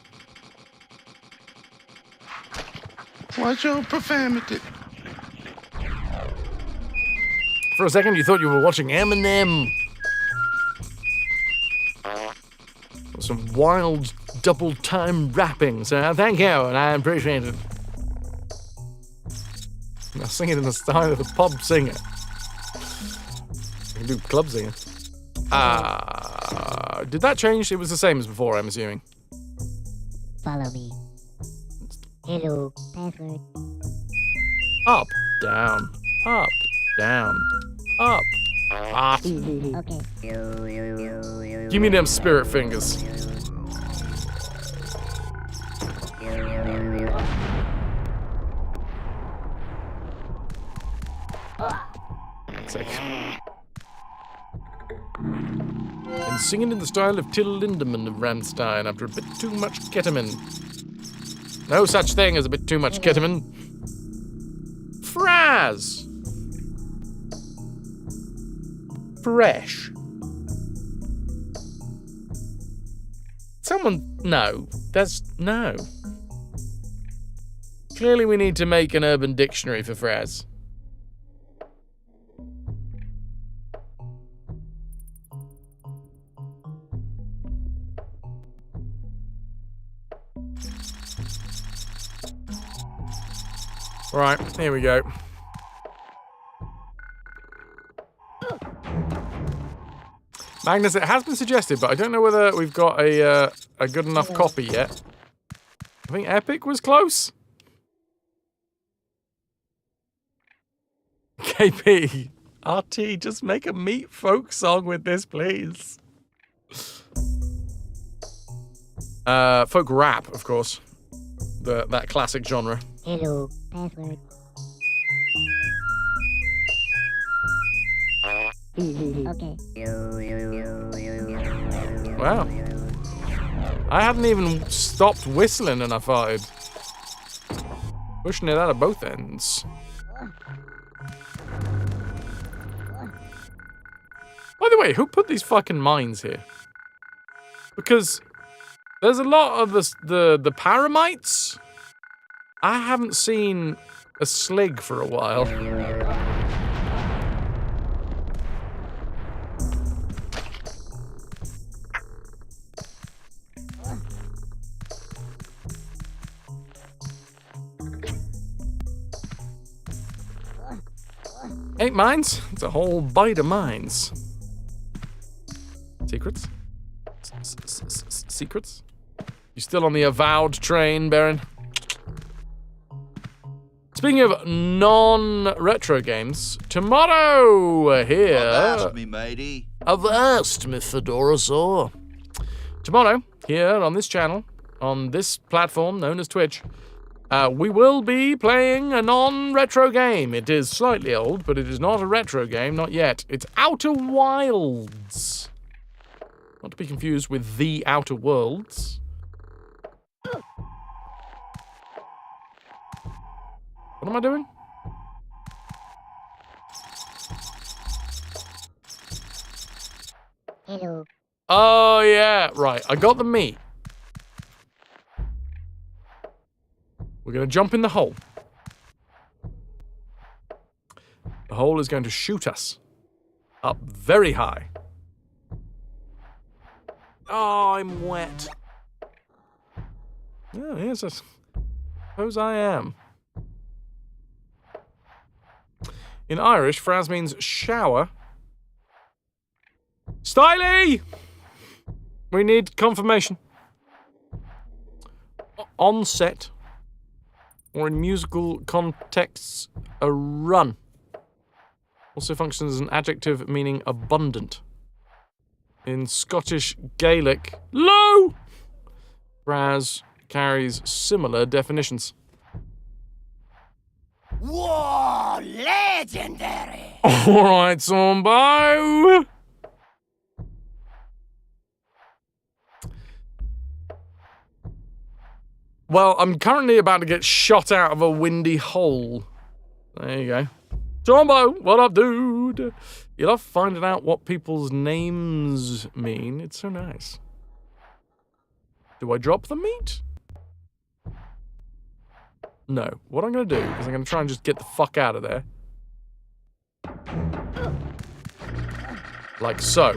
What's your profanity? For a second, you thought you were watching Eminem. Some wild double-time rapping, so thank you, and I appreciate it. Now sing it in the style of a pub singer. I can do club singing. Did that change? It was the same as before, I'm assuming. Follow me. Hello. Password. Up, down, up, down, up. Ah. Okay. Give me them spirit fingers. And singing in the style of Till Lindemann of Rammstein after a bit too much ketamine. No such thing as a bit too much ketamine. Fraz. Fresh. Someone, no. That's, no. Clearly we need to make an urban dictionary for Fraz. Right, here we go. Magnus, it has been suggested, but I don't know whether we've got a good enough copy yet. I think Epic was close. KP, RT, just make a meat folk song with this, please. Folk rap, of course. That classic genre. Hello. Password. Okay. Wow. I hadn't even stopped whistling and I farted. Pushing it out of both ends. By the way, who put these fucking mines here? Because there's a lot of the paramites. I haven't seen a slig for a while. Ain't mines? It's a whole bite of mines. Secret secrets? Secrets? You still on the avowed train, Baron? Speaking of non-retro games, tomorrow here... Avast me, matey. Avast, me Fedorasaur. Tomorrow, here on this channel, on this platform known as Twitch, we will be playing a non-retro game. It is slightly old, but it is not a retro game, not yet. It's Outer Wilds. Not to be confused with The Outer Worlds. What am I doing? Hello. Oh, yeah. Right. I got the meat. We're going to jump in the hole. The hole is going to shoot us up very high. Oh, I'm wet. Oh, yes, I suppose I am. In Irish, fraz means shower. Styly! We need confirmation. On set, or in musical contexts, a run. Also functions as an adjective meaning abundant. In Scottish Gaelic, low! Fraz carries similar definitions. Whoa, legendary! Alright, Sombo! Well, I'm currently about to get shot out of a windy hole. There you go. Jumbo, what up, dude? You love finding out what people's names mean. It's so nice. Do I drop the meat? No. What I'm going to do is I'm going to try and just get the fuck out of there. Like so.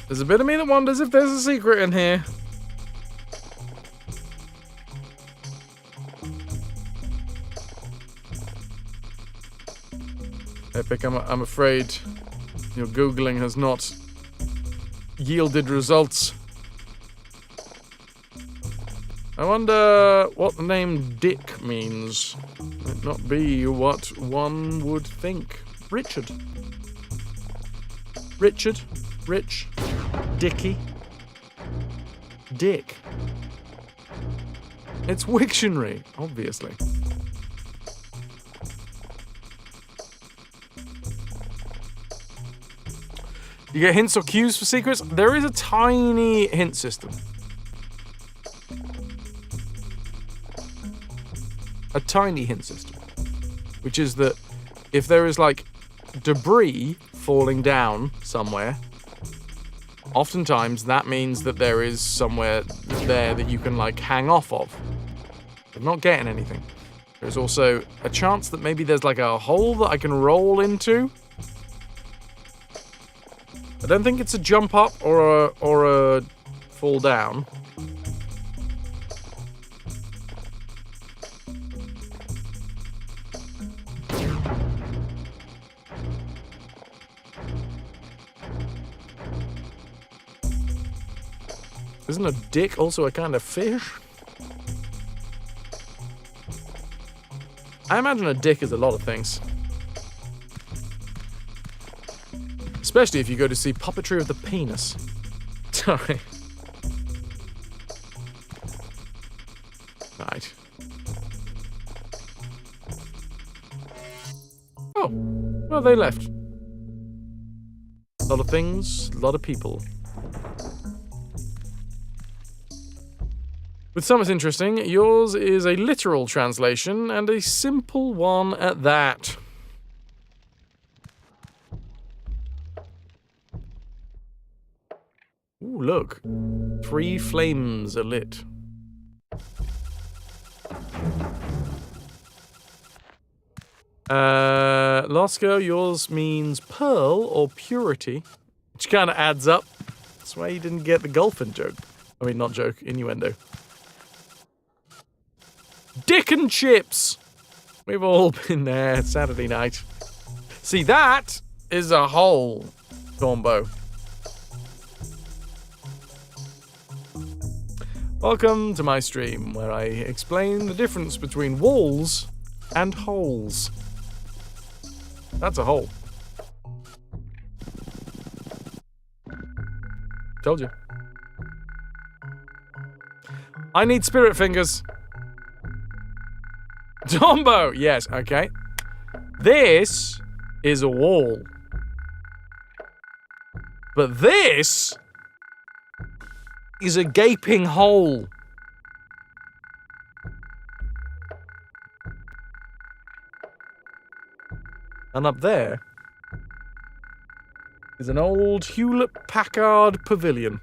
There's a bit of me that wonders if there's a secret in here. Epic, I'm afraid your Googling has not yielded results. I wonder what the name Dick means. Might not be what one would think. Richard. Richard. Rich. Dicky. Dick. It's Wiktionary, obviously. You get hints or cues for secrets? There is a tiny hint system. A tiny hint system. Which is that if there is, like, debris falling down somewhere, oftentimes that means that there is somewhere there that you can, like, hang off of. I'm not getting anything. There's also a chance that maybe there's, like, a hole that I can roll into. I don't think it's a jump up or a fall down. Isn't a dick also a kind of fish? I imagine a dick is a lot of things. Especially if you go to see Puppetry of the Penis. Sorry. Right. Oh, well, they left. A lot of things, a lot of people. With some it's interesting, yours is a literal translation, and a simple one at that. Ooh, look. 3 flames are lit. Lasco, yours means pearl or purity, which kind of adds up. That's why you didn't get the golfing joke. I mean, not joke, innuendo. Dick and chips! We've all been there Saturday night. See, that is a hole, Tombo. Welcome to my stream, where I explain the difference between walls and holes. That's a hole. Told you. I need spirit fingers. Tombo! Yes, okay. This is a wall. But this is a gaping hole. And up there is an old Hewlett-Packard pavilion.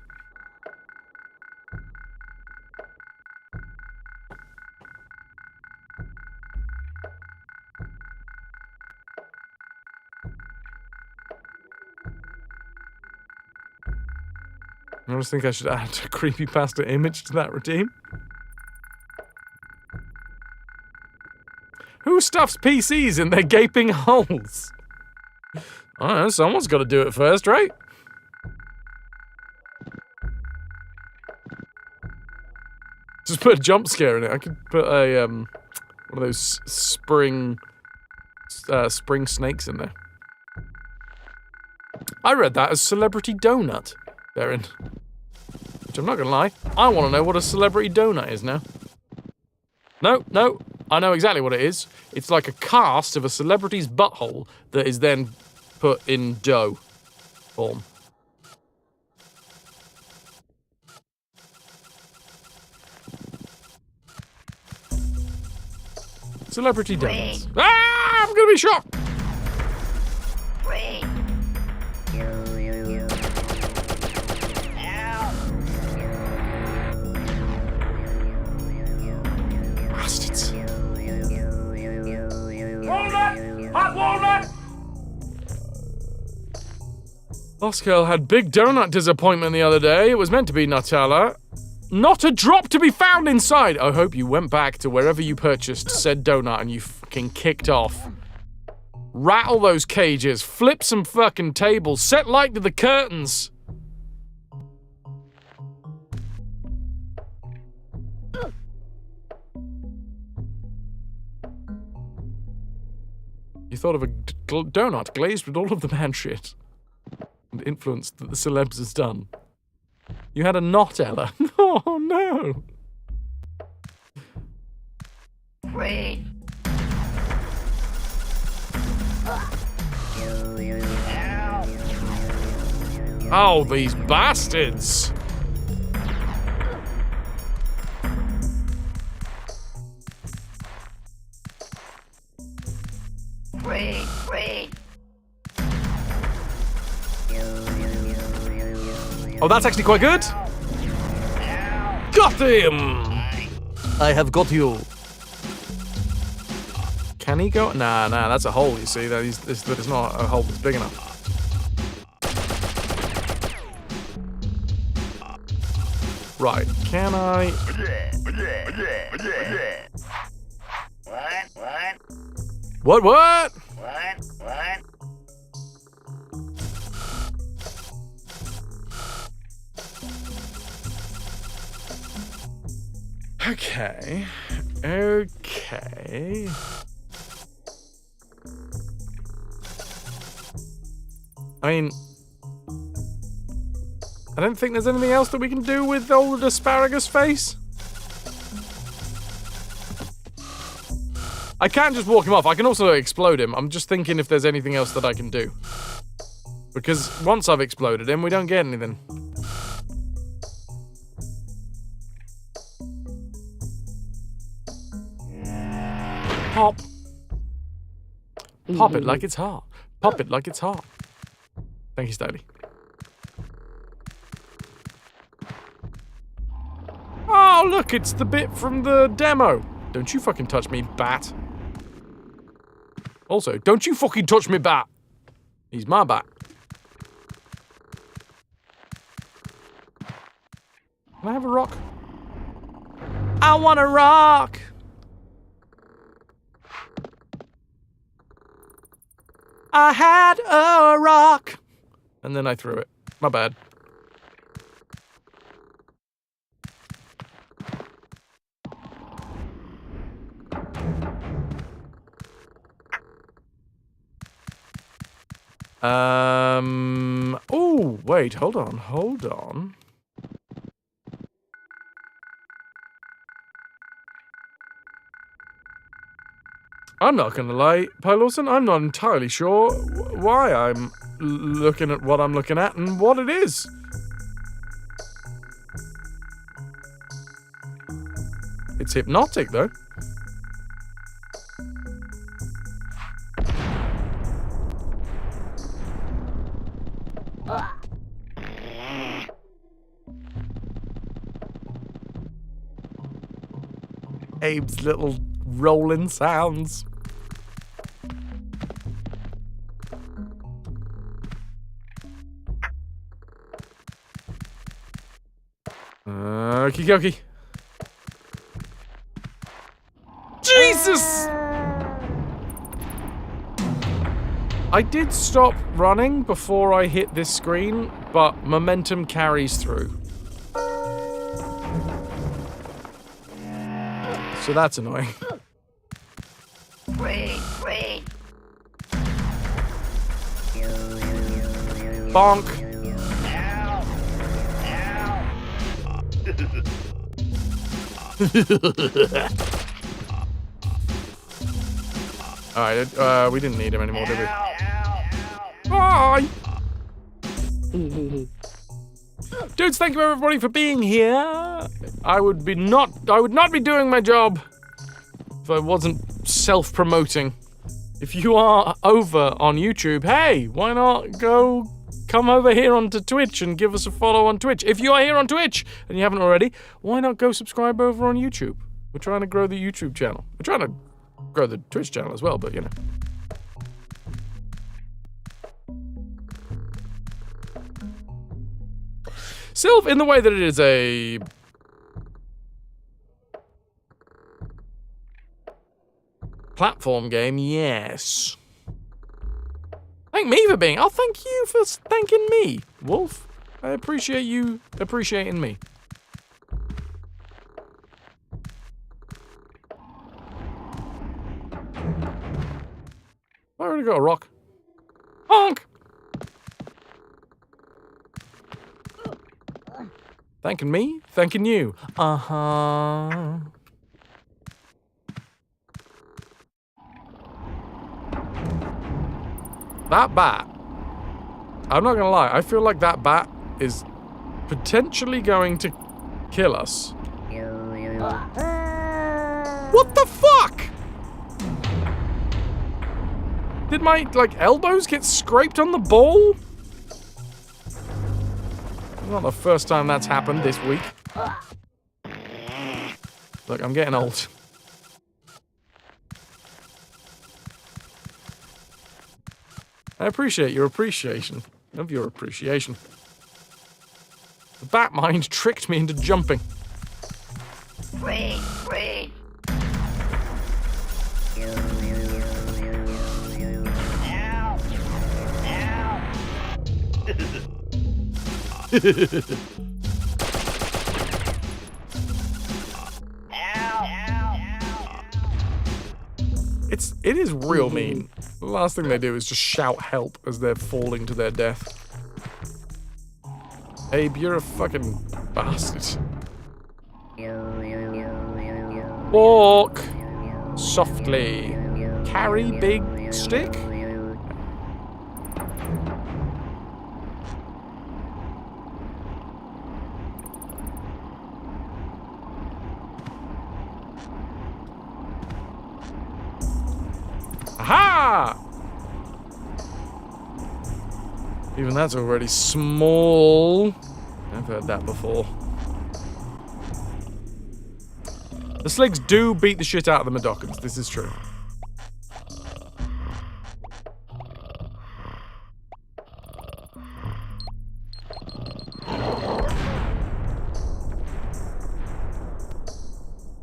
I just think I should add a creepypasta image to that routine. Who stuffs PCs in their gaping holes? I don't know, someone's got to do it first, right? Just put a jump scare in it. I could put a, one of those spring snakes in there. I read that as Celebrity Donut, therein. Which I'm not gonna lie, I want to know what a celebrity donut is now. No, I know exactly what it is. It's like a cast of a celebrity's butthole that is then put in dough form. Celebrity donuts. Ah, I'm gonna be shot! Bastards. Walnut! Hot walnut! Lost Girl had big donut disappointment the other day. It was meant to be Nutella. Not a drop to be found inside. I hope you went back to wherever you purchased said donut and you fucking kicked off. Rattle those cages, flip some fucking tables, set light to the curtains. You thought of a donut glazed with all of the man shit and influence that the celebs has done. You had a knot, Ella. Oh no. Wait. Oh, these bastards. Wait. Oh, that's actually quite good. Got him! I have got you. Can he go? Nah, that's a hole, you see. That is not a hole that's big enough. Right, can I... What? Okay. I mean, I don't think there's anything else that we can do with old asparagus face. I can't just walk him off. I can also explode him. I'm just thinking if there's anything else that I can do. Because once I've exploded him, we don't get anything. Pop. Pop it like it's hot. Pop it like it's hot. Thank you, Staley. Oh, look, it's the bit from the demo. Don't you fucking touch me, bat. Also, don't you fucking touch me, bat. He's my bat. Can I have a rock? I want a rock. I had a rock. And then I threw it. My bad. Oh, wait, hold on. I'm not gonna lie, Lawson, I'm not entirely sure why I'm looking at what I'm looking at and what it is. It's hypnotic, though. Abe's little rolling sounds. Okie dokie. Jesus! I did stop running before I hit this screen, but momentum carries through. So that's annoying. Wait. Bonk. Alright, we didn't need him anymore, did we? Bye! Dudes, thank you everybody for being here. I would not be doing my job if I wasn't self-promoting. If you are over on YouTube, hey, why not come over here onto Twitch and give us a follow on Twitch. If you are here on Twitch and you haven't already, why not go subscribe over on YouTube? We're trying to grow the YouTube channel. We're trying to grow the Twitch channel as well, but you know. Sylph, in the way that it is a platform game, yes. Thank me for being. Oh, thank you for thanking me, Wolf. I appreciate you appreciating me. I already got a rock. Honk! Thanking me? Thanking you. Uh-huh. That bat, I'm not gonna lie, I feel like that bat is potentially going to kill us. What the fuck? Did my, elbows get scraped on the ball? Not the first time that's happened this week. Look, I'm getting old. I appreciate your appreciation of your appreciation. The bat mind tricked me into jumping. Wait. It is real mean. The last thing they do is just shout help as they're falling to their death. Abe, you're a fucking bastard. Walk softly. Carry big stick. Aha! Even that's already small. I've heard that before. The Sligs do beat the shit out of the Madokans. This is true.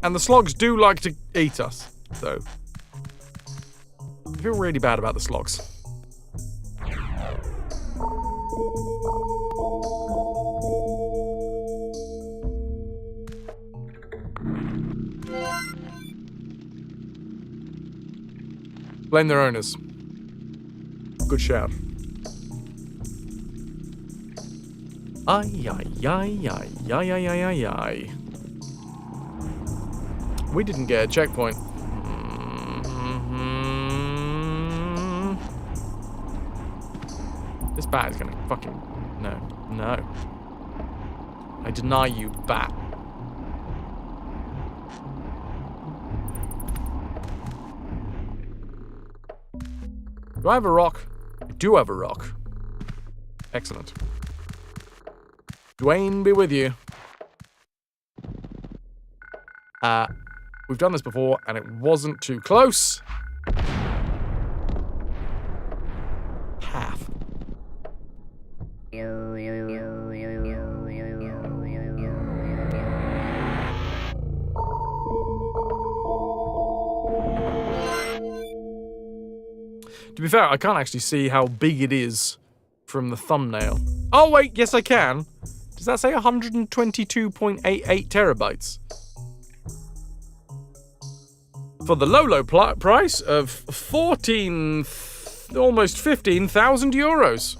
And the Slogs do like to eat us, though. I feel really bad about the Slogs. Blame their owners. Good shout. Ay, ay, ay, ay, ay, ay, ay, ay, ay. We didn't get a checkpoint. This bat is gonna fucking... No. No. I deny you, bat. Do I have a rock? I do have a rock. Excellent. Dwayne be with you. We've done this before, and it wasn't too close. Path. To be fair, I can't actually see how big it is from the thumbnail. Oh wait, yes I can. Does that say 122.88 terabytes? For the low price of almost 15,000 euros.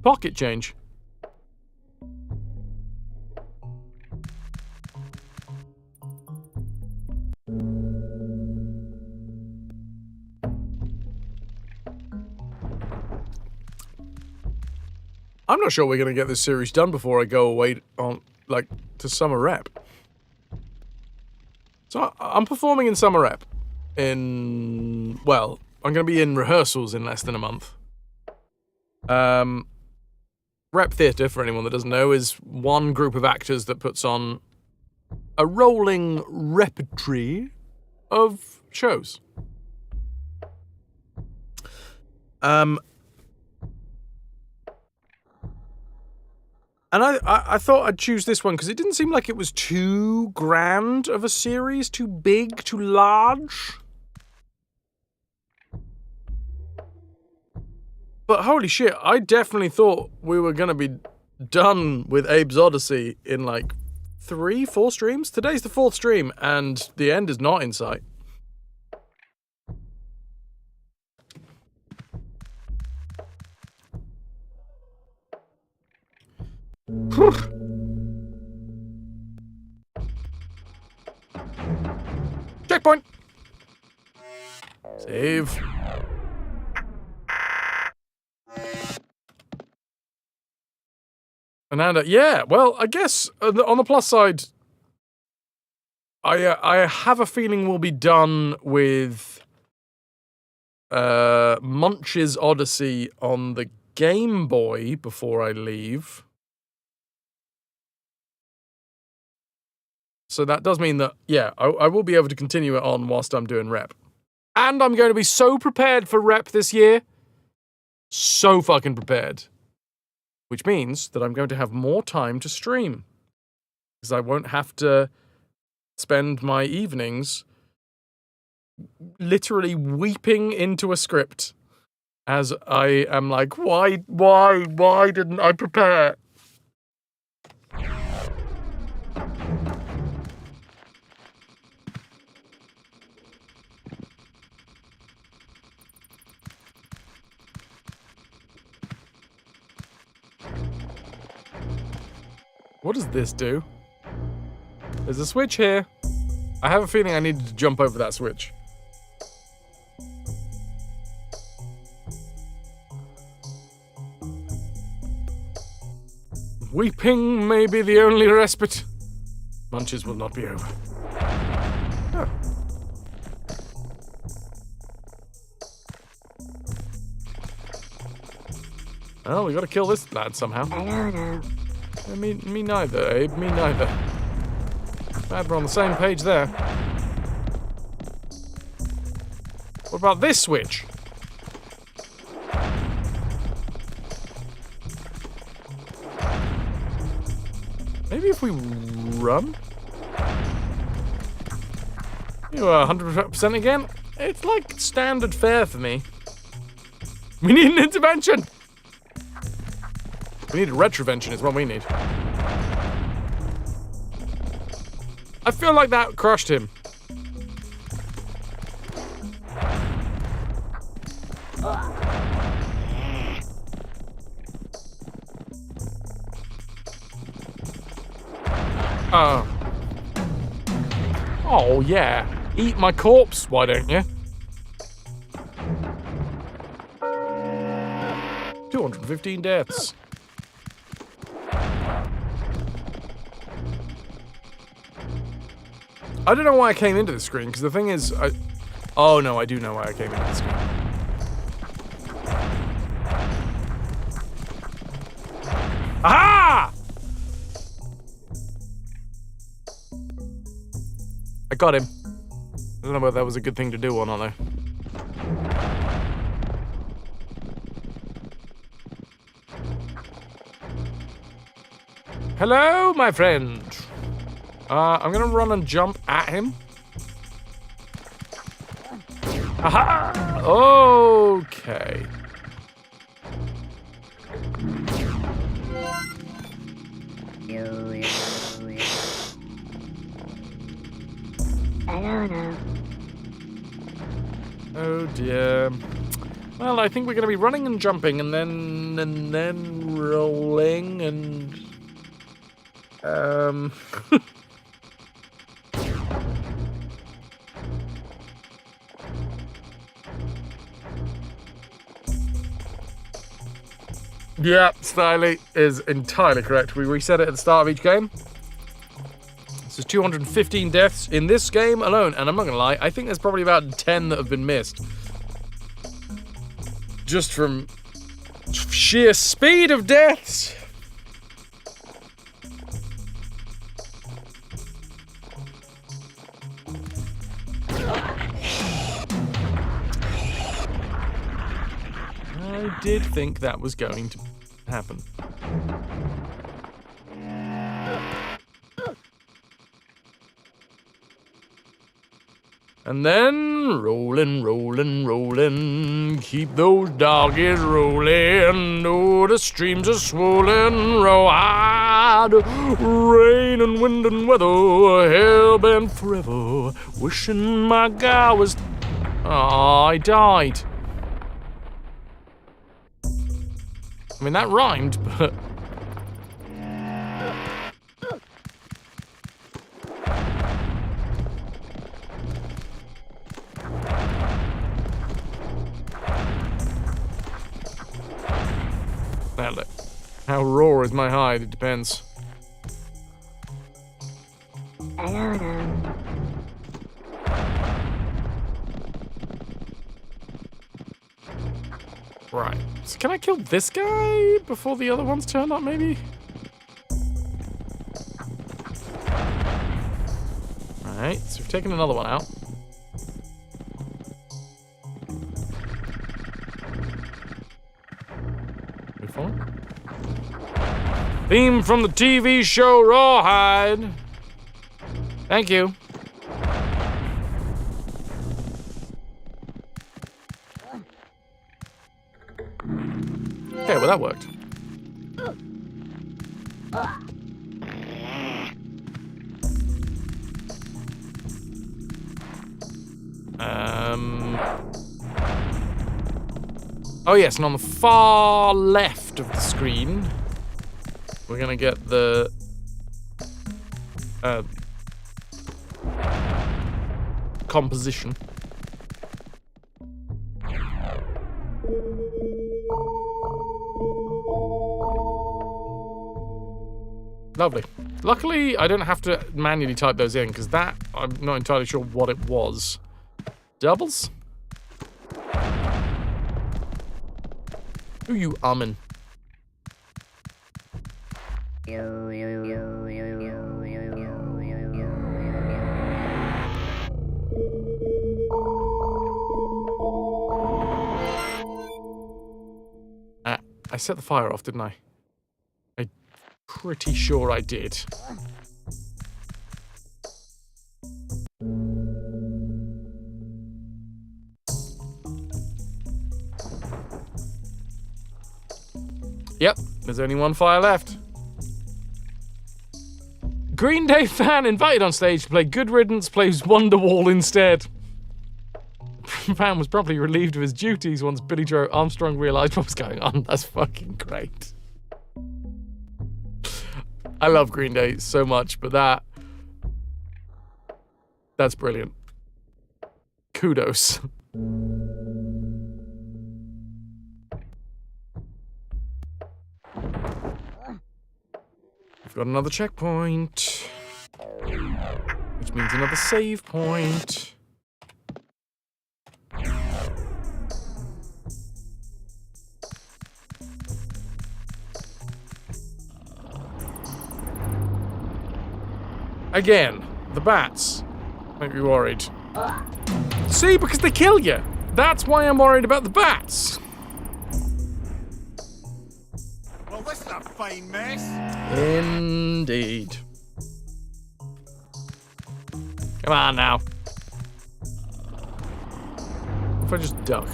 Pocket change. I'm not sure we're going to get this series done before I go away on, like, to summer rep. So I'm performing in summer rep well, I'm going to be in rehearsals in less than a month. Rep theatre, for anyone that doesn't know, is one group of actors that puts on a rolling repertory of shows. And I thought I'd choose this one because it didn't seem like it was too grand of a series, too big, too large. But holy shit, I definitely thought we were going to be done with Abe's Oddysee in like 3-4 streams. Today's the 4th stream and the end is not in sight. Checkpoint! Save. Ananda, yeah, well, I guess on the plus side, I have a feeling we'll be done with Munch's Oddysee on the Game Boy before I leave. So that does mean that, yeah, I will be able to continue it on whilst I'm doing rep. And I'm going to be so prepared for rep this year. So fucking prepared. Which means that I'm going to have more time to stream. Because I won't have to spend my evenings literally weeping into a script. As I am like, why didn't I prepare? What does this do? There's a switch here. I have a feeling I needed to jump over that switch. Weeping may be the only respite. Munches will not be over. Oh. Well, we gotta kill this lad somehow. I don't know. Me neither, Abe. Me neither. Glad we're on the same page there. What about this switch? Maybe if we run? You are 100% again? It's like standard fare for me. We need an intervention! We need a RetroVution is what we need. I feel like that crushed him. Oh, yeah. Eat my corpse, why don't you? 215 deaths. I don't know why I came into the screen, because the thing is, oh no, I do know why I came into the screen. Aha! I got him. I don't know whether that was a good thing to do or not, though. Hello, my friend. I'm gonna run and jump at him. Aha! Okay. Oh dear. Well, I think we're gonna be running and jumping and then rolling and yeah, Styly is entirely correct. We reset it at the start of each game. This is 215 deaths in this game alone, and I'm not gonna lie, I think there's probably about 10 that have been missed. Just from sheer speed of deaths. I did think that was going to happen. And then rolling, rolling, rolling, keep those doggies rolling. Oh, the streams are swollen, row hard, rain and wind and weather, hell bent forever, wishing my guy was. Oh, I died. I mean, that rhymed, but. Now look, how raw is my hide? It depends. I don't know. Right. So can I kill this guy before the other ones turn up, maybe? Alright, so we've taken another one out. We following? Theme from the TV show Rawhide. Thank you. Okay, well that worked. Oh yes, and on the far left of the screen, we're gonna get the composition. Lovely. Luckily, I don't have to manually type those in, because that, I'm not entirely sure what it was. Doubles? Who you ummin'? I set the fire off, didn't I? I'm pretty sure I did. Yep, there's only one fire left. Green Day fan invited on stage to play Good Riddance plays Wonderwall instead. man was probably relieved of his duties once Billy Joe Armstrong realised what was going on. That's fucking great. I love Green Day so much, but that's brilliant. Kudos. We've got another checkpoint, which means another save point. Again, the bats make me worried. See, because they kill you. That's why I'm worried about the bats. Well, this is a fine mess. Indeed. Come on now. If I just duck.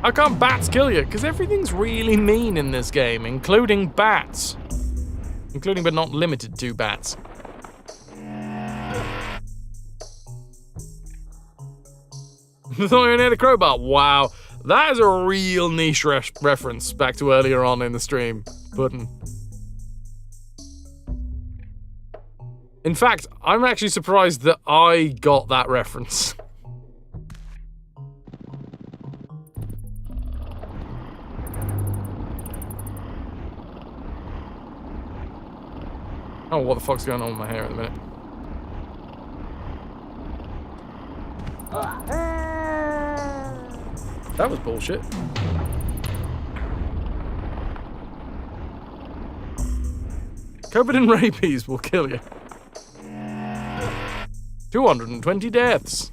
How can't bats kill you? Because everything's really mean in this game, including bats. Including but not limited to bats. I thought you near the crowbar. Wow. That is a real niche reference back to earlier on in the stream. Puddin'. In fact, I'm actually surprised that I got that reference. Oh, what the fuck's going on with my hair at the minute? That was bullshit. COVID and rabies will kill you. 220 deaths.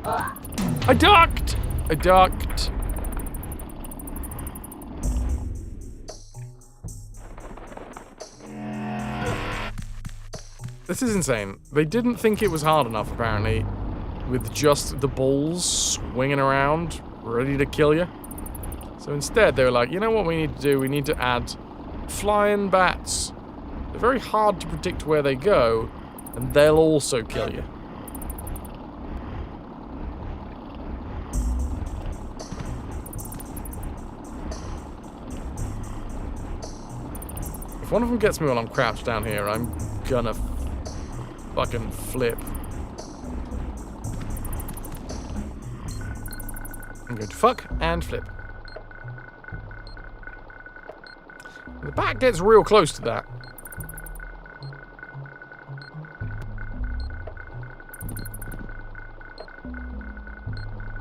I ducked! I ducked. This is insane. They didn't think it was hard enough, apparently, with just the balls swinging around, ready to kill you. So instead, they were like, you know what we need to do? We need to add flying bats. They're very hard to predict where they go, and they'll also kill you. If one of them gets me while I'm crouched down here, I'm gonna fucking flip. I'm going to fuck and flip. The bat gets real close to that.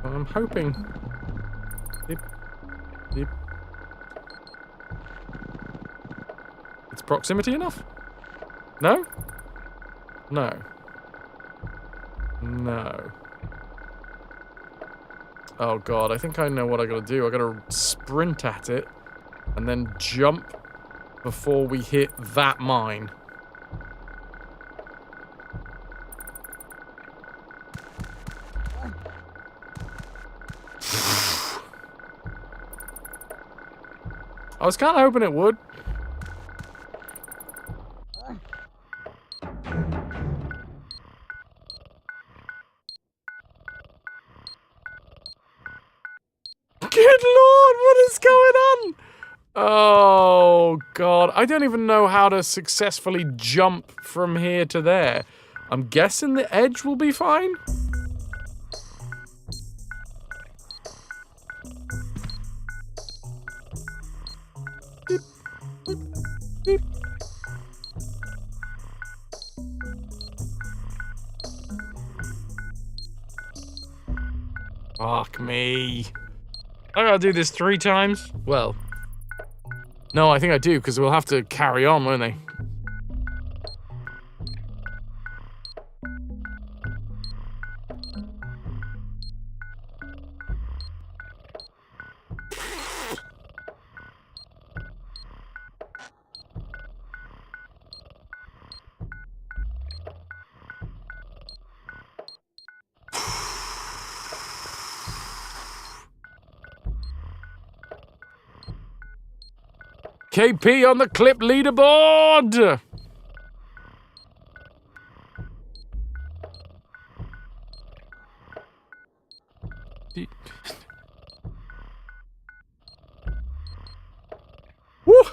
I'm hoping. Beep. Beep. It's proximity enough? No? No. No. Oh god, I think I know what I gotta do. I gotta sprint at it and then jump before we hit that mine. I was kind of hoping it would. Good lord, what is going on? Oh god, I don't even know how to successfully jump from here to there. I'm guessing the edge will be fine. Beep, beep, beep. Fuck me. I gotta do this 3 times? Well, no, I think I do, because we'll have to carry on, won't they? KP on the clip leaderboard! Woo!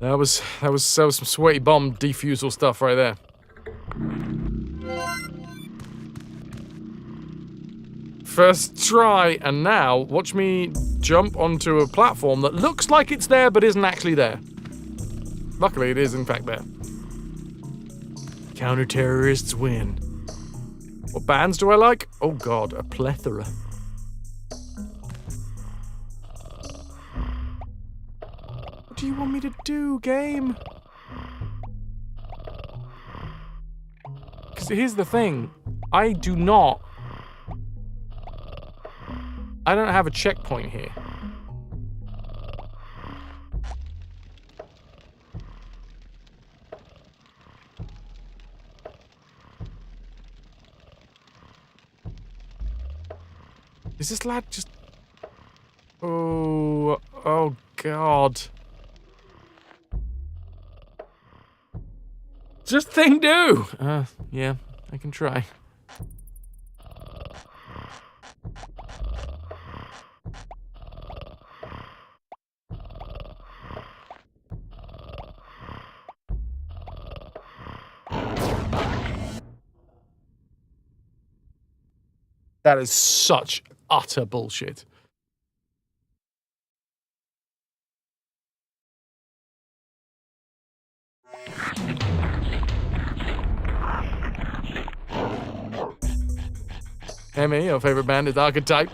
That was some sweaty bomb defusal stuff right there. First try, and now watch me jump onto a platform that looks like it's there but isn't actually there. Luckily, it is in fact there. Counter-terrorists win. What bands do I like? Oh god, a plethora. What do you want me to do, game? Because here's the thing. I don't have a checkpoint here. Is this lad just... Oh god. Just thing do! Yeah, I can try. That is such utter bullshit. Emmy, your favorite band is Archetype.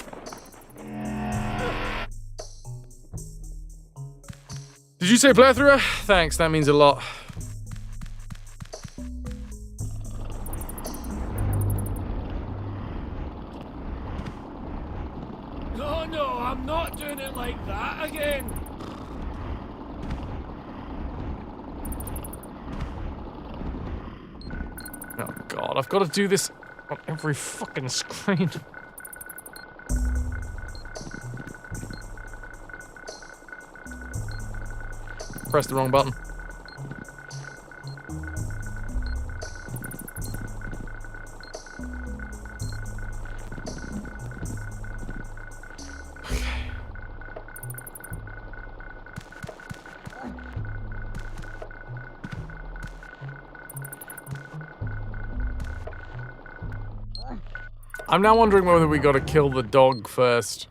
Did you say plethora? Thanks, that means a lot. No, I'm not doing it like that again. Oh god, I've got to do this on every fucking screen. Press the wrong button. I'm now wondering whether we gotta kill the dog first.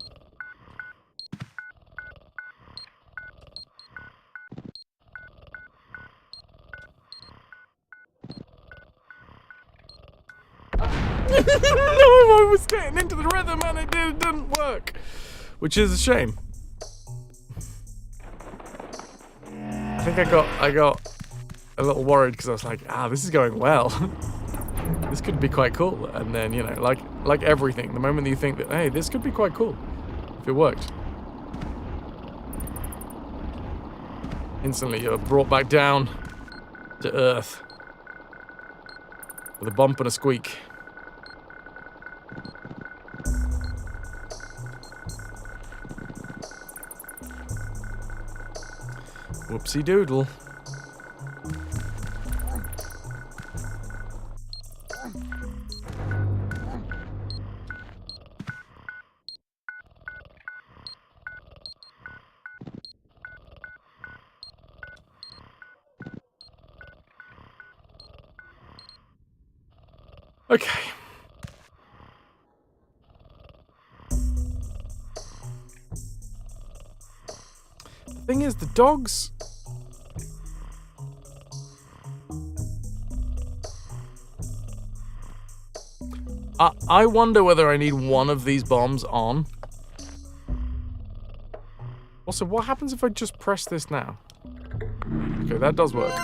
No, I was getting into the rhythm and it didn't work. Which is a shame. I think I got a little worried because I was like, this is going well. This could be quite cool. And then, you know, like everything, the moment that you think that, hey, this could be quite cool, if it worked, instantly you're brought back down to earth with a bump and a squeak. Whoopsie doodle. Okay. The thing is, the dogs... I wonder whether I need one of these bombs on. Also, what happens if I just press this now? Okay, that does work.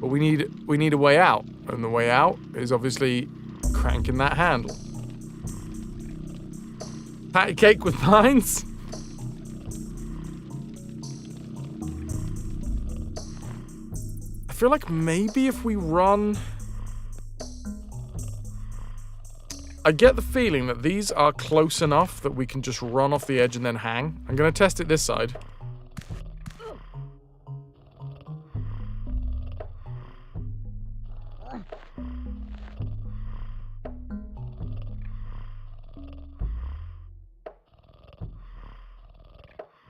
But we need a way out. And the way out is obviously cranking that handle. Patty cake with mines? I feel like maybe if we run... I get the feeling that these are close enough that we can just run off the edge and then hang. I'm going to test it this side.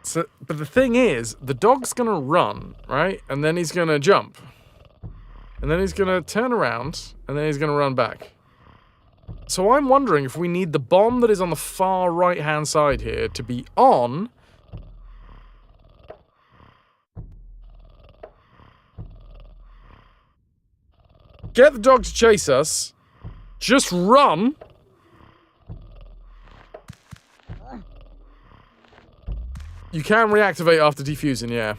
So, but the thing is, the dog's going to run, right? And then he's going to jump. And then he's going to turn around, and then he's going to run back. So I'm wondering if we need the bomb that is on the far right-hand side here to be on. Get the dog to chase us. Just run. You can reactivate after defusing, yeah.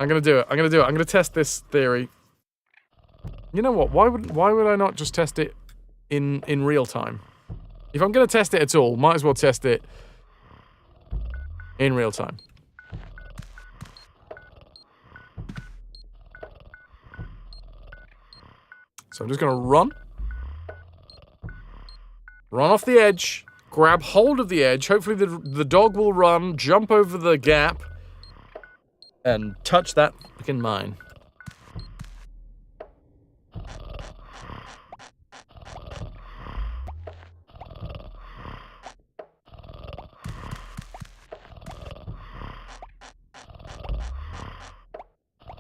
I'm gonna do it. I'm gonna test this theory. You know what? Why would I not just test it in real time? If I'm gonna test it at all, might as well test it in real time. So I'm just gonna run off the edge, grab hold of the edge. Hopefully the dog will run, jump over the gap, and touch that fucking mine.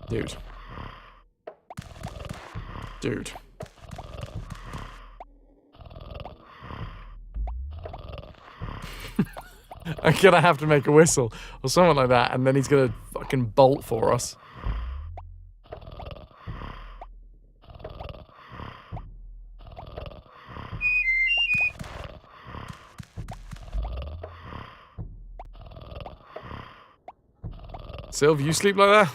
Dude. I'm gonna have to make a whistle or something like that, and then he's gonna fucking bolt for us. Sylv, you sleep like that?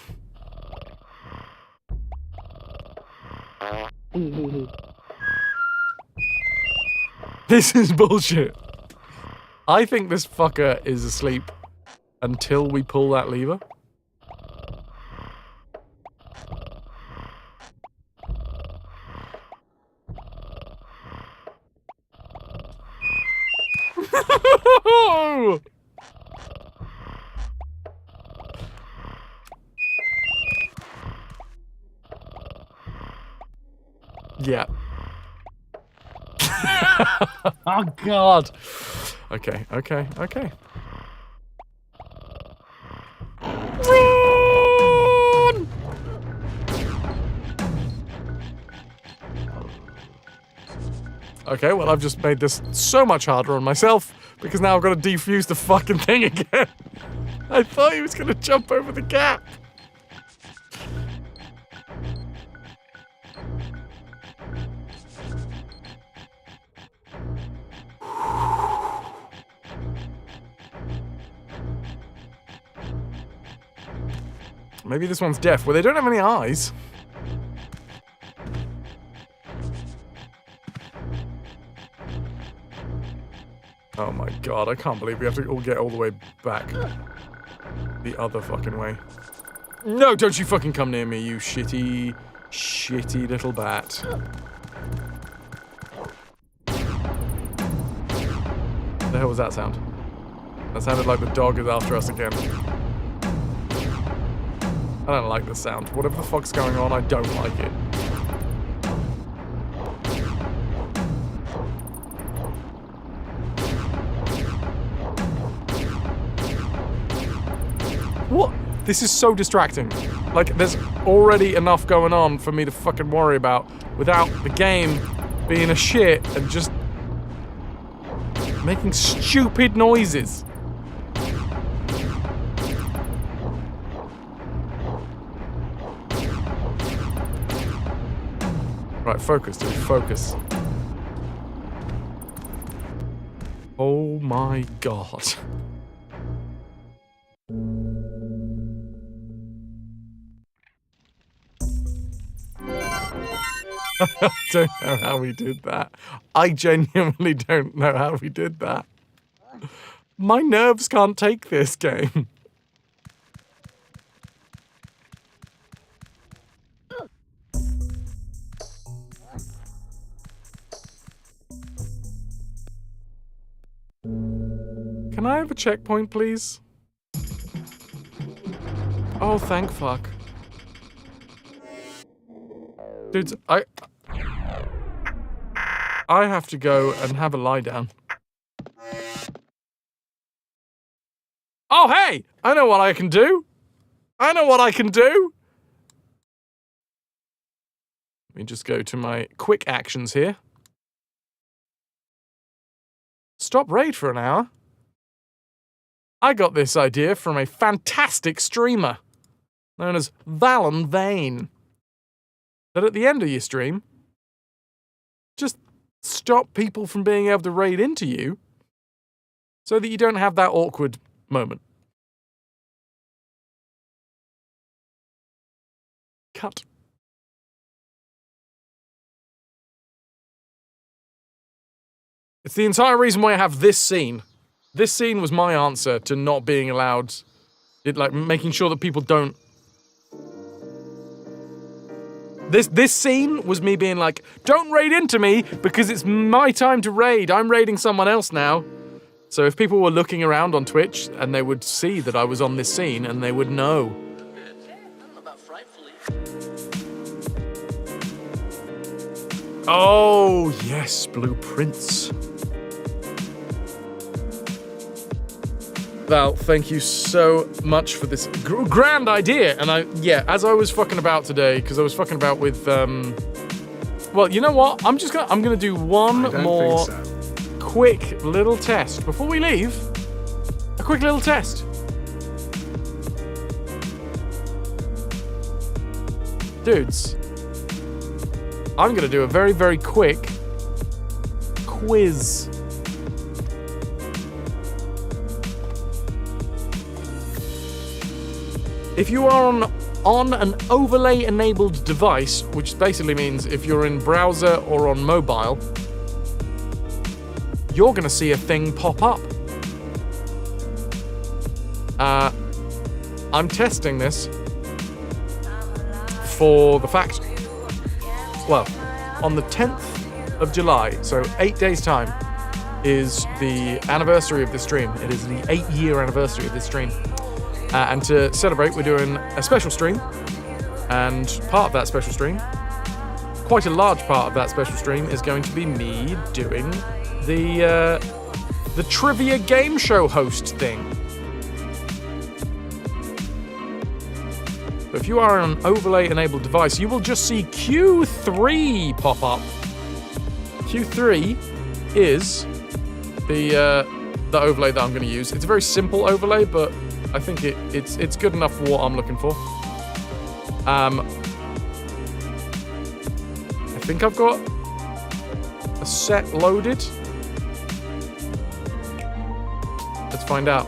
This is bullshit. I think this fucker is asleep until we pull that lever. Yeah. Oh, God. Okay. Run! Okay, well, I've just made this so much harder on myself because now I've got to defuse the fucking thing again. I thought he was going to jump over the gap. Maybe this one's deaf. Well, they don't have any eyes. Oh my God, I can't believe we have to all get all the way back. The other fucking way. No, don't you fucking come near me, you shitty little bat. What the hell was that sound? That sounded like the dog is after us again. I don't like the sound. Whatever the fuck's going on, I don't like it. What? This is so distracting. Like, there's already enough going on for me to fucking worry about without the game being a shit and just making stupid noises. Right, focus, dude, focus. Oh my God. I don't know how we did that. I genuinely don't know how we did that. My nerves can't take this game. Can I have a checkpoint, please? Oh, thank fuck. Dudes, I have to go and have a lie down. Oh, hey! I know what I can do! I know what I can do! Let me just go to my quick actions here. Stop raid for an hour. I got this idea from a fantastic streamer known as Valen Vane. That at the end of your stream, just stop people from being able to raid into you so that you don't have that awkward moment. Cut. It's the entire reason why I have this scene. This scene was my answer to not being allowed, like making sure that people don't. This scene was me being like, don't raid into me because it's my time to raid. I'm raiding someone else now. So if people were looking around on Twitch and they would see that I was on this scene and they would know. Oh, yes, blueprints. Val, thank you so much for this grand idea. And as I was fucking about today, because I was fucking about with, well, you know what? I'm gonna do one more quick little test before we leave. A quick little test. Dudes, I'm gonna do a very, very quick quiz. If you are on an overlay-enabled device, which basically means if you're in browser or on mobile, you're going to see a thing pop up. I'm testing this for the fact, well, on the 10th of July, so 8 days' time, is the anniversary of this stream. It is the 8-year anniversary of this stream. And to celebrate, we're doing a special stream, and part of that special stream, quite a large part of that special stream, is going to be me doing the trivia game show host thing. So if you are on an overlay-enabled device, you will just see Q3 pop up. Q3 is the overlay that I'm going to use. It's a very simple overlay, but I think it's good enough for what I'm looking for. I think I've got a set loaded. Let's find out.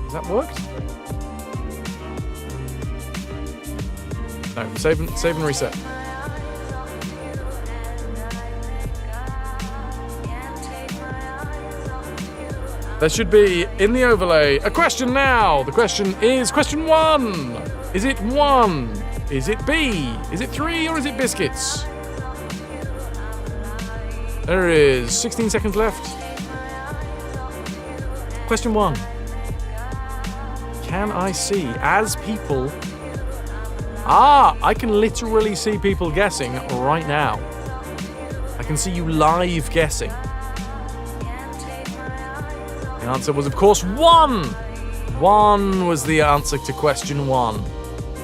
Has that worked? No, save and reset. There should be, in the overlay, a question now. The question is question 1. Is it 1? Is it B? Is it 3 or is it biscuits? There is 16 seconds left. Question 1. Can I see as people... I can literally see people guessing right now. I can see you live guessing. The answer was, of course, 1. 1 was the answer to question 1.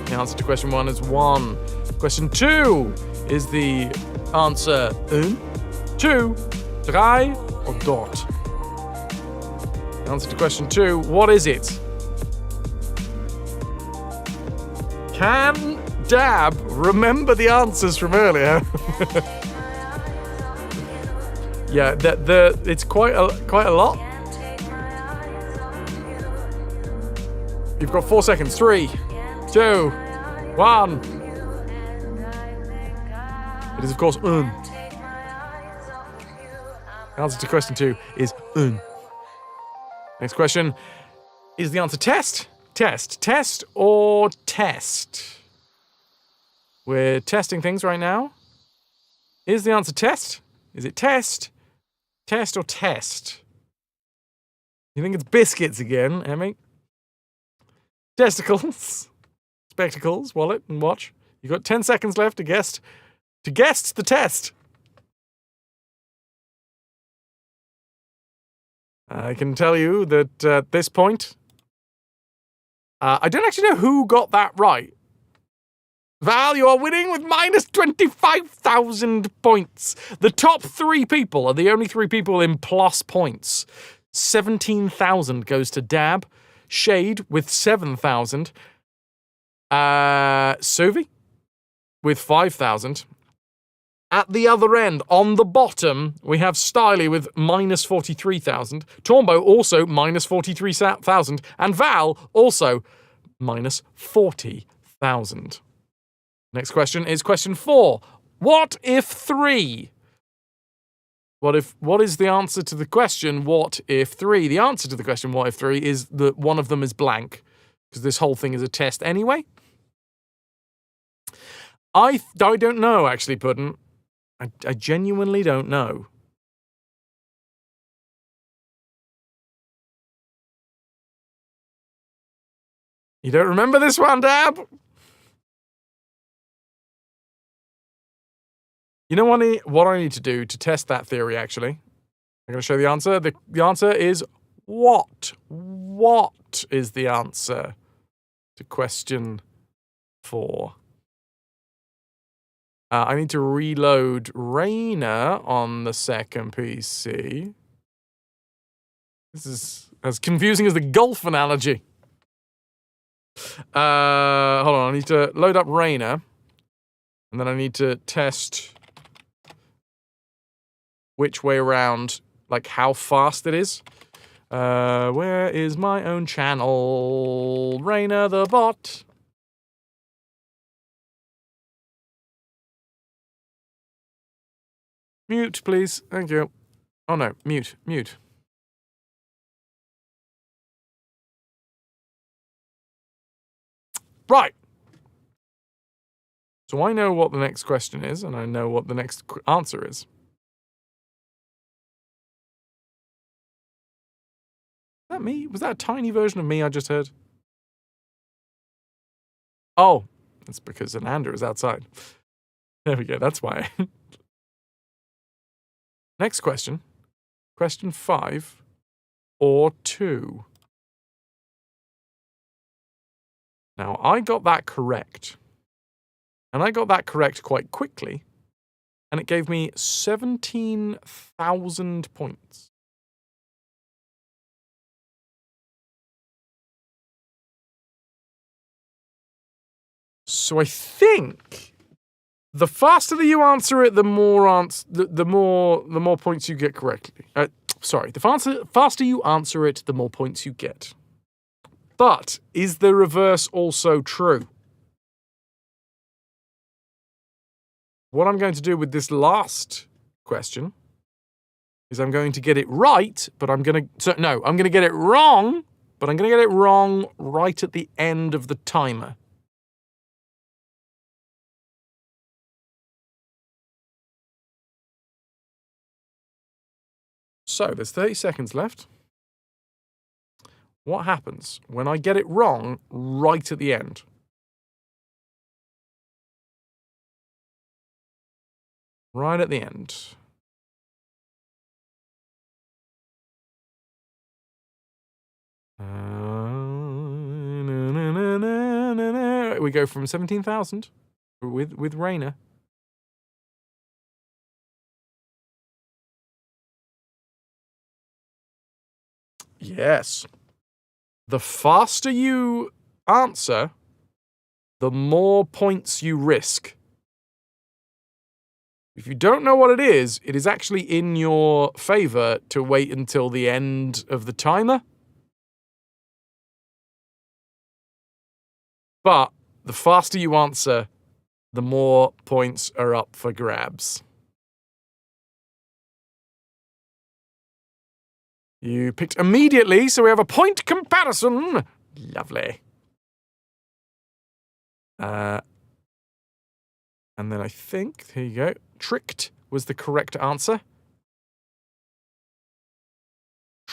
The answer to question 1 is 1. Question 2 is the answer 1, 2, 3 or dort. The answer to question 2, what is it? Can Dab remember the answers from earlier? Yeah, it's quite a lot. You've got 4 seconds. 3, 2, 1. It is, of course, The answer to question 2 is Next question. Is the answer test? Test or test? We're testing things right now. Is the answer test? Is it test Test or test? You think it's biscuits again, Emmy? Testicles, spectacles, wallet, and watch. You got 10 seconds left to guess the test. I can tell you that at this point, I don't actually know who got that right. Val, you are winning with minus 25,000 points. The top 3 people are the only 3 people in plus points. 17,000 goes to Dab, Shade with 7,000, Suvi with 5,000. At the other end, on the bottom, we have Styly with minus 43,000, Tormbo also minus 43,000, and Val also minus 40,000. Next question is question 4. What if 3? What is the answer to the question, what if 3? The answer to the question, what if 3, is that one of them is blank, because this whole thing is a test anyway. I don't know, actually, Puddin'. I genuinely don't know. You don't remember this one, Dab? You know what I need to do to test that theory, actually? I'm going to show you the answer. The answer is what? What is the answer to question 4? I need to reload Raina on the second PC. This is as confusing as the golf analogy. Hold on, I need to load up Raina. And then I need to test which way around, like how fast it is. Where is my own channel? Raina the bot. Mute, please. Thank you. Oh no, mute. Right. So I know what the next question is, and I know what the next answer is. Is that me? Was that a tiny version of me I just heard? Oh, that's because Ananda is outside. There we go, that's why. Next question. Question 5 or 2. Now, I got that correct. And I got that correct quite quickly. And it gave me 17,000 points. So I think the faster that you answer it, the more points you get correctly. The faster you answer it, the more points you get. But is the reverse also true? What I'm going to do with this last question is I'm going to get it right, but I'm going to get it wrong, but I'm going to get it wrong right at the end of the timer. So there's 30 seconds left. What happens when I get it wrong right at the end? Right at the end. We go from 17,000 with Raina. Yes. The faster you answer, the more points you risk. If you don't know what it is actually in your favor to wait until the end of the timer. But the faster you answer, the more points are up for grabs. You picked immediately, so we have a point comparison. Lovely. And then I think, here you go, tricked was the correct answer.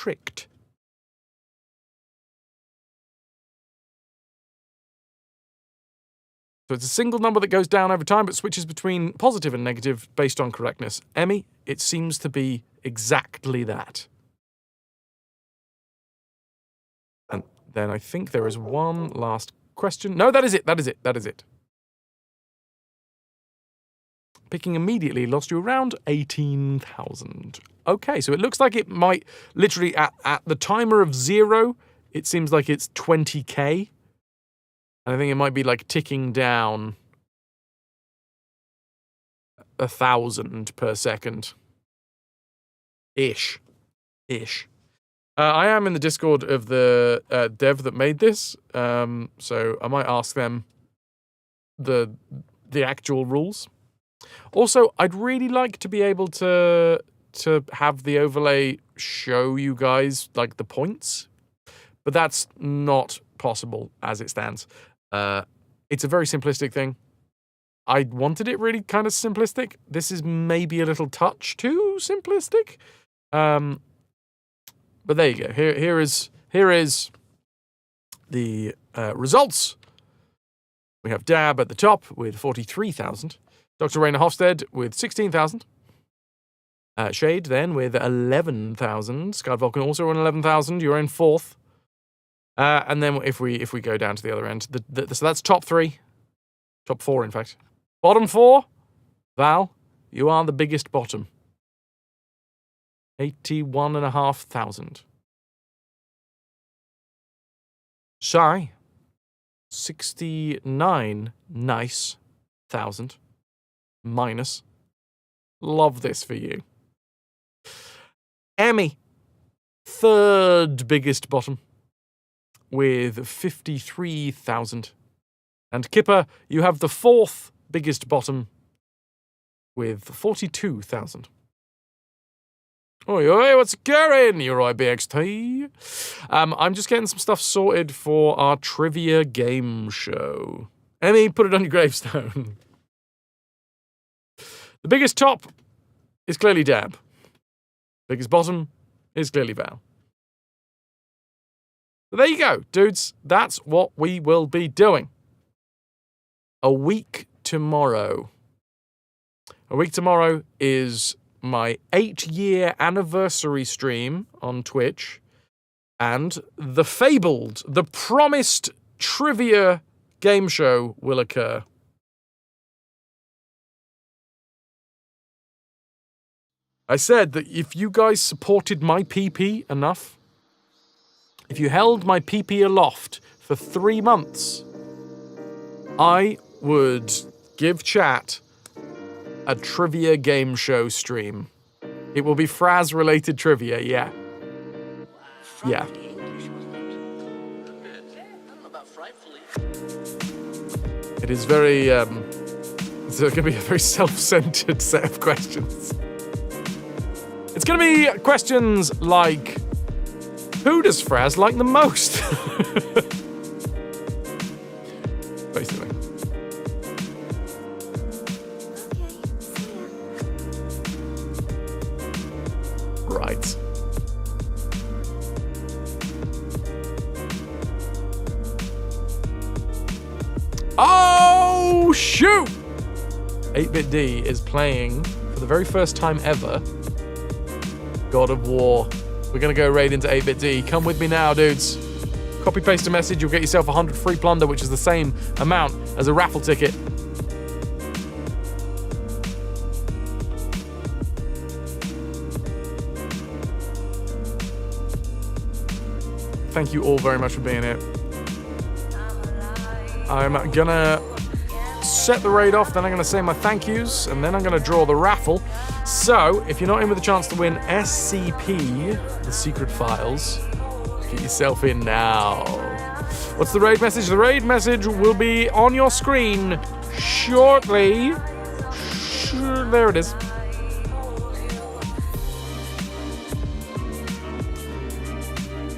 tricked. So it's a single number that goes down over time but switches between positive and negative based on correctness. Emmy, it seems to be exactly that. And then I think there is one last question. No, that is it. That is it. That is it. Picking immediately lost you around 18,000. Okay, so it looks like it might literally at the timer of 0, it seems like it's 20k. And I think it might be like ticking down 1,000 per second. Ish. I am in the Discord of the dev that made this, so I might ask them the actual rules. Also, I'd really like to be able to have the overlay show you guys like the points, but that's not possible as it stands. It's a very simplistic thing. I wanted it really kind of simplistic. This is maybe a little touch too simplistic. But there you go. Here is the results. We have Dab at the top with 43,000. Dr. Rainer Hofstede with 16,000. Shade then with 11,000. Sky Vulcan also on 11,000. You're in 4th. And then if we go down to the other end, so that's top 3. Top 4, in fact. Bottom 4, Val, you are the biggest bottom. 81,500. Shy, 69 nice thousand. Minus. Love this for you. Emmy, 3rd biggest bottom with 53,000. And Kipper, you have the 4th biggest bottom with 42,000. Oi, what's occurring? You're right, BXT. I'm just getting some stuff sorted for our trivia game show. Emmy, put it on your gravestone. The biggest top is clearly Dab. Biggest bottom is clearly Val. So there you go, dudes. That's what we will be doing. A week tomorrow. A week tomorrow is my 8-year anniversary stream on Twitch, and the fabled, the promised trivia game show will occur. I said that if you guys supported my PP enough, if you held my PP aloft for 3 months, I would give chat a trivia game show stream. It will be Fraz-related trivia, yeah. Yeah. It is very, it's going to be a very self-centered set of questions. It's going to be questions like, who does Fraz like the most? Basically. Right. Oh, shoot! 8-Bit D is playing, for the very first time ever, God of War. We're going to go raid into 8-Bit D. Come with me now, dudes. Copy paste a message, you'll get yourself 100 free plunder, which is the same amount as a raffle ticket. Thank you all very much for being here. I'm gonna set the raid off, then I'm gonna say my thank yous, and then I'm gonna draw the raffle. So, if you're not in with a chance to win SCP, the secret files, get yourself in now. What's the raid message? The raid message will be on your screen shortly. There it is.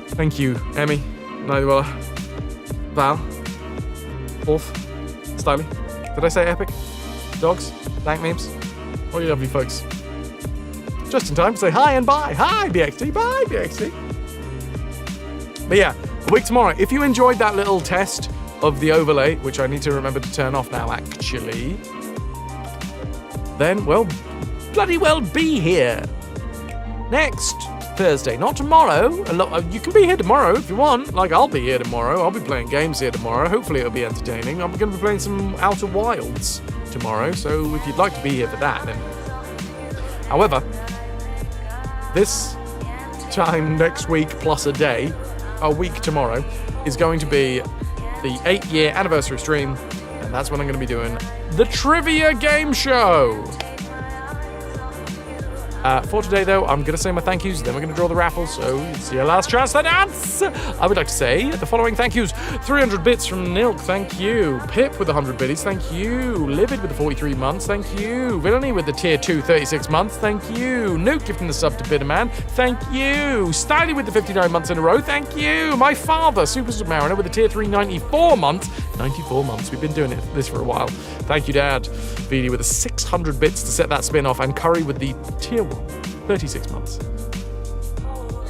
Thank you, Emmy, Nidewella, Val, Wolf, Styly. Did I say epic? Dogs, dank memes, all you lovely folks. Just in time to say hi and bye. Hi, BXT. Bye, BXT. But yeah, a week tomorrow. If you enjoyed that little test of the overlay, which I need to remember to turn off now, actually, then, well, bloody well be here next Thursday. Not tomorrow. You can be here tomorrow if you want. Like, I'll be here tomorrow. I'll be playing games here tomorrow. Hopefully it'll be entertaining. I'm going to be playing some Outer Wilds tomorrow, so if you'd like to be here for that, then. However, this time next week plus a day, a week tomorrow, is going to be the 8-year anniversary stream, and that's when I'm going to be doing the Trivia Game Show. For today, though, I'm going to say my thank yous, then we're going to draw the raffle, so it's your last chance to dance! I would like to say the following thank yous. 300 bits from Nilk, thank you. Pip with the 100 biddies, thank you. Livid with the 43 months, thank you. Villainy with the tier 2 36 months, thank you. Nuke gifting the sub to Bitterman, thank you. Styly with the 59 months in a row, thank you. My father, Super Submariner, with the tier 3 94 months. 94 months, we've been doing this for a while. Thank you, Dad. VD with the 600 bits to set that spin off, and Curry with the tier 1 36 months.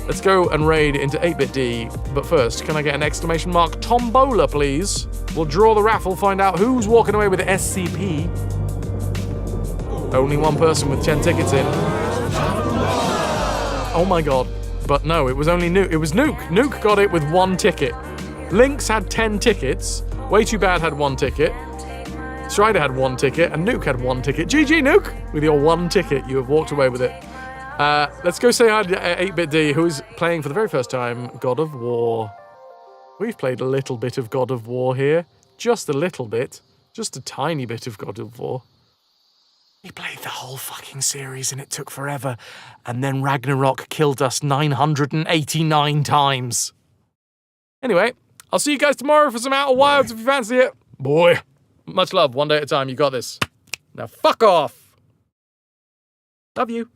Let's go and raid into 8-bit D, but first, can I get an exclamation mark tombola, please? We'll draw the raffle, find out who's walking away with the SCP. Only one person with 10 tickets in. Oh my god. But no, it was only Nuke. It was Nuke. Nuke got it with 1 ticket. Lynx had 10 tickets. Way Too Bad had 1 ticket. Strider had 1 ticket, and Nuke had 1 ticket. GG, Nuke! With your 1 ticket, you have walked away with it. Let's go say hi to 8-bit D, who is playing for the very first time God of War. We've played a little bit of God of War here. Just a little bit. Just a tiny bit of God of War. We played the whole fucking series and it took forever. And then Ragnarok killed us 989 times. Anyway, I'll see you guys tomorrow for some Outer Wilds if you fancy it. Boy. Much love. One day at a time. You got this. Now fuck off. Love you.